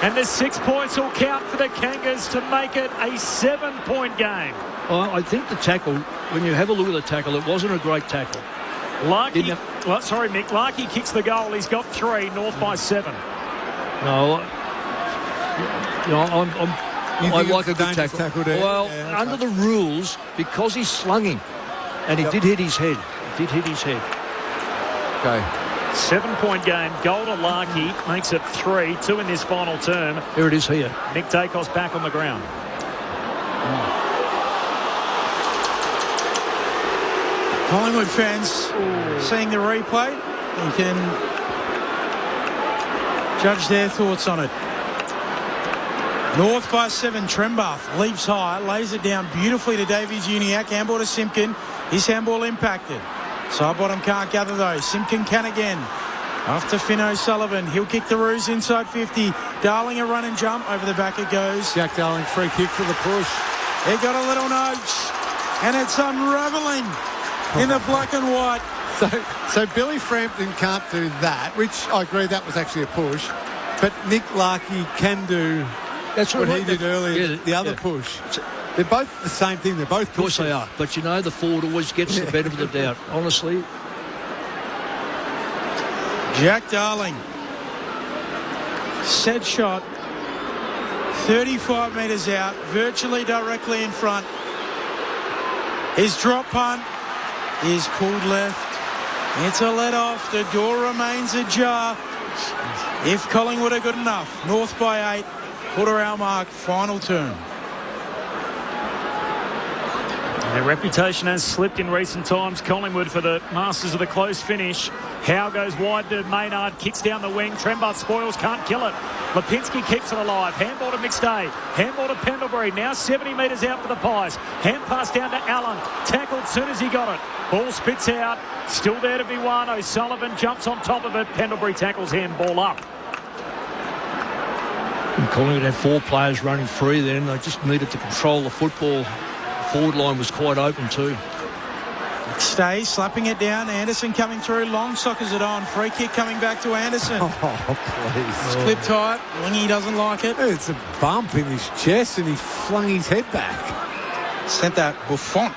And the 6 points will count for the Kangas to make it a 7-point game. I think the tackle, when you have a look at the tackle, it wasn't a great tackle. Mick Larkey kicks the goal. He's got 3, North by 7. No, I like a good tackle. Well, yeah, under the rules, because he slung him, and he did hit his head. Okay. 7-point game. Goal to Larkey makes it 3, 2 in this final term. Here it is here. Nick Dacos back on the ground. Collingwood fans seeing the replay, you can judge their thoughts on it. North by 7, Trembath leaps high, lays it down beautifully to Davies Uniacke, handball to Simpkin. His handball impacted. Side bottom can't gather though. Simpkin can again. After Finn O'Sullivan, he'll kick the Roos inside 50. Darling a run and jump, over the back it goes. Jack Darling free kick for the push. He got a little nudge, and it's unravelling in the black and white. So Billy Frampton can't do that, which I agree that was actually a push. But Nick Larkey can do what he did earlier, the other push. They're both the same thing. They're both pushes. Of course they are. But, you know, the forward always gets the benefit of the doubt. Honestly. Jack Darling. Set shot. 35 metres out. Virtually directly in front. His drop punt is pulled left. It's a let-off. The door remains ajar. If Collingwood are good enough, North by 8, quarter-hour mark, final term. Their reputation has slipped in recent times, Collingwood, for the masters of the close finish. Howe goes wide to Maynard, kicks down the wing. Trembath spoils, can't kill it. Lipinski keeps it alive. Handball to McStay. Handball to Pendlebury. Now 70 metres out for the Pies. Hand pass down to Allen. Tackled soon as he got it. Ball spits out. Still there to be won. O'Sullivan jumps on top of it. Pendlebury tackles him. Ball up. And Collingwood had 4 players running free then. They just needed to control the football. Forward line was quite open too. Stays slapping it down. Anderson coming through. Long sockers it on. Free kick coming back to Anderson. Oh, please. It's clipped tight. Lingy doesn't like it. It's a bump in his chest and he flung his head back. Sent that Buffon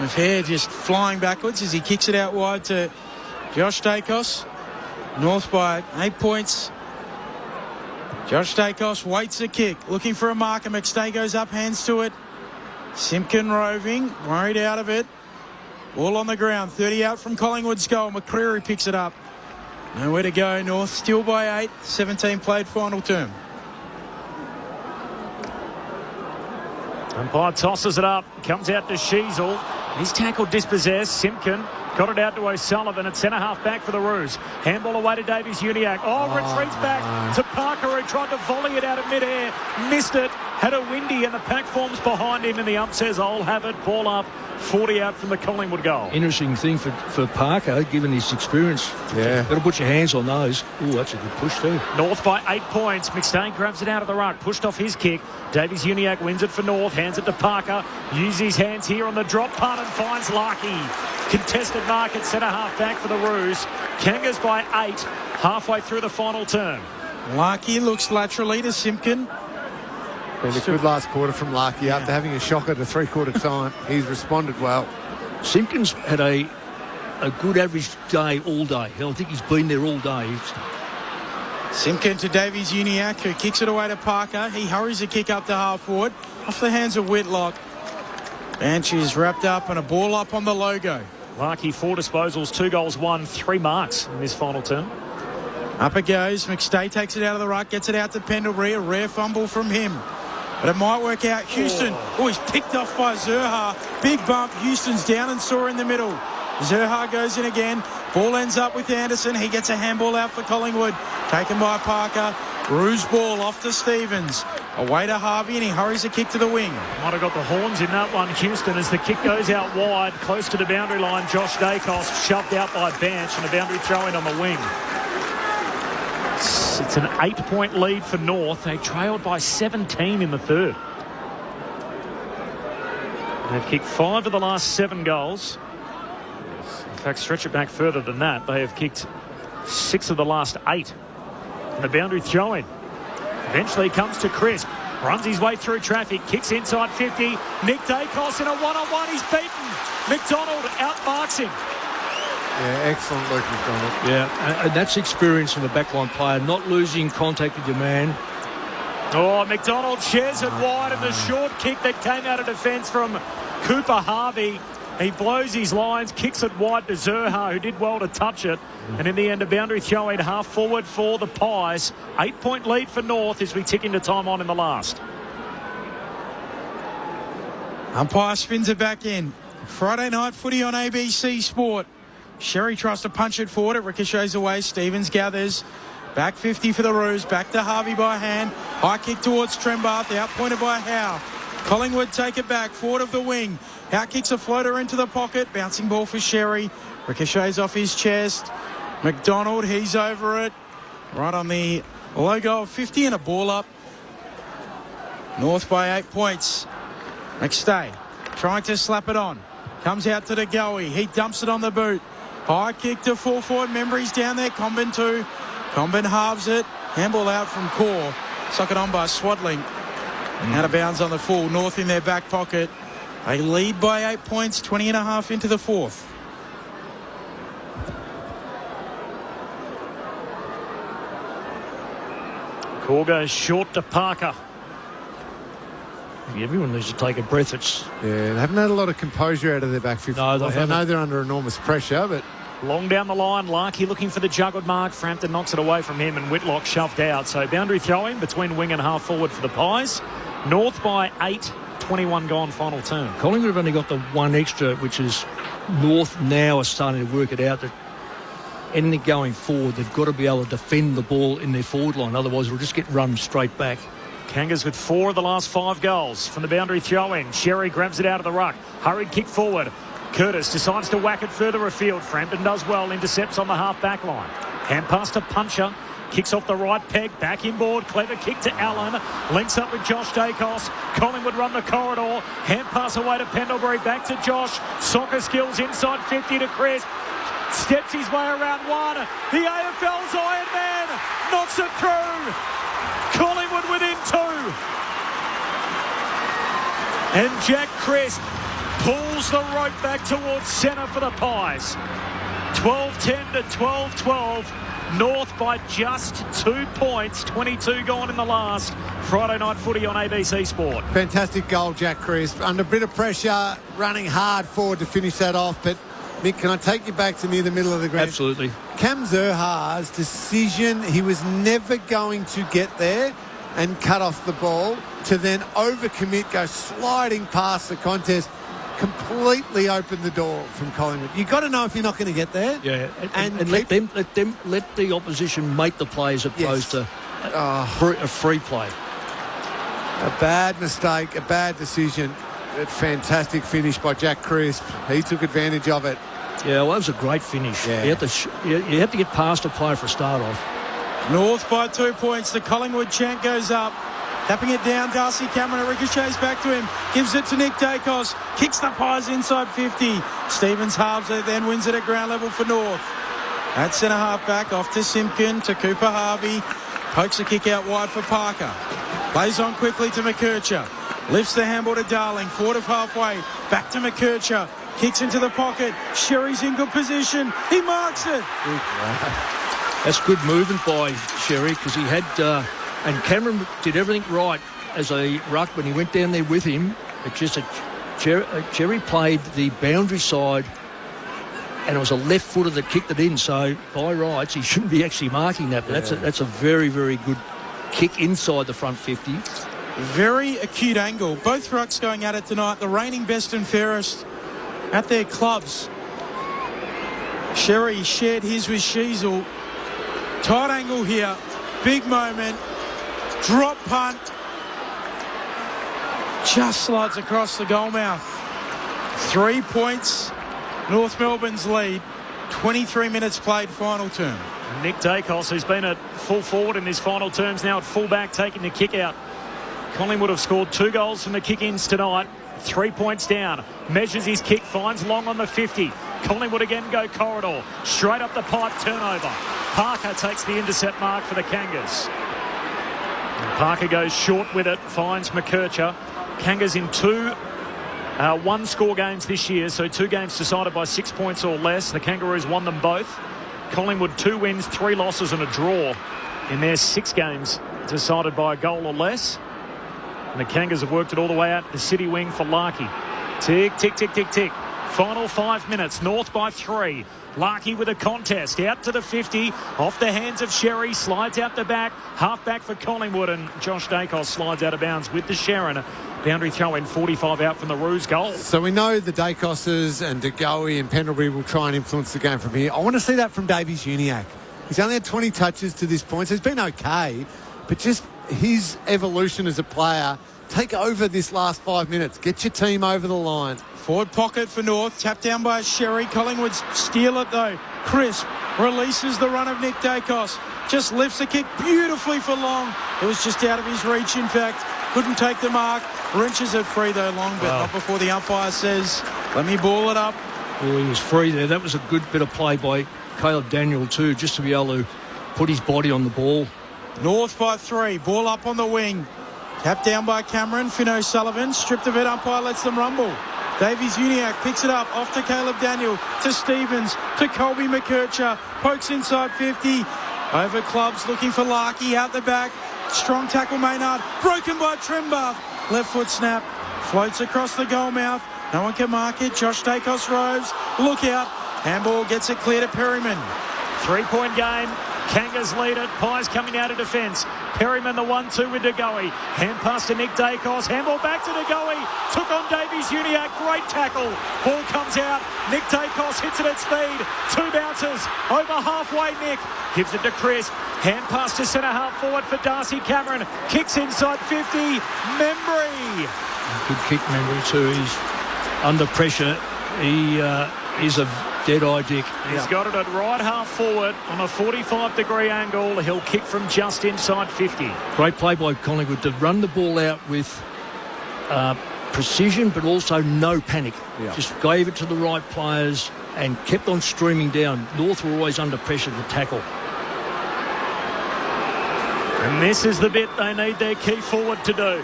with hair just flying backwards as he kicks it out wide to Josh Dacos. North by 8 points. Josh Dacos waits the kick. Looking for a marker. McStay goes up, hands to it. Simpkin roving, worried out of it. All on the ground, 30 out from Collingwood's goal. McCreary picks it up. Nowhere to go, North still by 8, 17 played final term. Umpire tosses it up, comes out to Sheasel. He's tackled dispossessed. Simpkin got it out to O'Sullivan at centre-half back for the Roos. Handball away to Davies-Uniacke. Retreats back to Parker, who tried to volley it out of mid-air. Missed it. Had a windy and the pack forms behind him and the ump says, I'll have it. Ball up. 40 out from the Collingwood goal. Interesting thing for Parker, given his experience. Yeah. Got to put your hands on those. Ooh, that's a good push too. North by 8 points. McStay grabs it out of the ruck. Pushed off his kick. Davies-Uniacke wins it for North. Hands it to Parker. Uses his hands here on the drop punt and finds Larkey. Contested mark at centre-half back for the Roos. Kangas by 8. Halfway through the final term. Larkey looks laterally to Simpkin. Been a good last quarter from Larkey after having a shocker to three-quarter time. He's responded well. Simpkins had a good average day all day. I think he's been there all day. Simpkin to Davies-Uniacke, who kicks it away to Parker. He hurries the kick up to half forward. Off the hands of Whitlock. Bench is wrapped up and a ball up on the logo. Larkey, 4 disposals, 2 goals, 1, 3 marks in this final term. Up it goes. McStay takes it out of the ruck, gets it out to Pendlebury. A rare fumble from him. But it might work out. Houston, he's picked off by Zurhaar. Big bump. Houston's down and sore in the middle. Zurhaar goes in again. Ball ends up with Anderson. He gets a handball out for Collingwood. Taken by Parker. Roos ball off to Stevens. Away to Harvey and he hurries the kick to the wing. Might have got the horns in that one, Houston, as the kick goes out wide, close to the boundary line. Josh Dacos shoved out by Bench and a boundary throw-in on the wing. It's an 8-point lead for North. They trailed by 17 in the third. They've kicked 5 of the last 7 goals. In fact, stretch it back further than that. They have kicked 6 of the last 8. And the boundary throw-in eventually comes to Crisp. Runs his way through traffic. Kicks inside 50. Nick Dacos in a one-on-one. He's beaten. McDonald outmarks him. Yeah, excellent Luke McDonald. Yeah, and that's experience from a backline player, not losing contact with your man. McDonald shares it wide, and the short kick that came out of defence from Cooper Harvey. He blows his lines, kicks it wide to Zurhaar, who did well to touch it. And in the end, a boundary throw-in half forward for the Pies. 8-point lead for North as we tick into time on in the last. Umpire spins it back in. Friday night footy on ABC Sport. Sherry tries to punch it forward. It ricochets away. Stevens gathers. Back 50 for the Roos. Back to Harvey by hand. High kick towards Trembath. Outpointed by Howe. Collingwood take it back. Forward of the wing. Howe kicks a floater into the pocket. Bouncing ball for Sherry. Ricochets off his chest. McDonald, he's over it. Right on the logo of 50 and a ball up. North by 8 points. McStay trying to slap it on. Comes out to the goey. He dumps it on the boot. High kick to full forward. Membry's down there. Combin 2. Combin halves it. Handball out from Core. Suck it on by Swadling. Out of bounds on the full. North in their back pocket. They lead by 8 points. 20 and a half into the fourth. Core goes short to Parker. Everyone needs to take a breath. They haven't had a lot of composure out of their back 50. No, they haven't. I know they're under enormous pressure, but Long down the line, Larkey looking for the juggled mark. Frampton knocks it away from him and Whitlock shoved out. So boundary throw-in between wing and half forward for the Pies. North by 8, 21 gone final term. Collingwood have only got the one extra, which is North now are starting to work it out that anything going forward, they've got to be able to defend the ball in their forward line. Otherwise, it'll just get run straight back. Kangas with 4 of the last 5 goals from the boundary throw-in. Sherry grabs it out of the ruck. Hurried kick forward. Curtis decides to whack it further afield. Frampton does well, intercepts on the half-back line. Hand pass to Puncher. Kicks off the right peg, back inboard. Clever kick to Allen. Links up with Josh Dacos. Collingwood run the corridor. Hand pass away to Pendlebury. Back to Josh. Soccer skills inside 50 to Chris. Steps his way around one. The AFL's Iron Man knocks it through. Collingwood within 2. And Jack Crisp pulls the rope back towards centre for the Pies. 12-10 to 12-12. North by just 2 points. 22 gone in the last. Friday night footy on ABC Sport. Fantastic goal, Jack Crisp. Under a bit of pressure, running hard forward to finish that off. But, Mick, can I take you back to near the middle of the ground? Absolutely. Cam Zerha's decision, he was never going to get there and cut off the ball, to then overcommit, go sliding past the contest, completely opened the door from Collingwood. You've got to know if you're not going to get there. Yeah, and let the opposition make the play as opposed to a free play. A bad mistake, a bad decision. A fantastic finish by Jack Crisp. He took advantage of it. Yeah, well, that was a great finish. Yeah. You have to get past a player for a start off. North by 2 points. The Collingwood chant goes up. Tapping it down, Darcy Cameron ricochets back to him. Gives it to Nick Dacos. Kicks the Pies inside 50. Stevens halves it, then wins it at ground level for North. At centre half back, off to Simpkin, to Cooper Harvey. Pokes a kick out wide for Parker. Plays on quickly to McKercher. Lifts the handball to Darling. Forward of halfway. Back to McKercher. Kicks into the pocket. Sherry's in good position. He marks it. That's good movement by Sherry, because he had... and Cameron did everything right as a ruck when he went down there with him. It's just Jerry played the boundary side, and it was a left footer that kicked it in. So by rights, he shouldn't be actually marking that. But that's a very, very good kick inside the front 50. Very acute angle. Both rucks going at it tonight. The reigning best and fairest at their clubs. Sherry shared his with Sheasel. Tight angle here. Big moment. Drop punt. Just slides across the goal mouth. 3 points. North Melbourne's lead. 23 minutes played final term. Nick Dacos, who's been at full forward in his final terms, now at full back, taking the kick out. Collingwood have scored 2 goals from the kick-ins tonight. 3 points down. Measures his kick, finds long on the 50. Collingwood again go corridor. Straight up the pipe, turnover. Parker takes the intercept mark for the Kangas. Parker goes short with it, finds McKercher. Kangas in 2 one-score games this year, so 2 games decided by 6 points or less. The Kangaroos won them both. Collingwood 2 wins, 3 losses and a draw in their 6 games decided by a goal or less. And the Kangas have worked it all the way out the city wing for Larkey. Tick, tick, tick, tick, tick. Final 5 minutes, North by 3. Larkey with a contest, out to the 50, off the hands of Sherry, slides out the back, half back for Collingwood, and Josh Dacos slides out of bounds with the Sharon. Boundary throw in, 45 out from the Roos goal. So we know the Dacoses and De Goey and Pendlebury will try and influence the game from here. I want to see that from Davies Uniacke. He's only had 20 touches to this point, so he's been okay, but just his evolution as a player, take over this last 5 minutes. Get your team over the line. Forward pocket for North. Tapped down by Sherry. Collingwood steal it though. Crisp releases the run of Nick Dacos. Just lifts the kick beautifully for Long. It was just out of his reach, in fact. Couldn't take the mark. Wrenches it free though, Long, but not before the umpire says, let me ball it up. Well, he was free there. That was a good bit of play by Caleb Daniel too, just to be able to put his body on the ball. North by 3. Ball up on the wing. Tapped down by Cameron. Finn O'Sullivan. Stripped of it. Umpire lets them rumble. Davies Uniacke picks it up. Off to Caleb Daniel. To Stevens. To Colby McKercher. Pokes inside 50. Over clubs. Looking for Larkey. Out the back. Strong tackle Maynard. Broken by Trimbuff. Left foot snap. Floats across the goal mouth. No one can mark it. Josh Dacos roves. Look out. Handball gets it clear to Perryman. 3-point game. Kangas lead it. Pies coming out of defence. Perryman the 1-2 with DeGoey. Hand pass to Nick Dacos. Handball back to DeGoey. Took on Davies Uniac. Great tackle. Ball comes out. Nick Dacos hits it at speed. 2 bounces. Over halfway, Nick. Gives it to Chris. Hand pass to centre half forward for Darcy Cameron. Kicks inside 50. Membry. Good kick, Membry too. He's under pressure. He is a dead-eye dick. He's got it at right half forward on a 45-degree angle. He'll kick from just inside 50. Great play by Collingwood to run the ball out with precision, but also no panic. Just gave it to the right players and kept on streaming down. North were always under pressure to tackle. And this is the bit they need their key forward to do.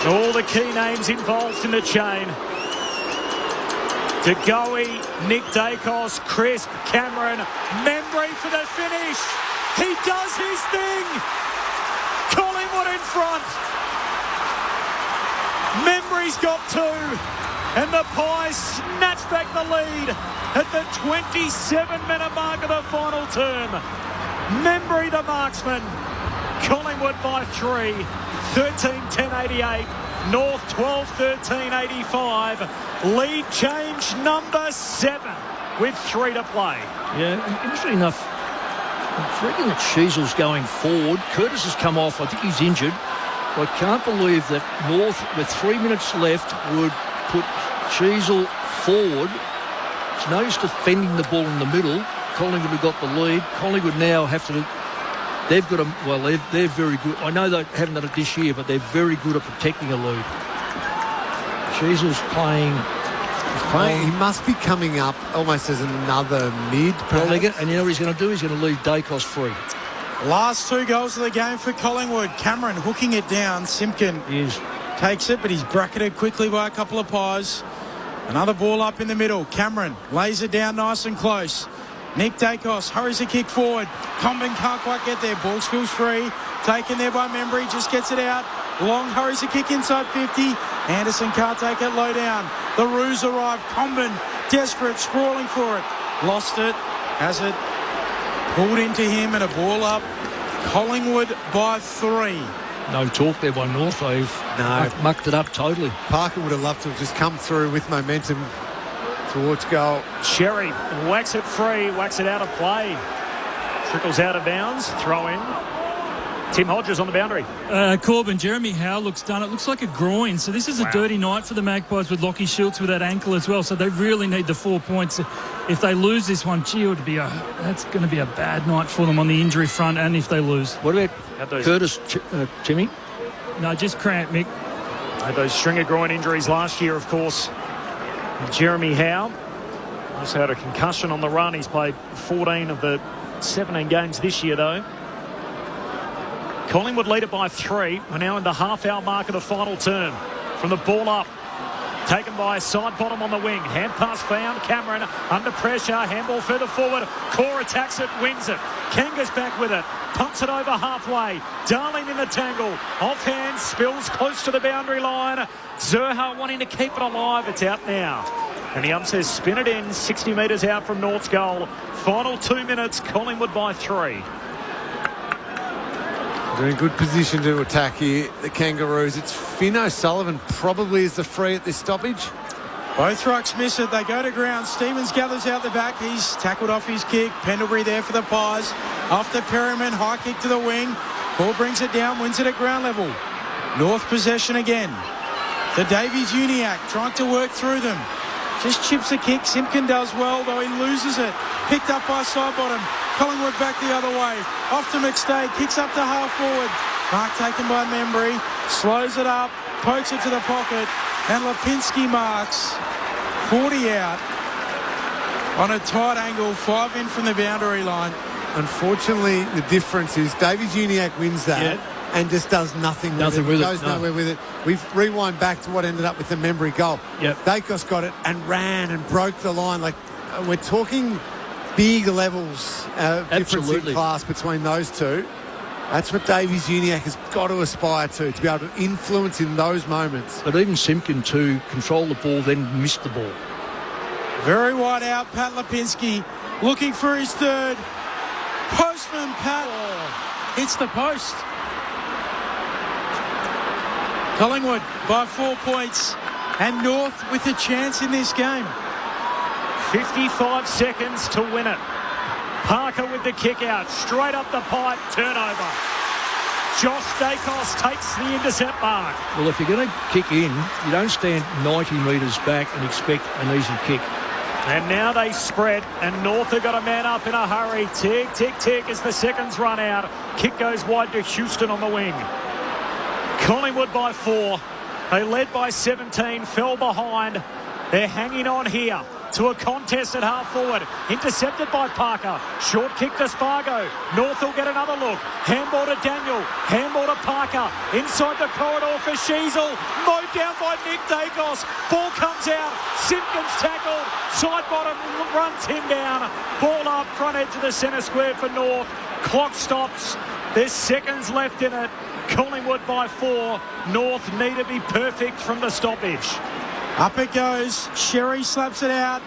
All the key names involved in the chain. DeGoey, Nick Dacos, Crisp, Cameron, Membry for the finish. He does his thing. Collingwood in front. Membry's got 2. And the Pies snatch back the lead at the 27-minute mark of the final term. Membry the marksman. Collingwood by 3. 13-10-88. North 12-13-85. Lead change number 7 with 3 to play. Yeah, interesting enough, I'm thinking that Sheasel's going forward. Curtis has come off. I think he's injured. I can't believe that North, with 3 minutes left, would put Sheasel forward. It's no use defending the ball in the middle. Collingwood have got the lead. Collingwood now have to... They've got they're very good. I know they haven't done it this year, but they're very good at protecting a lead. Sheasel's playing. He must be coming up almost as another mid. And you know what he's going to do? He's going to leave Dacos free. Last 2 goals of the game for Collingwood. Cameron hooking it down. Simpkin takes it, but he's bracketed quickly by a couple of Pies. Another ball up in the middle. Cameron lays it down nice and close. Nick Dacos hurries a kick forward. Comben can't quite get there. Ball spills free. Taken there by Membry. Just gets it out. Long hurries a kick inside 50. Anderson can't take it low down. The Roos arrive. Comben desperate, sprawling for it. Lost it. Has it pulled into him and a ball up. Collingwood by 3. No talk there by North. They've mucked it up totally. Parker would have loved to have just come through with momentum towards goal. Sherry whacks it free, whacks it out of play. Trickles out of bounds, throw in. Tim Hodges on the boundary. Corbin, Jeremy Howe looks done. It looks like a groin. So this is a dirty night for the Magpies with Lockie Schultz with that ankle as well. So they really need the 4 points. If they lose this one, that's going to be a bad night for them on the injury front and if they lose. What about Curtis, Timmy? No, just cramp, Mick. Had those string of groin injuries last year, of course. Jeremy Howe also had a concussion on the run. He's played 14 of the 17 games this year, though. Collingwood lead it by 3. We're now in the half-hour mark of the final term. From the ball up, taken by side bottom on the wing. Hand pass found. Cameron under pressure. Handball further forward. Core attacks it, wins it. Kanga's back with it. Pumps it over halfway. Darling in the tangle. Offhand, spills close to the boundary line. Zerha wanting to keep it alive. It's out now. And the ump says spin it in. 60 metres out from North's goal. Final 2 minutes. Collingwood by 3. They're in good position to attack here, the Kangaroos. It's Finn O'Sullivan probably is the free at this stoppage. Both rucks miss it. They go to ground. Stevens gathers out the back. He's tackled off his kick. Pendlebury there for the Pies. After Perryman, high kick to the wing. Ball brings it down, wins it at ground level. North possession again. The Davies Uniac trying to work through them. Just chips a kick. Simpkin does well, though he loses it. Picked up by side bottom. Collingwood back the other way. Off to McStay. Kicks up to half forward. Mark taken by Membry. Slows it up. Pokes it to the pocket. And Lipinski marks. 40 out. On a tight angle. 5 in from the boundary line. Unfortunately, the difference is Davies Uniac wins that and just does nothing with it. Goes nowhere with it. We've rewind back to what ended up with the Membry goal. Dacos got it and ran and broke the line. Like, we're talking big levels of difference in class between those two. That's what Davies Uniac has got to aspire to be able to influence in those moments. But even Simpkin to control the ball, then miss the ball. Very wide out. Pat Lipinski looking for his third. Postman Pat hits the post. Collingwood by 4 points. And North with a chance in this game. 55 seconds to win it. Parker with the kick out. Straight up the pipe. Turnover. Josh Dacos takes the intercept mark. Well, if you're going to kick in, you don't stand 90 metres back and expect an easy kick. And now they spread, and North have got a man up in a hurry. Tick, tick, tick as the seconds run out. Kick goes wide to Houston on the wing. Collingwood by 4. They led by 17, fell behind. They're hanging on here to a contest at half forward. Intercepted by Parker. Short kick to Spargo. North will get another look. Handball to Daniel. Handball to Parker. Inside the corridor for Sheasel. Mowed down by Nick Dacos. Ball comes out. Simpkins tackled. Side bottom runs him down. Ball up front edge of the centre square for North. Clock stops. There's seconds left in it. Collingwood by 4. North need to be perfect from the stoppage. Up it goes. Sherry slaps it out.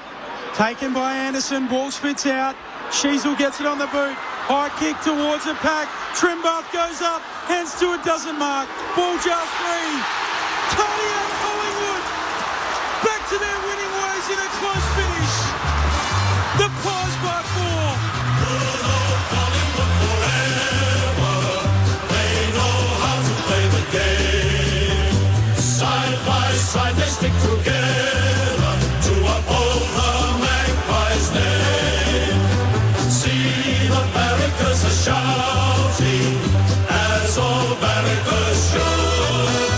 Taken by Anderson. Ball spits out. Sheasel gets it on the boot. High kick towards the pack. Trimbath goes up. Hands to it. Doesn't mark. Ball just free. Tony and Collingwood back to their winning ways in a close finish. The Pies by 4. Side they stick together to uphold the Magpies' name. See the barricades are shouting as all barricades should.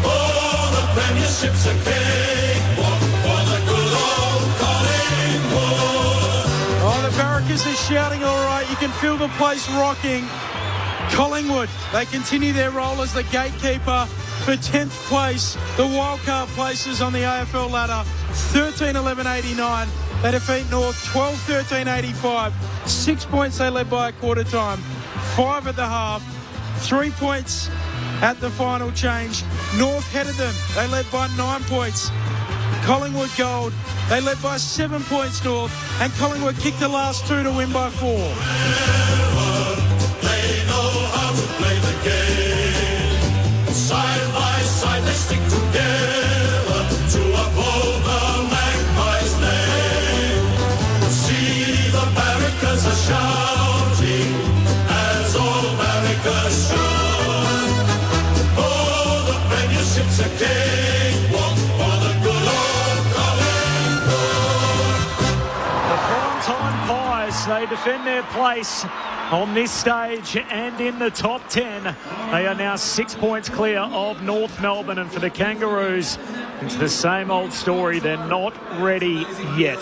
Oh, the premiership's a cakewalk for the good old Collingwood. Oh, the barricades are shouting all right. You can feel the place rocking. Collingwood, they continue their role as the gatekeeper for 10th place. The wildcard places on the AFL ladder, 13-11-89. They defeat North 12-13-85. 6 points they led by a quarter time. 5 at the half. 3 points at the final change. North headed them. They led by 9 points. Collingwood gold. They led by 7 points North. And Collingwood kicked the last 2 to win by 4. They know how to play the game. Side by side they stick together to uphold the Magpies' name. See the barricades are shouting as all barricades should. Oh, the premiership's a cakewalk for the good old Collingwood. The primetime Pies, they defend their place on this stage and in the top 10. They are now 6 points clear of North Melbourne, and for the Kangaroos, it's the same old story. They're not ready yet.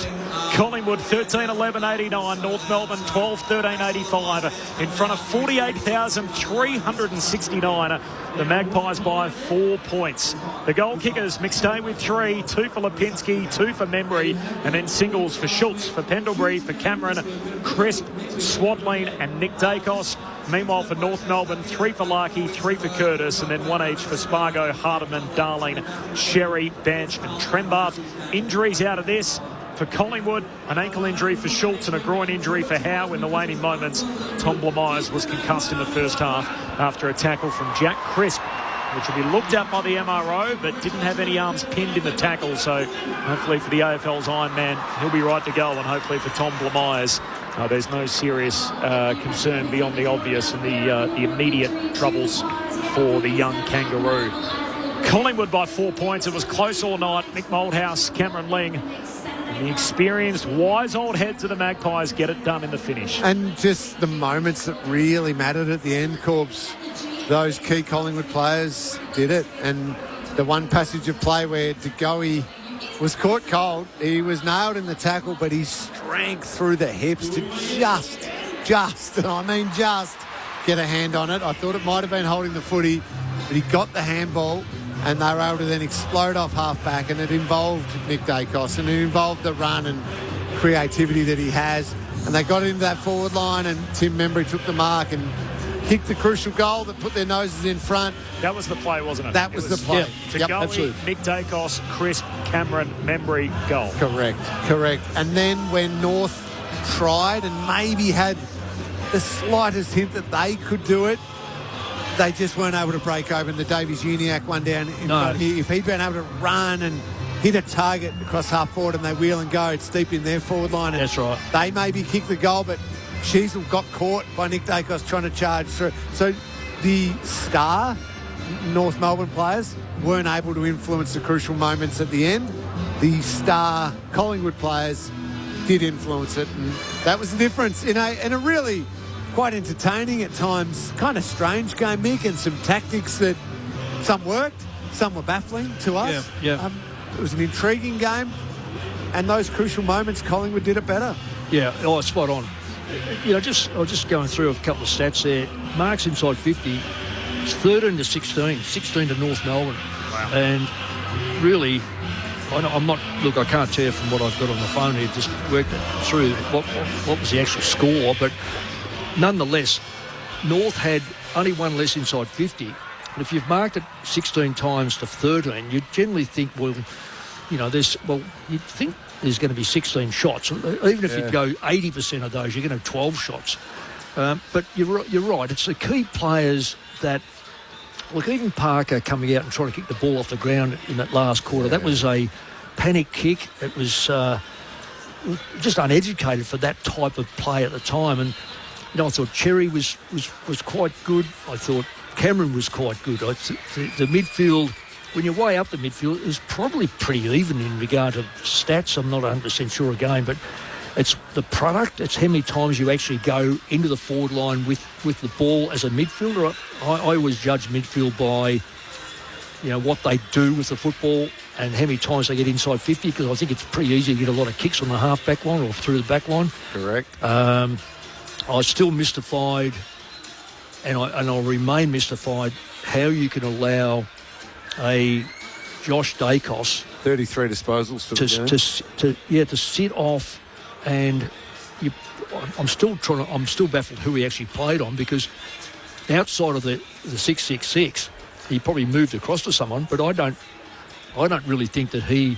Collingwood 13-11-89, North Melbourne 12-13-85 in front of 48,369. The Magpies by 4 points. The goal kickers, McStay with 3, 2 for Lipinski, 2 for Membry, and then singles for Schultz, for Pendlebury, for Cameron, Crisp, Swadleen and Nick Dacos. Meanwhile for North Melbourne, 3 for Larkey, 3 for Curtis, and then 1 each for Spargo, Hardiman, Darling, Sherry, Bench and Trembath. Injuries out of this. For Collingwood, an ankle injury for Schultz and a groin injury for Howe in the waning moments. Tom Blamires was concussed in the first half after a tackle from Jack Crisp, which will be looked at by the MRO, but didn't have any arms pinned in the tackle. So hopefully for the AFL's Iron Man, he'll be right to go. And hopefully for Tom Blamires, there's no serious concern beyond the obvious and the immediate troubles for the young Kangaroo. Collingwood by 4 points. It was close all night. Mick Moldhouse, Cameron Ling, and the experienced, wise old heads of the Magpies get it done in the finish. And just the moments that really mattered at the end, Corbs. Those key Collingwood players did it. And the one passage of play where De Goey was caught cold. He was nailed in the tackle, but his strength through the hips to just get a hand on it. I thought it might have been holding the footy, but he got the handball and they were able to then explode off half-back, and it involved Nick Dacos and it involved the run and creativity that he has. And they got into that forward line and Tim Membry took the mark and kicked the crucial goal that put their noses in front. That was the play, wasn't it? That was the play. To go Nick Dacos, Chris Cameron, Membry, goal. Correct. And then when North tried and maybe had the slightest hint that they could do it, they just weren't able to break open the Davies-Uniacke one down. If he'd been able to run and hit a target across half forward and they wheel and go, it's deep in their forward line. That's right. They maybe kicked the goal, but Sheasel got caught by Nick Dacos trying to charge through. So the star North Melbourne players weren't able to influence the crucial moments at the end. The star Collingwood players did influence it, and that was the difference in a really quite entertaining at times, kind of strange game, Mick, and some tactics that some worked, some were baffling to us. Yeah. It was an intriguing game, and those crucial moments, Collingwood did it better. Yeah, spot on. I was just going through a couple of stats there. Marks inside 50, it's 13 to 16 to North Melbourne. Wow. And really, I can't tell from what I've got on the phone here, just worked it through what was the actual score, but nonetheless, North had only one less inside 50. And if you've marked it 16 times to 13, you generally think, you'd think there's going to be 16 shots. Even if you go 80% of those, you're going to have 12 shots. But you're right. It's the key players that, look, even Parker coming out and trying to kick the ball off the ground in that last quarter, that was a panic kick. It was just uneducated for that type of play at the time. And I thought Cherry was quite good. I thought Cameron was quite good. The midfield, when you're way up the midfield, is probably pretty even in regard to stats. I'm not 100% sure again, but it's the product. It's how many times you actually go into the forward line with the ball as a midfielder. I always judge midfield by what they do with the football and how many times they get inside 50, because I think it's pretty easy to get a lot of kicks on the half-back line or through the back line. Correct. I was still mystified, and I'll remain mystified, how you can allow a Josh Dacos 33 disposals for the game. to sit off, and I'm still baffled who he actually played on, because outside of the 666, he probably moved across to someone, but I don't really think that he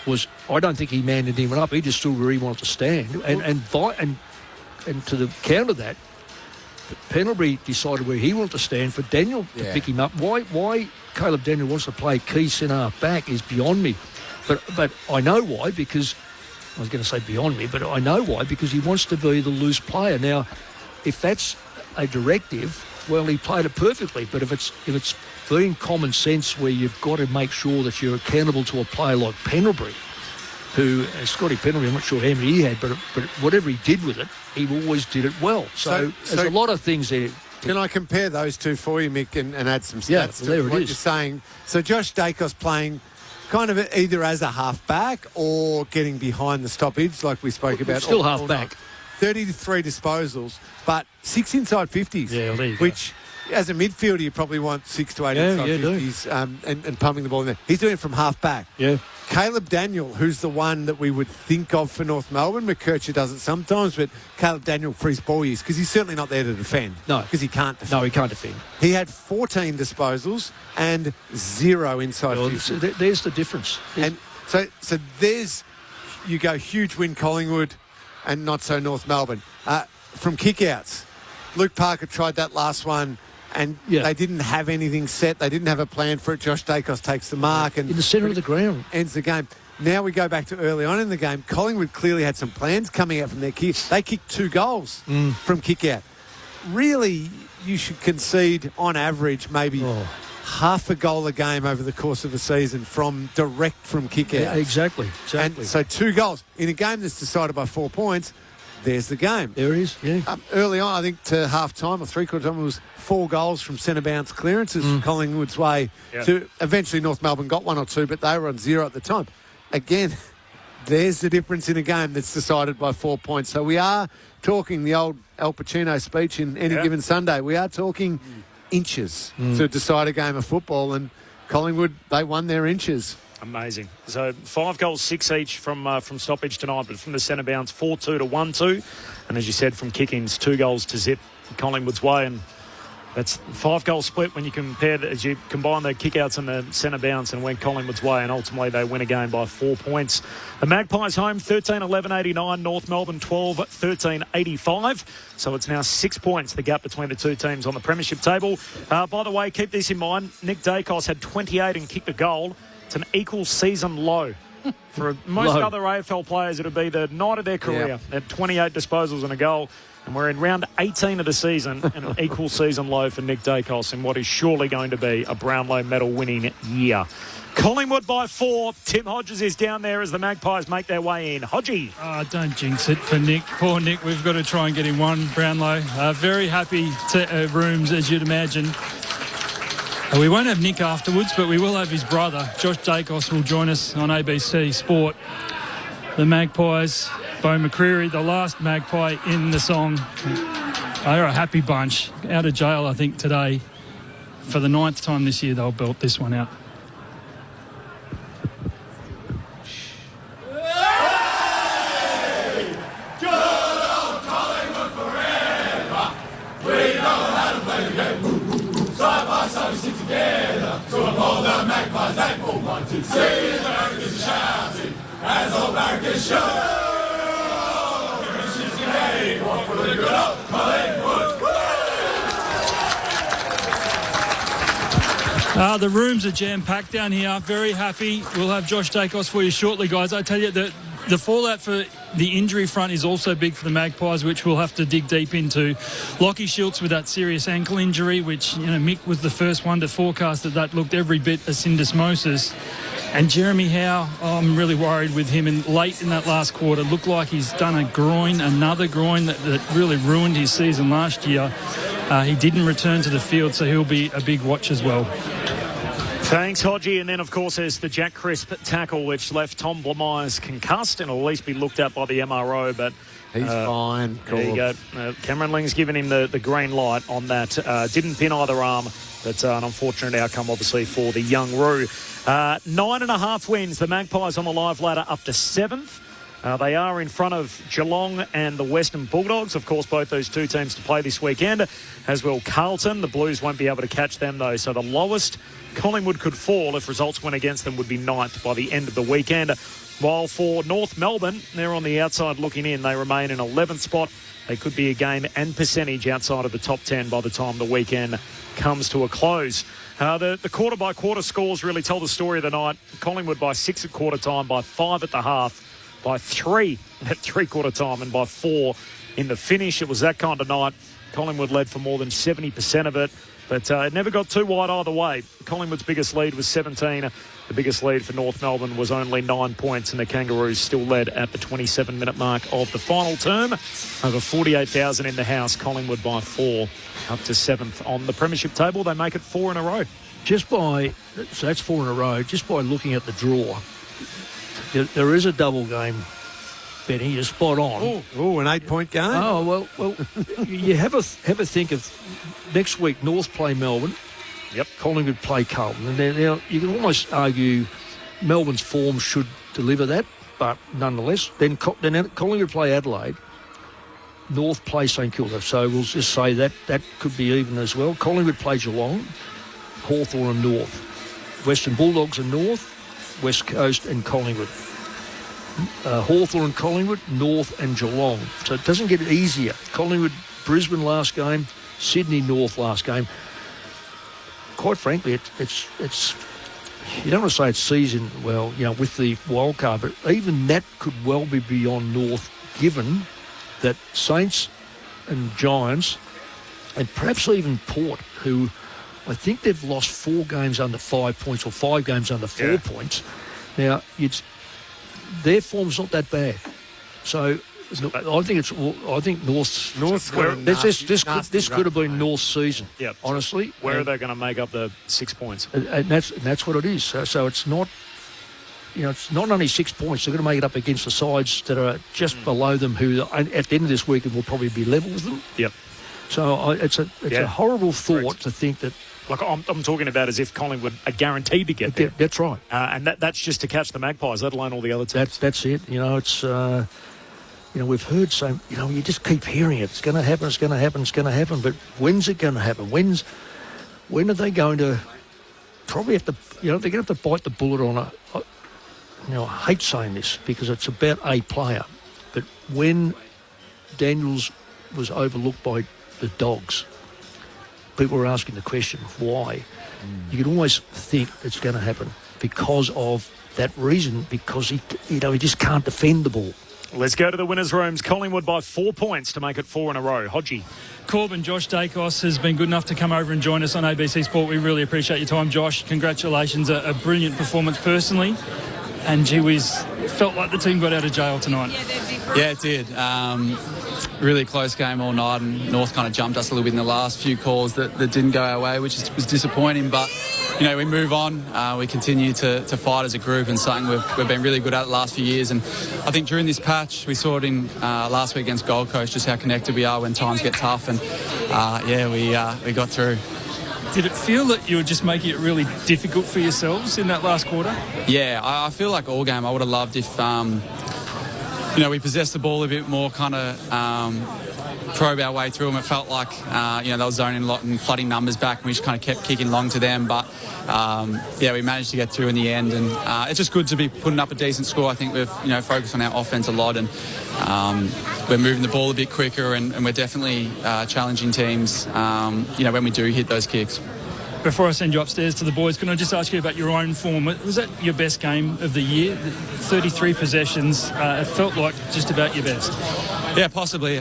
was. I don't think he manned anyone up. He just stood where he wanted to stand, and to the counter that, Pendlebury decided where he wanted to stand for Daniel to pick him up. Why Caleb Daniel wants to play key centre half back is beyond me. But I know why, because I was going to say beyond me, but I know why, because he wants to be the loose player. Now, if that's a directive, well, he played it perfectly. But if it's being common sense, where you've got to make sure that you're accountable to a player like Pendlebury, who, Scotty Pendlebury, I'm not sure how many he had, but whatever he did with it, he always did it well. So there's a lot of things there. Can I compare those two for you, Mick, and add some stats to what you're saying? So Josh Dacos playing kind of either as a half-back or getting behind the stoppage, like we spoke about. Still half-back. 33 disposals, but 6 inside 50s, which as a midfielder you probably want 6 to 8 inside 50s and pumping the ball in there. He's doing it from half-back. Yeah. Caleb Daniel, who's the one that we would think of for North Melbourne. McKercher does it sometimes, but Caleb Daniel for his ball use, because he's certainly not there to defend. No. Because he can't defend. No, he can't defend. He had 14 disposals and 0 inside 50. So there's the difference. And so there's, you go huge win Collingwood and not so North Melbourne. From kickouts, Luke Parker tried that last one, and they didn't have anything set. They didn't have a plan for it. Josh Dacos takes the mark. And in the centre of the ground. Ends the game. Now we go back to early on in the game. Collingwood clearly had some plans coming out from their kicks. They kicked 2 goals from kick-out. Really, you should concede, on average, maybe half a goal a game over the course of a season from kick-out. Yeah, exactly. And so 2 goals. In a game that's decided by 4 points, there's the game. There it is, yeah. Early on, I think to half-time or three-quarter time, it was 4 goals from centre-bounce clearances from Collingwood's way. To eventually North Melbourne got 1 or 2, but they were on 0 at the time. Again, there's the difference in a game that's decided by 4 points. So we are talking the old Al Pacino speech in Any Given Sunday. We are talking inches to decide a game of football, and Collingwood, they won their inches. Amazing. So 5 goals, 6 each from stoppage tonight, but from the centre bounce, 4-2 to 1-2. And as you said, from kick-ins, 2 goals to zip Collingwood's way. And That's 5-goal split when you compare as you combine the kickouts and the centre bounce and went Collingwood's way, and ultimately they win a game by 4 points. The Magpies home 13-11-89, North Melbourne 12-13-85. So it's now 6 points, the gap between the two teams on the premiership table. By the way, keep this in mind, Nick Dacos had 28 and kicked a goal. It's an equal season low. For most other AFL players, it would be the night of their career at 28 disposals and a goal. And we're in round 18 of the season and an equal season low for Nick Dacos in what is surely going to be a Brownlow medal winning year. Collingwood by 4. Tim Hodges is down there as the Magpies make their way in. Hodgie. Don't jinx it for Nick. Poor Nick. We've got to try and get him one Brownlow. Very happy rooms, as you'd imagine. We won't have Nick afterwards, but we will have his brother. Josh Dacos will join us on ABC Sport. The Magpies, Bo McCreary, the last Magpie in the song. They're a happy bunch. Out of jail, I think, today. For the 9th time this year, they'll belt this one out. Together to uphold the Magpies, they move 1, 2, 3. Americans shouting as Americans show. She's gay, one for the good old Collingwood. The rooms are jam-packed down here. Very happy. We'll have Josh Dacos for you shortly, guys. I tell you, the fallout for the injury front is also big for the Magpies, which we'll have to dig deep into. Lockie Schultz with that serious ankle injury, which, Mick was the first one to forecast that looked every bit a syndesmosis. And Jeremy Howe, I'm really worried with him. And late in that last quarter, looked like he's done another groin that really ruined his season last year. He didn't return to the field, so he'll be a big watch as well. Thanks, Hodgie. And then, of course, there's the Jack Crisp tackle, which left Tom Blamires concussed and will at least be looked at by the MRO. But he's fine. Cool. There you go. Cameron Ling's given him the green light on that. Didn't pin either arm, but an unfortunate outcome, obviously, for the young Roo. 9.5 wins. The Magpies on the live ladder up to 7th. They are in front of Geelong and the Western Bulldogs. Of course, both those two teams to play this weekend, as will Carlton. The Blues won't be able to catch them, though. So the lowest Collingwood could fall if results went against them would be 9th by the end of the weekend. While for North Melbourne, they're on the outside looking in. They remain in 11th spot. They could be a game and percentage outside of the top 10 by the time the weekend comes to a close. The quarter-by-quarter scores really tell the story of the night. Collingwood by 6 at quarter time, by 5 at the half, by 3 at three-quarter time, and by 4 in the finish. It was that kind of night. Collingwood led for more than 70% of it, but it never got too wide either way. Collingwood's biggest lead was 17. The biggest lead for North Melbourne was only 9 points, and the Kangaroos still led at the 27-minute mark of the final term. Over 48,000 in the house. Collingwood by 4, up to 7th on the premiership table. They make it 4 in a row. So that's 4 in a row. Just by looking at the draw, there is a double game, Benny. You're spot on. Oh, an 8-point game. Oh well. You have a think of next week. North play Melbourne. Yep. Collingwood play Carlton, and now you can almost argue Melbourne's form should deliver that, but nonetheless, then Collingwood play Adelaide. North play St Kilda. So we'll just say that could be even as well. Collingwood play Geelong, Hawthorn and North, Western Bulldogs and North, West Coast and Collingwood. Hawthorn and Collingwood, North and Geelong. So it doesn't get easier. Collingwood, Brisbane last game, Sydney, North last game. Quite frankly, it's you don't want to say it's season, with the wild card, but even that could well be beyond North, given that Saints and Giants, and perhaps even Port, who I think they've lost 4 games under 5 points or 5 games under 4 points. Now, their form's not that bad. So I think North's. This could have been North's season. Yeah, honestly. Where are they going to make up the 6 points? And that's what it is. So it's not. It's not only 6 points. They're going to make it up against the sides that are just below them, who at the end of this weekend will probably be level with them. Yep. So it's a horrible thought to think that. Like I'm talking about as if Collingwood are guaranteed to get there. That's right. And that's just to catch the Magpies, let alone all the other teams. That's it. It's we've heard so, you just keep hearing it. It's going to happen, it's going to happen, it's going to happen. But when's it going to happen? When are they going to probably have to, they're going to have to bite the bullet on I hate saying this because it's about a player. But when Daniels was overlooked by the Dogs, people were asking the question, why? You can always think it's going to happen because of that reason, because he just can't defend the ball. Let's go to the winners' rooms. Collingwood by 4 points to make it 4 in a row. Hodgie. Corbin, Josh Dacos has been good enough to come over and join us on ABC Sport. We really appreciate your time, Josh. Congratulations. A brilliant performance personally. And gee whiz, felt like the team got out of jail tonight. Yeah, it did. Really close game all night, and North kind of jumped us a little bit in the last few calls that didn't go our way, which was disappointing. But, we move on. We continue to fight as a group, and something we've been really good at the last few years. And I think during this patch, we saw it in last week against Gold Coast, just how connected we are when times get tough. And, we got through. Did it feel that you were just making it really difficult for yourselves in that last quarter? Yeah, I feel like all game I would have loved if, we possessed the ball a bit more, kind of probe our way through them. It felt like, they were zoning a lot and flooding numbers back, and we just kind of kept kicking long to them. But, we managed to get through in the end. And it's just good to be putting up a decent score. I think we've, focused on our offense a lot, and we're moving the ball a bit quicker, and we're definitely challenging teams, when we do hit those kicks. Before I send you upstairs to the boys, can I just ask you about your own form? Was that your best game of the year? 33 possessions. It felt like just about your best. Yeah, possibly.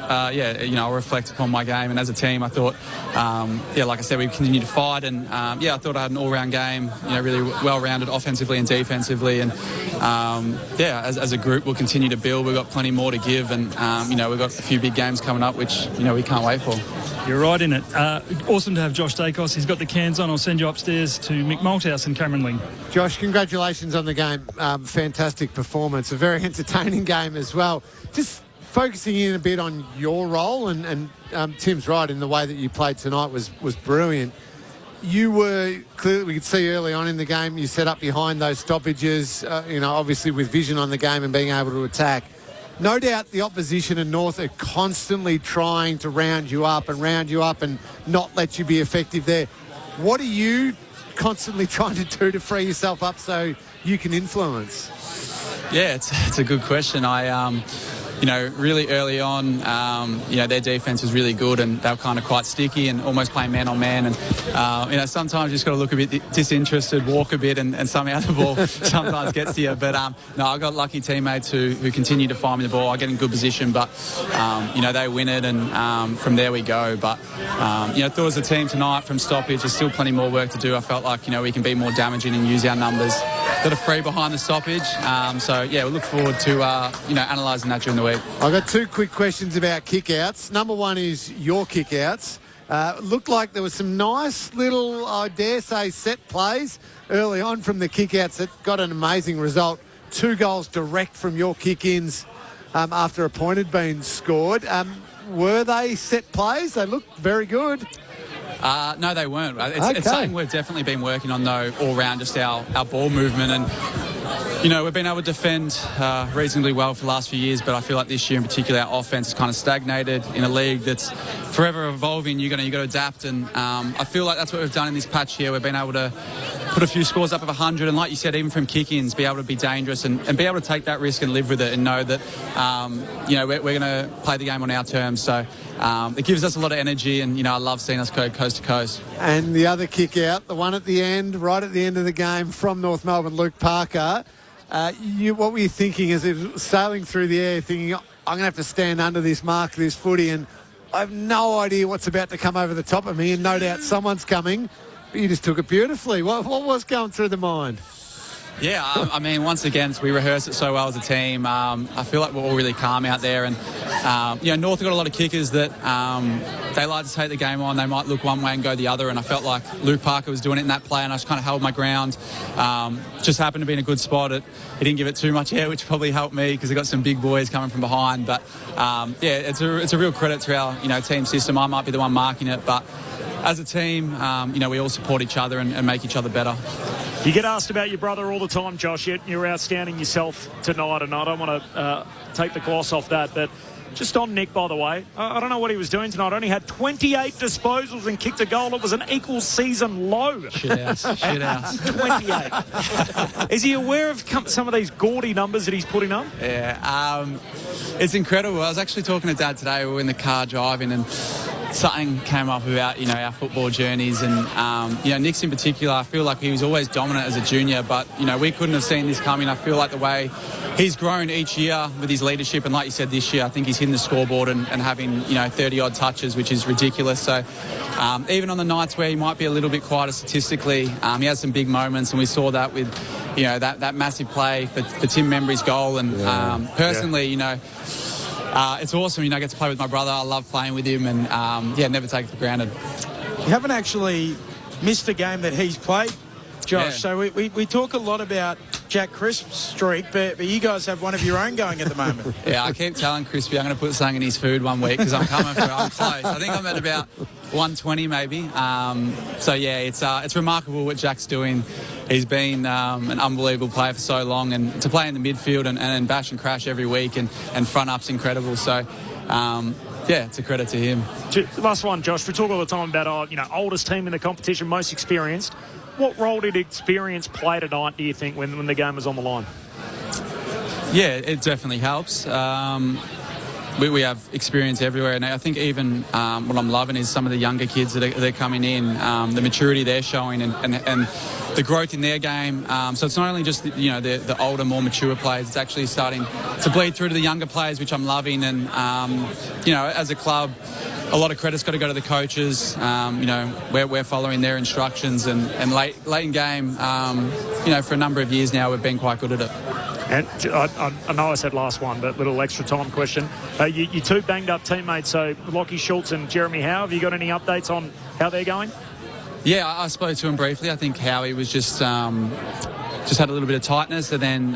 I'll reflect upon my game, and as a team, I thought, like I said, we continued to fight, and I thought I had an all-round game, really well-rounded offensively and defensively, and as a group, we'll continue to build. We've got plenty more to give, and we've got a few big games coming up, which we can't wait for. You're right in it. Awesome to have Josh Dacos. He's got the cans on. I'll send you upstairs to Mick Malthouse and Cameron Ling. Josh, congratulations on the game. Fantastic performance. A very entertaining game as well. Just focusing in a bit on your role, and Tim's right in the way that you played tonight was brilliant. You were clearly, we could see early on in the game, you set up behind those stoppages, obviously with vision on the game and being able to attack. No doubt the opposition and North are constantly trying to round you up and not let you be effective there. What are you constantly trying to do to free yourself up so you can influence? Yeah, it's a good question. Really early on, their defence was really good, and they were kind of quite sticky and almost playing man on man. And, sometimes you just got to look a bit disinterested, walk a bit, and somehow the ball sometimes gets to you. But, I got lucky teammates who continue to find me the ball. I get in good position, but, they win it, and from there we go. But, I thought as a team tonight from stoppage, there's still plenty more work to do. I felt like, we can be more damaging and use our numbers that are free behind the stoppage. We look forward to, analysing that during the week. I've got two quick questions about kick-outs. Number one is your kick-outs. Looked like there was some nice little, I dare say, set plays early on from the kick-outs that got an amazing result. 2 goals direct from your kick-ins after a point had been scored. Were they set plays? They looked very good. No, they weren't. It's something we've definitely been working on, though, all round, just our ball movement. And, we've been able to defend reasonably well for the last few years, but I feel like this year in particular, our offence has kind of stagnated in a league that's forever evolving. You've got to adapt, and I feel like that's what we've done in this patch here. We've been able to put a few scores up of 100, and like you said, even from kick-ins, be able to be dangerous and be able to take that risk and live with it and know that, we're going to play the game on our terms. So it gives us a lot of energy, and, I love seeing us go coast to coast. And the other kick-out, the one at the end, right at the end of the game from North Melbourne, Luke Parker, what were you thinking as it was sailing through the air, thinking, I'm going to have to stand under this mark of this footy, and I have no idea what's about to come over the top of me, and no doubt someone's coming, but you just took it beautifully. What was going through the mind? Yeah, once again, we rehearsed it so well as a team. I feel like we're all really calm out there. And, North have got a lot of kickers that they like to take the game on. They might look one way and go the other. And I felt like Luke Parker was doing it in that play, and I just kind of held my ground. Just happened to be in a good spot. He didn't give it too much air, which probably helped me because they got some big boys coming from behind. But, it's a real credit to our, team system. I might be the one marking it, but as a team, we all support each other and make each other better. You get asked about your brother all the time, Josh. You're outstanding yourself tonight, and I don't want to take the gloss off that, but just on Nick, by the way, I don't know what he was doing tonight. Only had 28 disposals and kicked a goal. It was an equal season low. Shit house. 28. Is he aware of some of these gaudy numbers that he's putting up? Yeah, it's incredible. I was actually talking to Dad today. We were in the car driving, and something came up about, our football journeys. And, Nick's in particular, I feel like he was always dominant as a junior, but, we couldn't have seen this coming. I feel like the way he's grown each year with his leadership, and like you said, this year, I think he's hitting the scoreboard and having, 30-odd touches, which is ridiculous. So even on the nights where he might be a little bit quieter statistically, he has some big moments, and we saw that with, that massive play for Tim Membry's goal. And personally, it's awesome, I get to play with my brother. I love playing with him, and, never take it for granted. You haven't actually missed a game that he's played, Josh. Yeah. So we talk a lot about Jack Crisp's streak, but you guys have one of your own going at the moment. Yeah, I keep telling Crispy I'm going to put something in his food one week because I'm close. I think I'm at about 120 maybe. It's remarkable what Jack's doing. He's been an unbelievable player for so long, and to play in the midfield and bash and crash every week and front up's incredible. So, it's a credit to him. Last one, Josh. We talk all the time about, oldest team in the competition, most experienced. What role did experience play tonight, do you think, when the game was on the line? Yeah, it definitely helps. We have experience everywhere, and I think even what I'm loving is some of the younger kids that are coming in, the maturity they're showing and the growth in their game. So it's not only just the older, more mature players, it's actually starting to bleed through to the younger players, which I'm loving. And, as a club, a lot of credit's got to go to the coaches. We're following their instructions, and late in game, for a number of years now, we've been quite good at it. And I know I said last one, but little extra time question. You two banged up teammates, so Lockie Schultz and Jeremy Howe, have you got any updates on how they're going? Yeah, I spoke to him briefly. I think Howie was just had a little bit of tightness, and then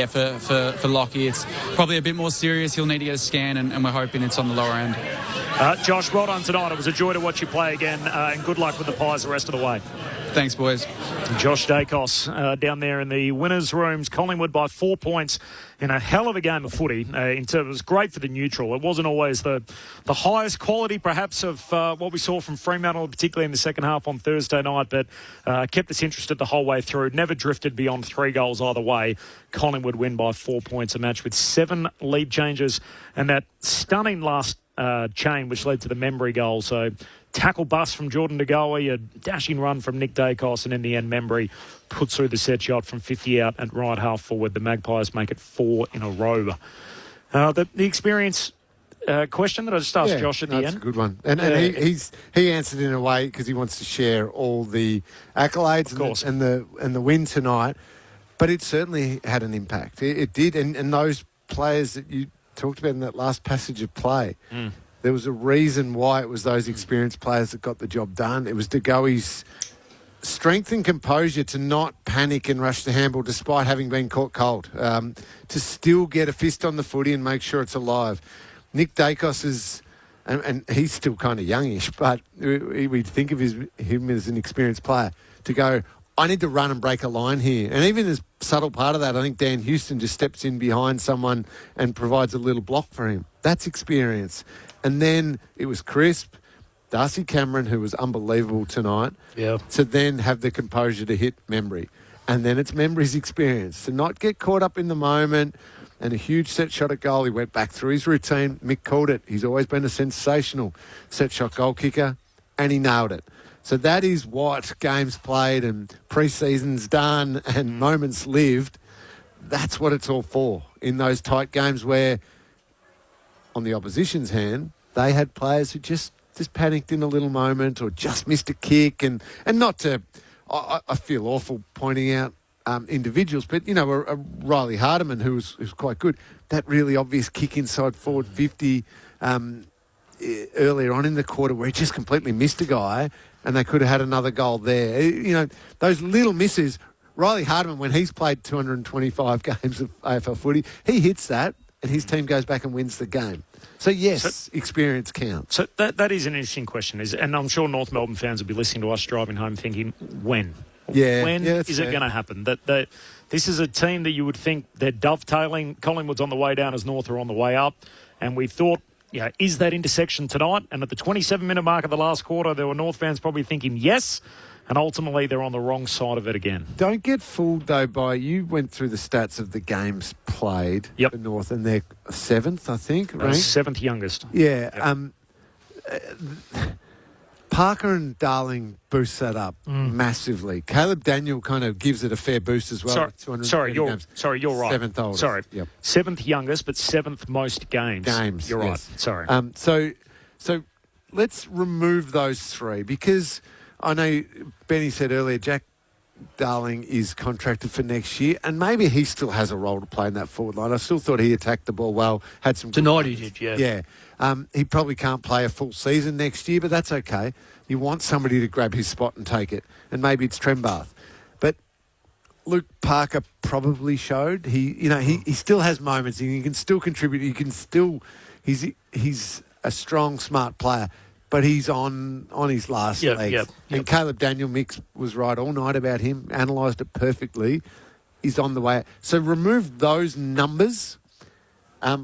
for Lockie it's probably a bit more serious. He'll need to get a scan, and we're hoping it's on the lower end. Josh, well done tonight. It was a joy to watch you play again, and good luck with the Pies the rest of the way. Thanks, boys. Josh Dacos down there in the winners' rooms. Collingwood by 4 points in a hell of a game of footy. It was great for the neutral. It wasn't always the highest quality, perhaps, of what we saw from Fremantle, particularly in the second half on Thursday night, but kept us interested the whole way through. Never drifted beyond 3 goals either way. Collingwood win by 4 points a match with 7 lead changes, and that stunning last chain which led to the Membry goal. So tackle bust from Jordan De Goa, a dashing run from Nick Dacos, and in the end Membry puts through the set shot from 50 out at right half forward. The Magpies make it 4 in a row. The experience question that I just asked Josh at the end. That's a good one. And he answered in a way because he wants to share all the accolades and the win tonight. But it certainly had an impact. It did. And those players that you talked about in that last passage of play, there was a reason why it was those experienced players that got the job done. It was De Goey's strength and composure to not panic and rush the handball despite having been caught cold, to still get a fist on the footy and make sure it's alive. Nick Dacos is, and he's still kind of youngish, but we think of him as an experienced player, to go, I need to run and break a line here. And even as subtle part of that, I think Dan Houston just steps in behind someone and provides a little block for him. That's experience. And then it was Crisp, Darcy Cameron, who was unbelievable tonight, to then have the composure to hit Membry. And then it's Membry's experience to not get caught up in the moment. And a huge set shot at goal. He went back through his routine. Mick called it. He's always been a sensational set shot goal kicker, and he nailed it. So that is what games played and pre-seasons done and moments lived. That's what it's all for in those tight games where, on the opposition's hand, they had players who just panicked in a little moment or just missed a kick. And not to, I feel awful pointing out individuals, but, a Riley Hardiman who's quite good. That really obvious kick inside forward 50 earlier on in the quarter where he just completely missed a guy, and they could have had another goal there. Those little misses. Riley Hardiman, when he's played 225 games of AFL footy, he hits that and his team goes back and wins the game. So, yes, experience counts. So that is an interesting question. And I'm sure North Melbourne fans will be listening to us driving home thinking, when? Yeah. When yeah, is it going to happen? This is a team that you would think they're dovetailing. Collingwood's on the way down as North are on the way up. And we thought, is that intersection tonight? And at the 27-minute mark of the last quarter, there were North fans probably thinking yes. And ultimately, they're on the wrong side of it again. Don't get fooled, though, by... You went through the stats of the games played for North, and they're 7th, I think, right? 7th youngest. Yeah. Parker and Darling boost that up massively. Caleb Daniel kind of gives it a fair boost as well. Sorry, you're right. 7th oldest. Sorry. Yep. 7th youngest, but 7th most games. You're right. Sorry. So let's remove those three, because I know Benny said earlier Jack Darling is contracted for next year, and maybe he still has a role to play in that forward line. I still thought he attacked the ball well, had some... Tonight he did, yeah. Yeah. He probably can't play a full season next year, but that's okay. You want somebody to grab his spot and take it, and maybe it's Trembath. But Luke Parker probably showed he still has moments. He can still contribute. He can still... He's a strong, smart player, but he's on his last legs. Yep. And Caleb Daniel Mix was right all night about him, analysed it perfectly. He's on the way. So remove those numbers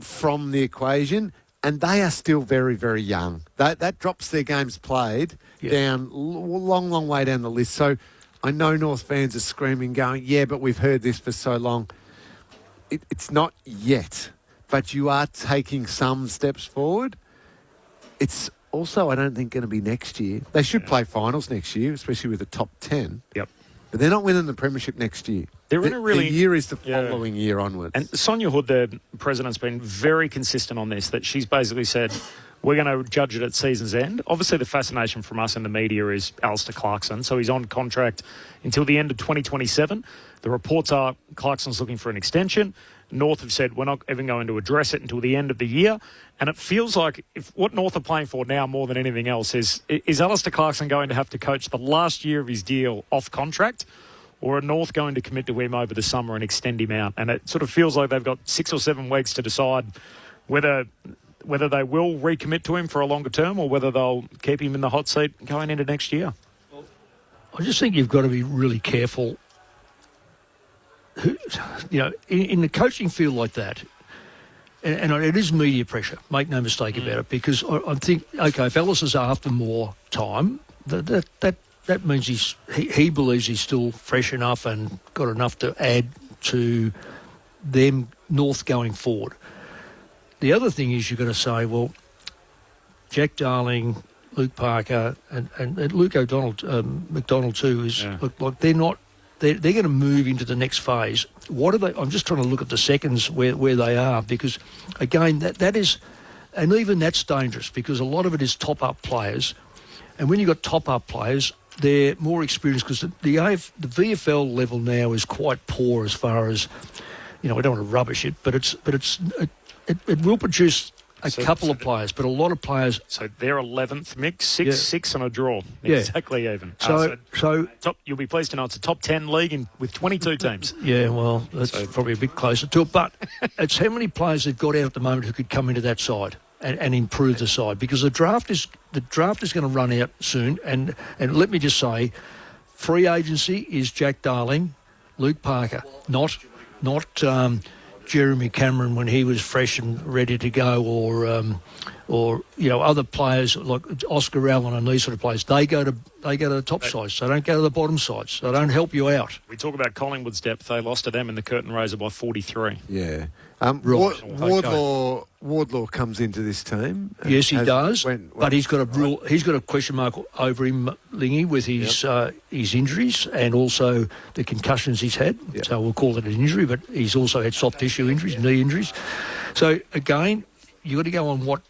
from the equation, and they are still very, very young. That drops their games played down long, long way down the list. So I know North fans are screaming, going, yeah, but we've heard this for so long. It's not yet, but you are taking some steps forward. It's also, I don't think, going to be next year. They should play finals next year, especially with the top 10. Yep. But they're not winning the premiership next year. They're in a really... The year is the following year onwards. And Sonia Hood, the president's been very consistent on this, that she's basically said, we're going to judge it at season's end. Obviously, the fascination from us in the media is Alistair Clarkson, so he's on contract until the end of 2027. The reports are Clarkson's looking for an extension. North have said we're not even going to address it until the end of the year. And it feels like if what North are playing for now more than anything else is Alistair Clarkson going to have to coach the last year of his deal off contract, or are North going to commit to him over the summer and extend him out? And it sort of feels like they've got 6 or 7 weeks to decide whether they will recommit to him for a longer term or whether they'll keep him in the hot seat going into next year. I just think you've got to be really careful. In the coaching field like that, and it is media pressure, make no mistake about it, because I think, okay, if Ellis is after more time, that means he believes he's still fresh enough and got enough to add to them North going forward. The other thing is you've got to say, well, Jack Darling, Luke Parker, and Luke McDonald too, is like they're not. They're going to move into the next phase. What are they? I'm just trying to look at the seconds where they are, because, again, that is, and even that's dangerous, because a lot of it is top-up players. And when you've got top-up players, they're more experienced, because the VFL level now is quite poor as far as, we don't want to rubbish it, but it will produce a couple of players, but a lot of players. So they're 11th mix, 6 and a draw. Yeah. Exactly even. So you'll be pleased to know it's a top 10 league with 22 teams. Yeah, well, that's probably a bit closer to it. But it's how many players they've got out at the moment who could come into that side and improve the side, because the draft is going to run out soon. And let me just say, free agency is Jack Darling, Luke Parker, not Jeremy Cameron when he was fresh and ready to go, or other players like Oscar Allen and these sort of players. They go to the top sides. They don't go to the bottom sides. They don't help you out. We talk about Collingwood's depth. They lost to them in the curtain raiser by 43. Yeah. Right. Wardlaw comes into this team. Yes, he does. But he's got a question mark over him, Lingy, with his injuries and also the concussions he's had. Yep. So we'll call it an injury, but he's also had soft tissue injuries, knee injuries. So again, you've got to go on what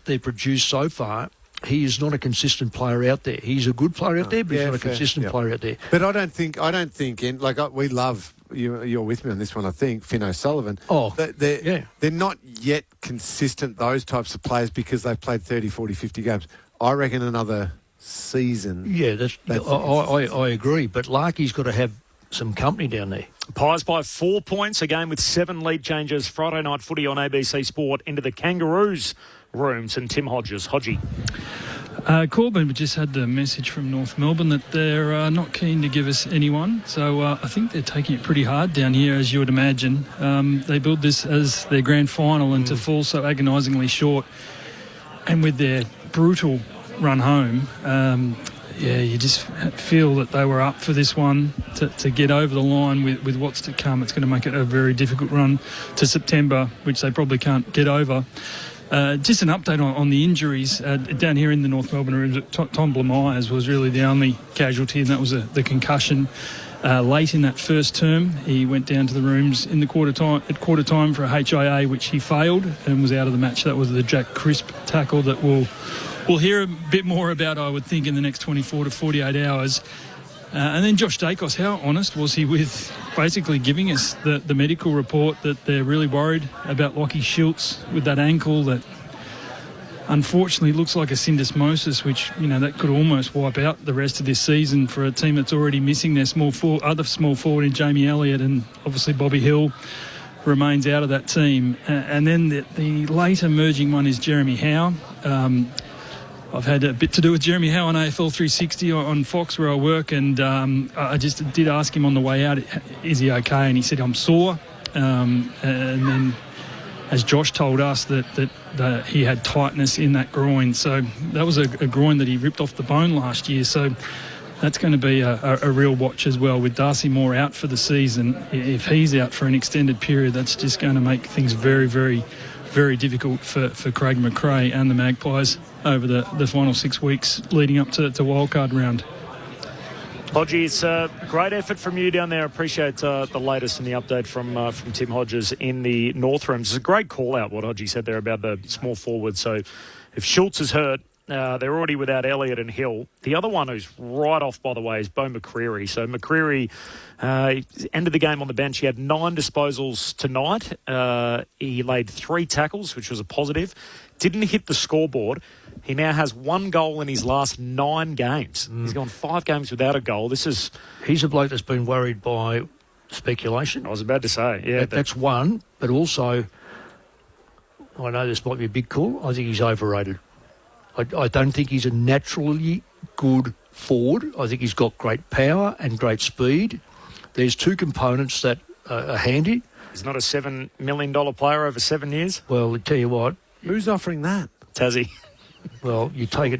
they've produced so far. He is not a consistent player out there. He's a good player out there, but he's not a consistent player out there. But I don't think, we love, you're with me on this one, I think, Finn O'Sullivan. Oh, they're not yet consistent, those types of players, because they've played 30, 40, 50 games. I reckon another season. Yeah, I agree. But Larky's got to have some company down there. Pies by 4 points, a game with 7 lead changes. Friday night footy on ABC Sport into the Kangaroos rooms, and Tim Hodges. Hodgie. Corbyn just had the message from North Melbourne that they're not keen to give us anyone. So I think they're taking it pretty hard down here, as you would imagine. They built this as their grand final, and to fall so agonisingly short, and with their brutal run home, you just feel that they were up for this one to get over the line with what's to come. It's going to make it a very difficult run to September, which they probably can't get over. Just an update on the injuries down here in the North Melbourne rooms. Tom Blamires was really the only casualty, and that was the concussion late in that first term. He went down to the rooms in the quarter time for a HIA, which he failed and was out of the match. That was the Jack Crisp tackle that we'll hear a bit more about, I would think, in the next 24 to 48 hours. And then Josh Dacos, how honest was he with basically giving us the medical report that they're really worried about Lachie Schultz with that ankle that unfortunately looks like a syndesmosis, which, that could almost wipe out the rest of this season for a team that's already missing their other small forward in Jamie Elliott, and obviously Bobby Hill remains out of that team. And then the late emerging one is Jeremy Howe. I've had a bit to do with Jeremy Howe on AFL 360 on Fox where I work, and I just did ask him on the way out, is he okay? And he said, I'm sore. And then, as Josh told us, that he had tightness in that groin. So that was a groin that he ripped off the bone last year. So that's going to be a real watch as well. With Darcy Moore out for the season, if he's out for an extended period, that's just going to make things very, very, very difficult for Craig McRae and the Magpies over the final 6 weeks leading up to wildcard round. Hodgie, it's a great effort from you down there. Appreciate the latest and the update from Tim Hodges in the North Rooms. It's a great call out what Hodgie said there about the small forward. So if Schultz is hurt, they're already without Elliott and Hill. The other one who's right off, by the way, is Bo McCreary. So McCreary ended the game on the bench. He had 9 disposals tonight. He laid 3 tackles, which was a positive. Didn't hit the scoreboard. He now has 1 goal in his last 9 games. He's gone 5 games without a goal. He's a bloke that's been worried by speculation. I was about to say, yeah. That's one, but also, I know this might be a big call, I think he's overrated. I don't think he's a naturally good forward. I think he's got great power and great speed. There's 2 components that are handy. He's not a $7 million player over 7 years? Well, I tell you what. Who's offering that? Tassie. Well, you take it.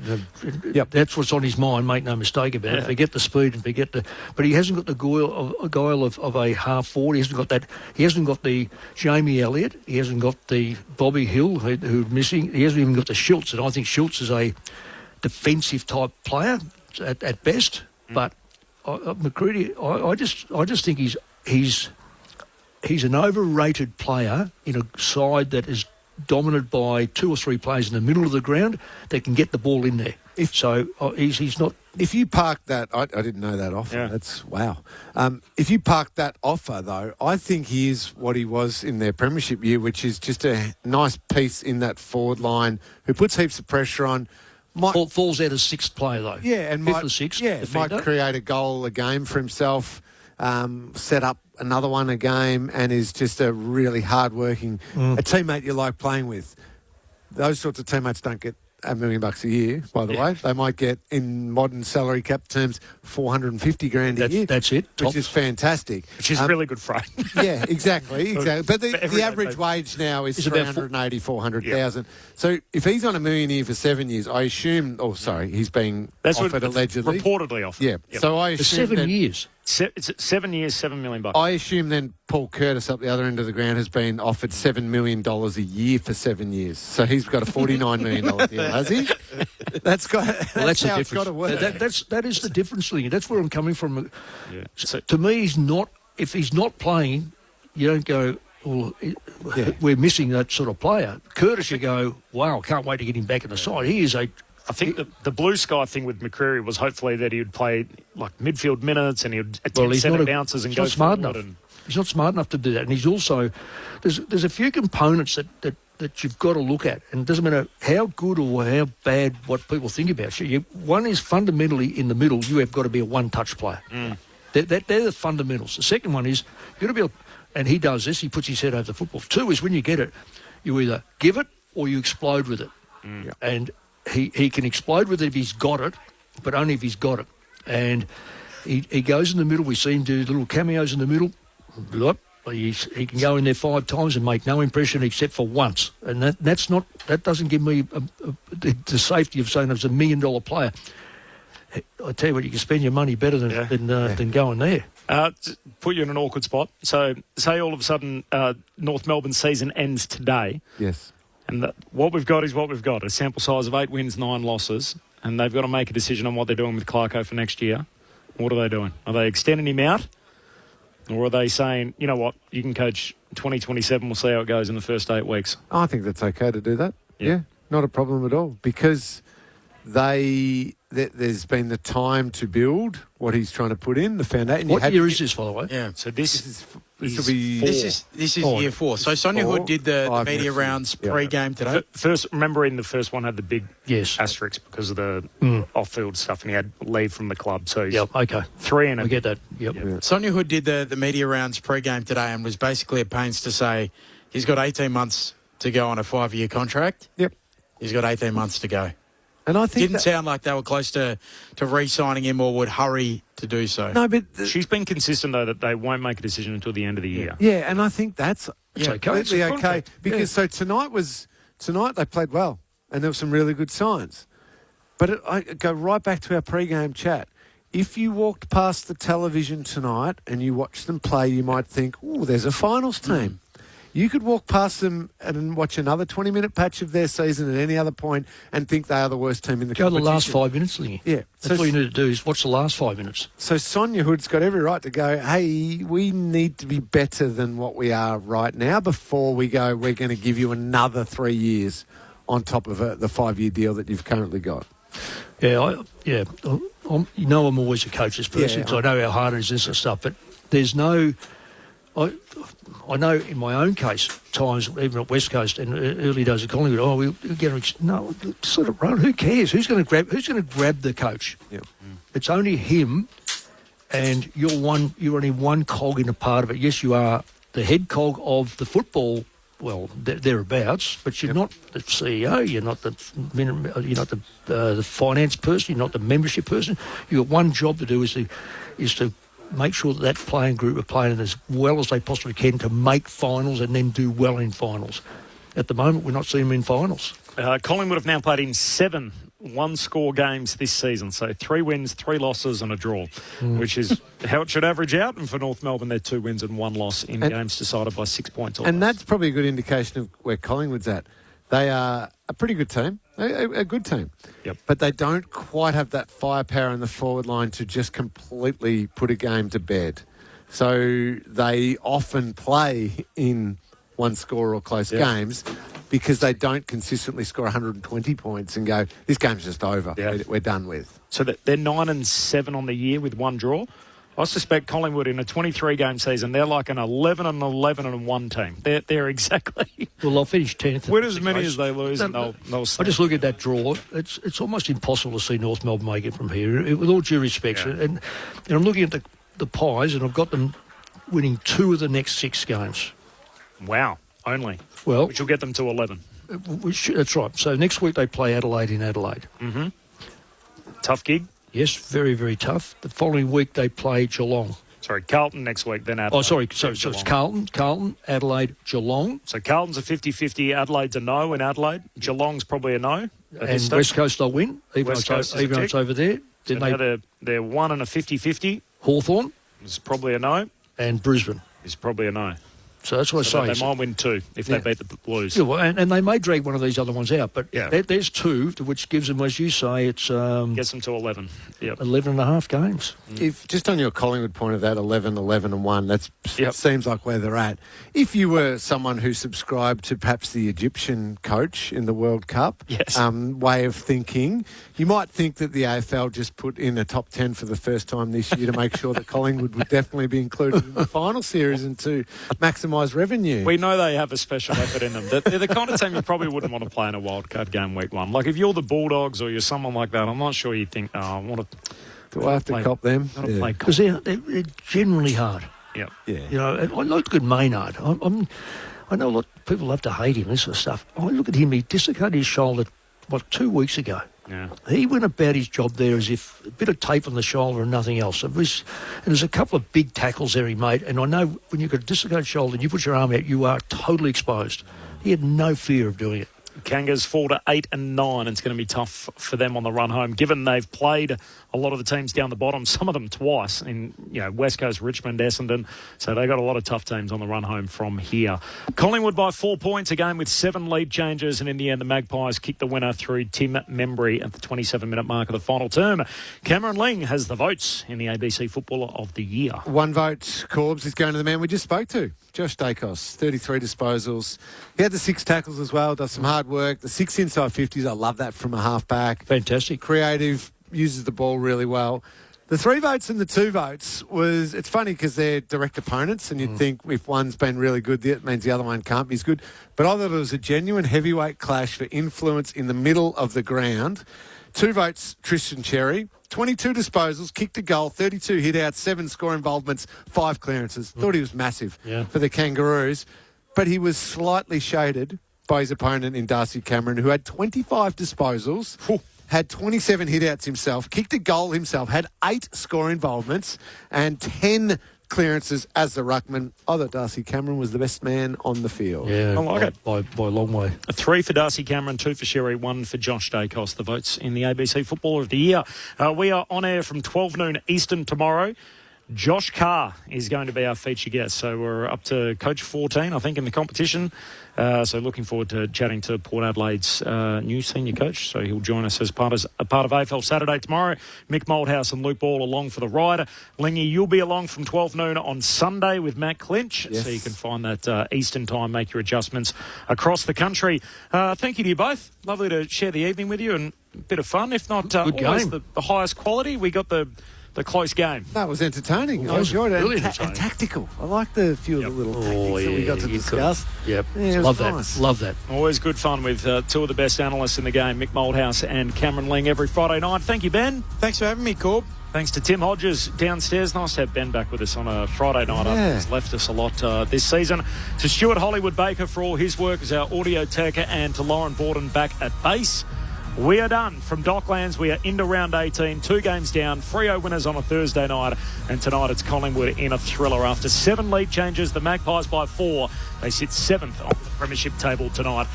Yep. That's what's on his mind. Make no mistake about it. Forget the speed and forget but he hasn't got the guile of a half forward. He hasn't got that. He hasn't got the Jamie Elliott. He hasn't got the Bobby Hill who's missing. He hasn't even got the Schultz. And I think Schultz is a defensive type player at best. But McCready, I just think he's an overrated player in a side that is dominated by 2 or 3 players in the middle of the ground that can get the ball in there. He's not. If you park that, I didn't know that offer. Yeah. That's wow. If you park that offer, though, I think he is what he was in their premiership year, which is just a nice piece in that forward line who puts heaps of pressure on. Falls out as 6th player though. Yeah, and 5th or 6th. Yeah, might create a goal a game for himself. Set up another one a game, and is just a really hard-working a teammate you like playing with. Those sorts of teammates don't get $1 million a year, by the way. They might get, in modern salary cap terms, $450,000 a year. That's it. Which is fantastic. Which is really good freight. Yeah, exactly. But the average wage now is $380,000, $400,000. So if he's on $1 million a year for 7 years, I assume. Oh, sorry, he's being offered allegedly. Reportedly offered. Yeah. Yep. So I assume for 7 years. It's 7 years, $7 million. I assume then Paul Curtis up the other end of the ground has been offered $7 million a year for 7 years. So he's got a $49 million deal, has he? That's how it's got to work. That is the difference, Lee. That's where I'm coming from. Yeah. So, to me, if he's not playing, you don't go, well, we're missing that sort of player. Curtis, you go, wow, can't wait to get him back in the side. He is I think the blue sky thing with McCreary was hopefully that he would play like midfield minutes and he would attempt centre bounces and go smart enough. He's not smart enough to do that, and he's also there's a few components that you've got to look at, and it doesn't matter how good or how bad what people think about you. One is fundamentally in the middle. You have got to be a one-touch player. They're the fundamentals. The second one is you've got to be and he does this. He puts his head over the football. 2 is when you get it, you either give it or you explode with it, and he can explode with it if he's got it, but only if he's got it. And he goes in the middle. We see him do little cameos in the middle. He can go in there 5 times and make no impression except for once. And that doesn't give me the safety of saying it's $1 million player. I tell you what, you can spend your money better than going there. Put you in an awkward spot. So say all of a sudden North Melbourne's season ends today. Yes. And what we've got is what we've got, a sample size of 8 wins, 9 losses. And they've got to make a decision on what they're doing with Clarko for next year. What are they doing? Are they extending him out? Or are they saying, you know what, you can coach 2027, we'll see how it goes in the first 8 weeks? I think that's okay to do that. Yeah, not a problem at all. Because there's been the time to build what he's trying to put in, the foundation. What year is this, by the way? Yeah, so this will be... This is year 4. So Sonia Hood did the media rounds pre-game today. First, remembering the first one had the big asterisk because of the off-field stuff, and he had leave from the club. So he's 3 and I get that. Yep. Sonia Hood did the media rounds pre-game today and was basically at pains to say he's got 18 months to go on a 5-year contract. Yep. He's got 18 months to go. And I think didn't sound like they were close to re-signing him or would hurry to do so. No, but she's been consistent though that they won't make a decision until the end of the year. Yeah, and I think that's completely okay because so tonight they played well and there were some really good signs. But I go right back to our pre-game chat. If you walked past the television tonight and you watched them play, you might think, "Oh, there's a finals team." You could walk past them and watch another 20-minute patch of their season at any other point and think they are the worst team in the competition. Go the last 5 minutes, Lingy. Yeah. That's all you need to do is watch the last 5 minutes. So Sonia Hood's got every right to go, hey, we need to be better than what we are right now before we go, we're going to give you another 3 years on top of the 5-year deal that you've currently got. I'm always a coach's person, so I know how hard it is, this and stuff, but there's no... I know in my own case, times even at West Coast and early days of Collingwood, we'll get no, sort of run. Who cares? Who's going to grab the coach? Yeah. It's only him, and you're only one cog in a part of it. Yes, you are the head cog of the football. Well, thereabouts, but you're not the CEO. You're not the finance person. You're not the membership person. You've got one job to do is to make sure that playing group are playing as well as they possibly can to make finals and then do well in finals. At the moment, we're not seeing them in finals. Collingwood have now played in 7 one-score games this season. So 3 wins, 3 losses and a draw, which is how it should average out. And for North Melbourne, they're 2 wins and 1 loss in games decided by 6 points or less. And that's probably a good indication of where Collingwood's at. They are a pretty good team, a good team. Yep. But they don't quite have that firepower in the forward line to just completely put a game to bed. So they often play in one-score or close games because they don't consistently score 120 points and go, this game's just over, we're done with. So they're 9-7 on the year with 1 draw. I suspect Collingwood in a 23-game season, they're like an 11-11-1 team. They're exactly... Well, they'll finish 10th. Win as many as they lose and they'll I just look at that draw. It's almost impossible to see North Melbourne make it from here, with all due respect. And I'm looking at the Pies, and I've got them winning 2 of the next 6 games. Wow, only. Well, which will get them to 11. That's right. So next week they play Adelaide in Adelaide. Mm-hmm. Tough gig. Yes, very, very tough. The following week they play Geelong. Sorry, Carlton next week, then Adelaide. Oh, sorry. So it's Carlton, Adelaide, Geelong. So Carlton's a 50-50, Adelaide's a no in Adelaide. Geelong's probably a no. And West Coast they'll win, even though it's over there. So now they're 1 and a 50-50. Hawthorn is probably a no. And Brisbane is probably a no. So that's what I say. They might win 2 if they beat the Blues. Yeah, well, and they may drag one of these other ones out, but there's 2, which gives them, as you say, it's... gets them to 11. Yep. 11 and a half games. If just on your Collingwood point of that, 11-11-1, that seems like where they're at. If you were someone who subscribed to perhaps the Egyptian coach in the World Cup way of thinking, you might think that the AFL just put in a top 10 for the first time this year to make sure that Collingwood would definitely be included in the final series and to maximise revenue. We know they have a special effort in them. They're the kind of team you probably wouldn't want to play in a wildcard game week 1. Like if you're the Bulldogs or you're someone like that, I'm not sure you think, I want to... Do I have to cop them? Because they're generally hard. Yeah. You know, and I like good Maynard. I know a lot of people love to hate him, this sort of stuff. I look at him, he dislocated his shoulder 2 weeks ago. Yeah. He went about his job there as if a bit of tape on the shoulder and nothing else. And there's a couple of big tackles there he made. And I know when you've got a dislocated shoulder and you put your arm out, you are totally exposed. He had no fear of doing it. Kangas fall to 8 and 9. It's going to be tough for them on the run home, given they've played a lot of the teams down the bottom, some of them twice in West Coast, Richmond, Essendon. So they got a lot of tough teams on the run home from here. Collingwood by 4 points, a game with 7 lead changes, and in the end the Magpies kicked the winner through Tim Membry at the 27-minute mark of the final term. Cameron Ling has the votes in the ABC Footballer of the Year. 1 vote, Corbs, is going to the man we just spoke to, Josh Dacos. 33 disposals. He had the 6 tackles as well, does some hard work. The 6 inside 50s, I love that from a half-back. Fantastic. Creative, uses the ball really well. The 3 votes and the 2 votes was, it's funny because they're direct opponents and you'd think if one's been really good, that means the other one can't be as good. But I thought it was a genuine heavyweight clash for influence in the middle of the ground. 2 votes, Tristan Cherry. 22 disposals, kicked a goal, 32 hit-outs, 7 score involvements, 5 clearances. Thought he was massive for the Kangaroos. But he was slightly shaded by his opponent in Darcy Cameron, who had 25 disposals, had 27 hit-outs himself, kicked a goal himself, had 8 score involvements and 10 clearances as the ruckman. I thought Darcy Cameron was the best man on the field. Yeah, I like it. By a long way. 3 for Darcy Cameron, 2 for Sherry, 1 for Josh Dacos. The votes in the ABC Footballer of the Year. We are on air from 12 noon Eastern tomorrow. Josh Carr is going to be our feature guest. So we're up to coach 14, I think, in the competition. So looking forward to chatting to Port Adelaide's new senior coach. So he'll join us as part of AFL Saturday tomorrow. Mick Moldhouse and Luke Ball along for the ride. Lingy, you'll be along from 12 noon on Sunday with Matt Clinch. Yes. So you can find that Eastern time, make your adjustments across the country. Thank you to you both. Lovely to share the evening with you and a bit of fun. If not always the highest quality, we got the close game. That was entertaining. I enjoyed it. Really and tactical. I like the few of the little tactics that we got to discuss. Yep. Yeah, Love nice. that. Love that. Always good fun with 2 of the best analysts in the game, Mick Moldhouse and Cameron Ling, every Friday night. Thank you, Ben. Thanks for having me, Corb. Thanks to Tim Hodges downstairs. Nice to have Ben back with us on a Friday night. Yeah. He's left us a lot this season. To Stuart Hollywood-Baker for all his work as our audio taker, and to Lauren Borden back at base. We are done from Docklands. We are into round 18, 2 games down, Freo winners on a Thursday night, and tonight it's Collingwood in a thriller. After 7 lead changes, the Magpies by 4. They sit 7th on the premiership table tonight.